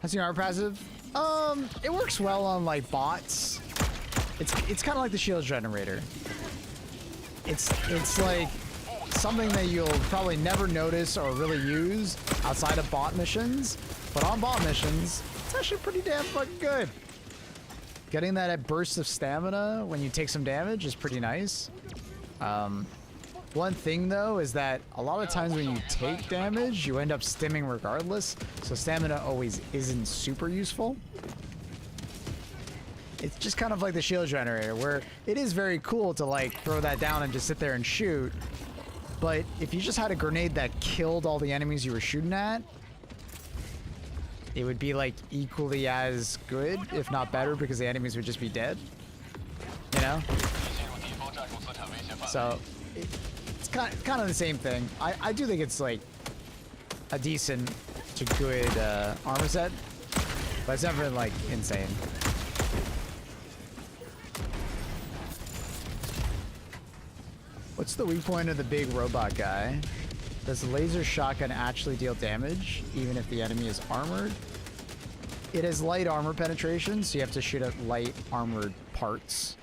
How's your art passive? It works well on like bots. It's kind of like the shield generator. It's like something that you'll probably never notice or really use outside of bot missions, but on bot missions, it's actually pretty damn fucking good. Getting that burst of stamina when you take some damage is pretty nice. One thing though is that a lot of times when you take damage, you end up stimming regardless, so stamina always isn't super useful. It's just kind of like the shield generator, where it is very cool to like throw that down and just sit there and shoot. But if you just had a grenade that killed all the enemies you were shooting at, it would be like equally as good, if not better, because the enemies would just be dead. You know? So it's kind of the same thing. I do think it's like a decent to good armor set. But it's never like insane. What's the weak point of the big robot guy? Does the laser shotgun actually deal damage, even if the enemy is armored? It has light armor penetration, so you have to shoot at light armored parts.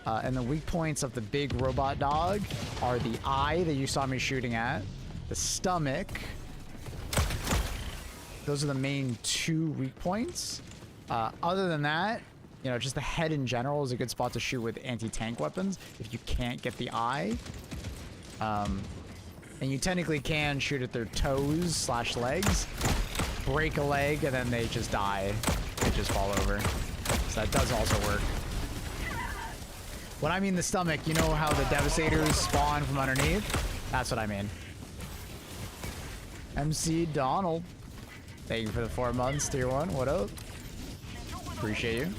And the weak points of the big robot dog are the eye that you saw me shooting at, the stomach. Those are the main 2 weak points. Other than that, you know, just the head in general is a good spot to shoot with anti-tank weapons if you can't get the eye. And you technically can shoot at their toes / legs, break a leg, and then they just die. They just fall over. So that does also work. When I mean the stomach, you know how the Devastators spawn from underneath? That's what I mean. MC Donald. Thank you for the 4 months, tier 1. What up? Appreciate you.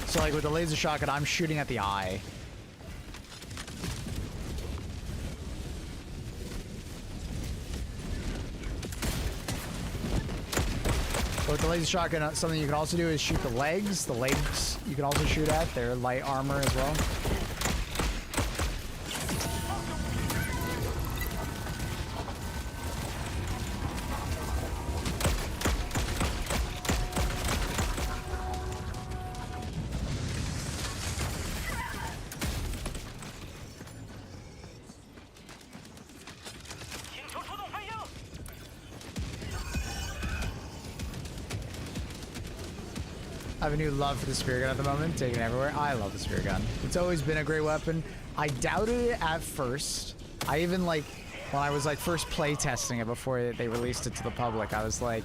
So like with the laser shotgun, I'm shooting at the eye. But with the laser shotgun, something you can also do is shoot the legs. The legs you can also shoot at. They're light armor as well. I have a new love for the spear gun at the moment, taken everywhere. I love the spear gun. It's always been a great weapon. I doubted it at first. I even like, when I was like first play testing it before they released it to the public, I was like,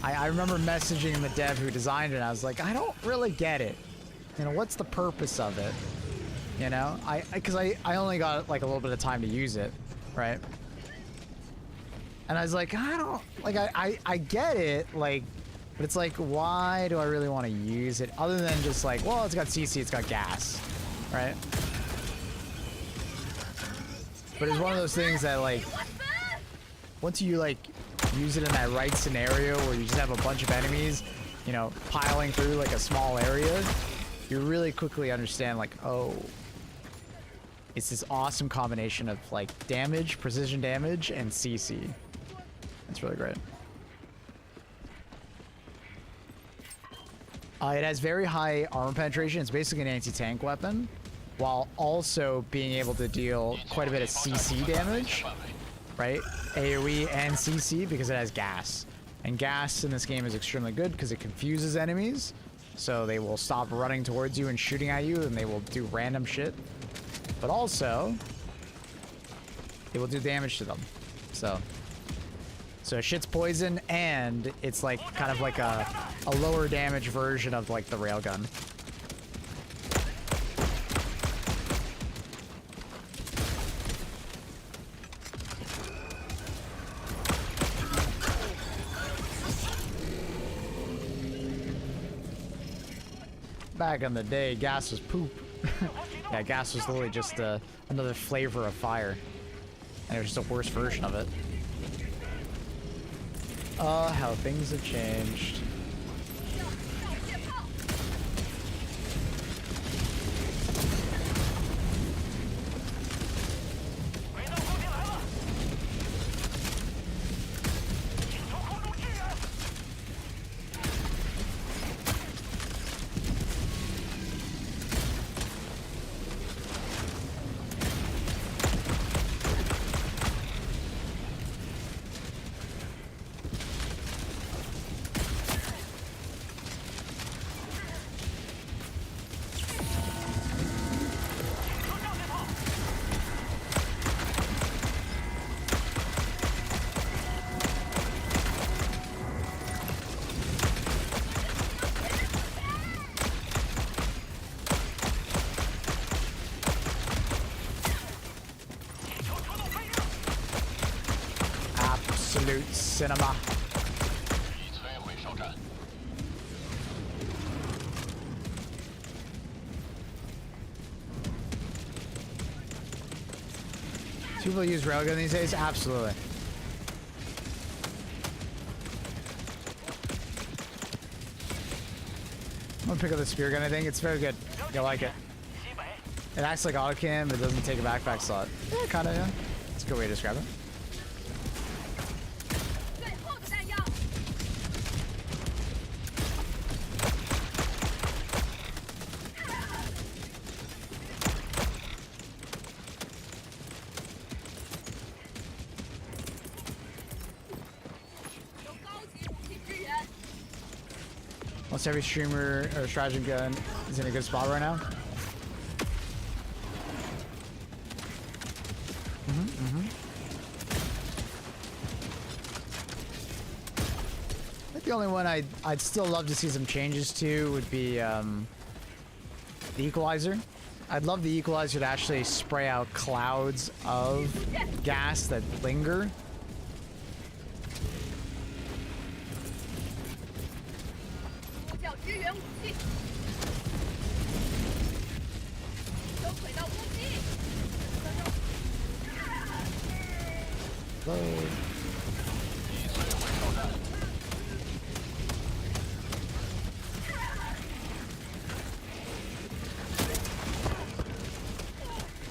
I remember messaging the dev who designed it, and I was like, I don't really get it. You know, what's the purpose of it? You know, because I only got like a little bit of time to use it, right? And I was like, I don't, like, I get it, like, but it's like, why do I really want to use it? Other than just like, well, it's got CC, it's got gas, right? But it's one of those things that like, once you like use it in that right scenario where you just have a bunch of enemies, you know, piling through like a small area, you really quickly understand like, oh, it's this awesome combination of like damage, precision damage, and CC. It's really great. It has very high armor penetration. It's basically an anti-tank weapon, while also being able to deal quite a bit of CC damage, right? AoE and CC, because it has gas. And gas in this game is extremely good because it confuses enemies, so they will stop running towards you and shooting at you, and they will do random shit. But also, it will do damage to them. So shit's poison, and it's like kind of like a lower damage version of like the railgun. Back in the day, gas was poop. Yeah, gas was literally just another flavor of fire, and it was just a worse version of it. Oh, how things have changed. Absolute cinema. People use railgun these days? Absolutely. I'm gonna pick up the spear gun, I think. It's very good. I like it. It acts like auto cam, but it doesn't take a backpack slot. Yeah, kinda, yeah. That's a good way to describe it. Almost every streamer or stratagem gun is in a good spot right now. I think the only one I'd still love to see some changes to would be the equalizer. I'd love the equalizer to actually spray out clouds of gas that linger.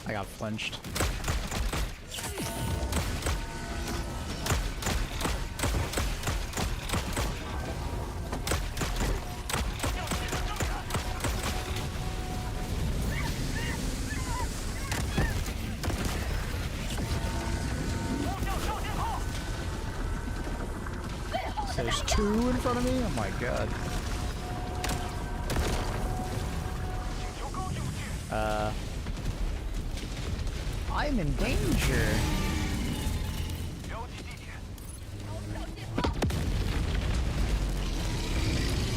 I got flinched. So there's two in front of me? Oh my god. I'm in danger.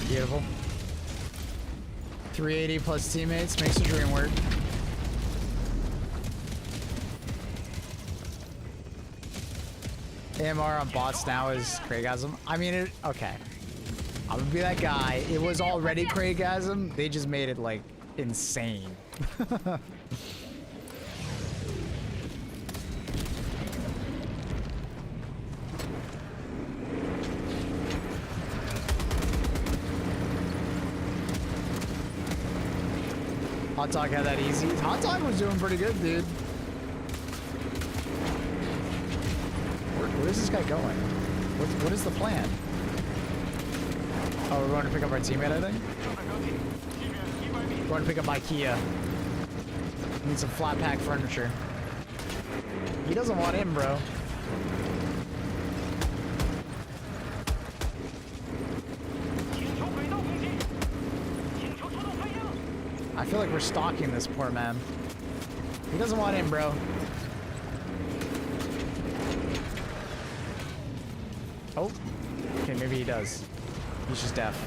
Beautiful. 380 plus teammates makes the dream work. AMR on bots now is Craigasm. I mean, okay. I'm gonna be that guy. It was already Craigasm. They just made it like insane. Hot Dog had that easy. Hot Dog was doing pretty good, dude. Where is this guy going? What is the plan? Oh, we're going to pick up our teammate, I think? We're going to pick up IKEA. Need some flat pack furniture. He doesn't want in, bro. I feel like we're stalking this poor man. He doesn't want in, bro. Oh. Okay, maybe he does. He's just deaf.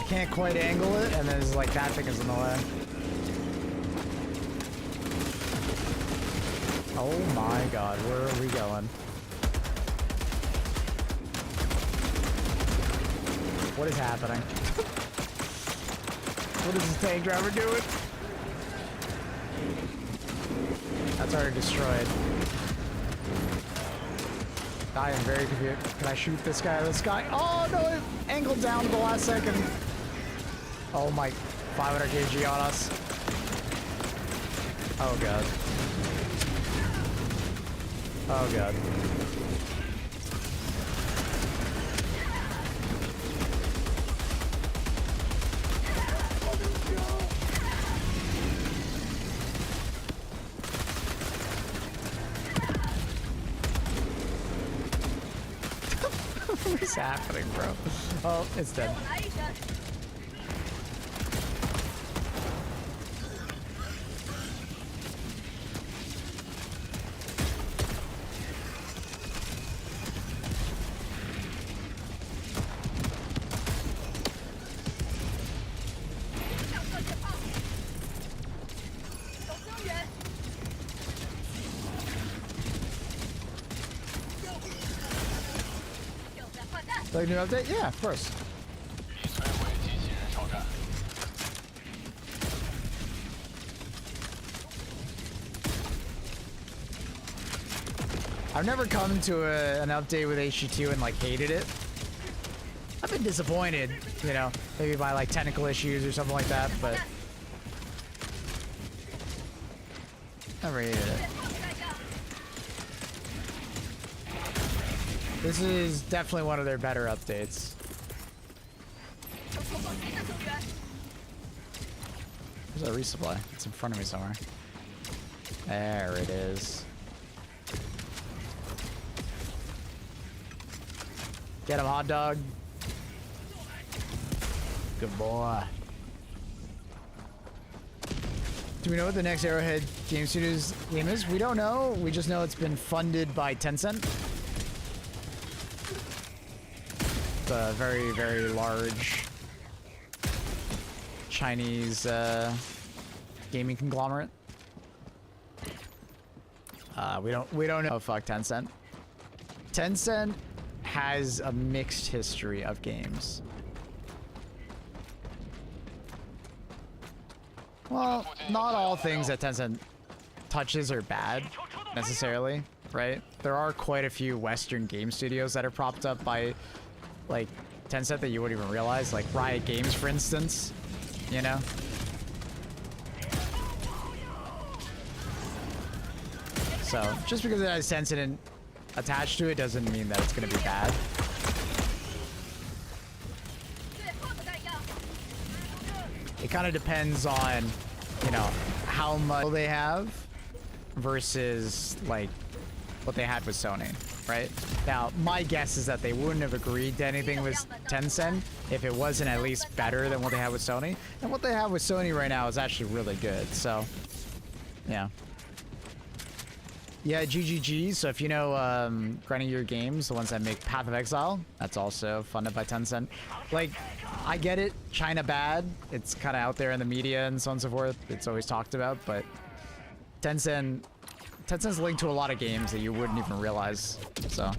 Can't quite angle it, and then it's like that thing is in the way. Oh my god, where are we going? What is happening? What is this tank driver doing? That's already destroyed. I am very confused. Can I shoot this guy? This guy? Oh no! It angled down at the last second. Oh my! 500 kg on us. Oh god. Oh god. What's happening, bro? Oh, it's dead. Like new update? Yeah, of course. 已摧毁机器人哨站。 I've never come to an update with HG2 and like hated it. I've been disappointed, you know, maybe by like technical issues or something like that, but never hated it. This is definitely one of their better updates. Where's that resupply? It's in front of me somewhere. There it is. Get him, hot dog. Good boy. Do we know what the next Arrowhead Game Studios game is? We don't know. We just know it's been funded by Tencent. It's a very, very large Chinese gaming conglomerate. We don't know. Oh, fuck Tencent. Tencent has a mixed history of games. Well, not all things that Tencent touches are bad, necessarily, right? There are quite a few Western game studios that are propped up by, like, Tencent that you wouldn't even realize, like Riot Games, for instance, you know? So, just because it has Tencent attached to it doesn't mean that it's going to be bad. It kind of depends on, you know, how much they have versus, like, what they had with Sony, right? Now, my guess is that they wouldn't have agreed to anything with Tencent if it wasn't at least better than what they had with Sony. And what they have with Sony right now is actually really good, so, yeah. Yeah, GGG, so if you know Grinding Your Games, the ones that make Path of Exile, that's also funded by Tencent. Like, I get it, China bad, it's kind of out there in the media and so on and so forth, it's always talked about, but Tencent's linked to a lot of games that you wouldn't even realize, so.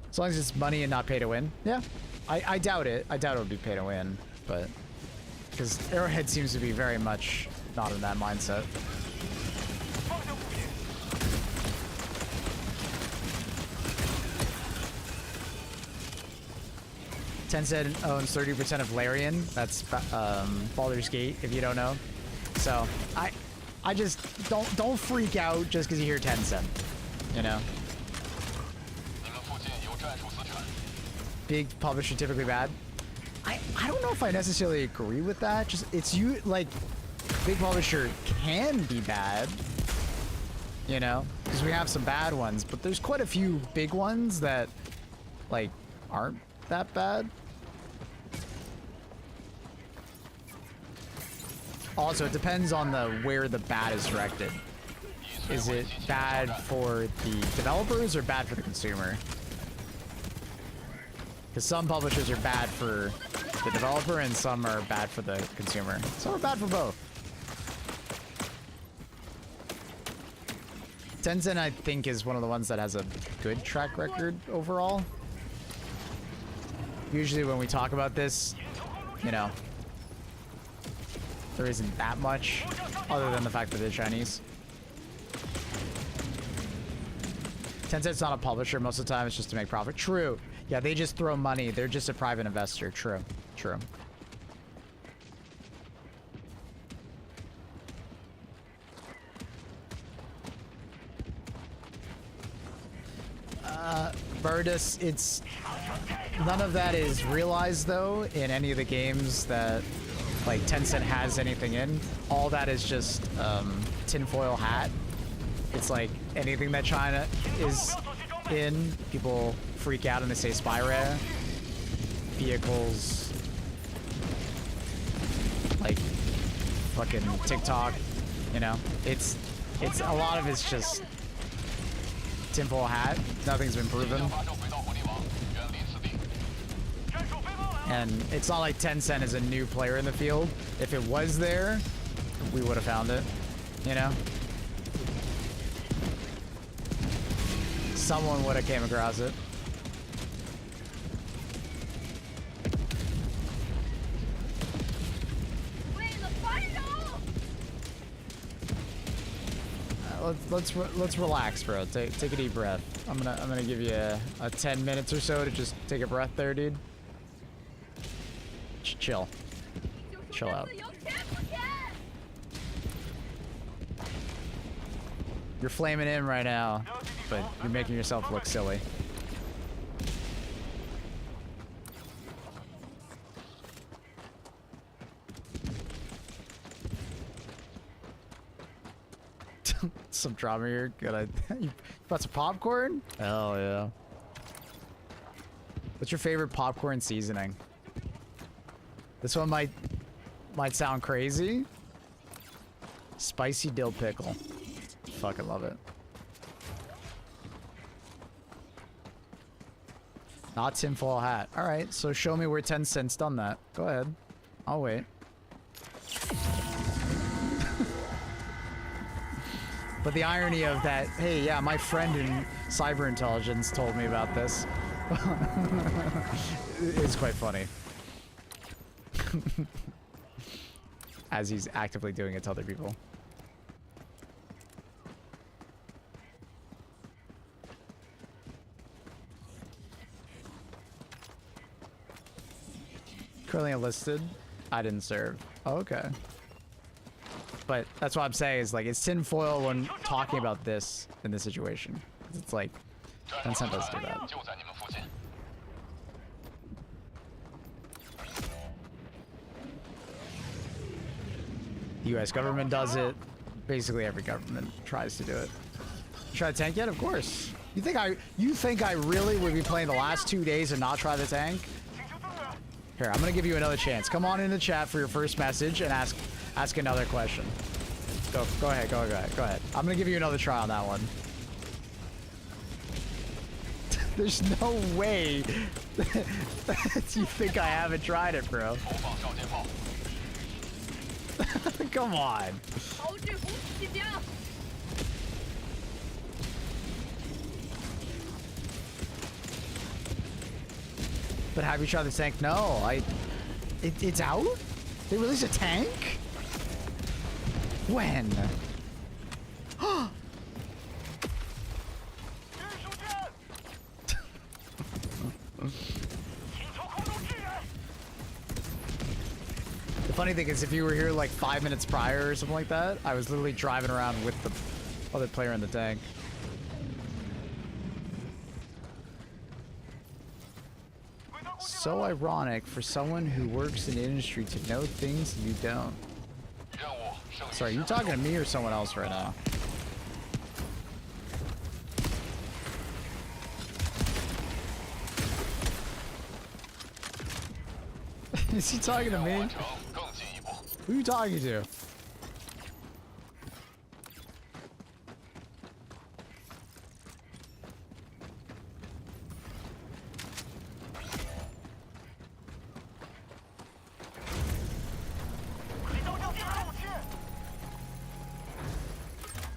As long as it's money and not pay to win, yeah. I doubt it, I doubt it would be pay to win, but, because Arrowhead seems to be very much not in that mindset. Tencent owns 30% of Larian. That's Baldur's Gate, if you don't know. So I just don't freak out just because you hear Tencent, you know. 你们附近有战术资产。 Big publisher typically bad. I don't know if I necessarily agree with that. Just it's you like big publisher can be bad, you know, because we have some bad ones, but there's quite a few big ones that like aren't that bad. Also, it depends on where the bad is directed. Is it bad for the developers or bad for the consumer? Because some publishers are bad for the developer and some are bad for the consumer. Some are bad for both. Tencent, I think, is one of the ones that has a good track record overall. Usually when we talk about this, you know, there isn't that much, other than the fact that they're Chinese. Tencent's not a publisher. Most of the time, it's just to make profit. True. Yeah, they just throw money. They're just a private investor. True. True. Birdus, it's... None of that is realized, though, in any of the games that, like, Tencent has anything in. All that is just, tinfoil hat. It's like, anything that China is in, people freak out and they say spyware. Vehicles... like, fucking TikTok, you know? It's a lot of it's just... tinfoil hat. Nothing's been proven. And it's not like Tencent is a new player in the field. If it was there, we would have found it, you know? Someone would have came across it. Let's relax, bro. Take a deep breath. I'm gonna give you a 10 minutes or so to just take a breath there, dude. Chill. Chill out. You're flaming in right now, but you're making yourself look silly. Some drama here. Good. You bought some popcorn? Hell yeah. What's your favorite popcorn seasoning? This one might sound crazy. Spicy dill pickle. Fucking love it. Not tinfoil hat. All right, so show me where Tencent's done that. Go ahead. I'll wait. But the irony of that, hey, yeah, my friend in cyber intelligence told me about this. It's quite funny. As he's actively doing it to other people. Currently enlisted. I didn't serve. Oh, okay. But that's what I'm saying is like it's tinfoil when talking about this in this situation. It's like Tencent does do that. The U.S. government does it. Basically every government tries to do it. You try the tank yet? Of course. You think I really would be playing the last 2 days and not try the tank? Here, I'm gonna give you another chance. Come on in the chat for your first message and ask another question. Go ahead. I'm gonna give you another try on that one. There's no way that you think I haven't tried it, bro. Come on. But have you tried the tank? No, it's out? They released a tank? When? The funny thing is if you were here like 5 minutes prior or something like that, I was literally driving around with the other player in the tank. So ironic for someone who works in the industry to know things you don't. Sorry, you talking to me or someone else right now? Is he talking to me? Who are you talking to?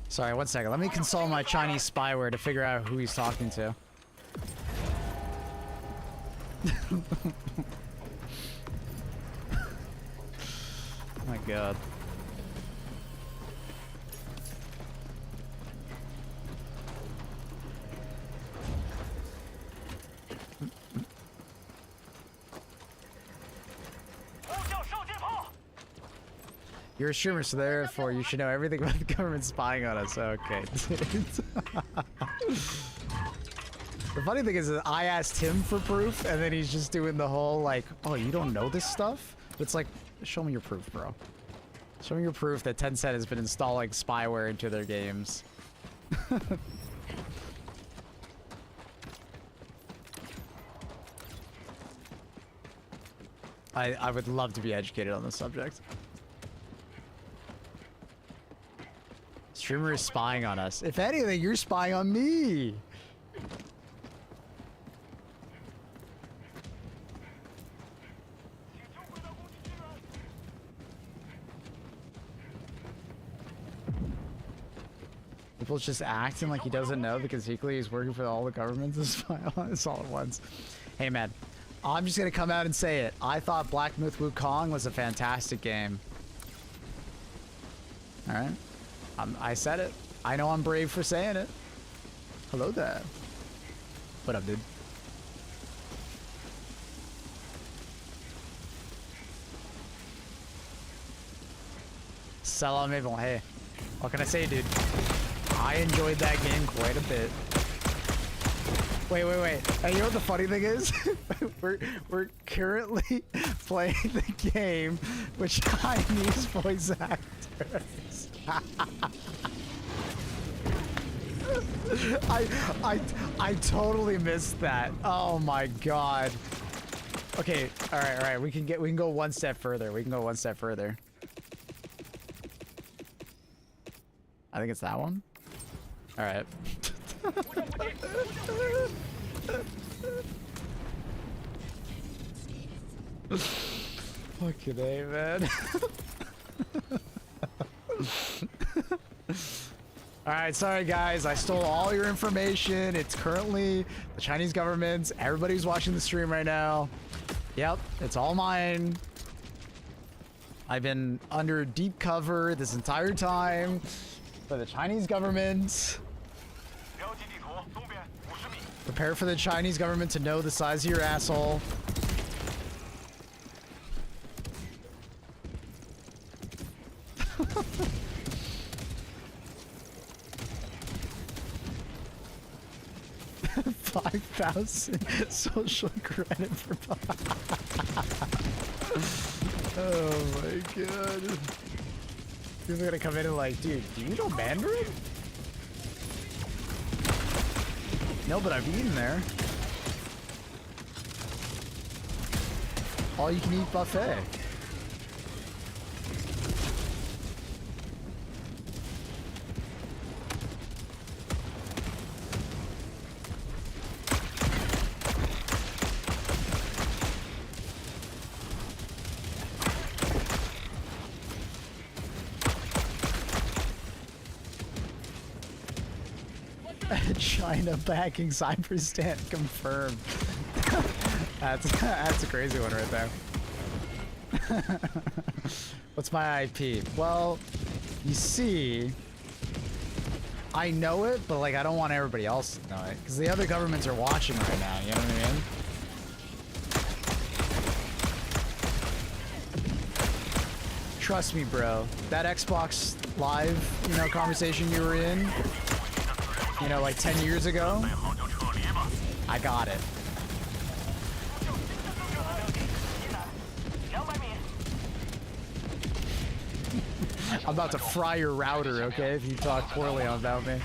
Sorry, 1 second. Let me consult my Chinese spyware to figure out who he's talking to. my god. You're a streamer, so therefore you should know everything about the government spying on us. Okay. The funny thing is that I asked him for proof, and then he's just doing the whole like, oh, you don't know this stuff? It's like, show me your proof, bro. Show me your proof that Tencent has been installing spyware into their games. I would love to be educated on this subject. Streamer is spying on us. If anything, you're spying on me. People's just acting like he doesn't know because secretly he's working for all the governments to spy on us all at once. Hey man, I'm just gonna come out and say it. I thought Black Myth Wukong was a fantastic game. Alright. I said it. I know I'm brave for saying it. Hello there. What up, dude? Salam Mabel, hey. What can I say, dude? I enjoyed that game quite a bit. Wait. And you know what the funny thing is? we're currently playing the game with Chinese voice actors. I totally missed that. Oh my god. Okay, all right. We can go one step further. I think it's that one. All right. Fucking A, man. Alright, sorry guys, I stole all your information. It's currently the Chinese government's. Everybody's watching the stream right now. Yep, it's all mine. I've been under deep cover this entire time for the Chinese government. Prepare for the Chinese government to know the size of your asshole. $5,000 social credit for oh my god. People are gonna come in and like, dude, do you know Mandarin? No, but I've eaten there. All you can eat buffet. China backing Cyberstan confirmed. That's a crazy one right there. What's my IP? Well, you see, I know it, but like I don't want everybody else to know it because the other governments are watching right now. You know what I mean? Trust me, bro. That Xbox Live, you know, conversation you were in, you know, like 10 years ago, I got it. I'm about to fry your router, okay, if you talk poorly about me.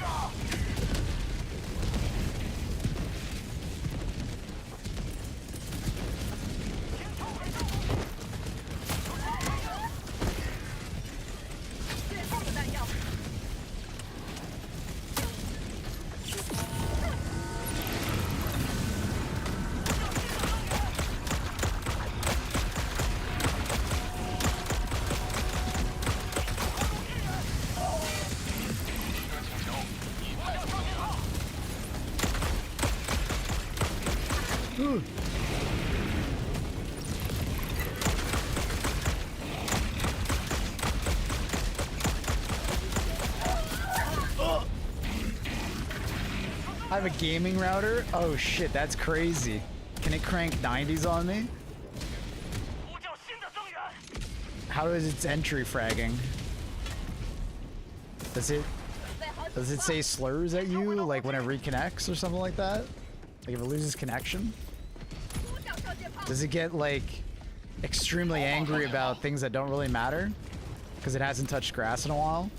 I have a gaming router? Oh shit, that's crazy. Can it crank 90s on me? How is its entry fragging? Does it say slurs at you like when it reconnects or something like that? Like if it loses connection? Does it get like extremely angry about things that don't really matter? Because it hasn't touched grass in a while?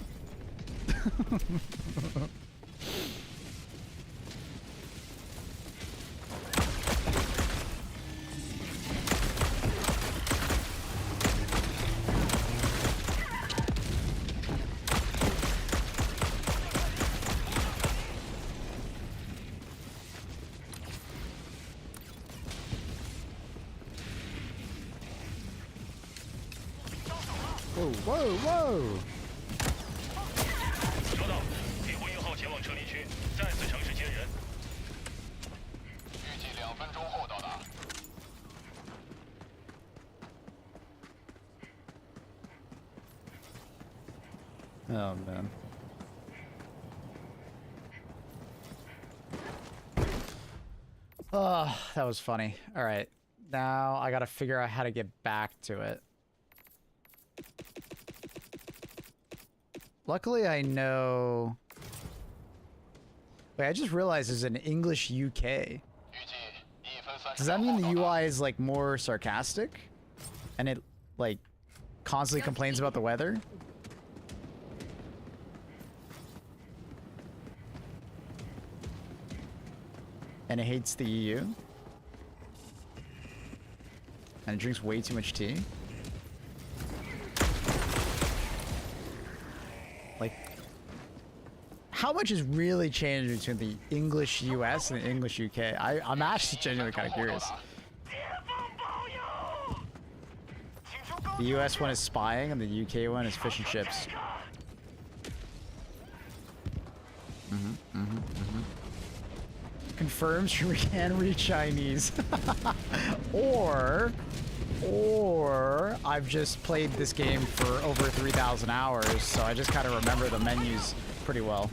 Whoa, whoa, whoa! 收到，敌火1号前往撤离区，再次尝试接人。预计2分钟后到达。Oh man. Oh, that was funny. Alright. Now I gotta figure out how to get back to it. Luckily I know... Wait, I just realized there's an English UK. Does that mean the UI is like more sarcastic? And it like constantly complains about the weather? And it hates the EU? And it drinks way too much tea? Like, how much has really changed between the English US and the English UK? I'm actually genuinely kind of curious. The US one is spying and the UK one is fish and chips. Confirms you can read Chinese. or I've just played this game for over 3,000 hours, so I just kind of remember the menus pretty well.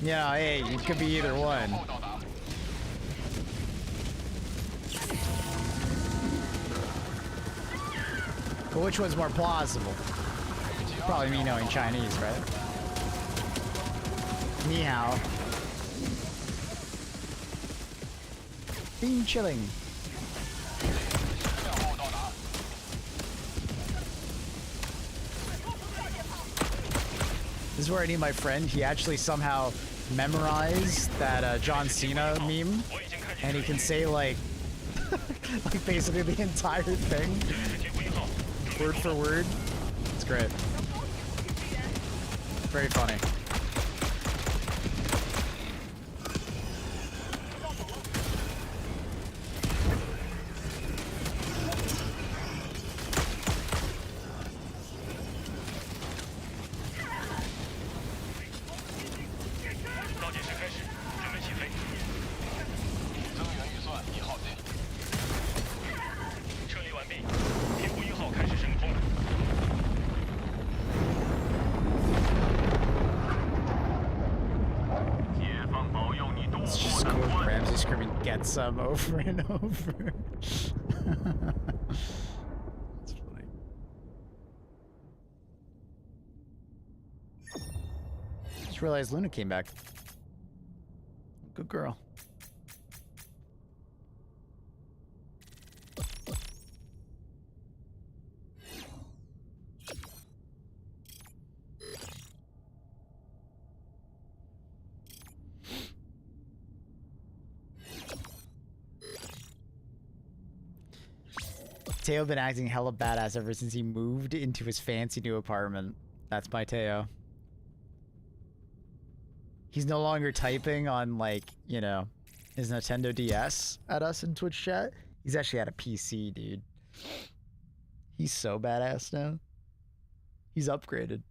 Yeah, hey, it could be either one. But which one's more plausible? Probably me knowing Chinese, right? Ni hao. Bing chilling. This is where I need my friend. He actually somehow memorized that John Cena meme, and he can say like, like basically the entire thing, word for word. It's great. Very funny. It's just cool with Ramsey screaming "get some" over and over. That's funny. Just realized Luna came back. Good girl. Teo been acting hella badass ever since he moved into his fancy new apartment. That's my Teo. He's no longer typing on, like, you know, his Nintendo DS at us in Twitch chat. He's actually at a PC, dude. He's so badass now. He's upgraded.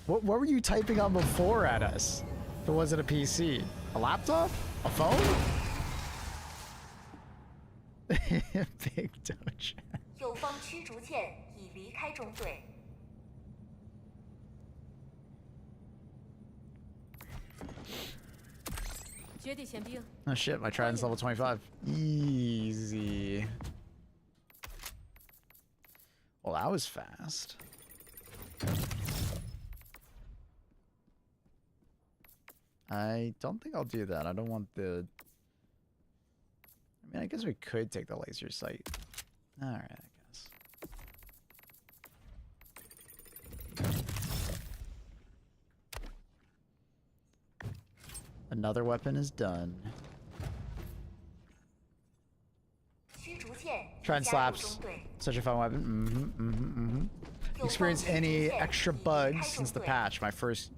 What were you typing on before at us? If it wasn't a PC? A laptop? A phone? Big Doge. 友方驱逐舰已离开中队。 绝地潜兵， Oh shit, my trident's level 25. Easy. Well, that was fast. I don't think I'll do that. I don't want the... I mean, I guess we could take the laser sight. Alright, I guess. Another weapon is done. 驱逐舰已 Trident 加入 slaps. 中队。 Such a fun weapon. Experienced any extra bugs since the patch? My first...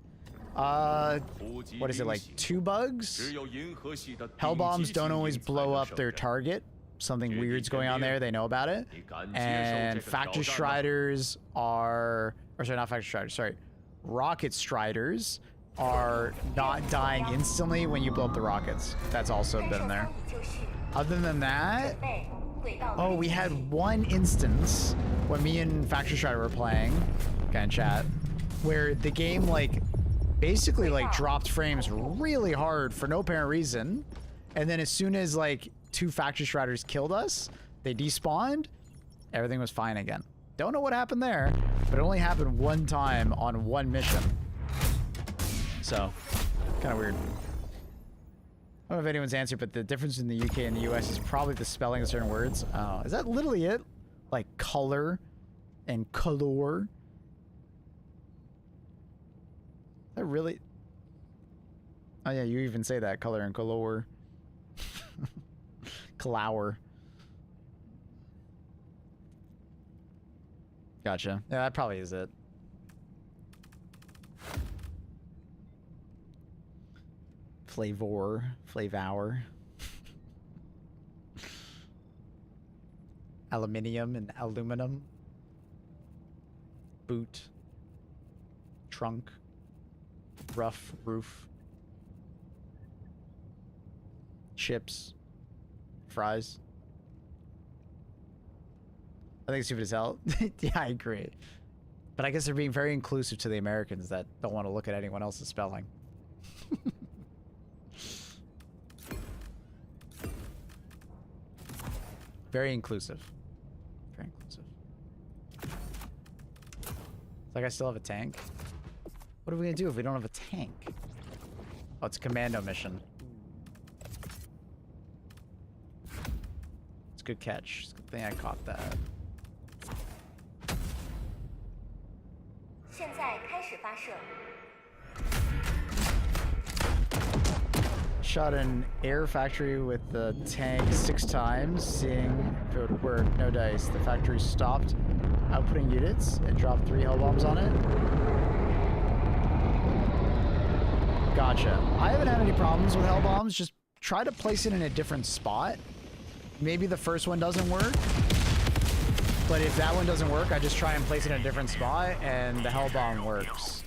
what is it, like 2 bugs? Hell bombs don't always blow up their target. Something weird's going on there, they know about it. And Factor Striders are... Or sorry, not Factor Striders, sorry. Rocket Striders are not dying instantly when you blow up the rockets. That's also 战 been 胜 there. 舱已就绪， Other than that... 准备轨道 Oh, we had one instance when me and Factor Strider were playing, kind of chat, where the game like basically like dropped frames really hard for no apparent reason, and then as soon as like 2 Factor Striders killed us, they despawned, everything was fine again. Don't know what happened there, but it only happened one time on one mission. So, kind of weird. I don't know if anyone's answered, but the difference in the UK and the US is probably the spelling of certain words. Oh, is that literally it? Like color and color? Is that really? Oh yeah, you even say that, color and color. Clower. Gotcha. Yeah, that probably is it. Flavor. Aluminium and aluminum. Boot. Trunk. Rough roof. Chips. Fries. I think it's stupid as hell. Yeah, I agree. But I guess they're being very inclusive to the Americans that don't want to look at anyone else's spelling. Very inclusive. Very inclusive. It's like I still have a tank. What are we gonna do if we don't have a tank? Oh, it's a commando mission. It's a good catch. It's a good thing I caught that. 现在开始发射。 Shot an air factory with the tank 6 times, seeing if it would work. No dice. The factory stopped outputting units and dropped 3 hell bombs on it. Gotcha. I haven't had any problems with hell bombs. Just try to place it in a different spot. Maybe the first one doesn't work, but if that one doesn't work, I just try and place it in a different spot, and the hell bomb works.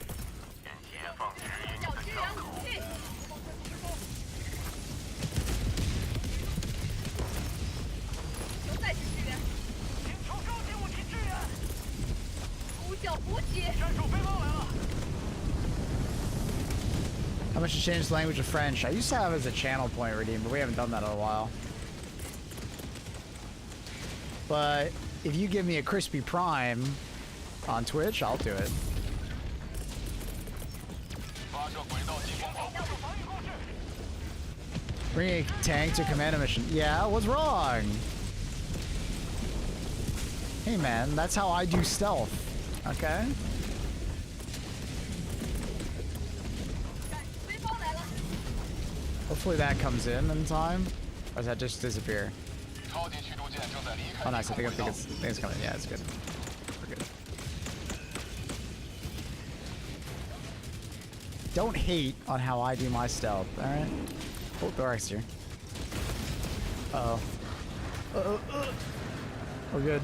How much to change the language of French? I used to have as a channel point redeem, but we haven't done that in a while. But if you give me a crispy prime on Twitch, I'll do it. Bring a tank to commando mission. Yeah, what's wrong? Hey man, that's how I do stealth. Okay? Hopefully that comes in time. Or does that just disappear? Oh nice, I think it's coming. Yeah, it's good. We're good. Don't hate on how I do my stealth, alright? Oh, Thorax here. Uh-oh. We're good.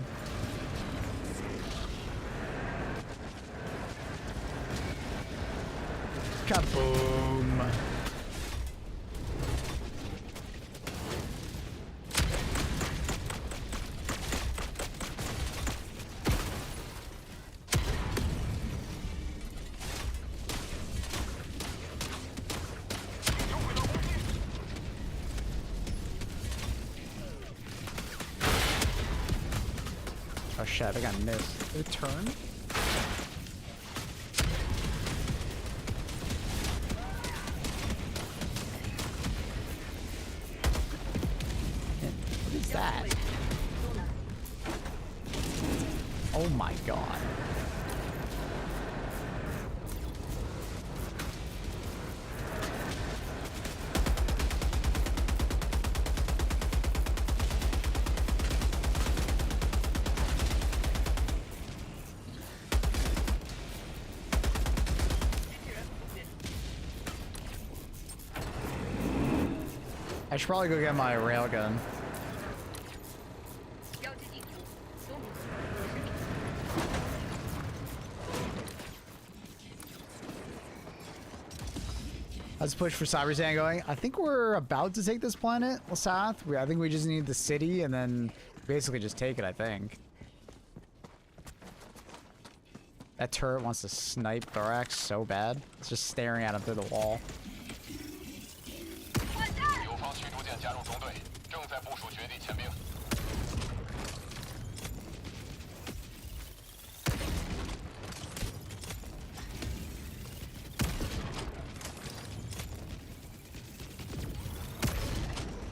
Kaboom! shit, I think I missed. Did it turn? What is that? Oh my god. I should probably go get my railgun. Let's push for Cyberzan going. I think we're about to take this planet, south. I think we just need the city and then basically just take it, I think. That turret wants to snipe Thorax so bad. It's just staring at him through the wall. 友方驱逐舰加入中队，正在部署绝地潜兵。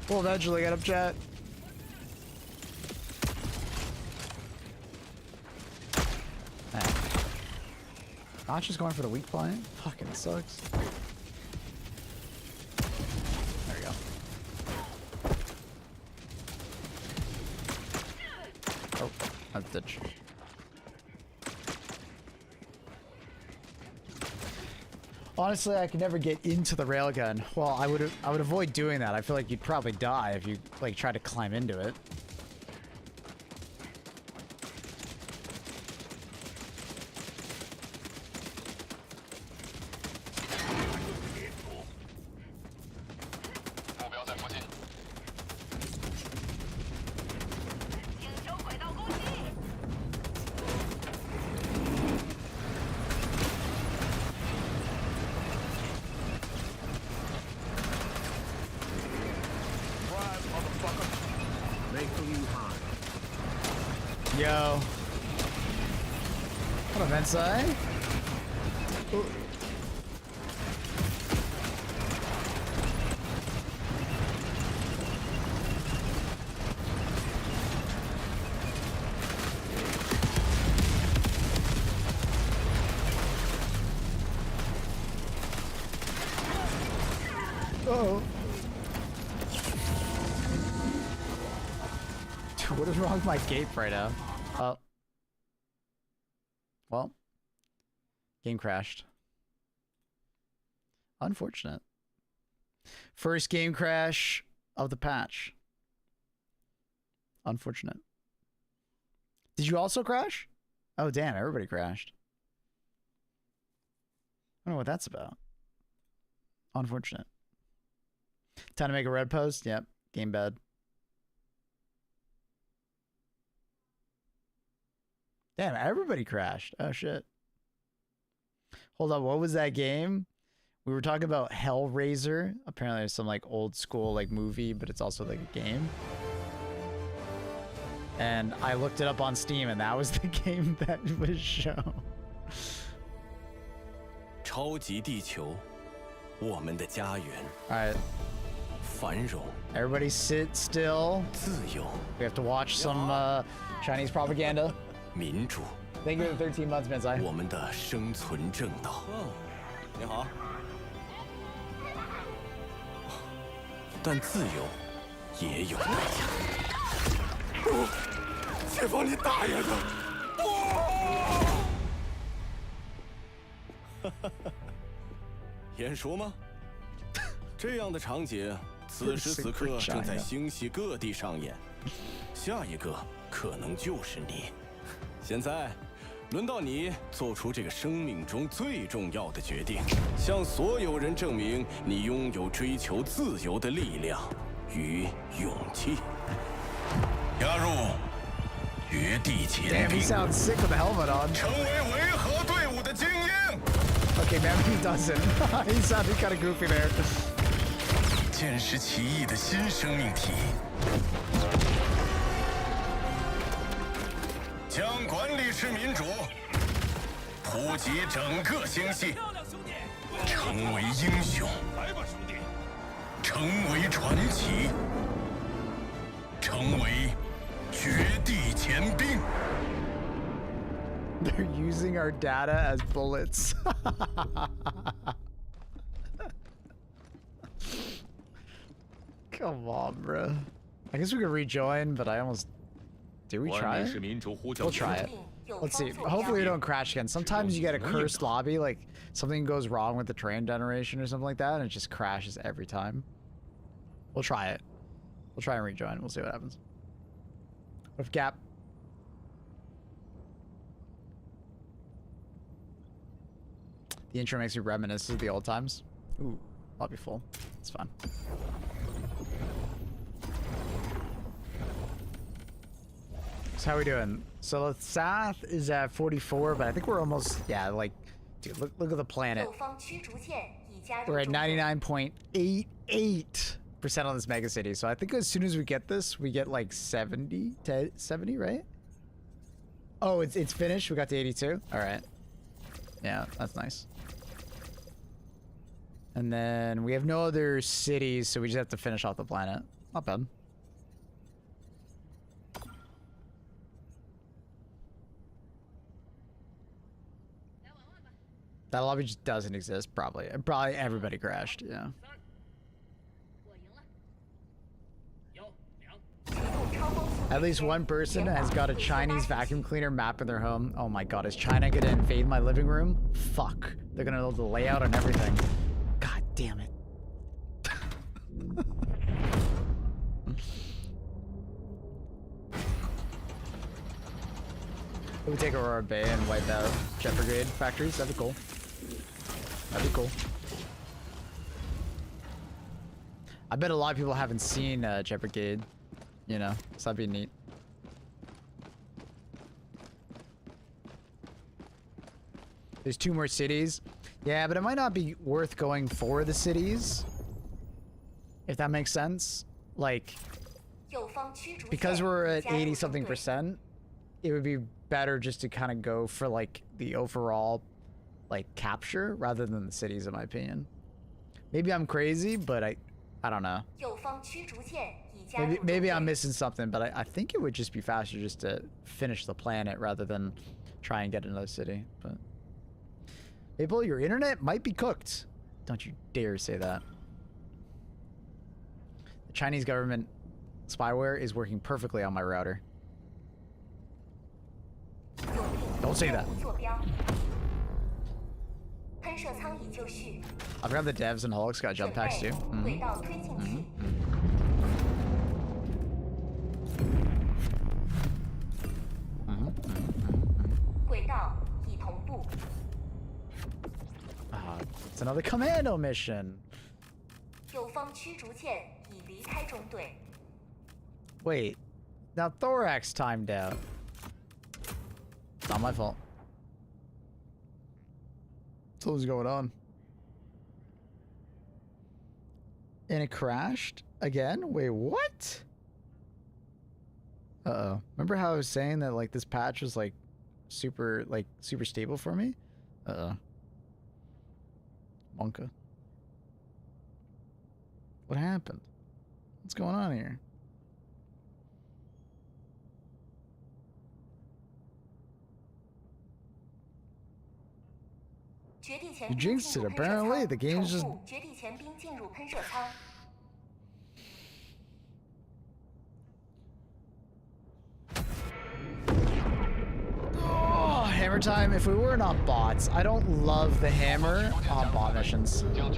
We'll eventually get up, chat. Man. Not just going for the weak point. Fucking sucks. There we go. Oh, that's ditch. Honestly, I could never get into the railgun. Well, I would avoid doing that. I feel like you'd probably die if you like try to climb into it. Yo. What a Mensai. Oh. Dude, what is wrong with my gape right now? Well, game crashed. Unfortunate. First game crash of the patch. Unfortunate. Did you also crash? Oh, damn, everybody crashed. I don't know what that's about. Unfortunate. Time to make a red post? Yep. Game bad. Damn, everybody crashed. Oh, shit. Hold on, what was that game? We were talking about Hellraiser. Apparently it's some like old school like movie, but it's also like a game. And I looked it up on Steam and that was the game that was shown. 超级地球，我们的家园。 Alright. 繁荣。 Everybody sit still. 自由。 We have to watch some Chinese propaganda. 民主。 Thank you for the 13 months, Mensai. 我们的生存正道。你好。但自由也有代价。解放你大爷的！眼熟吗？这样的场景，此时此刻正在星系各地上演。下一个可能就是你。现在，轮到你做出这个生命中最重要的决定，向所有人证明你拥有追求自由的力量与勇气。加入绝地潜兵。 Damn, he sounds sick with the helmet on. 成为维和队伍的精英。 Okay, man, he doesn't. He sounded kind of goofy there. 见识奇异的新生命体。将管理是民主，普及整个星系，成为英雄，成为传奇，成为绝地前兵。 They're using our data as bullets. Come on, bro. I guess we could rejoin, but I almost... Did we try it? We'll try it. Let's see. Hopefully we don't crash again. Sometimes you get a cursed lobby, like something goes wrong with the train generation or something like that, and it just crashes every time. We'll try it. We'll try and rejoin. We'll see what happens. With Gap. The intro makes me reminisce of the old times. Ooh, lobby full. It's fine. So how we doing? So the south is at 44, but I think we're almost, yeah, like, dude, look at the planet. We're at 99.88% on this mega city. So I think as soon as we get this, we get like 70, 70, right? Oh, it's finished. We got to 82. All right. Yeah, that's nice. And then we have no other cities, so we just have to finish off the planet. Not bad. That lobby just doesn't exist, probably. Probably everybody crashed, yeah. At least one person has got a Chinese vacuum cleaner map in their home. Oh my god, is China gonna invade my living room? Fuck. They're gonna know the layout and everything. God damn it. We take Aurora Bay and wipe out Jet Brigade factories. That'd be cool. That'd be cool. I bet a lot of people haven't seen Jet Brigade, you know, so that'd be neat. There's 2 more cities. Yeah, but it might not be worth going for the cities, if that makes sense. Like, because we're at 80-something%, it would be better just to kind of go for like the overall like capture rather than the cities, in my opinion. Maybe I'm crazy, but I don't know. Maybe I'm missing something, but I think it would just be faster just to finish the planet rather than try and get another city. But Maple, your internet might be cooked. Don't you dare say that. The Chinese government spyware is working perfectly on my router. Don't say that. I forgot the devs and Hulks got jump packs too. It's another commando mission. Wait, now Thorax timed out. It's not my fault. Something's going on. And it crashed again? Wait, what? Uh-oh. Remember how I was saying that like this patch was like super stable for me? Uh-oh. Monka. What happened? What's going on here? You jinxed it, apparently. The game's just... Oh, hammer time. If we weren't on bots, I don't love the hammer on bot missions. I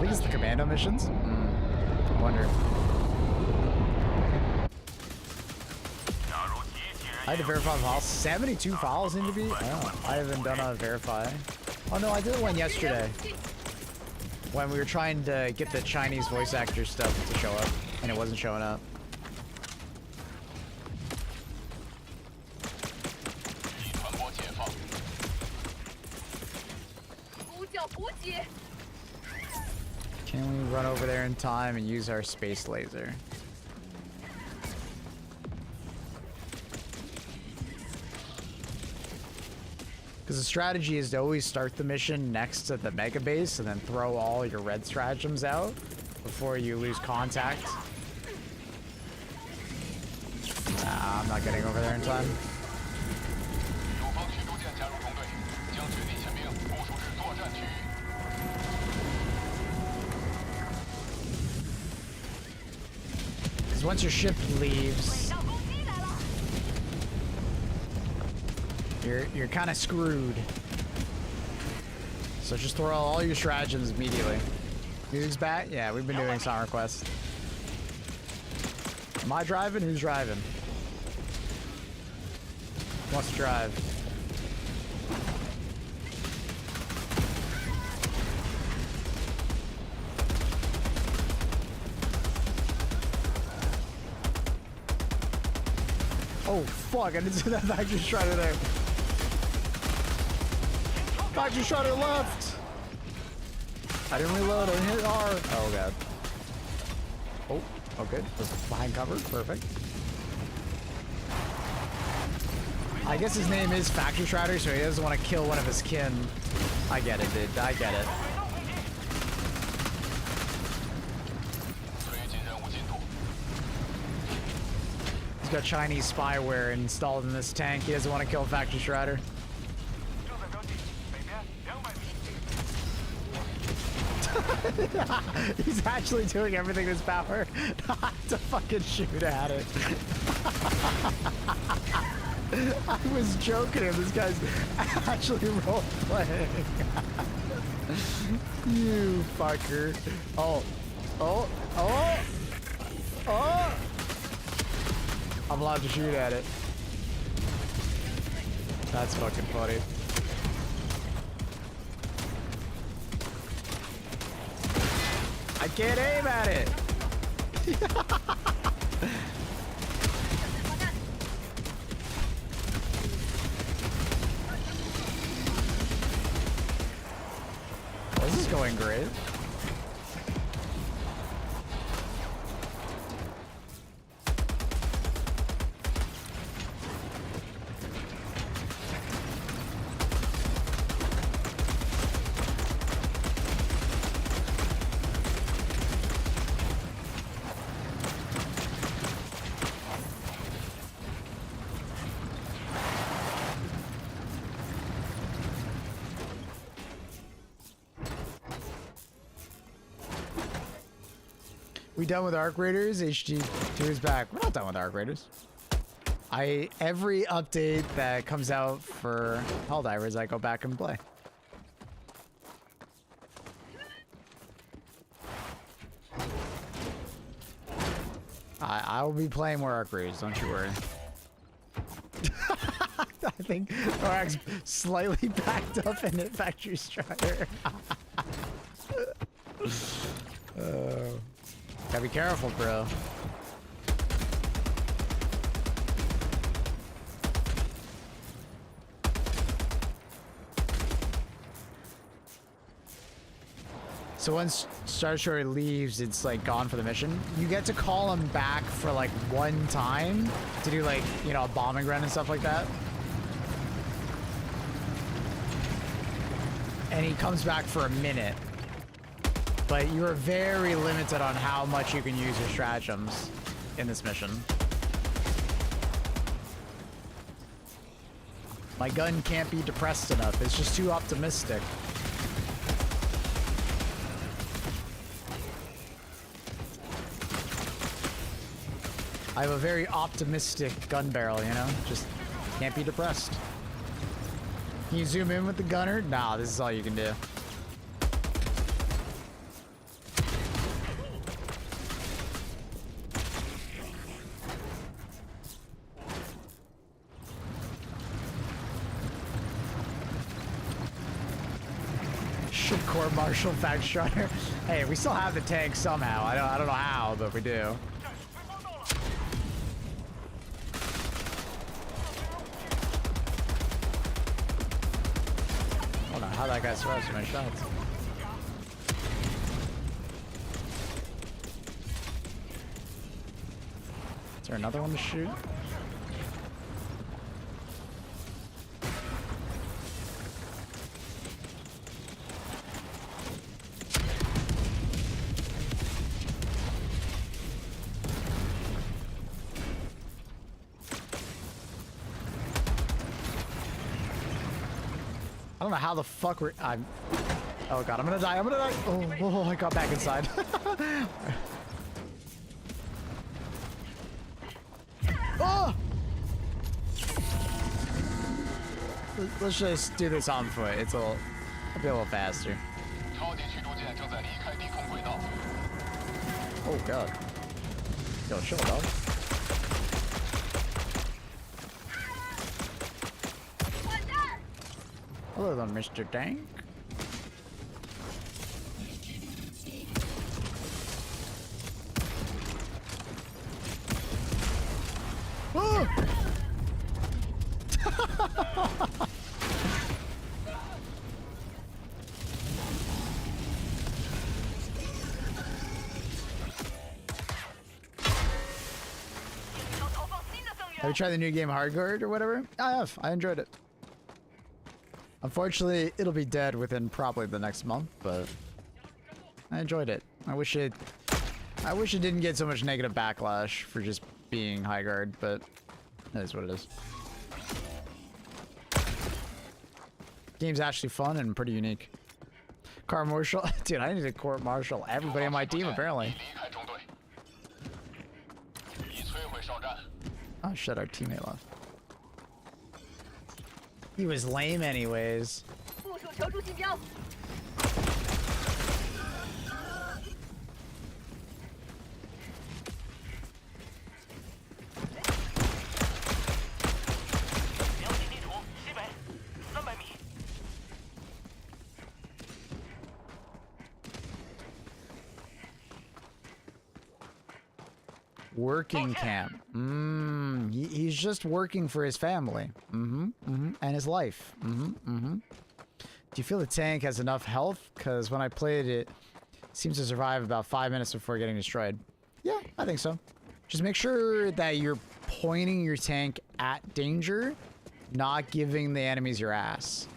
think it's the commando missions. I wonder. I had to verify files. 72 files need to be? Oh, I haven't done a verify. Oh no, I did one yesterday. When we were trying to get the Chinese voice actor stuff to show up, and it wasn't showing up. Can we run over there in time and use our space laser? Because the strategy is to always start the mission next to the mega base and then throw all your red stratagems out before you lose contact. Nah, I'm not getting over there in time. 友方驱逐舰加入中队，将绝地潜兵部署至作战区域。 Because once your ship leaves, you're kind of screwed. So just throw all your stratagems immediately. Music's back? Yeah, we've been doing song requests. Am I driving? Who's driving? Who wants to drive? Oh fuck, I didn't see that factory strider there. Factory strider left! I didn't reload, I didn't hit R. Oh god. Oh, good. Was behind cover, perfect. I guess his name is Factory Strider, so he doesn't want to kill one of his kin. I get it, dude. I get it. 推进任务进度。 He's got Chinese spyware installed in this tank. He doesn't want to kill Factory Strider. 正在标记，北边200米。 He's actually doing everything in his power not to fucking shoot at it. I was joking him. This guy's actually role playing. You fucker. Oh. I'm allowed to shoot at it. That's fucking funny. I can't aim at it. This is going great. We done with Arc Raiders? HG2 is back. We're not done with Arc Raiders. Every update that comes out for Helldivers, I go back and play. I will be playing more Arc Raiders, don't you worry. I think Thorax slightly backed up in it, Factory Strider. Gotta be careful, bro. So once Star Destroyer leaves, it's like gone for the mission. You get to call him back for like one time to do like, you know, a bombing run and stuff like that. And he comes back for a minute. But you are very limited on how much you can use your stratagems in this mission. My gun can't be depressed enough. It's just too optimistic. I have a very optimistic gun barrel, you know? Just can't be depressed. Can you zoom in with the gunner? Nah, this is all you can do. Court Marshal Fact Strider. Hey, we still have the tank somehow. I don't know how, but we do. I don't know how that guy survives so many shots. Is there another one to shoot? don't know how the fuck I'm... Oh god, I'm gonna die. I'm gonna die. Oh, I got back inside. Oh! Let's just do this on foot. It'll be a little faster. 超级驱逐舰正在离开低空轨道。 Oh god. Yo, chill, dog. Hello there, Mr. Tank. Oh! Have you tried the new game Hardcore or whatever? I have. I enjoyed it. Unfortunately, it'll be dead within probably the next month, but I enjoyed it. I wish it didn't get so much negative backlash for just being high guard, but that is what it is. Game's actually fun and pretty unique. Car marshal, dude, I need to court martial everybody on my team apparently. 离开中队，已摧毁哨站。 Oh shit, our teammate left. He was lame anyways. 部署求助信标。 Working camp. He's just working for his family. And his life. Do you feel the tank has enough health? Because when I played it, seems to survive about 5 minutes before getting destroyed. Yeah, I think so. Just make sure that you're pointing your tank at danger, not giving the enemies your ass.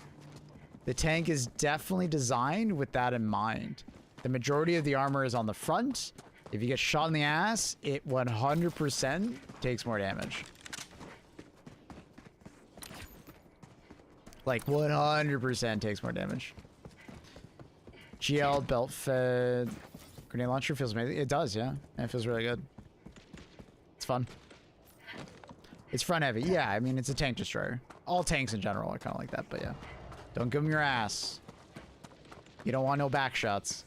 The tank is definitely designed with that in mind. The majority of the armor is on the front. If you get shot in the ass, it 100% takes more damage. Like 100% takes more damage. GL, belt fed, grenade launcher feels amazing. It does, yeah. And it feels really good. It's fun. It's front heavy. Yeah, I mean, it's a tank destroyer. All tanks in general are kind of like that, but yeah. Don't give them your ass. You don't want no back shots.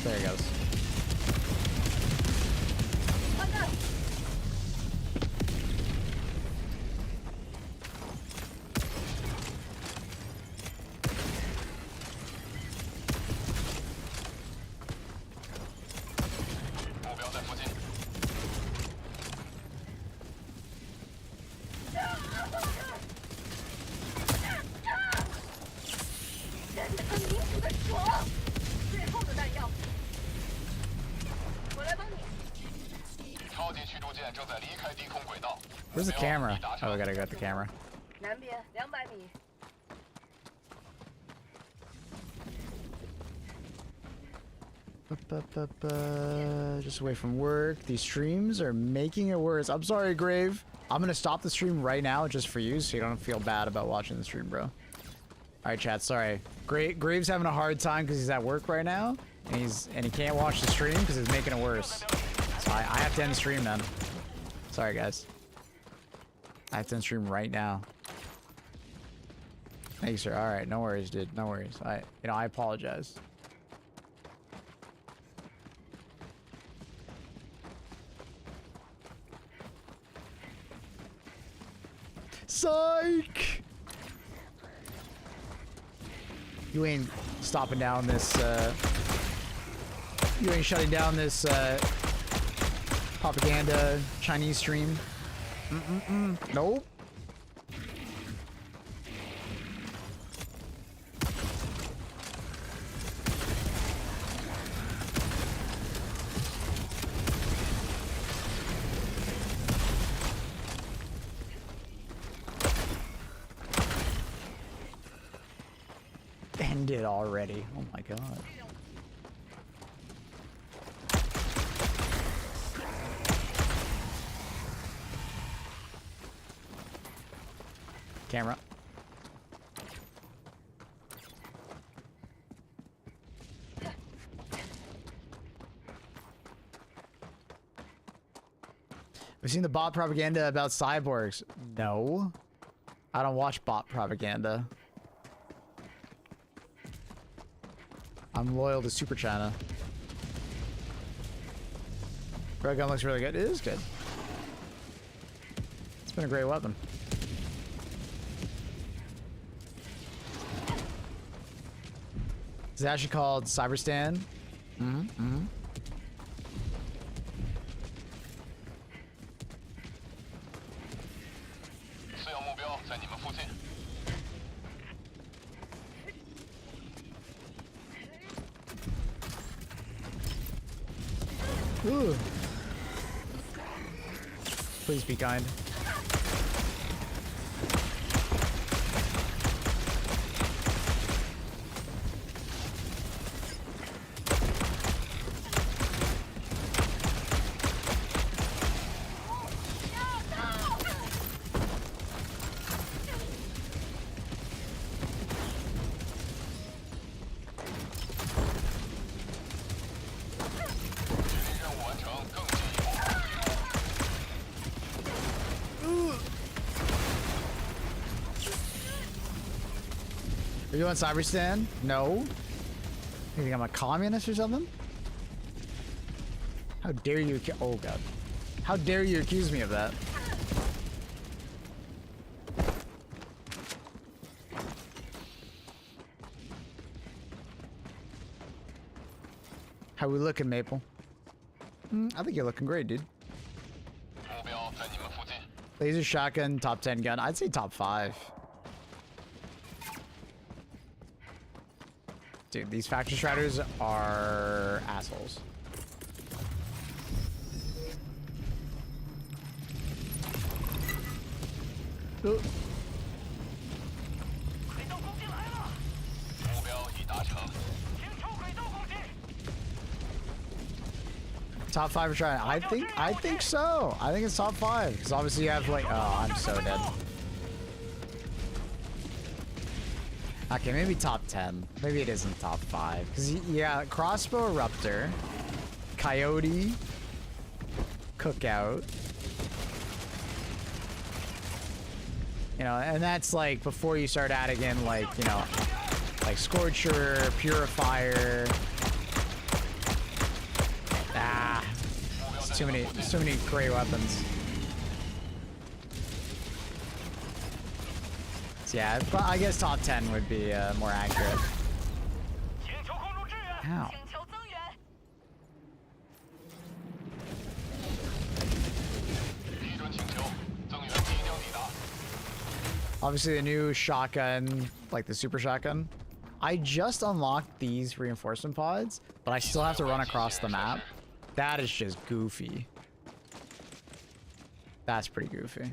There he goes. Where's the camera? Oh, I gotta go at the camera. 南边200米。 Just away from work. These streams are making it worse. I'm sorry, Grave. I'm gonna stop the stream right now just for you, so you don't feel bad about watching the stream, bro. All right, chat. Sorry. Grave's having a hard time because he's at work right now, and he can't watch the stream because it's making it worse. So I have to end the stream, man. Sorry, guys. I have to end the stream right now. Thank you, sir. All right, no worries, dude. No worries. I apologize. Psych! You ain't stopping down this, you ain't shutting down this, propaganda Chinese stream. Nope. End it already. Oh my god. Camera. We've seen the bot propaganda about cyborgs. No. I don't watch bot propaganda. I'm loyal to Super China. Red gun looks really good. It is good. It's been a great weapon. It's actually called Cyberstan. Mm-hmm. 次要目标在你们附近。 Ooh. Please be kind. Are you on Cyberstan? No. You think I'm a communist or something? How dare you? Oh god. How dare you accuse me of that? How we looking, Maple? I think you're looking great, dude. 目标在你们附近。 Laser shotgun, top 10 gun. I'd say top 5. Dude, these factory striders are assholes. Oh. 目标已达成。 Top 5 for trying. I think so. I think it's top 5. Because obviously you have like, oh, I'm so dead. Okay, maybe top 10. Maybe it isn't top 5. Because yeah, crossbow eruptor, coyote, cookout. You know, and that's like before you start adding in like, you know, like scorcher, purifier. Ah, it's too many great weapons. So yeah, but I guess top 10 would be more accurate. Ow. Obviously the new shotgun, like the super shotgun. I just unlocked these reinforcement pods, but I still have to run across the map. That is just goofy. That's pretty goofy.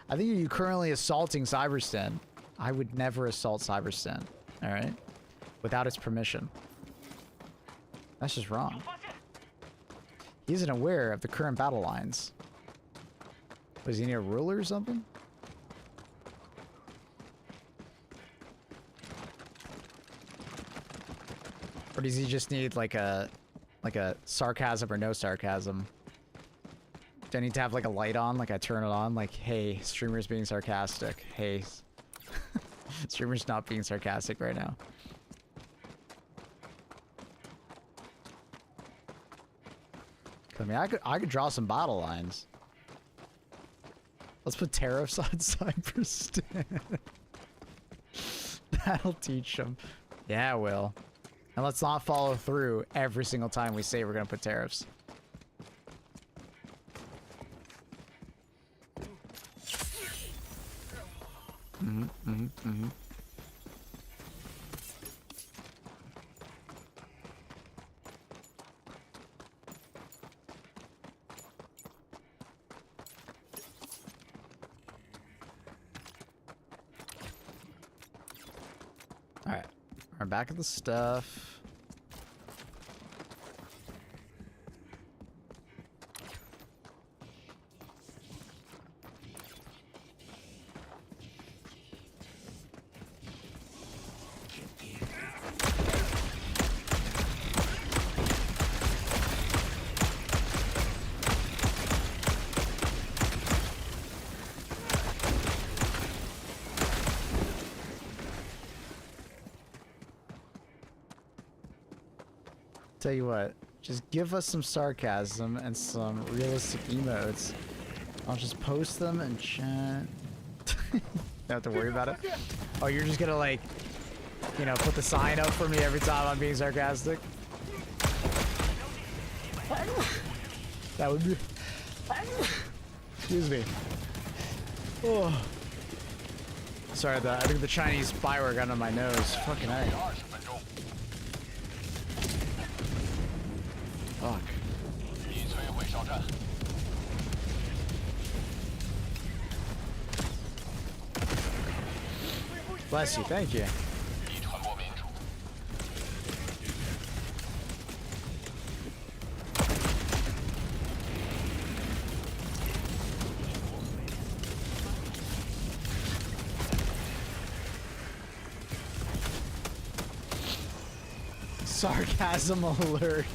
I think you're currently assaulting Cyberstan. I would never assault Cyberstan, alright? Without its permission. That's just wrong. He isn't aware of the current battle lines. Was he near a ruler or something? Or does he just need like a sarcasm or no sarcasm? Do I need to have like a light on? Like I turn it on like, hey, streamer's being sarcastic. Hey, streamer's not being sarcastic right now. I mean, I could draw some battle lines. Let's put tariffs on Cyberstan. That'll teach them. Yeah, it will. And let's not follow through every single time we say we're gonna put tariffs. Alright, we're back at the stuff. Tell you what, just give us some sarcasm and some realistic emotes. I'll just post them and chat. Don't have to worry about it. Oh, you're just gonna like, you know, put the sign up for me every time I'm being sarcastic? That would be... Excuse me. Oh. Sorry, I think the Chinese spyware got on my nose. Fucking A. Fuck. Bless you, thank you. Sarcasm alert.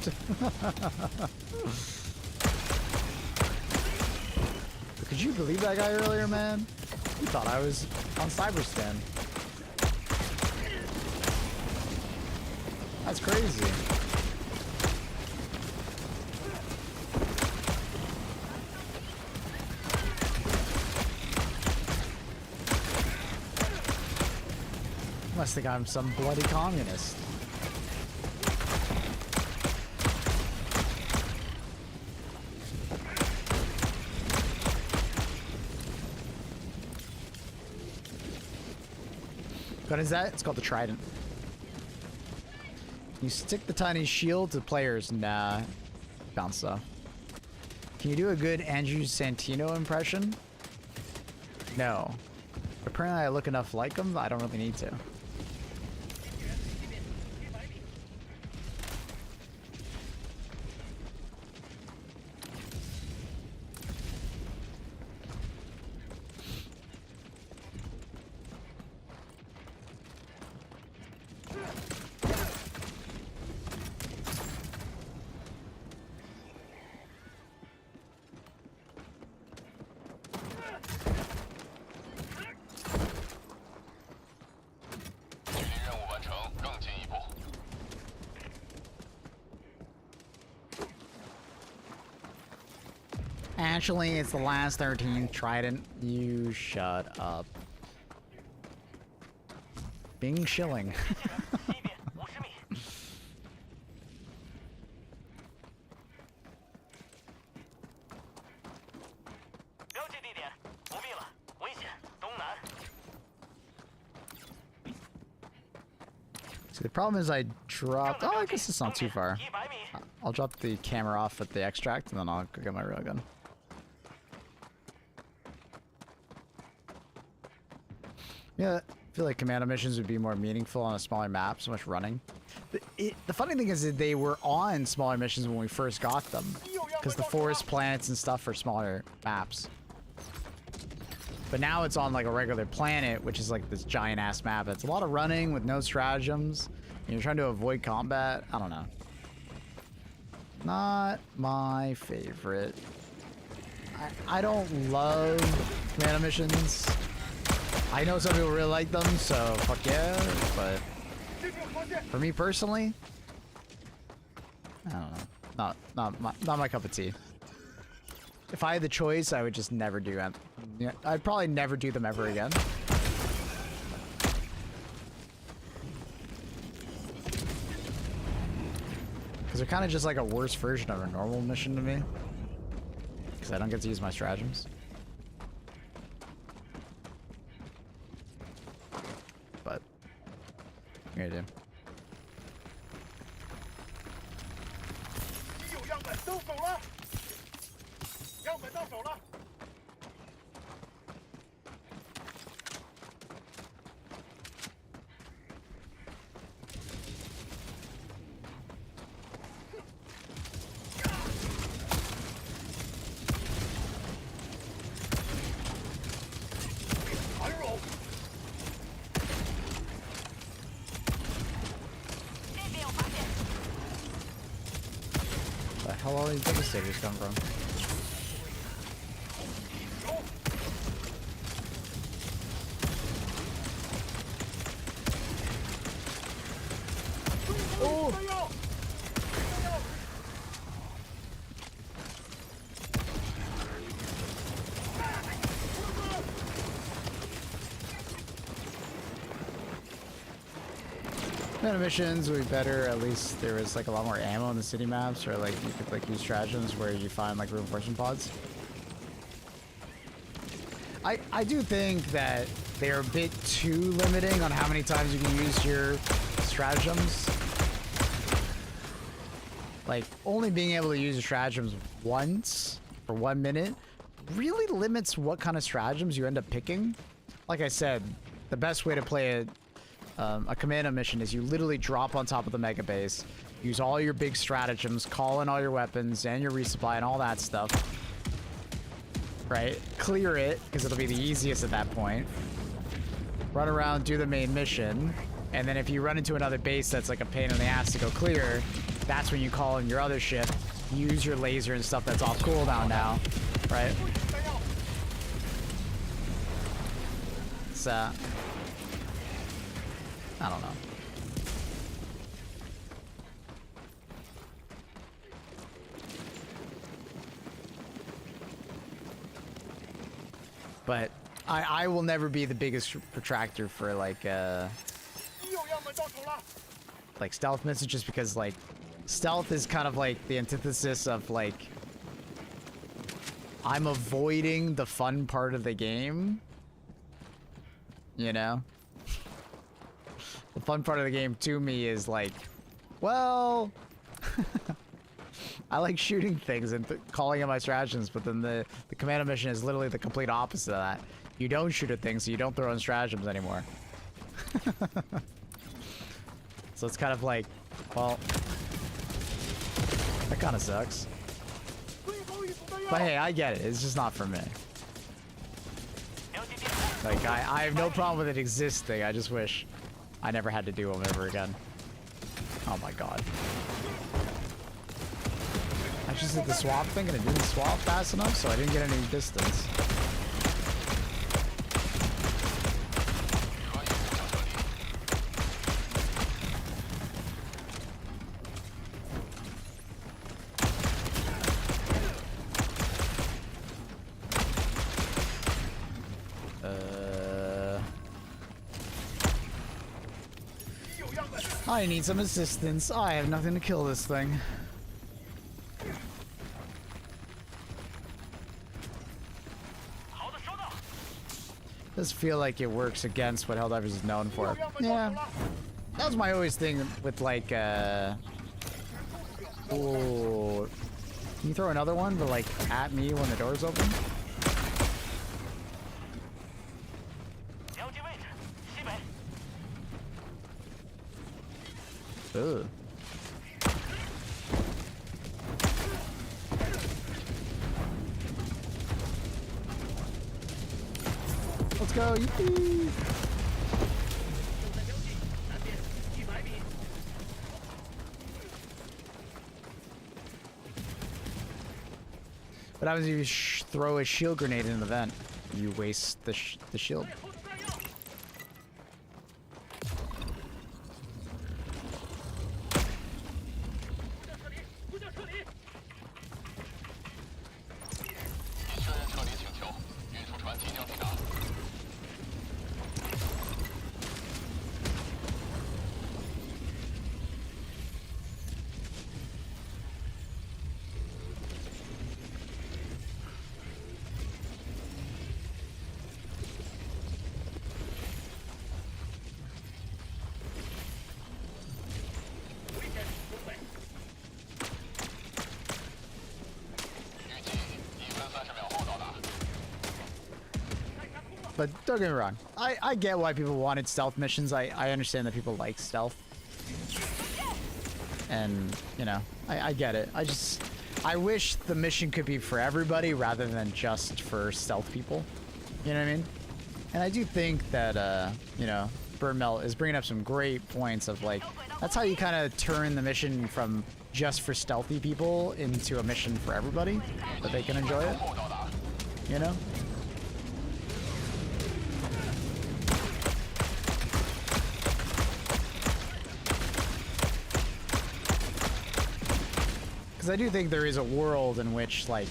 Could you believe that guy earlier, man? He thought I was on Cyberstan. That's crazy. Must think I'm some bloody communist. What is that? It's called the Trident. You stick the tiny shield to players. Nah. Bounce off. Can you do a good Andrew Santino impression? No. Apparently I look enough like him, I don't really need to. Actually, it's the last 13th Trident. You shut up. Bing shilling. See, the problem is I dropped... Oh, I guess it's not too far. I'll drop the camera off at the extract, and then I'll go get my railgun. Yeah, I feel like commando missions would be more meaningful on a smaller map, so much running. The funny thing is that they were on smaller missions when we first got them, because the forest planets and stuff are smaller maps. But now it's on like a regular planet, which is like this giant ass map. It's a lot of running with no stratagems, and you're trying to avoid combat. I don't know. Not my favorite. I don't love commando missions. I know some people really like them, so fuck yeah, but for me personally, I don't know. not my cup of tea. If I had the choice, I would just never do them. Yeah, I'd probably never do them ever again. Because they're kind of just like a worse version of a normal mission to me. Because I don't get to use my stratagems. But, what are you gonna do? 已有样本收走了，样本到手了。 The hell all these devastators come from? Oh! Meta missions would be better. At least there was like a lot more ammo in the city maps, or like you could like use stratagems where you find like reinforcement pods. I do think that they're a bit too limiting on how many times you can use your stratagems. Like only being able to use your stratagems once for 1 minute really limits what kind of stratagems you end up picking. Like I said, the best way to play a commando mission is you literally drop on top of the mega base, use all your big stratagems, call in all your weapons and your resupply and all that stuff, right? Clear it, because it'll be the easiest at that point. Run around, do the main mission, and then if you run into another base that's like a pain in the ass to go clear, that's when you call in your other ship, use your laser and stuff that's off cooldown now, right? So I don't know. But I will never be the biggest protractor for like stealth missions, just because like stealth is kind of like the antithesis of like I'm avoiding the fun part of the game, you know? The fun part of the game to me is like, well, I like shooting things and calling in my stratagems, but then the commando mission is literally the complete opposite of that. You don't shoot at things, so you don't throw in stratagems anymore. So it's kind of like, well, that kind of sucks. But hey, I get it. It's just not for me. Like, I have no problem with it existing. I just wish I never had to do them ever again. Oh my god. I just did the swap thing and it didn't swap fast enough, so I didn't get any distance. I need some assistance. I have nothing to kill this thing. Does feel like it works against what Helldivers is known for. Yeah. That was my always thing with like oh, can you throw another one but like at me when the door's open? Ugh. Let's go, yippee! What happens if you throw a shield grenade in the vent? You waste the shield. But don't get me wrong. I get why people wanted stealth missions. I understand that people like stealth. And, you know, I get it. I wish the mission could be for everybody rather than just for stealth people. You know what I mean? And I do think that, you know, Birdmelt is bringing up some great points of, like, that's how you kind of turn the mission from just for stealthy people into a mission for everybody, that they can enjoy it. You know? Because I do think there is a world in which, like,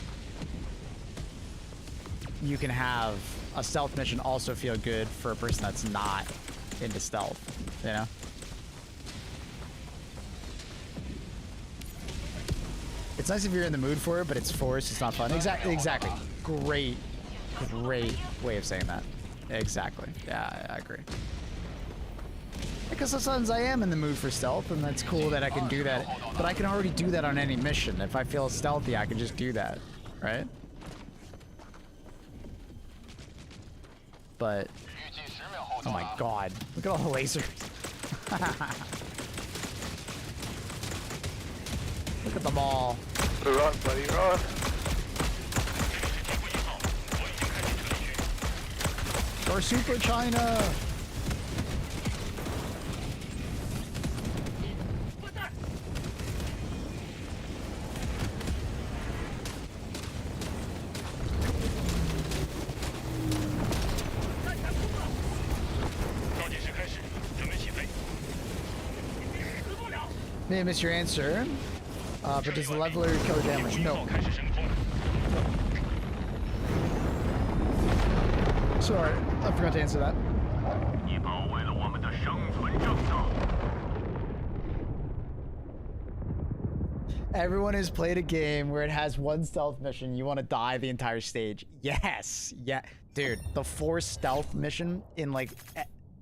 you can have a stealth mission also feel good for a person that's not into stealth, you know? It's nice if you're in the mood for it, but it's forced, it's not fun. Exactly. Great way of saying that. Exactly. Yeah, I agree. Because sometimes I am in the mood for stealth, and that's cool that I can do that. But I can already do that on any mission. If I feel stealthy, I can just do that, right? But, oh my god, look at all the lasers. Look at them all. Run, buddy, run. Or Super China. May I miss your answer, but does the leveler killer damage? No. Sorry, I forgot to answer that. Everyone has played a game where it has one stealth mission, you want to die the entire stage. Yes, yeah, dude, the 4 stealth mission in like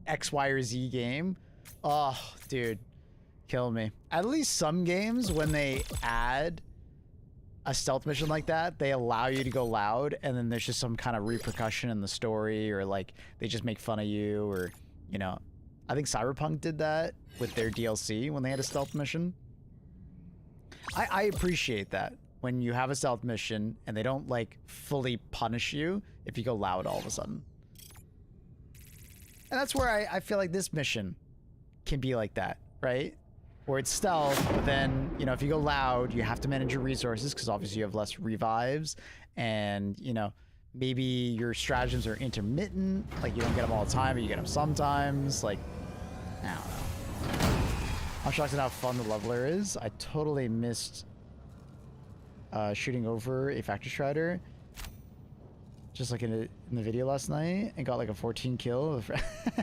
X, Y, or Z game. Oh, dude. Kill me. At least some games, when they add a stealth mission like that, they allow you to go loud, and then there's just some kind of repercussion in the story, or like they just make fun of you, or, you know, I think Cyberpunk did that with their DLC when they had a stealth mission. I appreciate that when you have a stealth mission and they don't like fully punish you if you go loud all of a sudden. And that's where I feel like this mission can be like that, right? Where it's stealth, but then, you know, if you go loud, you have to manage your resources because obviously you have less revives, and, you know, maybe your stratagems are intermittent, like you don't get them all the time, but you get them sometimes, like, I don't know. I'm shocked at how fun the leveler is. I totally missed shooting over a factory strider, just like in the video last night, and got like a 14 kill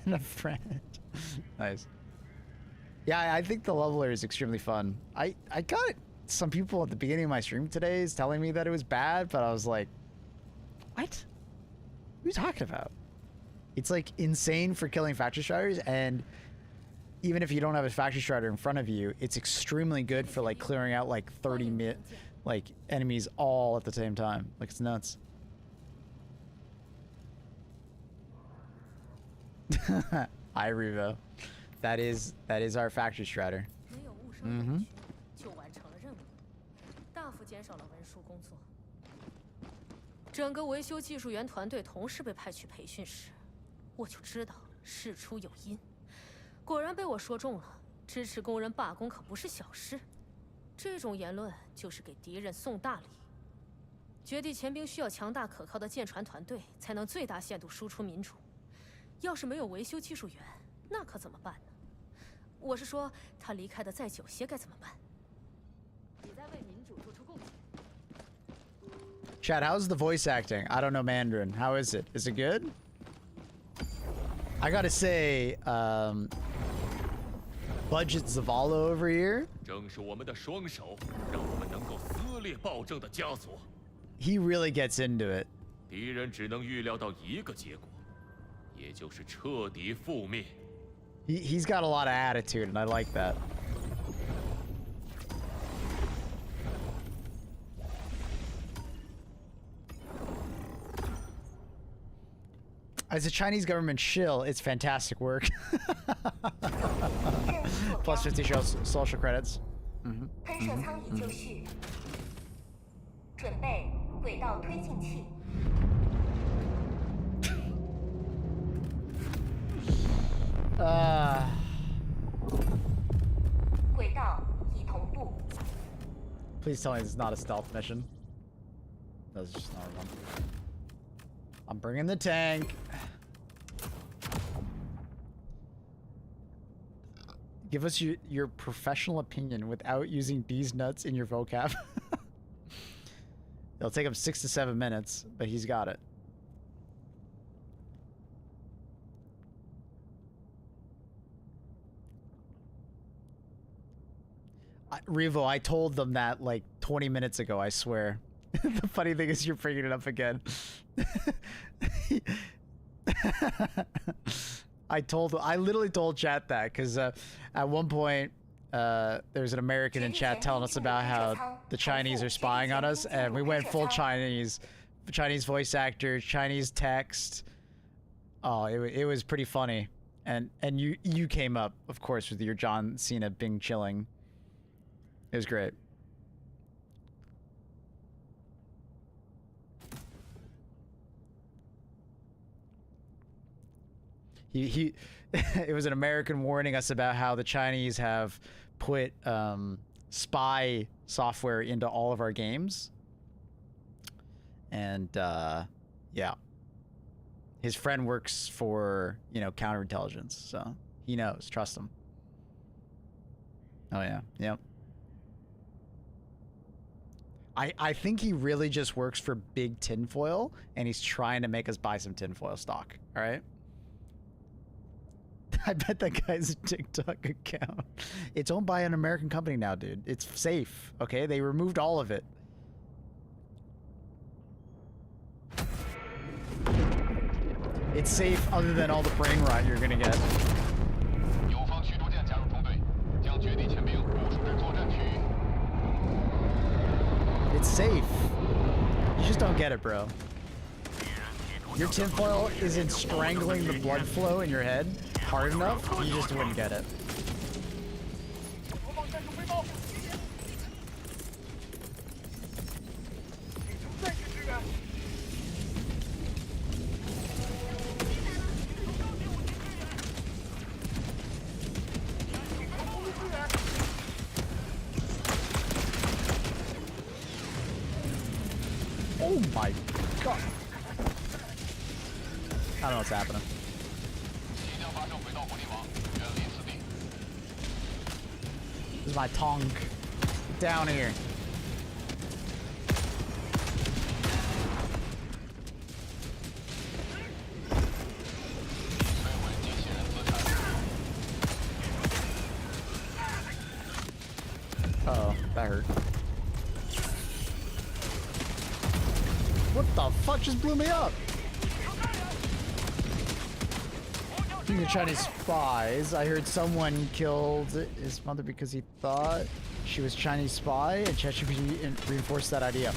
and a friend. Nice. Yeah, I think the leveler is extremely fun. I got some people at the beginning of my stream today is telling me that it was bad, but I was like, what? What are you talking about? It's like insane for killing factory striders, and even if you don't have a factory strider in front of you, it's extremely good for like clearing out like 30 like enemies all at the same time. Like, it's nuts. Hi, Revo. That is our factory strider. Mm-hmm. 就完成了任务，大幅减少了文书工作。整个维修技术员团队同时被派去培训时，我就知道事出有因。果然被我说中了，支持工人罢工可不是小事。这种言论就是给敌人送大礼。绝地潜兵需要强大可靠的舰船团队，才能最大限度输出民主。要是没有维修技术员，那可怎么办呢？ 我是说，他离开的再久些该怎么办？你在为民主做出贡献。Chad, how's the voice acting? I don't know Mandarin. How is it? Is it good? I gotta say, Budget Zavala over here. 正是我们的双手，让我们能够撕裂暴政的枷锁。 He really gets into it. 敌人只能预料到一个结果，也就是彻底覆灭。 He's got a lot of attitude, and I like that. As a Chinese government shill, it's fantastic work. Plus 50 social credits. 喷射舱已就绪，准备轨道推进器。轨道已同步。 Please tell me this is not a stealth mission. That's just not one. I'm bringing the tank. Give us your professional opinion without using these nuts in your vocab. It'll take him 6 to 7 minutes, but he's got it. Revo, I told them that like 20 minutes ago, I swear. The funny thing is you're bringing it up again. I literally told chat that because at one point there's an American in chat telling us about how the Chinese are spying on us, and we went full Chinese voice actor, Chinese text. Oh, it was pretty funny, and you came up, of course, with your John Cena Bing chilling. It was great. It was an American warning us about how the Chinese have put spy software into all of our games. And yeah. His friend works for, counterintelligence, so he knows. Trust him. Oh yeah, yep. I think he really just works for big tinfoil, and he's trying to make us buy some tinfoil stock, alright? I bet that guy's TikTok account. It's owned by an American company now, dude. It's safe, okay? They removed all of it. It's safe other than all the brain rot you're gonna get. It's safe. You just don't get it, bro. Your tinfoil isn't strangling the blood flow in your head hard enough, you just wouldn't get it. Oh my god. I don't know what's happening. This is my tongue. Down here. Uh-oh, that hurt. What the fuck just blew me up? Speaking of Chinese spies, I heard someone killed his mother because he thought she was Chinese spy, and ChatGPT reinforced that idea.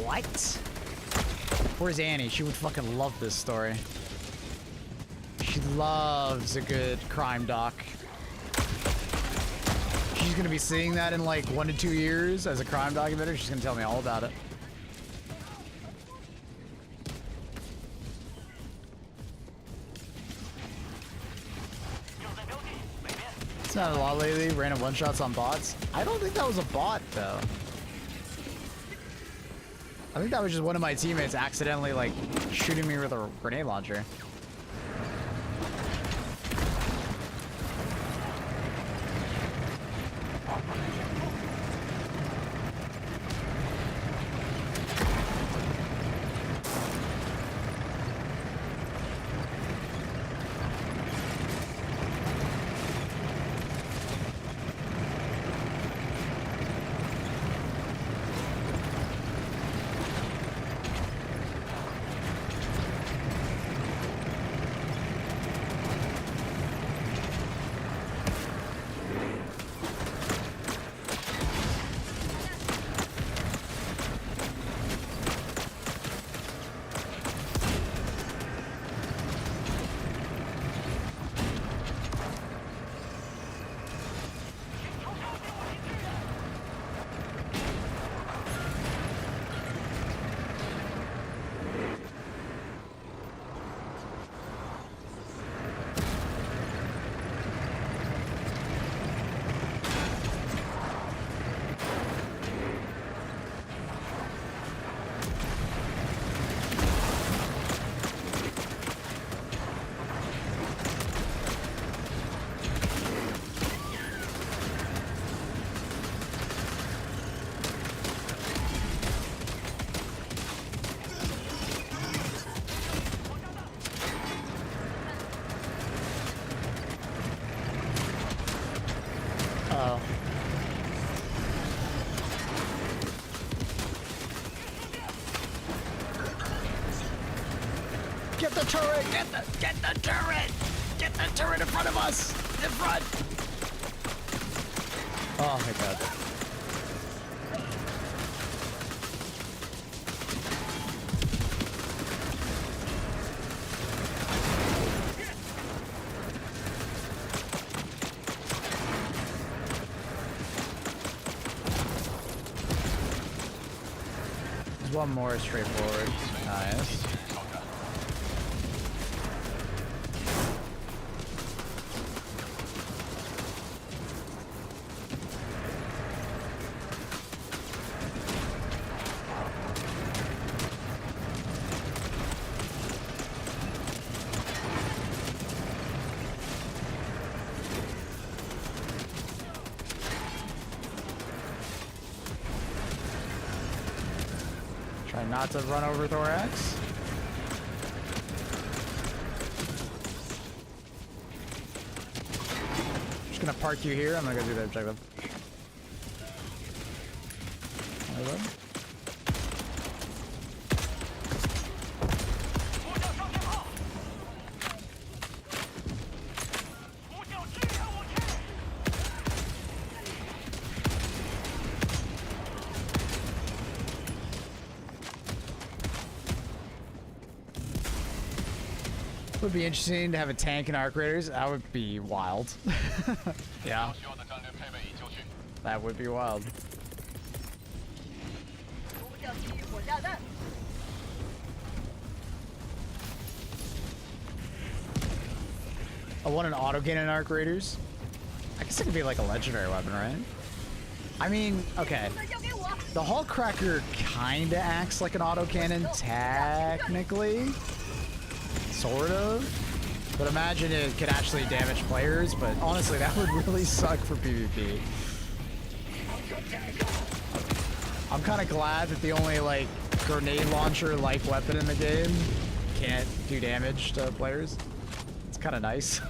What? Where's Annie? She would fucking love this story. She loves a good crime doc. She's gonna be seeing that in like 1 to 2 years as a crime documentary. She's gonna tell me all about it. It's not a lot lately. Random one-shots on bots. I don't think that was a bot, though. I think that was just one of my teammates accidentally, like, shooting me with a grenade launcher. Get the turret! Get the turret! Get the turret in front of us! In front! Oh my god. There's one more straightforward. Nice. Try not to run over Thorax. Just gonna park you here. I'm gonna go do the objective. Would be interesting to have a tank and arc raiders. That would be wild. Yeah. That would be wild. I want an auto cannon arc raiders. I guess it could be like a legendary weapon, right? I mean, okay. The Hull Cracker kinda acts like an auto cannon, technically. Sort of. But imagine it could actually damage players, but honestly, that would really suck for PvP. I'm kind of glad that the only, like, grenade launcher-like weapon in the game can't do damage to players. It's kind of nice.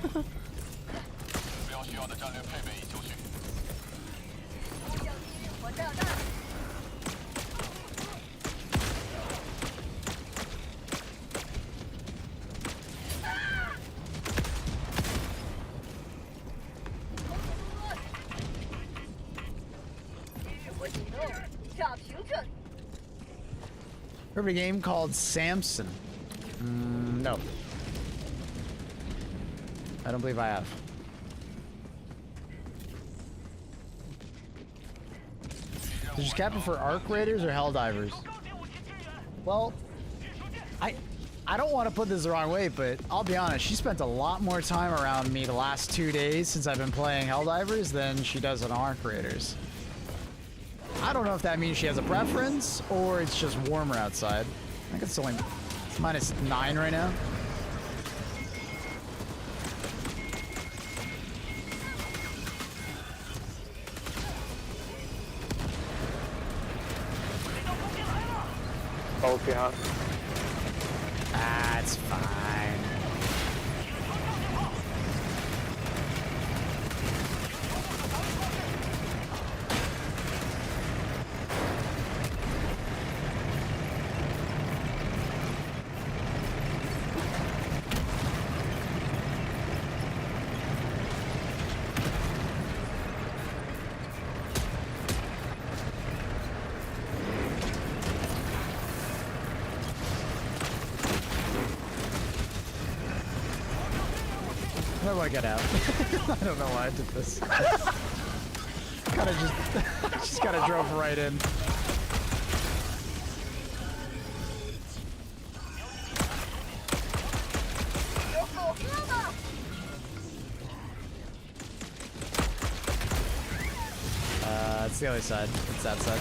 Heard of a game called Samson? No. I don't believe I have. Did you captain for Arc Raiders or Helldivers? Well, I don't want to put this the wrong way, but I'll be honest, she spent a lot more time around me the last 2 days since I've been playing Helldivers than she does on Arc Raiders. I don't know if that means she has a preference or it's just warmer outside. I think it's only -9 right now. Okay, huh? Ah, it's fine. How do I get out? I don't know why I did this. Kinda just kinda drove right in. It's the other side. It's that side.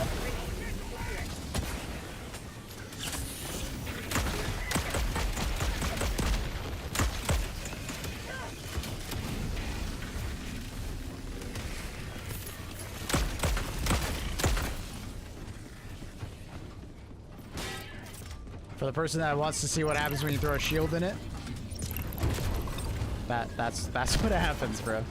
For the person that wants to see what happens when you throw a shield in it, that's what happens, bro.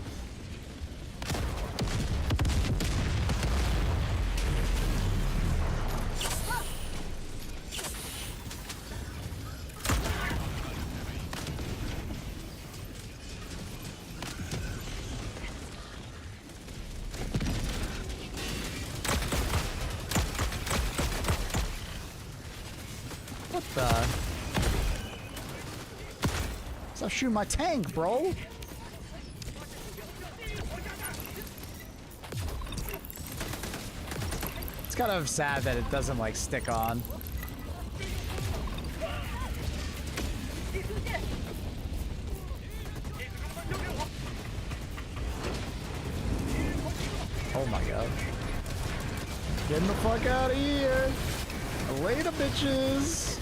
What the? Stop shooting my tank, bro. It's kind of sad that it doesn't like stick on. Oh my god. Getting the fuck out of here. Later, bitches.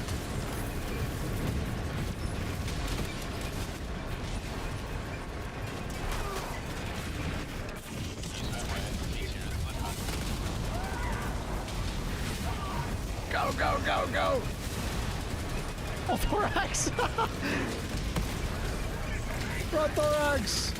Go, go, go, go. Oh, thorax. Run, thorax.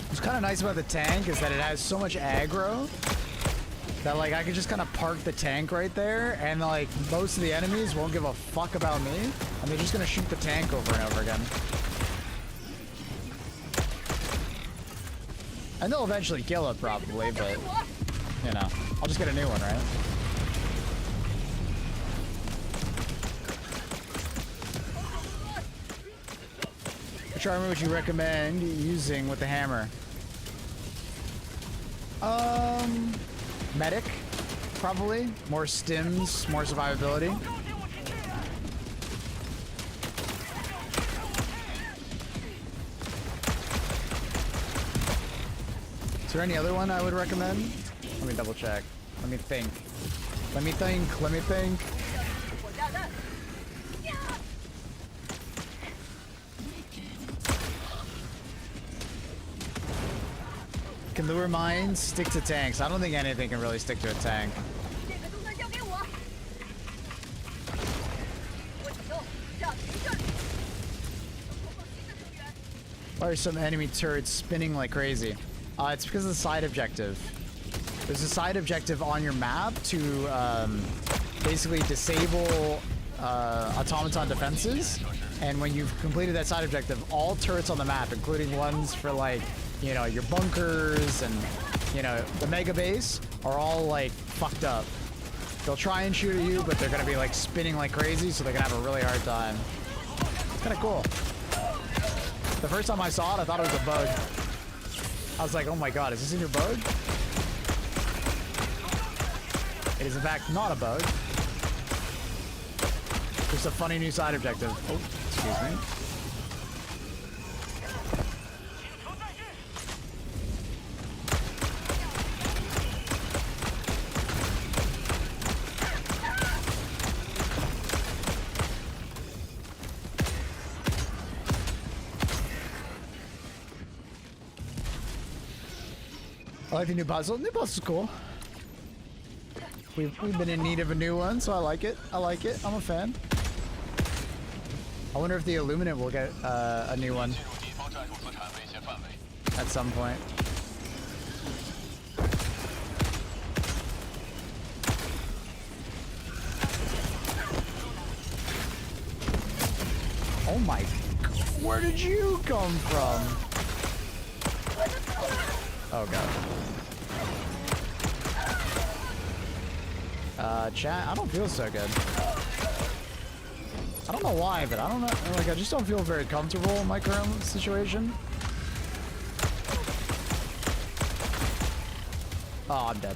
What's kind of nice about the tank is that it has so much aggro that like I can just kind of park the tank right there and like most of the enemies won't give a fuck about me and they're just gonna shoot the tank over and over again. And they'll eventually kill it probably, but you know, I'll just get a new one, right? Which armor would you recommend using with the hammer? Medic, probably. More stims, more survivability. Is there any other one I would recommend? Let me double check. Let me think. Let me think. Let me think. Can lure mines stick to tanks? I don't think anything can really stick to a tank. Why are some enemy turrets spinning like crazy? It's because of the side objective. There's a side objective on your map to basically disable automaton defenses. And when you've completed that side objective, all turrets on the map, including ones for like, you know, your bunkers and, you know, the mega base, are all like fucked up. They'll try and shoot at you, but they're gonna be like spinning like crazy, so they're gonna have a really hard time. It's kinda cool. The first time I saw it, I thought it was a bug. I was like, oh my god, is this in your bug? It is in fact not a bug. Just a funny new side objective. Oh, excuse me. I like the new puzzle. New puzzle's cool. We've been in need of a new one, so I like it. I like it. I'm a fan. I wonder if the Illuminate will get a new one at some point. Oh my... Where did you come from? Oh god. Chat, I don't feel so good. I don't know why, but I don't know, like, I just don't feel very comfortable in my current situation. Oh, I'm dead.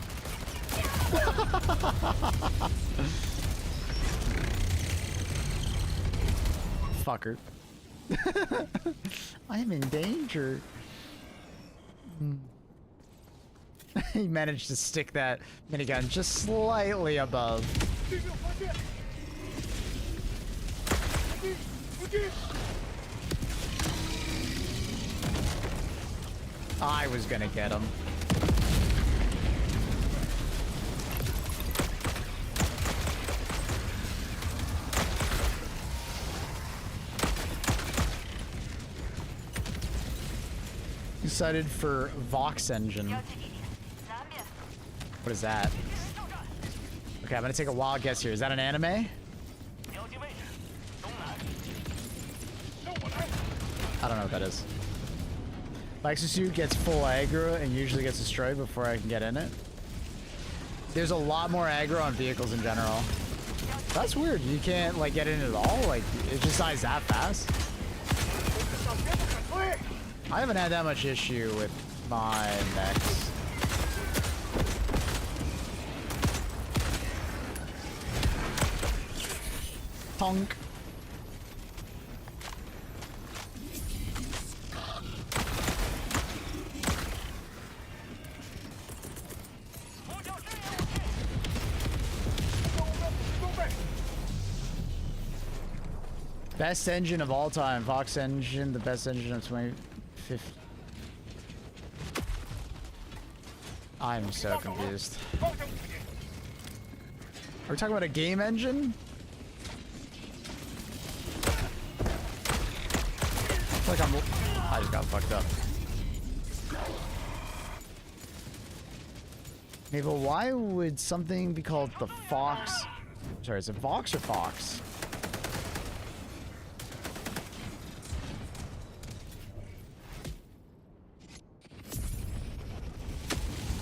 Fucker. I am in danger. He managed to stick that minigun just slightly above. I was gonna get him. Excited for Vox Engine. What is that? Okay, I'm gonna take a wild guess here. Is that an anime? I don't know what that is. My exosuit gets full aggro and usually gets destroyed before I can get in it. There's a lot more aggro on vehicles in general. That's weird. You can't like get in it at all. Like it just dies that fast. I haven't had that much issue with my mechs. Tonk. Best engine of all time. Vox Engine, the best engine of 2050. I'm so confused. Are we talking about a game engine? I feel like I just got fucked up. Mabel, why would something be called the Fox? Sorry, is it Vox or Fox?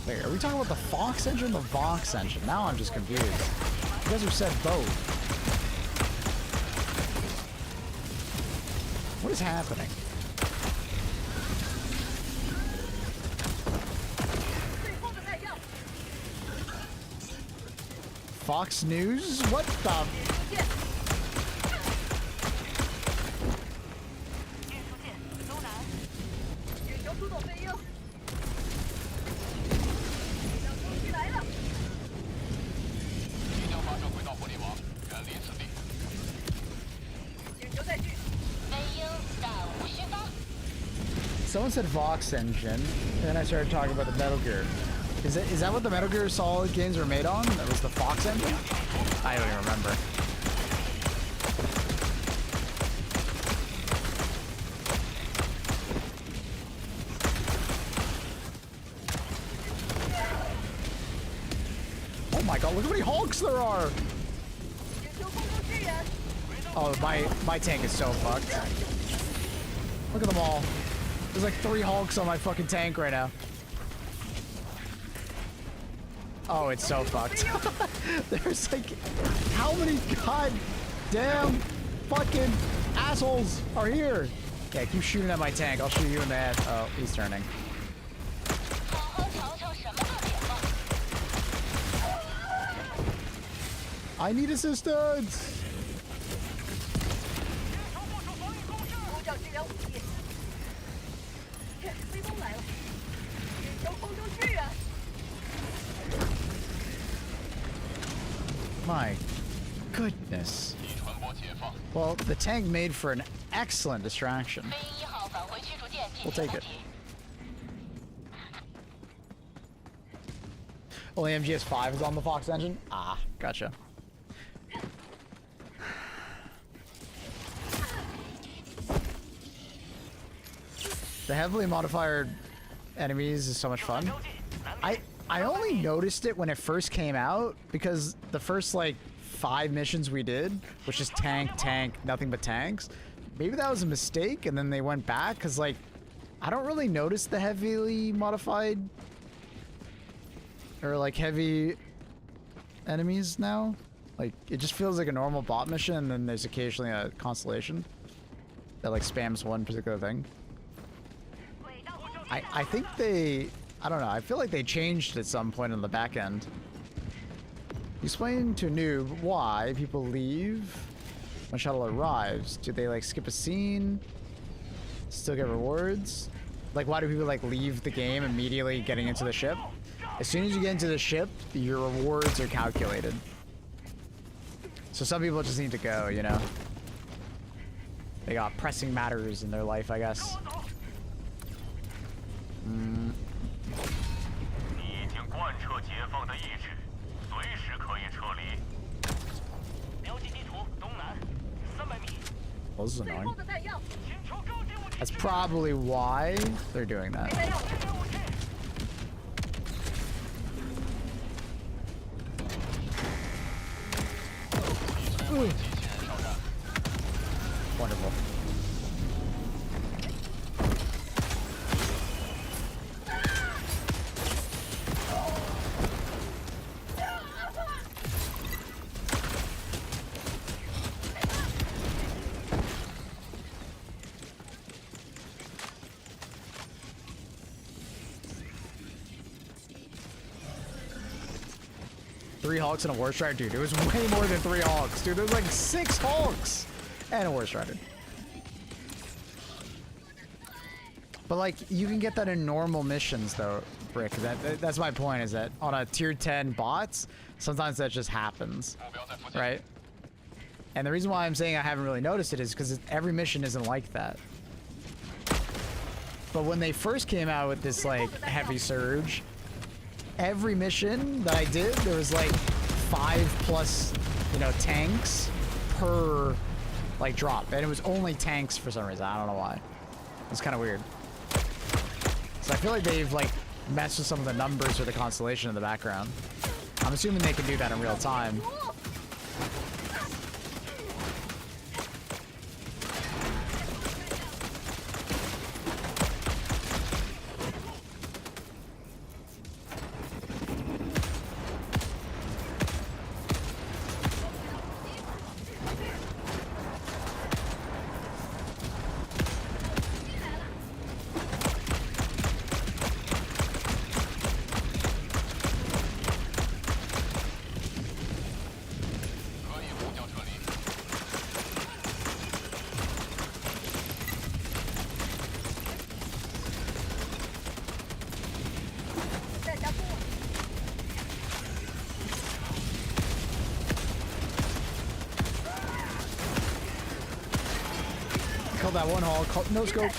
Wait, are we talking about the Fox engine or the Vox engine? Now I'm just confused. You guys have said both. What is happening? Fox News? What the? Someone said Vox Engine, and then I started talking about the Metal Gear. Is that what the Metal Gear Solid games were made on? That was the Fox Engine? I don't even remember. Oh my god, look how many Hulks there are! Oh, my tank is so fucked. Look at them all. There's like 3 Hulks on my fucking tank right now. Oh, it's so fucked. There's like, how many goddamn fucking assholes are here? Yeah, keep shooting at my tank. I'll shoot you in the head. Oh, he's turning. I need assistance. My goodness. Well, the tank made for an excellent distraction. We'll take it. Only MGS5 is on the Fox engine? Ah, gotcha. The heavily modified enemies is so much fun. I only noticed it when it first came out because the first like 5 missions we did was just tank, nothing but tanks. Maybe that was a mistake and then they went back because like I don't really notice the heavily modified or like heavy enemies now. Like it just feels like a normal bot mission and then there's occasionally a constellation that like spams one particular thing. I think they, I don't know, I feel like they changed at some point on the back end. Explain to a noob why people leave when shuttle arrives. Do they like skip a scene? Still get rewards? Like why do people like leave the game immediately getting into the ship? As soon as you get into the ship, your rewards are calculated. So some people just need to go, you know? They got pressing matters in their life, I guess. 你已经贯彻解放的意志，随时可以撤离。标记地图东南300米。 Well, this is annoying. That's probably why they're doing that. Ooh. Wonderful. Three Hulks and a War Strider, dude. It was way more than 3 Hulks, dude. There was like 6 Hulks and a War Strider. But like, you can get that in normal missions, though, Brick. That's my point. Is that on a tier 10 bots, sometimes that just happens, right? And the reason why I'm saying I haven't really noticed it is because every mission isn't like that. But when they first came out with this like heavy surge, every mission that I did, there was like 5+, you know, tanks per like drop, and it was only tanks for some reason. I don't know why. It's kind of weird. So I feel like they've like messed with some of the numbers or the constellation in the background. I'm assuming they can do that in real time. Killed that one Hulk. No scope.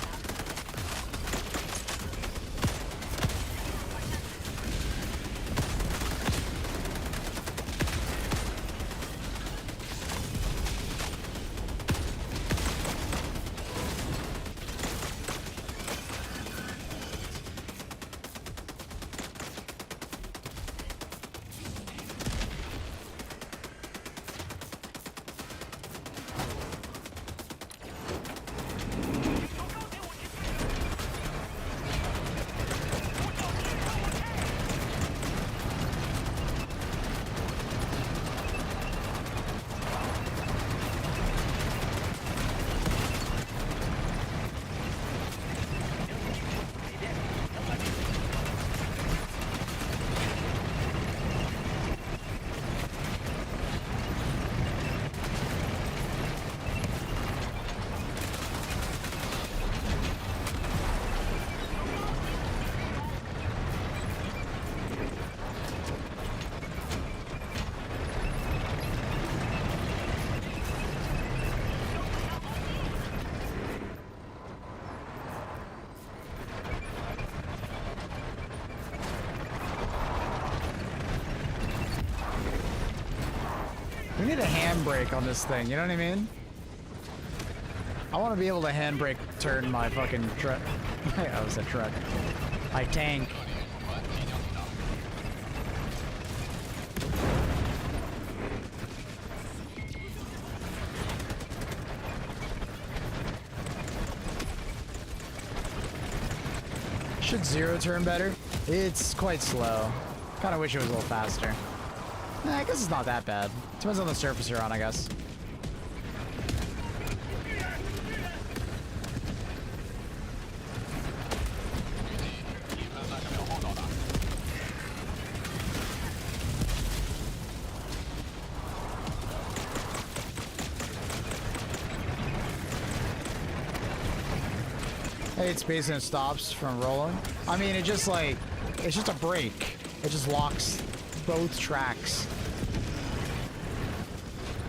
We need a handbrake on this thing, you know what I mean? I want to be able to handbrake turn my fucking truck. I was a truck. My tank. Should zero turn better? It's quite slow. Kind of wish it was a little faster. I guess it's not that bad. Depends on the surface you're on, I guess. Hey, it's space and it stops from rolling. I mean, it just like, it's just a break. It just locks both tracks.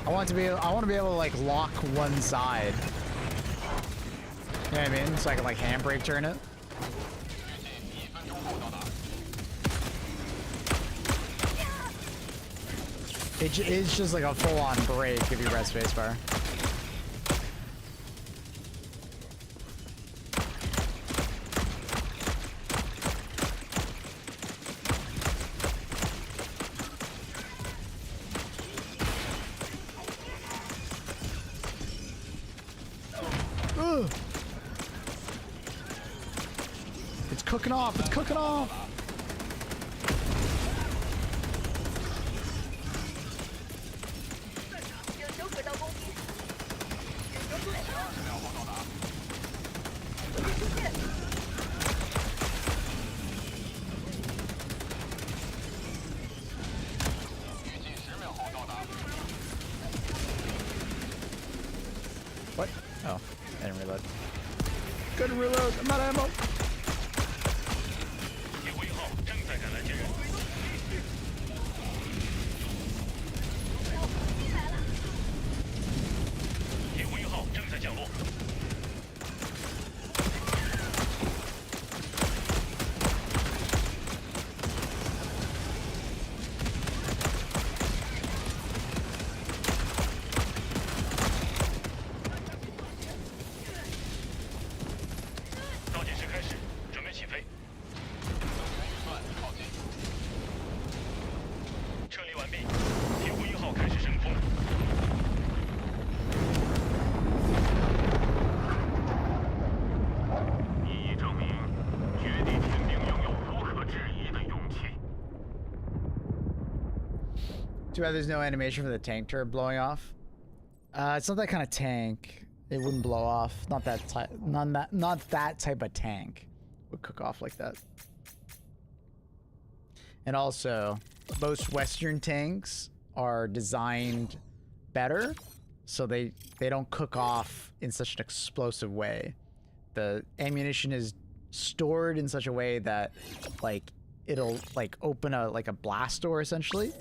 I want to be able to like lock one side. You know what I mean? So I can like handbrake turn it. It's just like a full-on brake if you press spacebar. Ugh. It's cooking off. It's cooking off. What? Oh, I didn't reload. Couldn't reload. I'm out of ammo. 铁灰号正在赶来接人。铁灰号正在降落。倒计时开始，准备起飞。撤离完毕，铁灰1号开始升空。意义证明，绝地天兵拥有无可置疑的勇气。 Too bad there's no animation for the tank turret blowing off. It's not that kind of tank. It wouldn't blow off. Not that type. Not that type of tank would cook off like that. And also, most Western tanks are designed better, so they don't cook off in such an explosive way. The ammunition is stored in such a way that, like, it'll like open a blast door essentially,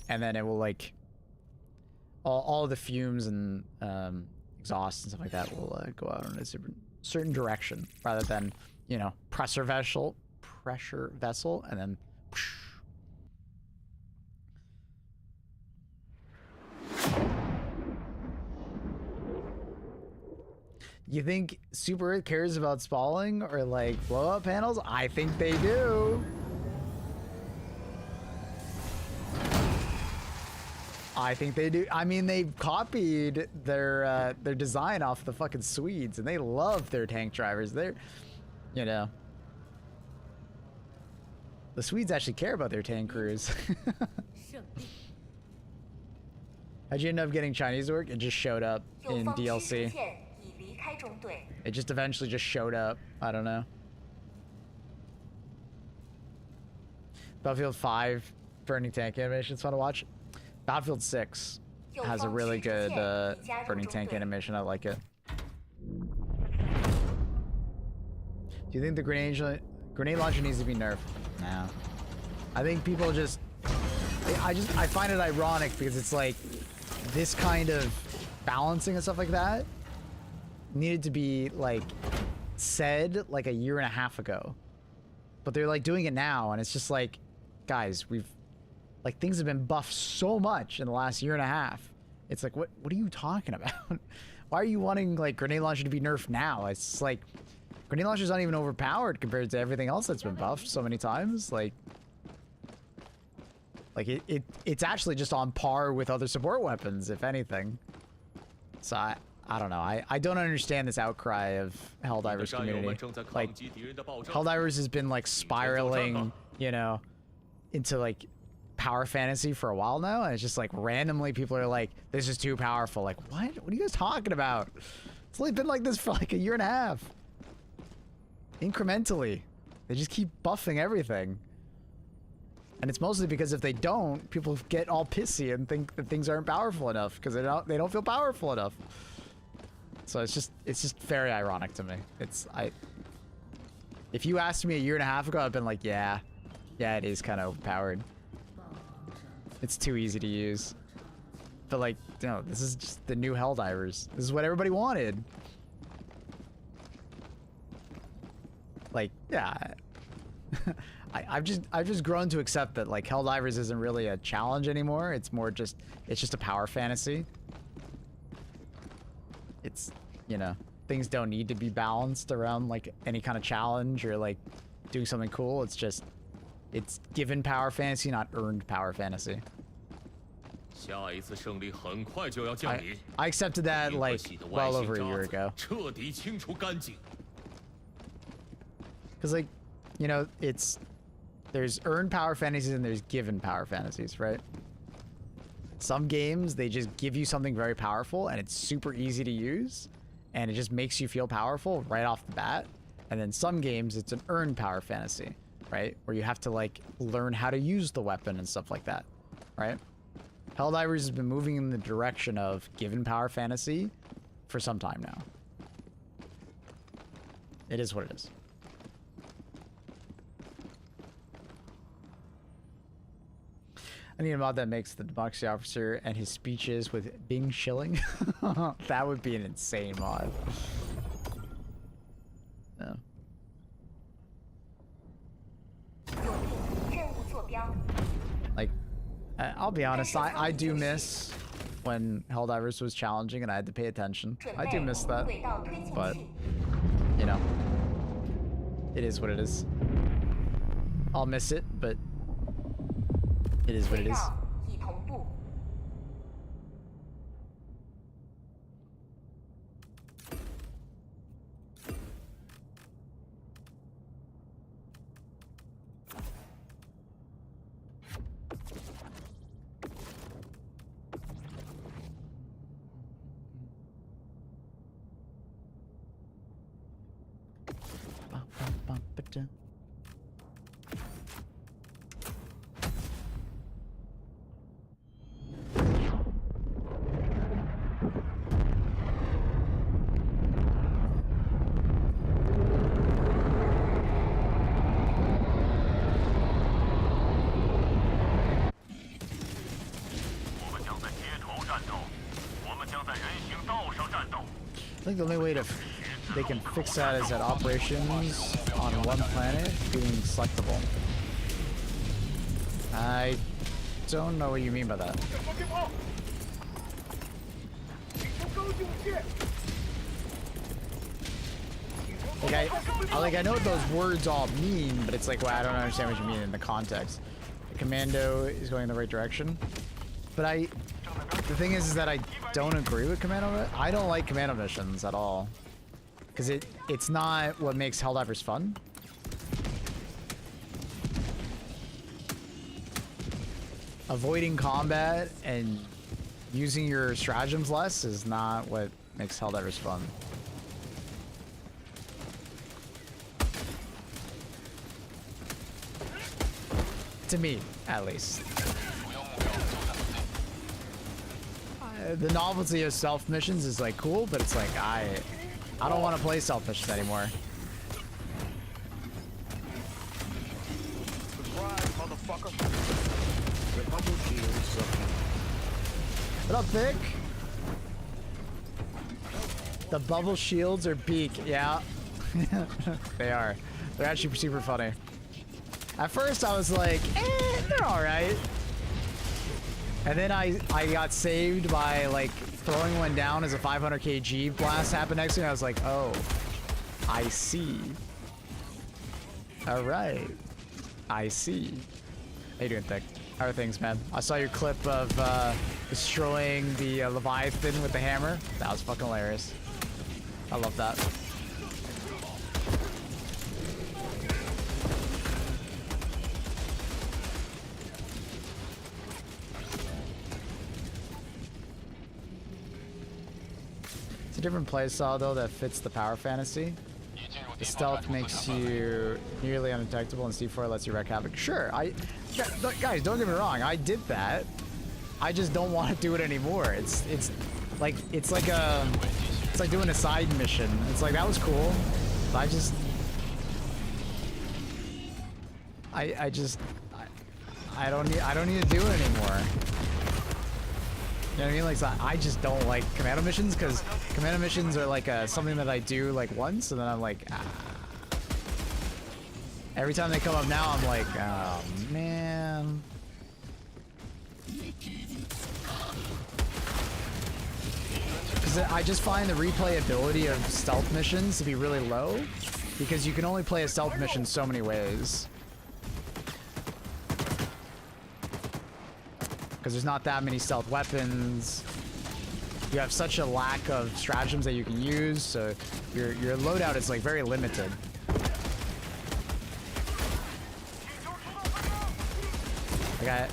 and then it will like all the fumes and exhaust and stuff like that will go out in a certain direction rather than, you know, pressure vessel and then whoosh. You think Super Earth cares about spalling or like blow up panels? I think they do. I think they do. I mean, they've copied their design off the fucking Swedes, and they love their tank drivers. They're, you know, the Swedes actually care about their tank crews. How'd you end up getting Chinese to work? It just showed up in DLC. It just eventually just showed up. I don't know. Battlefield 5 burning tank animation. It's fun to watch. Battlefield 6 has a really good burning tank animation. I like it. Do you think the grenade launcher needs to be nerfed? No. I think people just... I find it ironic because it's like this kind of balancing and stuff like that needed to be like said like a year and a half ago. But they're like doing it now, and it's just like, guys, we've... Like, things have been buffed so much in the last year and a half. It's like, what are you talking about? Why are you wanting, like, grenade launcher to be nerfed now? It's like, grenade launcher's not even overpowered compared to everything else that's been buffed so many times. Like it's actually just on par with other support weapons, if anything. So I don't know. I don't understand this outcry of Helldivers community. Like, Helldivers has been, like, spiraling, you know, into, like, power fantasy for a while now, and it's just like randomly people are like, this is too powerful. Like, what are you guys talking about? It's only been like this for like a year and a half. Incrementally, they just keep buffing everything, and it's mostly because if they don't, people get all pissy and think that things aren't powerful enough because they don't feel powerful enough. So it's just very ironic to me. If you asked me a year and a half ago, I've been like, yeah, Yeah, it is kind of overpowered. It's too easy to use. But like, no, this is just the new Helldivers. This is what everybody wanted. Like, yeah. I've just grown to accept that like Helldivers isn't really a challenge anymore. It's more just a power fantasy. It's, you know, things don't need to be balanced around like any kind of challenge or like doing something cool. It's given power fantasy, not earned power fantasy. I accepted that like well over a year ago. Because like, you know, there's earned power fantasies and there's given power fantasies, right? Some games, they just give you something very powerful and it's super easy to use and it just makes you feel powerful right off the bat. And then some games, it's an earned power fantasy, right? Where you have to like learn how to use the weapon and stuff like that, right? Helldivers has been moving in the direction of given power fantasy for some time now. It is what it is. I need a mod that makes the democracy officer and his speeches with Bing Schilling. That would be an insane mod. No. Like, I'll be honest, I do miss when Helldivers was challenging and I had to pay attention. I do miss that, but, you know, it is what it is. I'll miss it, but it is what it is. I think the only way they can fix that is that operations on one planet being selectable. I don't know what you mean by that. Like I know what those words all mean, but it's like, well, I don't understand what you mean in the context. The commando is going in the right direction, but the thing is that I don't agree with commando. I don't like commando missions at all, because it's not what makes Helldivers fun. Avoiding combat and using your stratagems less is not what makes Helldivers fun. To me, at least. The novelty of stealth missions is like cool, but it's like I don't want to play stealth missions anymore. What up, Vic? The bubble shields are peak, yeah. They are. They're actually super funny. At first I was like, they're alright. And then I got saved by like throwing one down as a 500 kg blast happened next to me. I was like, oh, I see. All right, I see. How you doing, Thick? How are things, man? I saw your clip of destroying the Leviathan with the hammer. That was fucking hilarious. I love that. Different playstyle though that fits the power fantasy. The stealth makes you nearly undetectable, and C4 lets you wreak havoc. Sure, guys, don't get me wrong. I did that. I just don't want to do it anymore. It's like doing a side mission. It's like that was cool. But I just I don't need to do it anymore. You know what I mean? Like, so I just don't like commando missions because commando missions are like something that I do like once and then I'm like, ah. Every time they come up now, I'm like, oh man. Because I just find the replayability of stealth missions to be really low because you can only play a stealth mission so many ways. Because there's not that many stealth weapons. You have such a lack of stratagems that you can use, so your loadout is like very limited. Like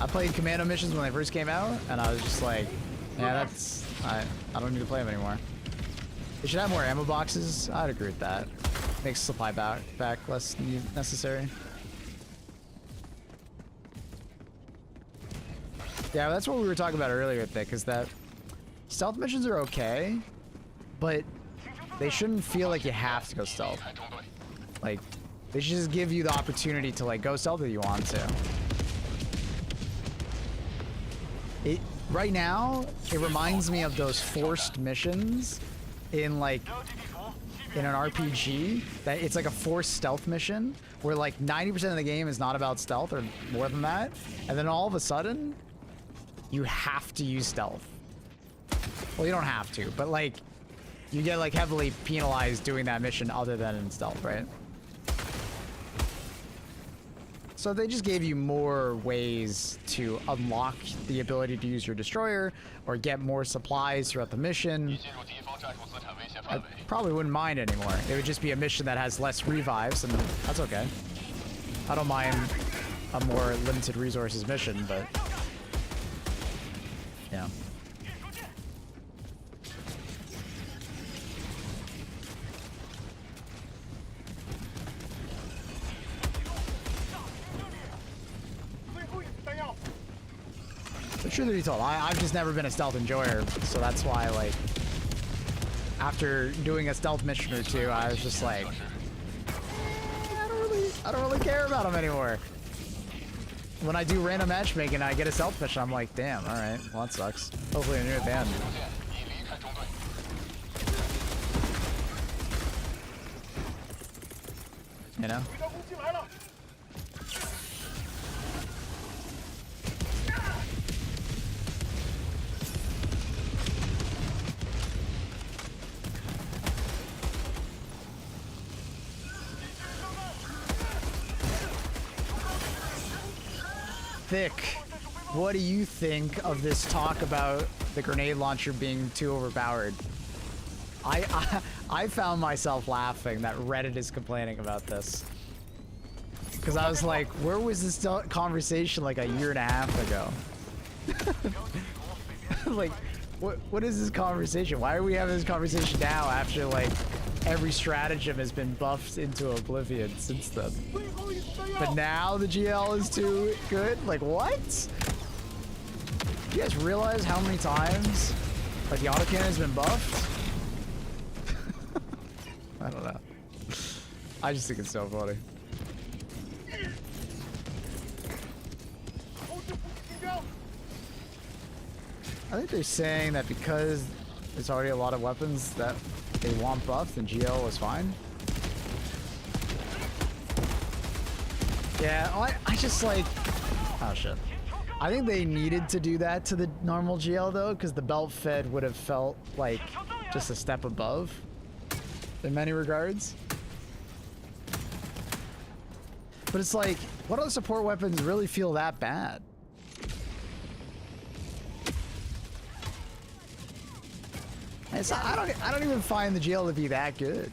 I played commando missions when they first came out, and I was just like, yeah, that's I don't need to play them anymore. They should have more ammo boxes. I'd agree with that. Makes supply back less necessary. Yeah, that's what we were talking about earlier, Thick, is that stealth missions are okay, but they shouldn't feel like you have to go stealth. Like, they should just give you the opportunity to, like, go stealth if you want to. Right now, it reminds me of those forced missions in, like, in an RPG, that it's like a forced stealth mission, where, like, 90% of the game is not about stealth, or more than that, and then all of a sudden, you have to use stealth. Well, you don't have to, but like, you get like heavily penalized doing that mission other than in stealth, right? So they just gave you more ways to unlock the ability to use your destroyer or get more supplies throughout the mission. I probably wouldn't mind anymore. It would just be a mission that has less revives, and that's okay. I don't mind a more limited resources mission, but yeah. The truth be told, I've just never been a stealth enjoyer, so that's why, like, after doing a stealth mission or two, I was just like, I don't really care about them anymore. When I do random matchmaking and I get a stealth mission, I'm like, damn, alright, well that sucks. Hopefully I knew at the end. You know? Thick, what do you think of this talk about the grenade launcher being too overpowered? I found myself laughing that Reddit is complaining about this. Because I was like, where was this conversation like a year and a half ago? Like, what is this conversation? Why are we having this conversation now after like every stratagem has been buffed into oblivion since then? But now the GL is too good? Like, what? Do you guys realize how many times like the autocannon has been buffed? I don't know. I just think it's so funny. I think they're saying that because there's already a lot of weapons that they want buffed and GL was fine. Yeah, I just like, oh shit. I think they needed to do that to the normal GL though, because the belt fed would have felt like just a step above in many regards. But it's like, what other support weapons really feel that bad? I don't even find the GL to be that good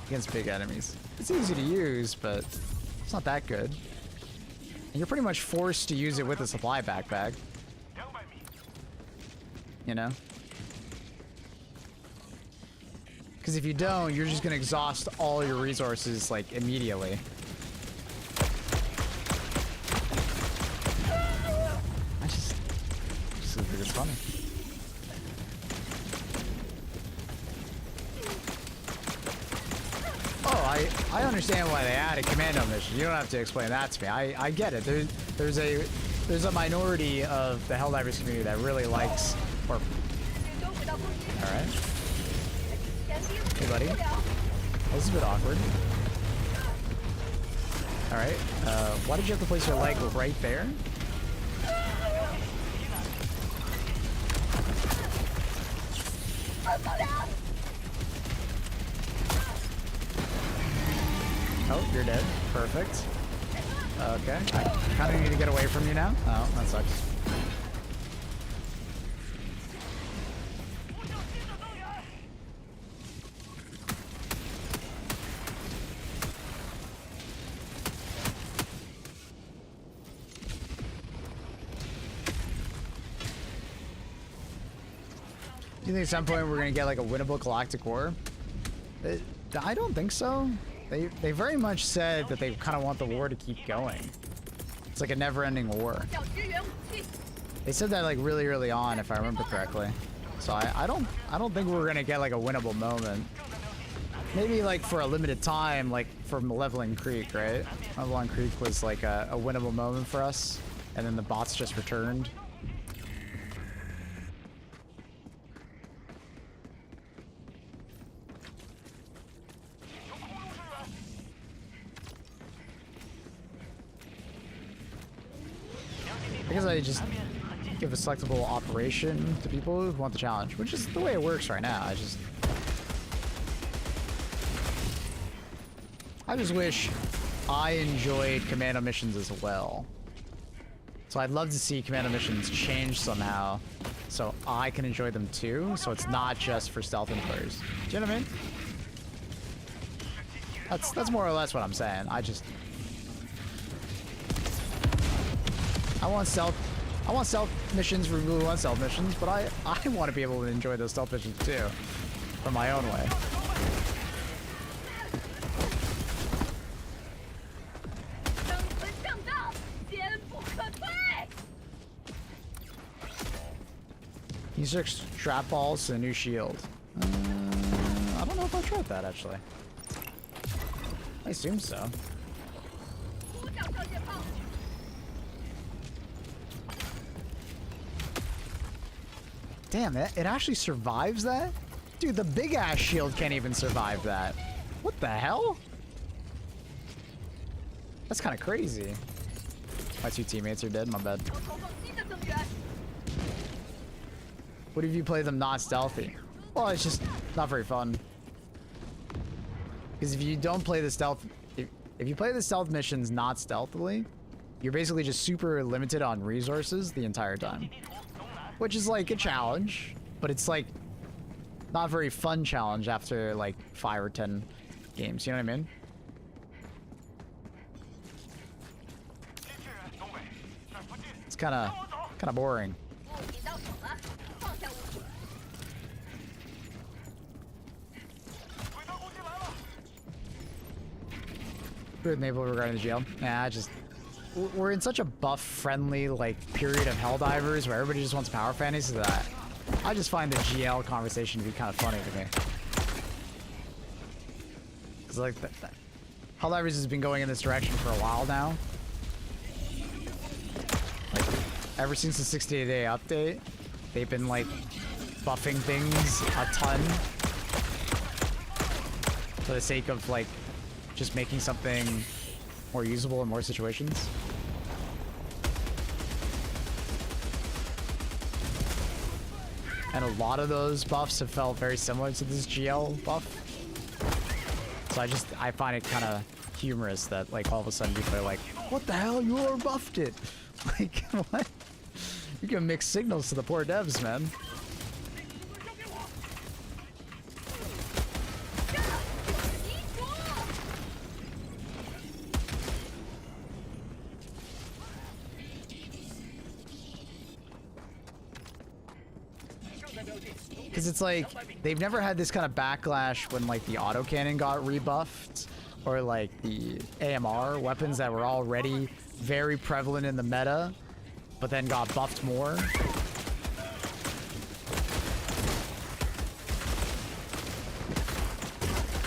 against big enemies. It's easy to use, but it's not that good. And you're pretty much forced to use it with a supply backpack. You know? Because if you don't, you're just gonna exhaust all your resources like immediately. I just think it's funny. I understand why they added commando mission. You don't have to explain that to me. I get it. There's a minority of the Helldivers community that really likes or. All right. Hey, buddy. This is a bit awkward. All right. Why did you have to place your leg right there? Oh, you're dead. Perfect. Okay. I kind of need to get away from you now. Oh, that sucks. Do you think at some point we're gonna get like a winnable galactic war? I don't think so. They very much said that they kind of want the war to keep going. It's like a never-ending war. They said that like really early on, if I remember correctly. So I don't think we're gonna get like a winnable moment. Maybe like for a limited time, like for Malevolent Creek, right? Malevolent Creek was like a winnable moment for us, and then the bots just returned. I guess I just give a selectable operation to people who want the challenge, which is the way it works right now. I just wish I enjoyed commando missions as well. So I'd love to see commando missions change somehow so I can enjoy them too, so it's not just for stealth players. Do you know what I mean? That's more or less what I'm saying. I want stealth missions for people who want stealth missions, but I want to be able to enjoy those stealth missions too, from my own way. These are strap balls to a new shield. I don't know if I tried that actually. I assume so. Damn, it actually survives that? Dude, the big ass shield can't even survive that. What the hell? That's kind of crazy. My two teammates are dead, my bad. What if you play them not stealthy? Well, it's just not very fun. Because if you don't play the stealth, if you play the stealth missions not stealthily, you're basically just super limited on resources the entire time. Which is like a challenge, but it's like not a very fun challenge after like 5 or 10 games, you know what I mean? It's kind of boring. With Maple regarding the GL. Yeah, we're in such a buff-friendly like period of Helldivers where everybody just wants power fantasy that I just find the GL conversation to be kind of funny to me. Cause like Helldivers has been going in this direction for a while now. Like ever since the 60-day update, they've been like buffing things a ton for the sake of like just making something more usable in more situations. And a lot of those buffs have felt very similar to this GL buff. So I find it kind of humorous that like all of a sudden people are like, what the hell, you overbuffed it? Like, what? You can mix signals to the poor devs, man. Because it's like, they've never had this kind of backlash when like the autocannon got rebuffed, or like the AMR weapons that were already very prevalent in the meta, but then got buffed more.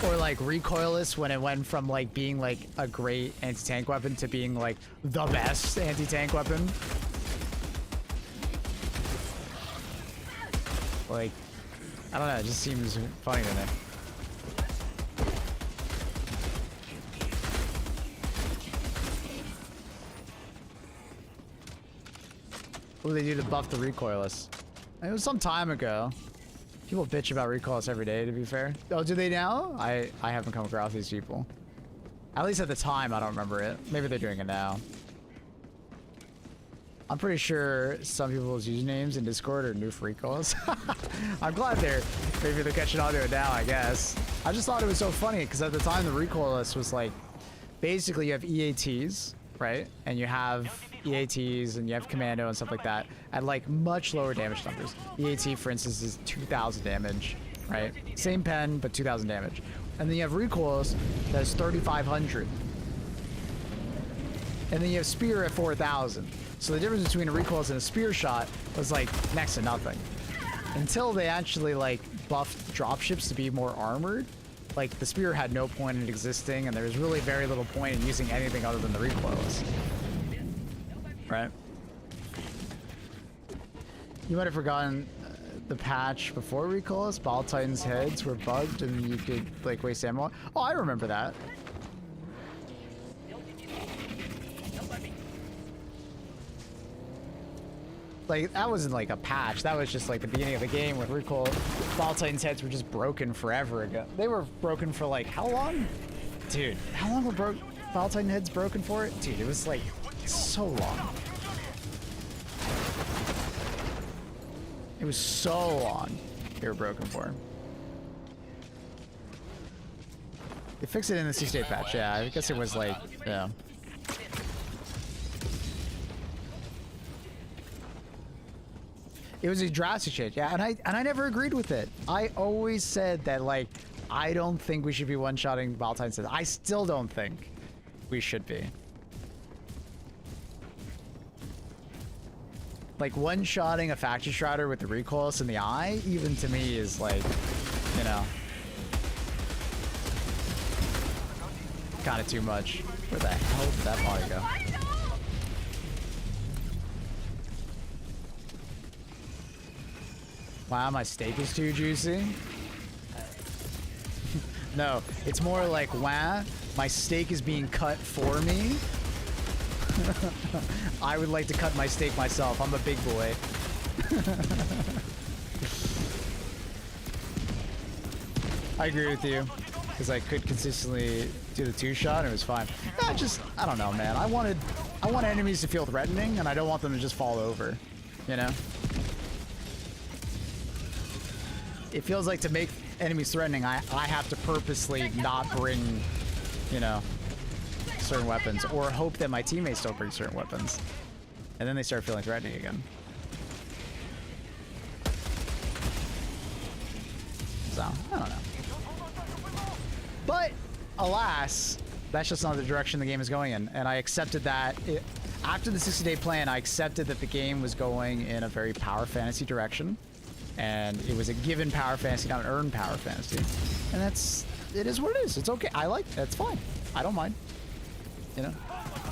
Or like recoilless when it went from like being like a great anti-tank weapon to being like the best anti-tank weapon. Like, I don't know, it just seems funny to me. What do they do to buff the recoilless? It was some time ago. People bitch about recoilless every day, to be fair. Oh, do they now? I haven't come across these people. At least at the time, I don't remember it. Maybe they're doing it now. I'm pretty sure some people's usernames in Discord are new recoilless. I'm glad maybe they're catching on to it now, I guess. I just thought it was so funny, because at the time, the recoilless was like, basically you have EATs, right? And you have EATs and you have commando and stuff like that at like much lower damage numbers. EAT, for instance, is 2,000 damage, right? Same pen, but 2,000 damage. And then you have recoilless that is 3,500. And then you have spear at 4,000. So the difference between a recoilless and a spear shot was like next to nothing. Until they actually like buffed dropships to be more armored. Like the spear had no point in existing, and there was really very little point in using anything other than the recoilless. Right? You might have forgotten the patch before recoilless. Ball Titan's heads were bugged and you could like waste ammo. Oh, I remember that. Like, that wasn't like a patch. That was just like the beginning of the game with recoil. Ball Titan's heads were just broken forever ago. They were broken for like, how long? Dude, how long were Ball Titan heads broken for it? Dude, it was like so long. It was so long they were broken for. They fixed it in the 68 patch, yeah. I guess it was like, yeah. It was a drastic change, yeah, and I never agreed with it. I always said that, like, I don't think we should be one-shotting Ball Titan's heads. I still don't think we should be. Like, one-shotting a Factory Strider with the recoilless in the eye, even to me, is like, you know, kind of too much. Where the hell did that body go? Wow, my steak is too juicy. No, it's more like, wow, my steak is being cut for me. I would like to cut my steak myself. I'm a big boy. I agree with you, because I could consistently do the two-shot and it was fine. I don't know, man. I want enemies to feel threatening, and I don't want them to just fall over, you know? It feels like to make enemies threatening, I have to purposely not bring, you know, certain weapons, or hope that my teammates don't bring certain weapons. And then they start feeling threatening again. So, I don't know. But, alas, that's just not the direction the game is going in. And I accepted that. After the 60-day plan, I accepted that the game was going in a very power fantasy direction. And it was a given power fantasy, not an earned power fantasy. And it is what it is. It's okay. I like it. That's fine. I don't mind. You know,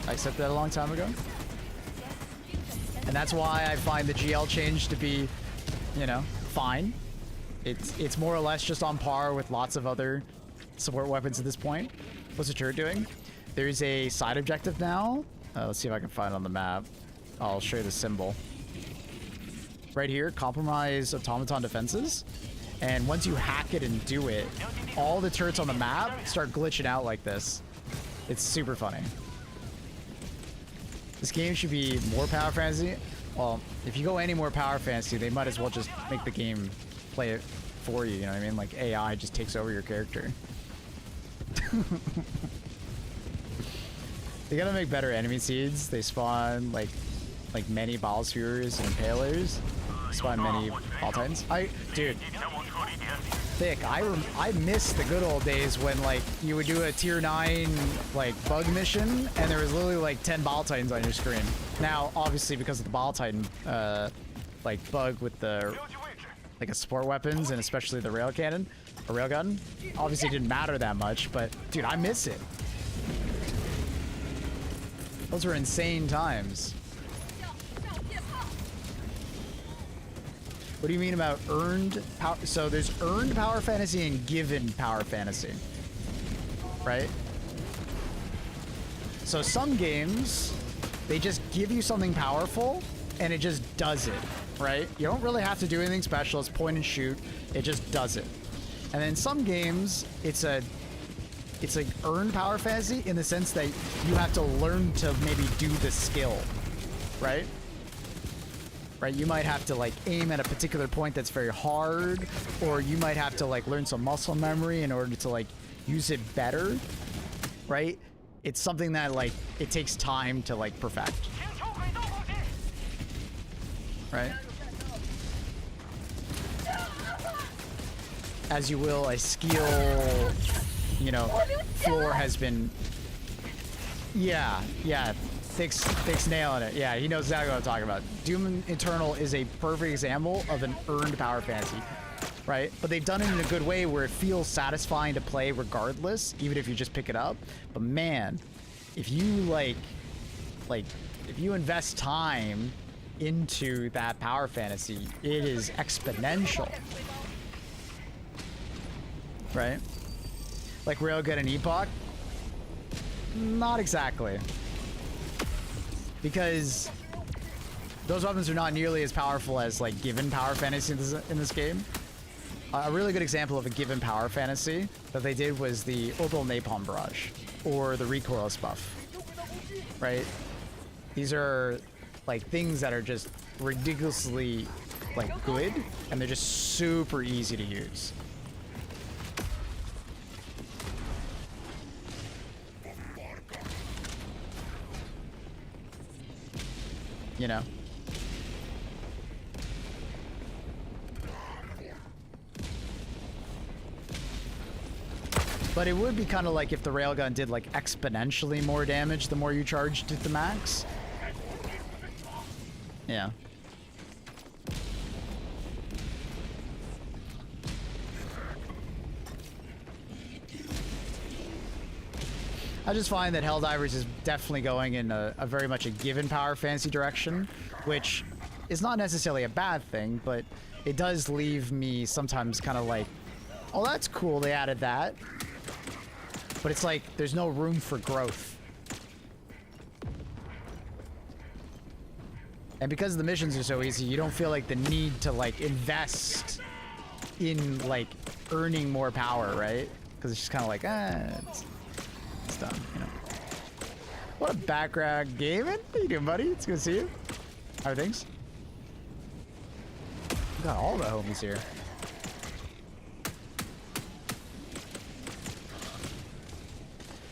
I accepted that a long time ago. And that's why I find the GL change to be, you know, fine. It's more or less just on par with lots of other support weapons at this point. What's the turret doing? There's a side objective now. Let's see if I can find it on the map. I'll show you the symbol. Right here, compromise automaton defenses. And once you hack it and do it, all the turrets on the map start glitching out like this. It's super funny. This game should be more power fantasy. Well, if you go any more power fantasy, they might as well just make the game play it for you, you know what I mean? Like AI just takes over your character. They gotta make better enemy seeds. They spawn like many ball spewers and impalers. Spawn many Ball Titans. Dude, Thick, I miss the good old days when like you would do a tier 9 like bug mission and there was literally like 10 Ball Titans on your screen. Now, obviously because of the Ball Titan like bug with the like a support weapons and especially the rail cannon, A railgun? Obviously didn't matter that much, but dude, I miss it. Those were insane times. What do you mean about earned power? So there's earned power fantasy and given power fantasy, right? So some games, they just give you something powerful and it just does it, right? You don't really have to do anything special. It's point and shoot. It just does it. And then some games, it's like earned power fantasy in the sense that you have to learn to maybe do the skill, right? Right, you might have to like aim at a particular point that's very hard, or you might have to like learn some muscle memory in order to like use it better, right? It's something that like it takes time to like perfect, right? As you will, a skill, you know, floor has been, yeah, Thick's nailing it. Yeah, he knows exactly what I'm talking about. Doom Eternal is a perfect example of an earned power fantasy, right? But they've done it in a good way where it feels satisfying to play regardless, even if you just pick it up. But man, if you like if you invest time into that power fantasy, it is exponential, right? Like Railgun and Epoch? Not exactly. Because those weapons are not nearly as powerful as like given power fantasy in this game. A really good example of a given power fantasy that they did was the Orbital Napalm Barrage or the recoilless buff, right? These are like things that are just ridiculously like good, and they're just super easy to use. You know? But it would be kind of like if the railgun did like exponentially more damage the more you charged at the max. Yeah. I just find that Helldivers is definitely going in a very much a given power fantasy direction, which is not necessarily a bad thing, but it does leave me sometimes kind of like, oh, that's cool, they added that. But it's like, there's no room for growth. And because the missions are so easy, you don't feel like the need to like invest in like earning more power, right? Because it's just kind of like, it's done, you know. What a background gaming. How you doing, buddy? It's good to see you. How are things? We got all the homies here.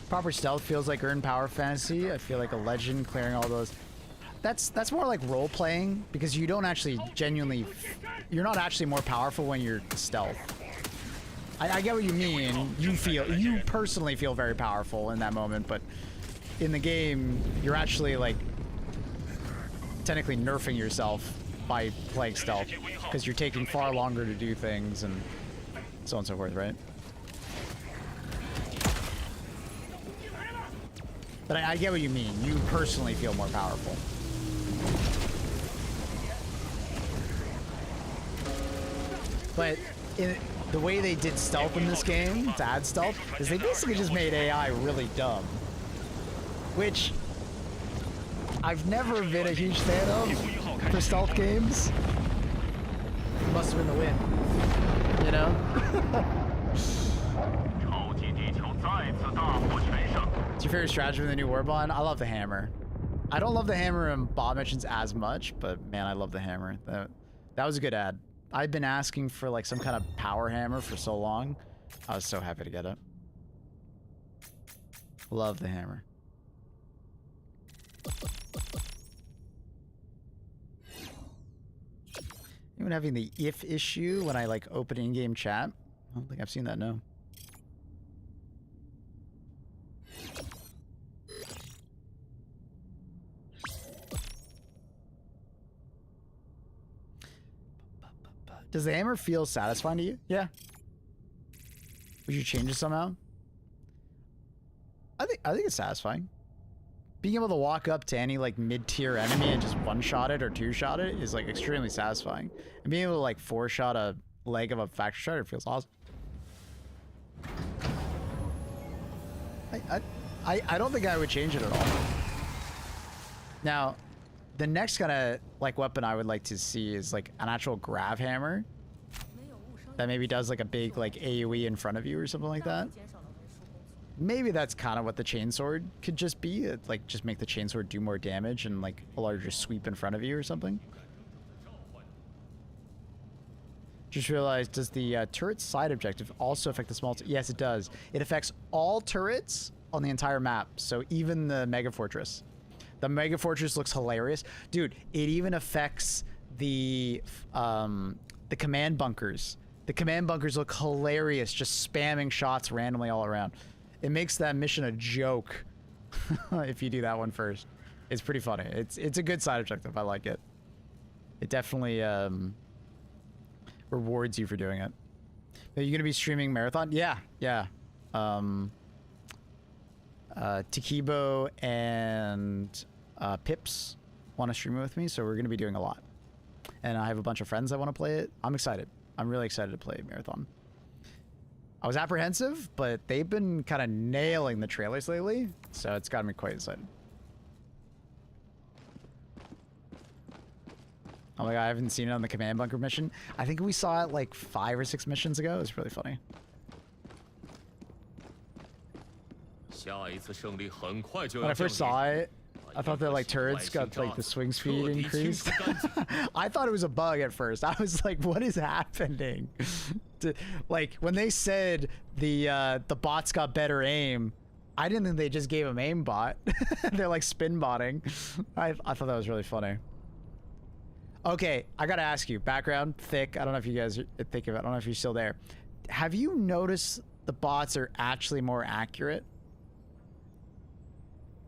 Proper stealth feels like earned power fantasy. I feel like a legend clearing all those. That's more like role playing because you don't actually genuinely, you're not actually more powerful when you're stealth. I get what you mean. You personally feel very powerful in that moment, but in the game, you're actually like technically nerfing yourself by playing stealth because you're taking far longer to do things and so on and so forth, right? But I get what you mean. You personally feel more powerful. But the way they did stealth in this game, to add stealth, is they basically just made AI really dumb. Which I've never been a huge fan of for stealth games. Must have been the win, you know? What's your favorite strategy in the new Warbond? I love the hammer. I don't love the hammer in bot missions as much, but man, I love the hammer. That was a good ad. I've been asking for like some kind of power hammer for so long. I was so happy to get it. Love the hammer. Anyone having the if issue when I like open in-game chat? I don't think I've seen that, no. Does the hammer feel satisfying to you? Yeah. Would you change it somehow? I think it's satisfying. Being able to walk up to any like mid-tier enemy and just one-shot it or two-shot it is like extremely satisfying. And being able to like four-shot a leg of a factory strider feels awesome. I don't think I would change it at all. Now, the next kind of like weapon I would like to see is like an actual grav hammer that maybe does like a big like AoE in front of you or something like that. Maybe that's kind of what the chainsword could just be. Like just make the chainsword do more damage and like a larger sweep in front of you or something. Just realized, does the turret side objective also affect the small... Yes, it does. It affects all turrets on the entire map, so even the Mega Fortress. The Mega Fortress looks hilarious. Dude, it even affects the command bunkers. The command bunkers look hilarious, just spamming shots randomly all around. It makes that mission a joke if you do that one first. It's pretty funny. It's a good side objective. I like it. It definitely... rewards you for doing it. Are you gonna be streaming Marathon? Yeah. Takibo and Pips want to stream it with me, so we're gonna be doing a lot. And I have a bunch of friends that want to play it. I'm excited. I'm really excited to play Marathon. I was apprehensive, but they've been kind of nailing the trailers lately, so it's got me quite excited. Oh my god, I haven't seen it on the command bunker mission. I think we saw it like 5 or 6 missions ago. It was really funny. When I first saw it, I thought that like turrets got like the swing speed increased. I thought it was a bug at first. I was like, what is happening? Like when they said the bots got better aim, I didn't think they just gave them aim bot. They're like spin botting. I thought that was really funny. Okay, I gotta ask you, background, thick, I don't know if you guys are thinking about it, I don't know if you're still there. Have you noticed the bots are actually more accurate?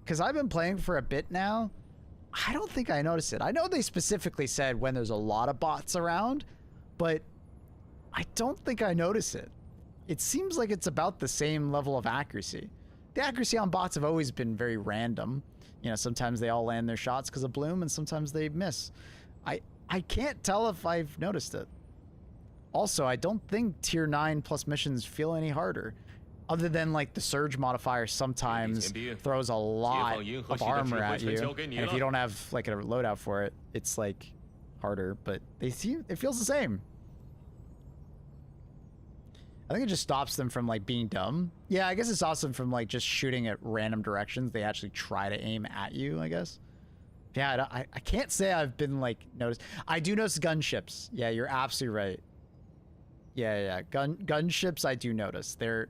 Because I've been playing for a bit now. I don't think I noticed it. I know they specifically said when there's a lot of bots around, but I don't think I notice it. It seems like it's about the same level of accuracy. The accuracy on bots have always been very random. You know, sometimes they all land their shots because of bloom and sometimes they miss. I can't tell if I've noticed it. Also, I don't think tier 9 plus missions feel any harder. Other than like the surge modifier sometimes throws a lot of armor at you. And if you don't have like a loadout for it, it's like harder, but it feels the same. I think it just stops them from like being dumb. Yeah, I guess it stops them from like just shooting at random directions. They actually try to aim at you, I guess. Yeah, I can't say I've been like noticed. I do notice gunships. Yeah, you're absolutely right. Yeah. Gunships I do notice. They're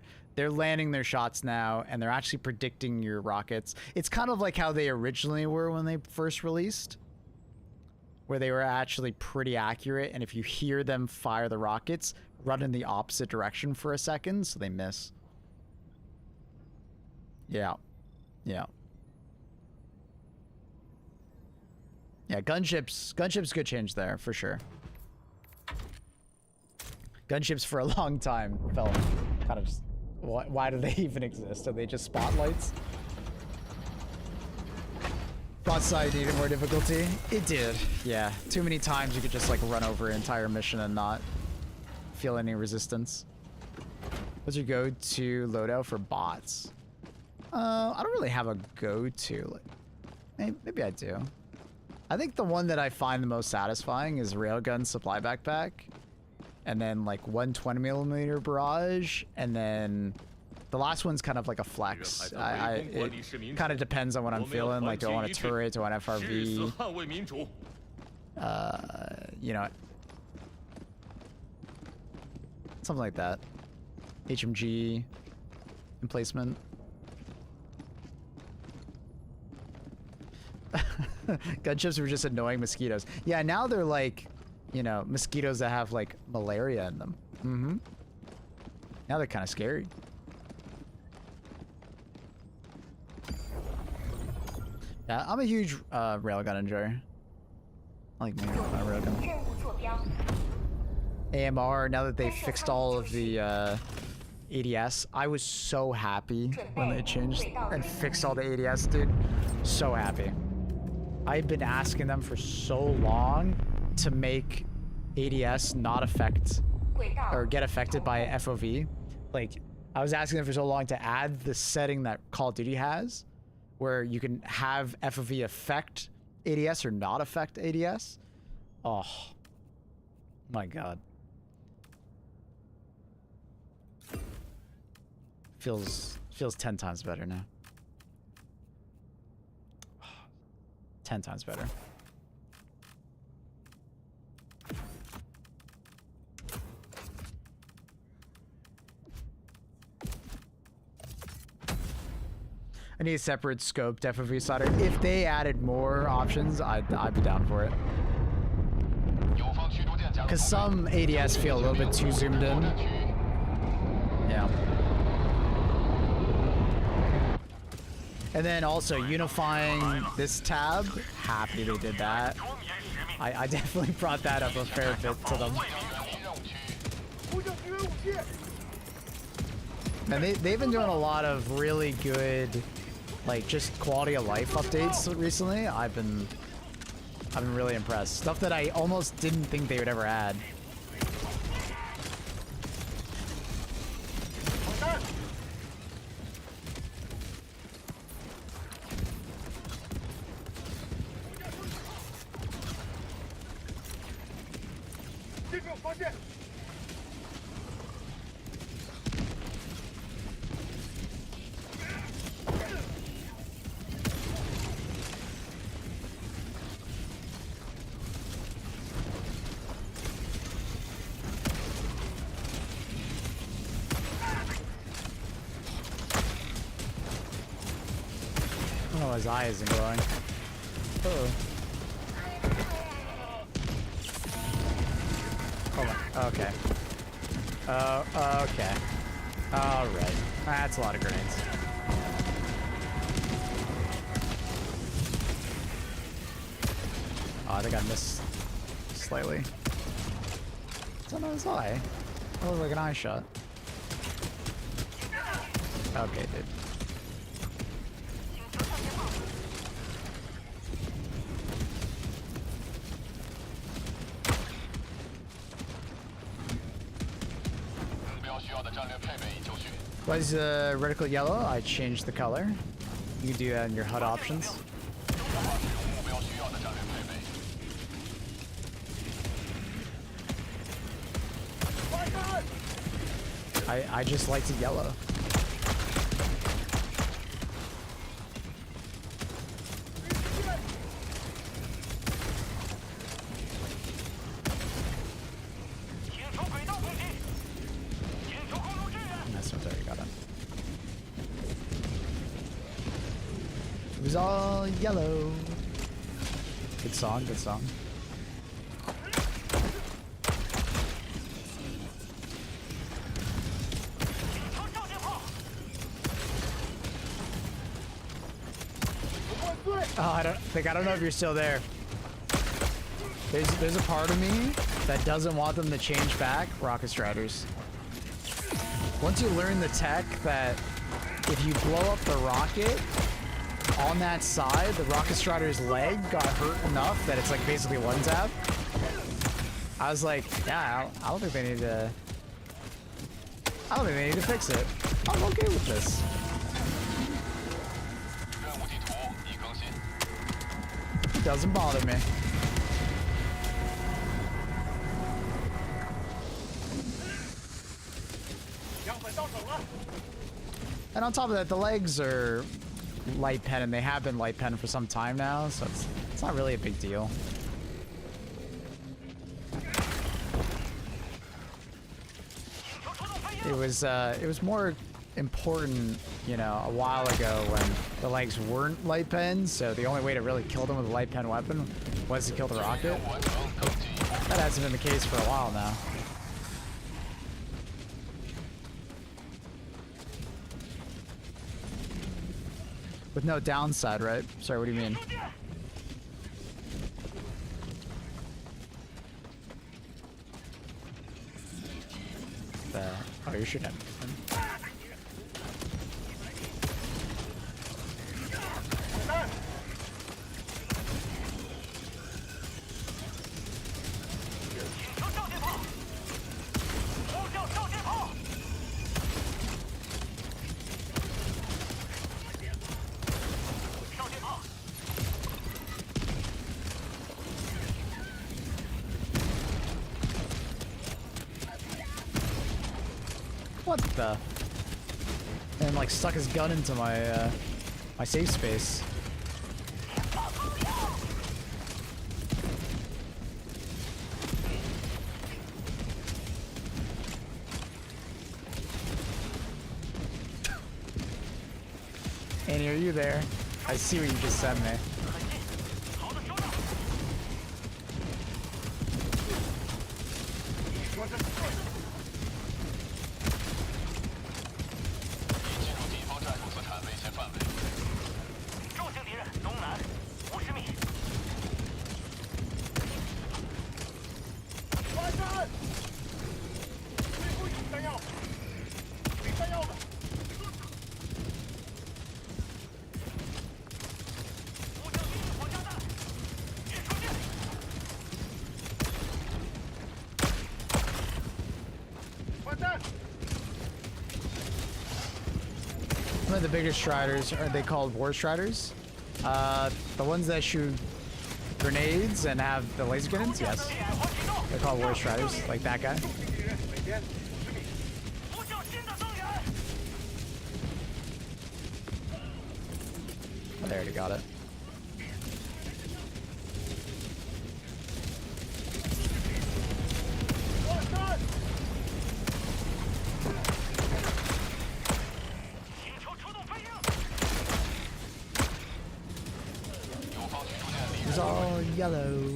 landing their shots now and they're actually predicting your rockets. It's kind of like how they originally were when they first released, where they were actually pretty accurate, and if you hear them fire the rockets, run in the opposite direction for a second so they miss. Yeah. Yeah, gunships good change there, for sure. Gunships for a long time felt kind of just, why do they even exist? Are they just spotlights? Bot side needed more difficulty? It did, yeah. Too many times you could just like run over an entire mission and not feel any resistance. What's your go-to loadout for bots? I don't really have a go-to. Maybe I do. I think the one that I find the most satisfying is Railgun Supply Backpack, and then like 120mm barrage, and then the last one's kind of like a flex. It kind of depends on what I'm feeling. Like, do I want a turret? Do I want FRV? You know, something like that. HMG emplacement. Gunships were just annoying mosquitoes. Yeah, now they're like, you know, mosquitoes that have like malaria in them. Mm-hmm. Now they're kind of scary. Yeah, I'm a huge railgun enjoyer. I like my railgun. AMR, now that they've fixed all of the ADS. I was so happy when they changed and fixed all the ADS, dude. So happy. I've been asking them for so long to make ADS not affect or get affected by FOV. Like, I was asking them for so long to add the setting that Call of Duty has, where you can have FOV affect ADS or not affect ADS. Oh my god. Feels 10 times better now. 10 times better. I need a separate scoped FOV slider. If they added more options, I'd be down for it. Because some ADS feel a little bit too zoomed in. Yeah. And then also unifying this tab. Happy they did that. I definitely brought that up a fair bit to them. And they've been doing a lot of really good, like, just quality of life updates recently. I've been really impressed. Stuff that I almost didn't think they would ever add. Oh, his eye isn't glowing. Oh. Hold on. Okay. Okay. Alright. That's a lot of grenades. Oh, I think I missed slightly. It's on his eye. That looks like an eye shot. Okay, dude. Why is reticle yellow? I changed the color. You can do that in your HUD options. I just liked it yellow. That's what I got him. It was all yellow. Good song, good song. Oh, I don't know if you're still there. There's a part of me that doesn't want them to change back Rocket Striders. Once you learn the tech that if you blow up the rocket on that side, the Rocket Strider's leg got hurt enough that it's like basically one tap. I was like, yeah, I don't think they need to. I don't think they need to fix it. I'm okay with this. It doesn't bother me. And on top of that, the legs are light pen, and they have been light pen for some time now, so it's not really a big deal. It was more important, you know, a while ago when the legs weren't light pens, so the only way to really kill them with a light pen weapon was to kill the rocket. That hasn't been the case for a while now. With no downside, right? Sorry, what do you mean? Oh, you're shooting at me. What the? And like stuck his gun into my my safe space. Annie, are you there? I see what you just sent me. One of the bigger striders, are they called war striders? The ones that shoot grenades and have the laser cannons? Yes. They're called war striders, like that guy. Oh, they already got it. It's all yellow.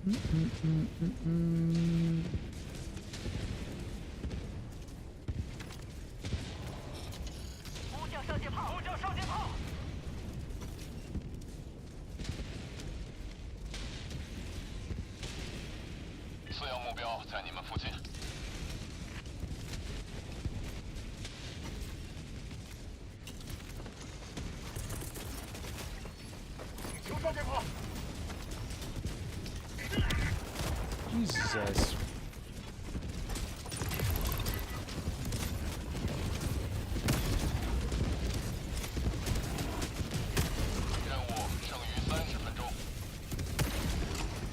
Mm-mm-mm-mm-mm. 次要目标在你们附近。请求上箭炮。 Jesus.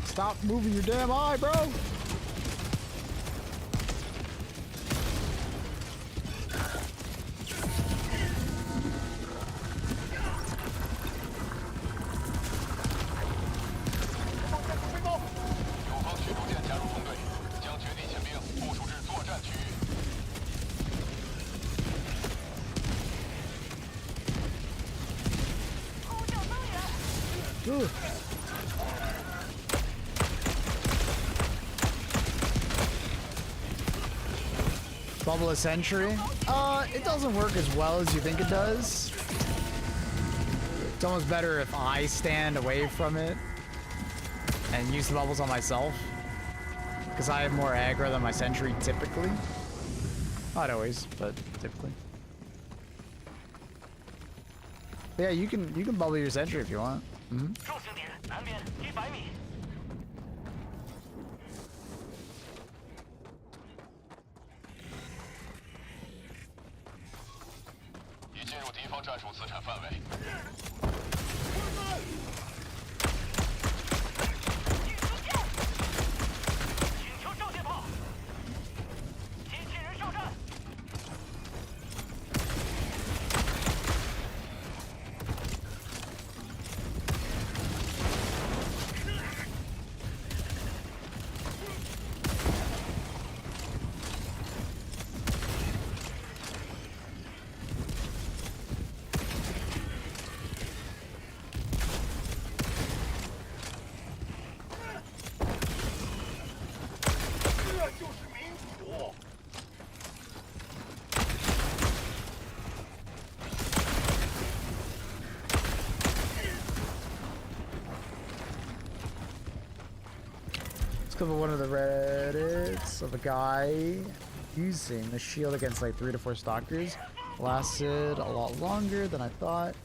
Stop moving your damn eye, bro! Ooh. Bubble a sentry? It doesn't work as well as you think it does. It's almost better if I stand away from it and use the bubbles on myself, because I have more aggro than my sentry typically. Not always, but typically. Yeah, you can bubble your sentry if you want. Mm-hmm. 重型点南边100米。已进入敌方战术资产范围。请求上箭炮。机器人上阵。clip of one of the Reddits of a guy using the shield against like 3 to 4 stalkers. Lasted a lot longer than I thought.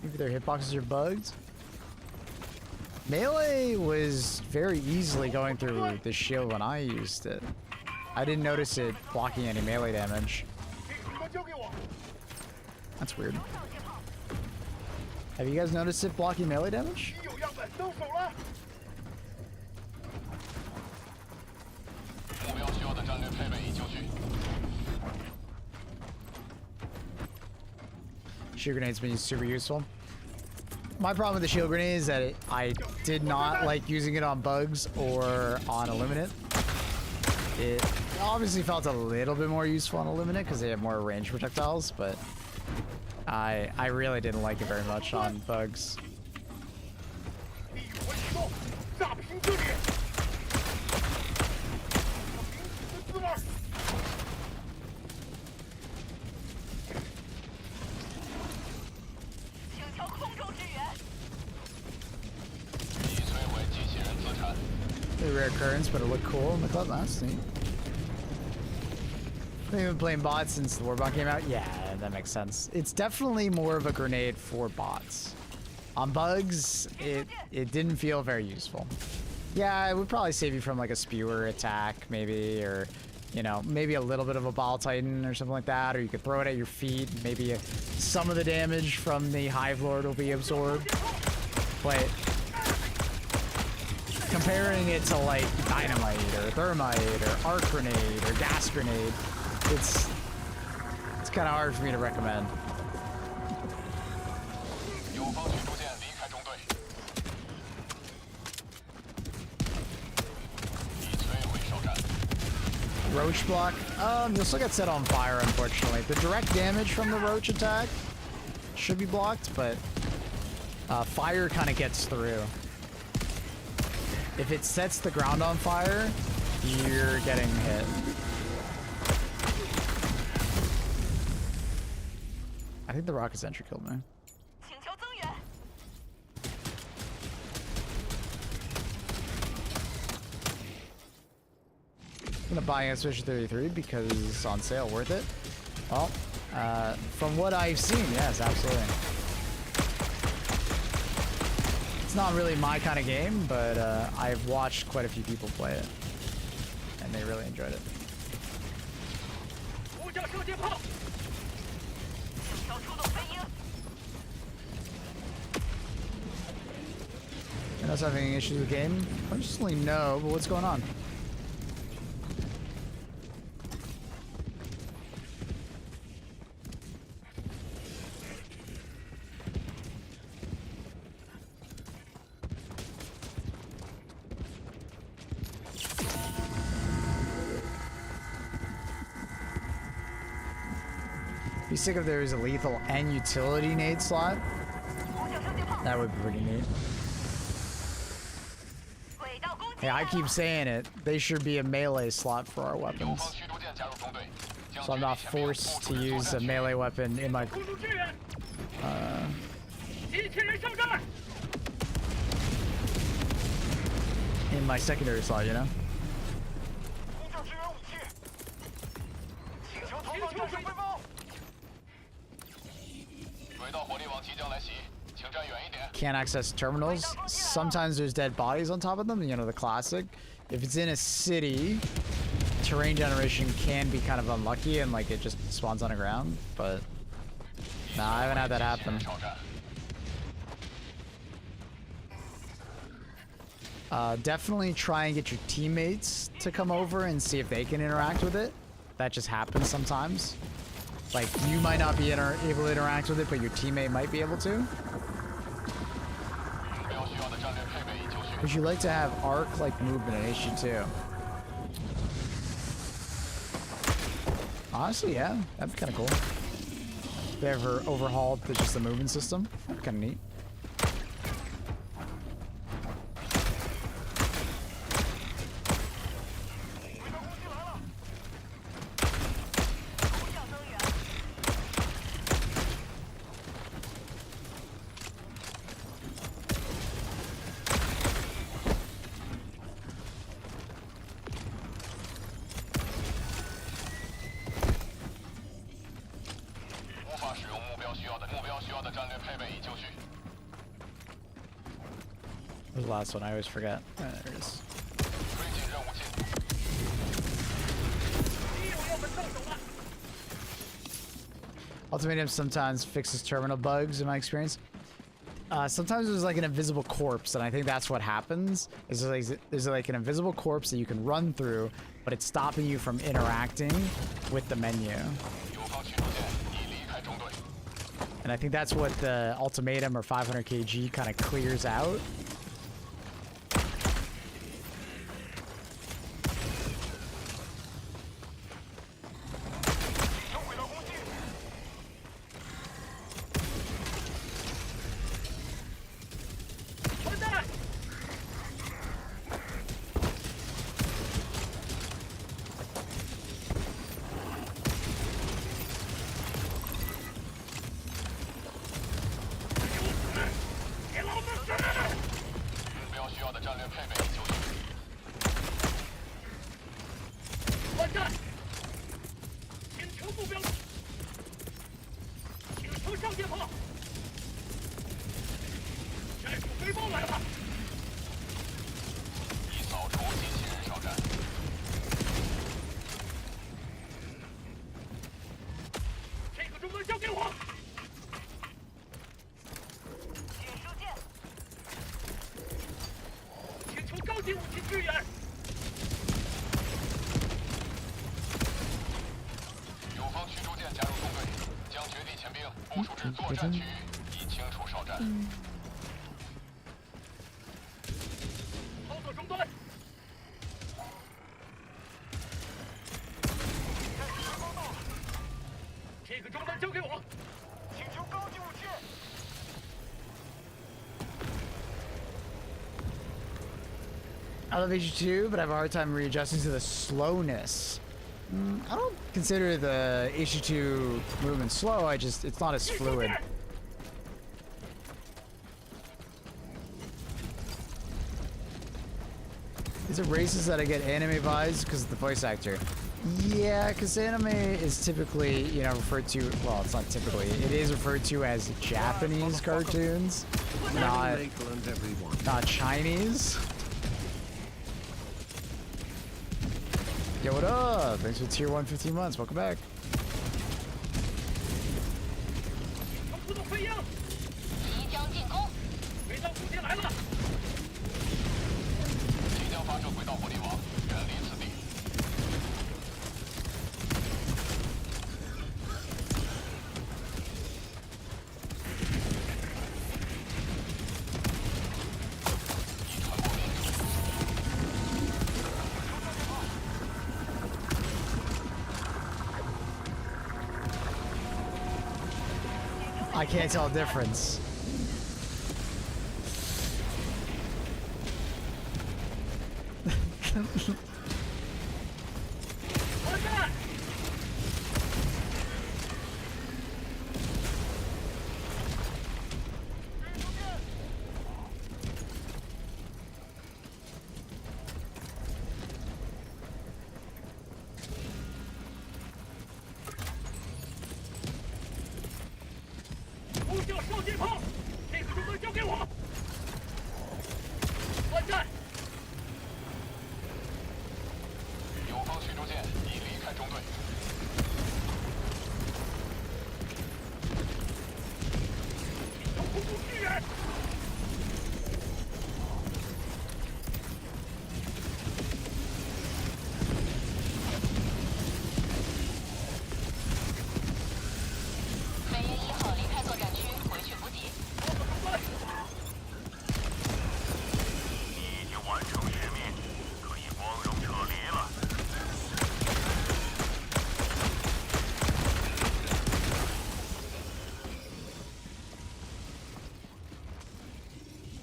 Maybe their hitboxes are bugged. Melee was very easily going through the shield when I used it. I didn't notice it blocking any melee damage. That's weird. Have you guys noticed it blocking melee damage? Shield grenade's been super useful. My problem with the shield grenade is that I did not like using it on bugs or on Illuminate. It obviously felt a little bit more useful on Illuminate because they have more range projectiles, but I really didn't like it very much on bugs. Pretty rare occurrence, but it looked cool in the club. That's neat. I've been playing bots since the Warbond came out. Yeah, that makes sense. It's definitely more of a grenade for bots. On bugs, it didn't feel very useful. Yeah, it would probably save you from like a spewer attack, maybe, or you know, maybe a little bit of a ball titan or something like that, or you could throw it at your feet. Maybe some of the damage from the Hive Lord will be absorbed. But comparing it to like dynamite or thermite or arc grenade or gas grenade, it's kind of hard for me to recommend. Roach block? You'll still get set on fire, unfortunately. The direct damage from the roach attack should be blocked, but fire kind of gets through. If it sets the ground on fire, you're getting hit. I think the rocket sentry killed me. I'm gonna buy Switch 33 because it's on sale. Worth it? Well, from what I've seen, yes, absolutely. It's not really my kind of game, but I've watched quite a few people play it, and they really enjoyed it. You guys having issues with the game? Personally, no, but what's going on? Be sick if there was a lethal and utility nade slot. That would be pretty neat. Hey, I keep saying it. They should be a melee slot for our weapons. So I'm not forced to use a melee weapon in my secondary slot, you know? Can't access terminals. Sometimes there's dead bodies on top of them, you know, the classic. If it's in a city, terrain generation can be kind of unlucky and like it just spawns on the ground, but nah, I haven't had that happen. Definitely try and get your teammates to come over and see if they can interact with it. That just happens sometimes. Like, you might not be able to interact with it, but your teammate might be able to. Would you like to have arc-like movement in HG2? Honestly, yeah. That'd be kind of cool. If they ever overhauled just the movement system, that'd be kind of neat. Where's the last one? I always forget. Oh, there it is. Ultimatum sometimes fixes terminal bugs in my experience. Sometimes there's like an invisible corpse, and I think that's what happens. There's like an invisible corpse that you can run through, but it's stopping you from interacting with the menu. And I think that's what the ultimatum or 500 kg kind of clears out. I love HG2, but I have a hard time readjusting to the slowness. I don't consider the HG2 movement slow, it's not as fluid. Is it racist that I get anime vibes because of the voice actor? Yeah, because anime is typically, you know, referred to, well, it's not typically, it is referred to as Japanese cartoons, not Chinese. Yo, what up? Thanks for tier 1 15 months. Welcome back. I can't tell a difference.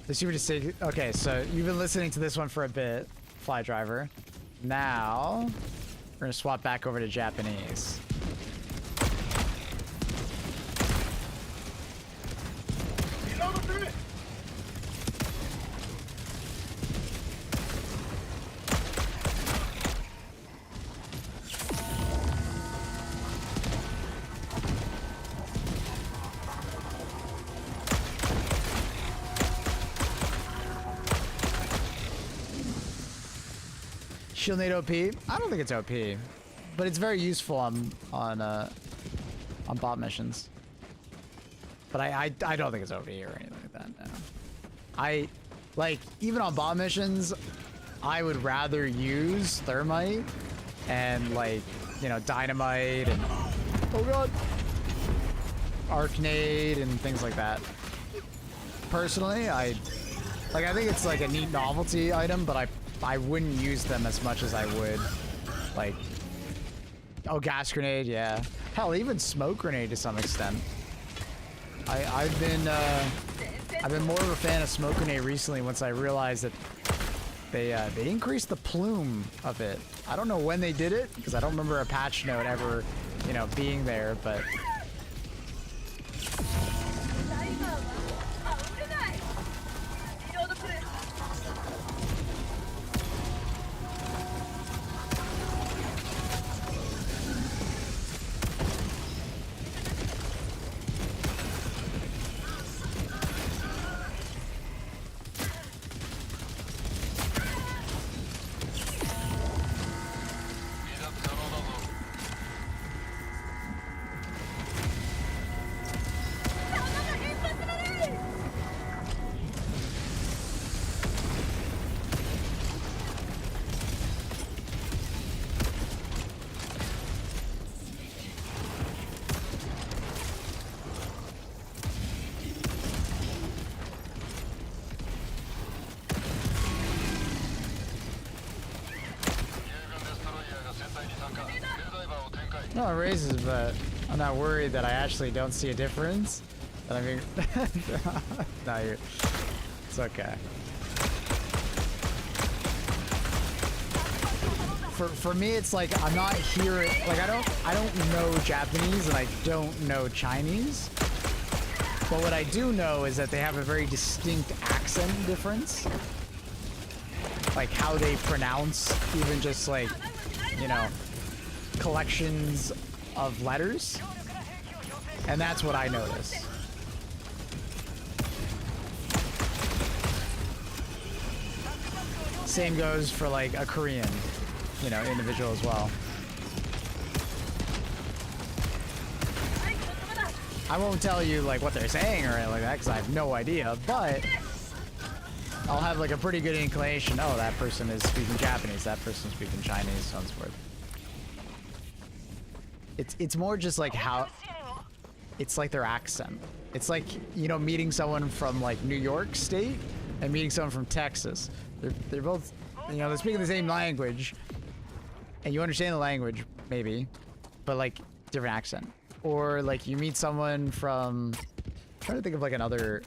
Let's see what to say. Okay, so you've been listening to this one for a bit, Fly Driver. Now, we're gonna swap back over to Japanese. Shield nade OP? I don't think it's OP, but it's very useful on bot missions. But I don't think it's OP or anything like that. No. I like even on bot missions, I would rather use thermite and like dynamite and oh god, arcnade and things like that. Personally, I think it's like a neat novelty item, but I wouldn't use them as much as I would like gas grenade, yeah. Hell, even smoke grenade to some extent. I've been more of a fan of smoke grenade recently once I realized that they increased the plume of it. I don't know when they did it because I don't remember a patch note ever, being there, but no, it raises, but I'm not worried that I actually don't see a difference. But I mean, no, it's okay. For me, it's like I'm not hearing, like I don't know Japanese and I don't know Chinese. But what I do know is that they have a very distinct accent difference. Like how they pronounce even just like, collections of letters, and that's what I notice. Same goes for like a Korean, individual as well. I won't tell you like what they're saying or anything like that because I have no idea, but I'll have like a pretty good inclination. Oh, that person is speaking Japanese, that person's speaking Chinese, so on and so forth. It's more just like how it's like their accent. It's like, meeting someone from like New York State and meeting someone from Texas. They're both, they're speaking the same language and you understand the language maybe, but like different accent. Or like you meet someone from, I'm trying to think of like another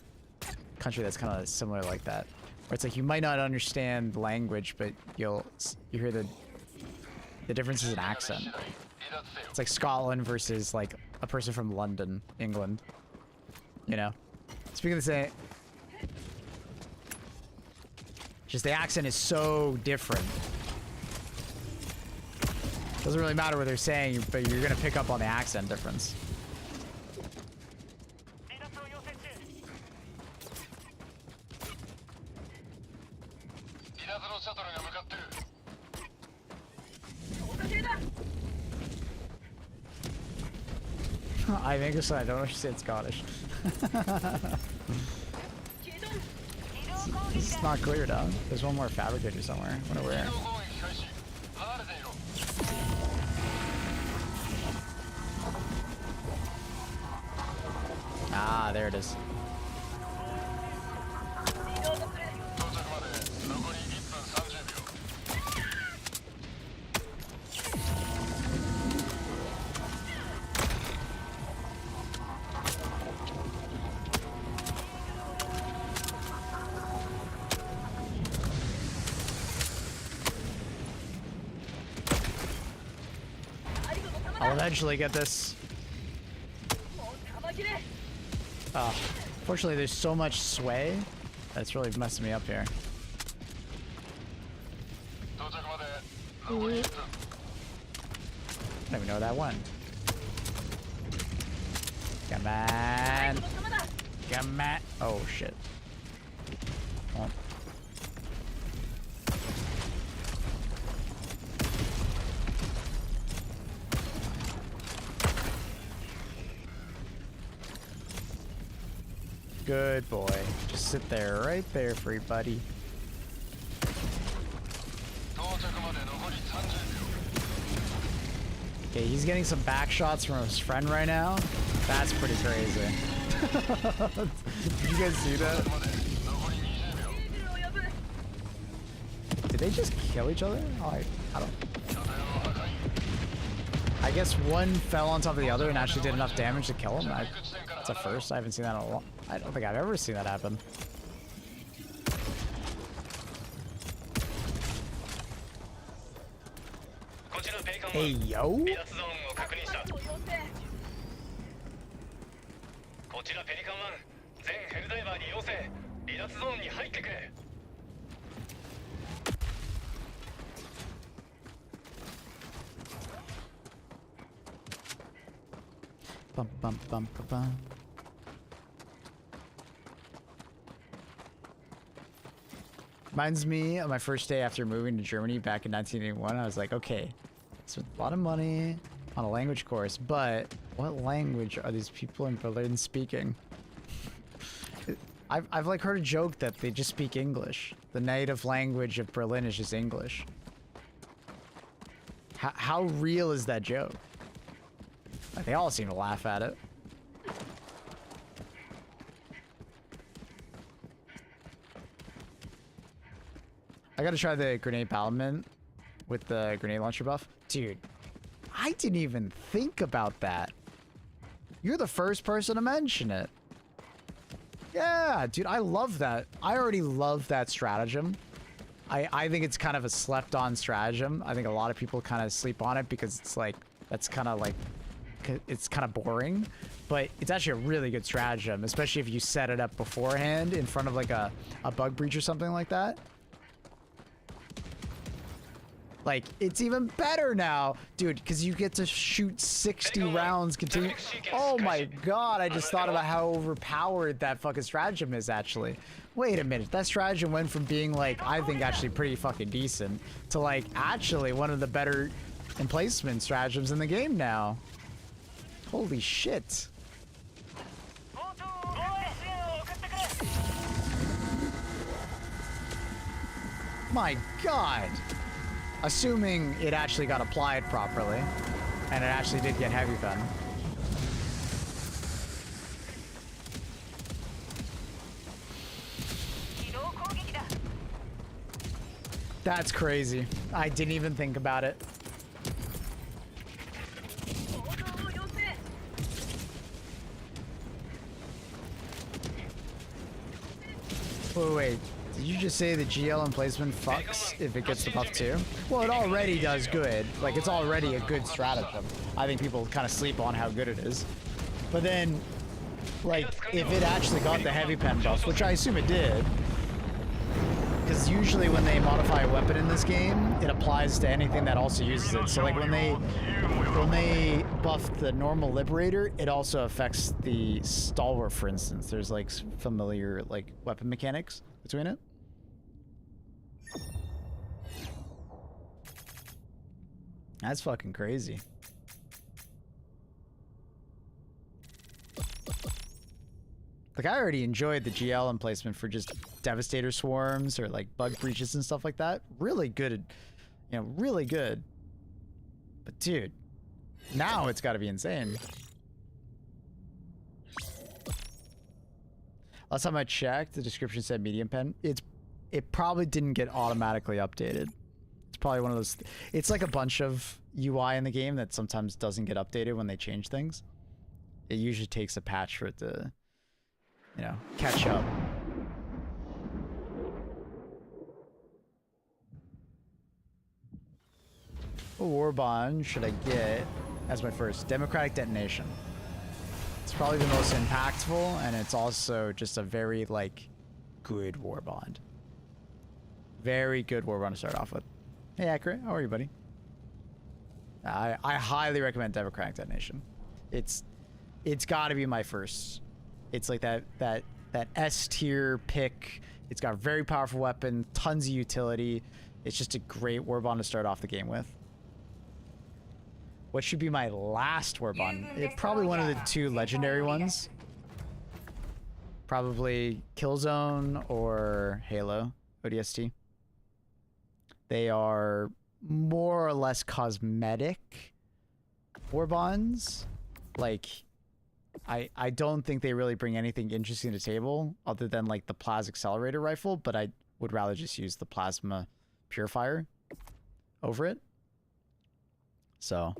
country that's kind of similar like that, where it's like you might not understand the language, but you hear the differences in accent. It's like Scotland versus like a person from London, England. Speaking of the same, just the accent is so different. Doesn't really matter what they're saying, but you're gonna pick up on the accent difference. I think English, I don't understand Scottish. It's not clear, dog. There's one more fabricator somewhere. I wonder where. Ah, there it is. I'll eventually get this. Fortunately, there's so much sway that's really messing me up here. I don't even know where that went. Come on. Come on. Oh, shit. Oh. Good boy. Just sit there, right there, free buddy. Okay, he's getting some back shots from his friend right now. That's pretty crazy. Did you guys see that? Did they just kill each other? Oh, I don't. I guess one fell on top of the other and actually did enough damage to kill him. That's a first. I haven't seen that in a long. I don't think I've ever seen that happen. Hey yo. こちらペリカン1全ヘルダイバーに要請離脱ゾーンに入ってくれ Bum, bum, bum, bum, bum. Reminds me of my first day after moving to Germany back in 1981. I was like, okay, spent a lot of money on a language course, but what language are these people in Berlin speaking? I've like heard a joke that they just speak English. The native language of Berlin is just English. How real is that joke? Like, they all seem to laugh at it. I gotta try the grenade paladin with the grenade launcher buff. Dude, I didn't even think about that. You're the first person to mention it. Yeah, dude, I love that. I already love that stratagem. I think it's kind of a slept-on stratagem. I think a lot of people kind of sleep on it because it's like, that's kind of like, it's kind of boring. But it's actually a really good stratagem, especially if you set it up beforehand in front of like a bug breach or something like that. Like, it's even better now, dude, because you get to shoot 60 rounds continue. Oh my god, I just thought about how overpowered that fucking stratagem is, actually. Wait a minute, that stratagem went from being, like, I think actually pretty fucking decent, to, like, actually one of the better emplacement stratagems in the game now. Holy shit. My god. Assuming it actually got applied properly, and it actually did get heavy pen. That's crazy. I didn't even think about it. Wait. Did you just say the GL emplacement fucks if it gets the buff too? Well, it already does good. Like, it's already a good stratagem. I think people kind of sleep on how good it is. But then, like, if it actually got the heavy pen buff, which I assume it did, because usually when they modify a weapon in this game, it applies to anything that also uses it. So, like, when they buff the normal Liberator, it also affects the Stalwart, for instance. There's, like, familiar, like, weapon mechanics between it. That's fucking crazy. Like, I already enjoyed the GL emplacement for just Devastator swarms or like bug breaches and stuff like that. Really good, you know, really good. But dude, now it's got to be insane. Last time I checked, the description said medium pen. It probably didn't get automatically updated. It's probably one of those. It's like a bunch of UI in the game that sometimes doesn't get updated when they change things. It usually takes a patch for it to, you know, catch up. What Warbond should I get as my first? Democratic Detonation. It's probably the most impactful, and it's also just a very, like, good Warbond. Very good Warbond to start off with. Hey, Accurate, how are you, buddy? I highly recommend Democratic Detonation. It's got to be my first. It's like that S tier pick. It's got a very powerful weapon, tons of utility. It's just a great Warbond to start off the game with. What should be my last Warbond? Probably one of the two legendary ones. Probably Killzone or Halo ODST. They are more or less cosmetic Warbonds. Like, I don't think they really bring anything interesting to the table other than like the Plas Accelerator Rifle, but I would rather just use the Plasma Purifier over it. So,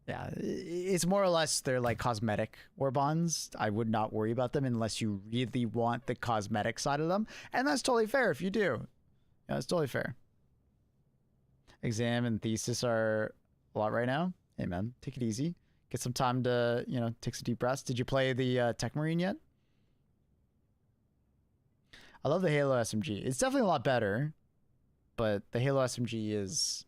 yeah, it's more or less they're like cosmetic Warbonds. I would not worry about them unless you really want the cosmetic side of them, and that's totally fair if you do. Yeah, it's totally fair. Exam and thesis are a lot right now. Hey man, take it easy. Get some time to, you know, take some deep breaths. Did you play the Tech Marine yet? I love the Halo SMG. It's definitely a lot better, but the Halo SMG is...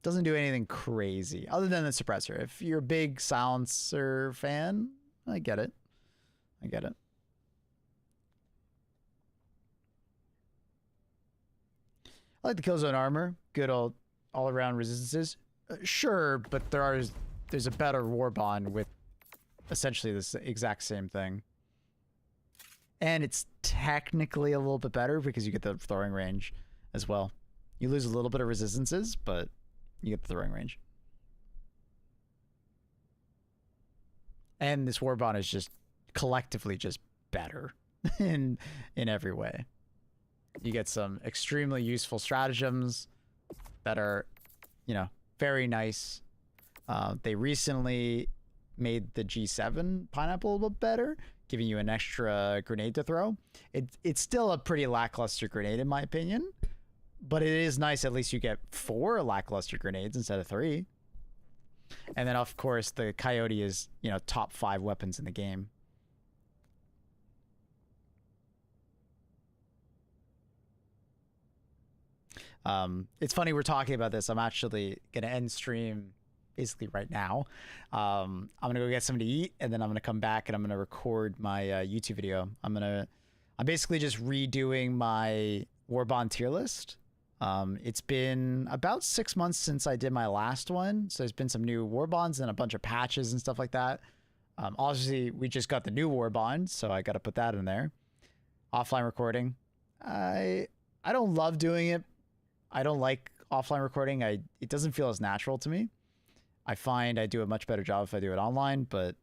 Doesn't do anything crazy other than the suppressor. If you're a big silencer fan, I get it. I get it. I like the Killzone armor. Good old all-around resistances. Sure, but there's a better Warbond with essentially this exact same thing. And it's technically a little bit better because you get the throwing range as well. You lose a little bit of resistances, but you get the throwing range. And this Warbond is just collectively just better in every way. You get some extremely useful stratagems that are, you know, very nice. They recently made the G7 Pineapple a little bit better, giving you an extra grenade to throw. It's still a pretty lackluster grenade in my opinion, but it is nice at least you get 4 lackluster grenades instead of 3. And then of course the Coyote is, you know, top 5 weapons in the game. It's funny we're talking about this. I'm actually gonna end stream basically right now. I'm gonna go get something to eat, and then I'm gonna come back and I'm gonna record my YouTube video. I'm basically just redoing my Warbond tier list. It's been about 6 months since I did my last one, so there's been some new Warbonds and a bunch of patches and stuff like that. Obviously, we just got the new Warbond, so I got to put that in there. Offline recording. I don't love doing it. I don't like offline recording. It doesn't feel as natural to me. I find I do a much better job if I do it online, but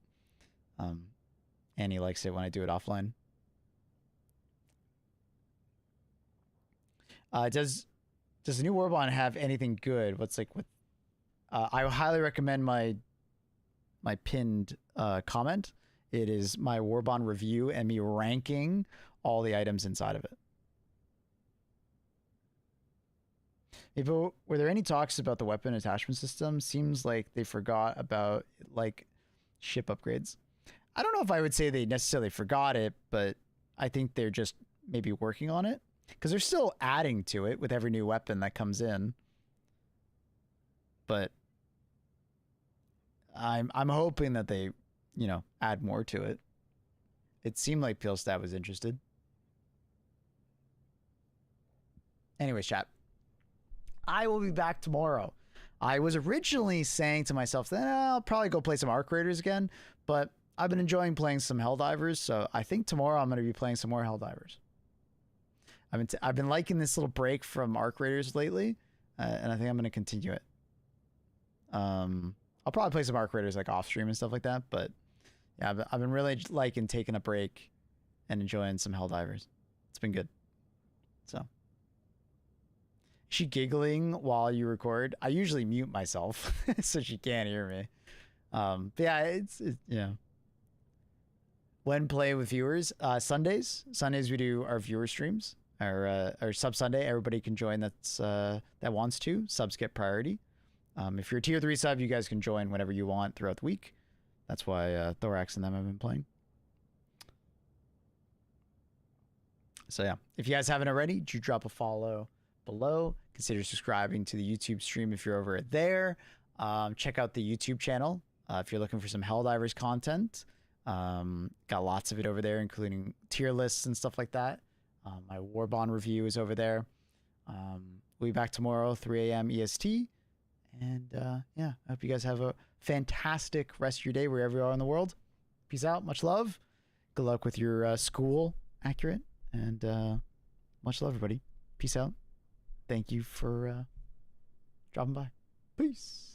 Annie likes it when I do it offline. Does the new Warbond have anything good? I highly recommend my pinned comment. It is my Warbond review and me ranking all the items inside of it. Were there any talks about the weapon attachment system? Seems like they forgot about like ship upgrades. I don't know if I would say they necessarily forgot it, but I think they're just maybe working on it because they're still adding to it with every new weapon that comes in. But I'm hoping that they, you know, add more to it. It seemed like Pilstat was interested. Anyways, chat. I will be back tomorrow. I was originally saying to myself that I'll probably go play some Arc Raiders again, but I've been enjoying playing some Helldivers, so I think tomorrow I'm going to be playing some more Helldivers. I've been liking this little break from Arc Raiders lately, and I think I'm going to continue it. I'll probably play some Arc Raiders like off stream and stuff like that, but yeah, I've been really liking taking a break and enjoying some Helldivers. It's been good. So. Is she giggling while you record? I usually mute myself so she can't hear me. But yeah, it's yeah. When playing with viewers, Sundays we do our viewer streams, our sub Sunday. Everybody can join that wants to. Subs get priority. If you're a tier 3 sub, you guys can join whenever you want throughout the week. That's why Thorax and them have been playing. So yeah, if you guys haven't already, do drop a follow below. Consider subscribing to the YouTube stream if you're over there. Check out the YouTube channel if you're looking for some Helldivers content. Got lots of it over there, including tier lists and stuff like that. My Warbond review is over there. We'll be back tomorrow, 3 a.m. EST. And yeah, I hope you guys have a fantastic rest of your day wherever you are in the world. Peace out. Much love. Good luck with your school. Accurate. And much love, everybody. Peace out. Thank you for dropping by. Peace.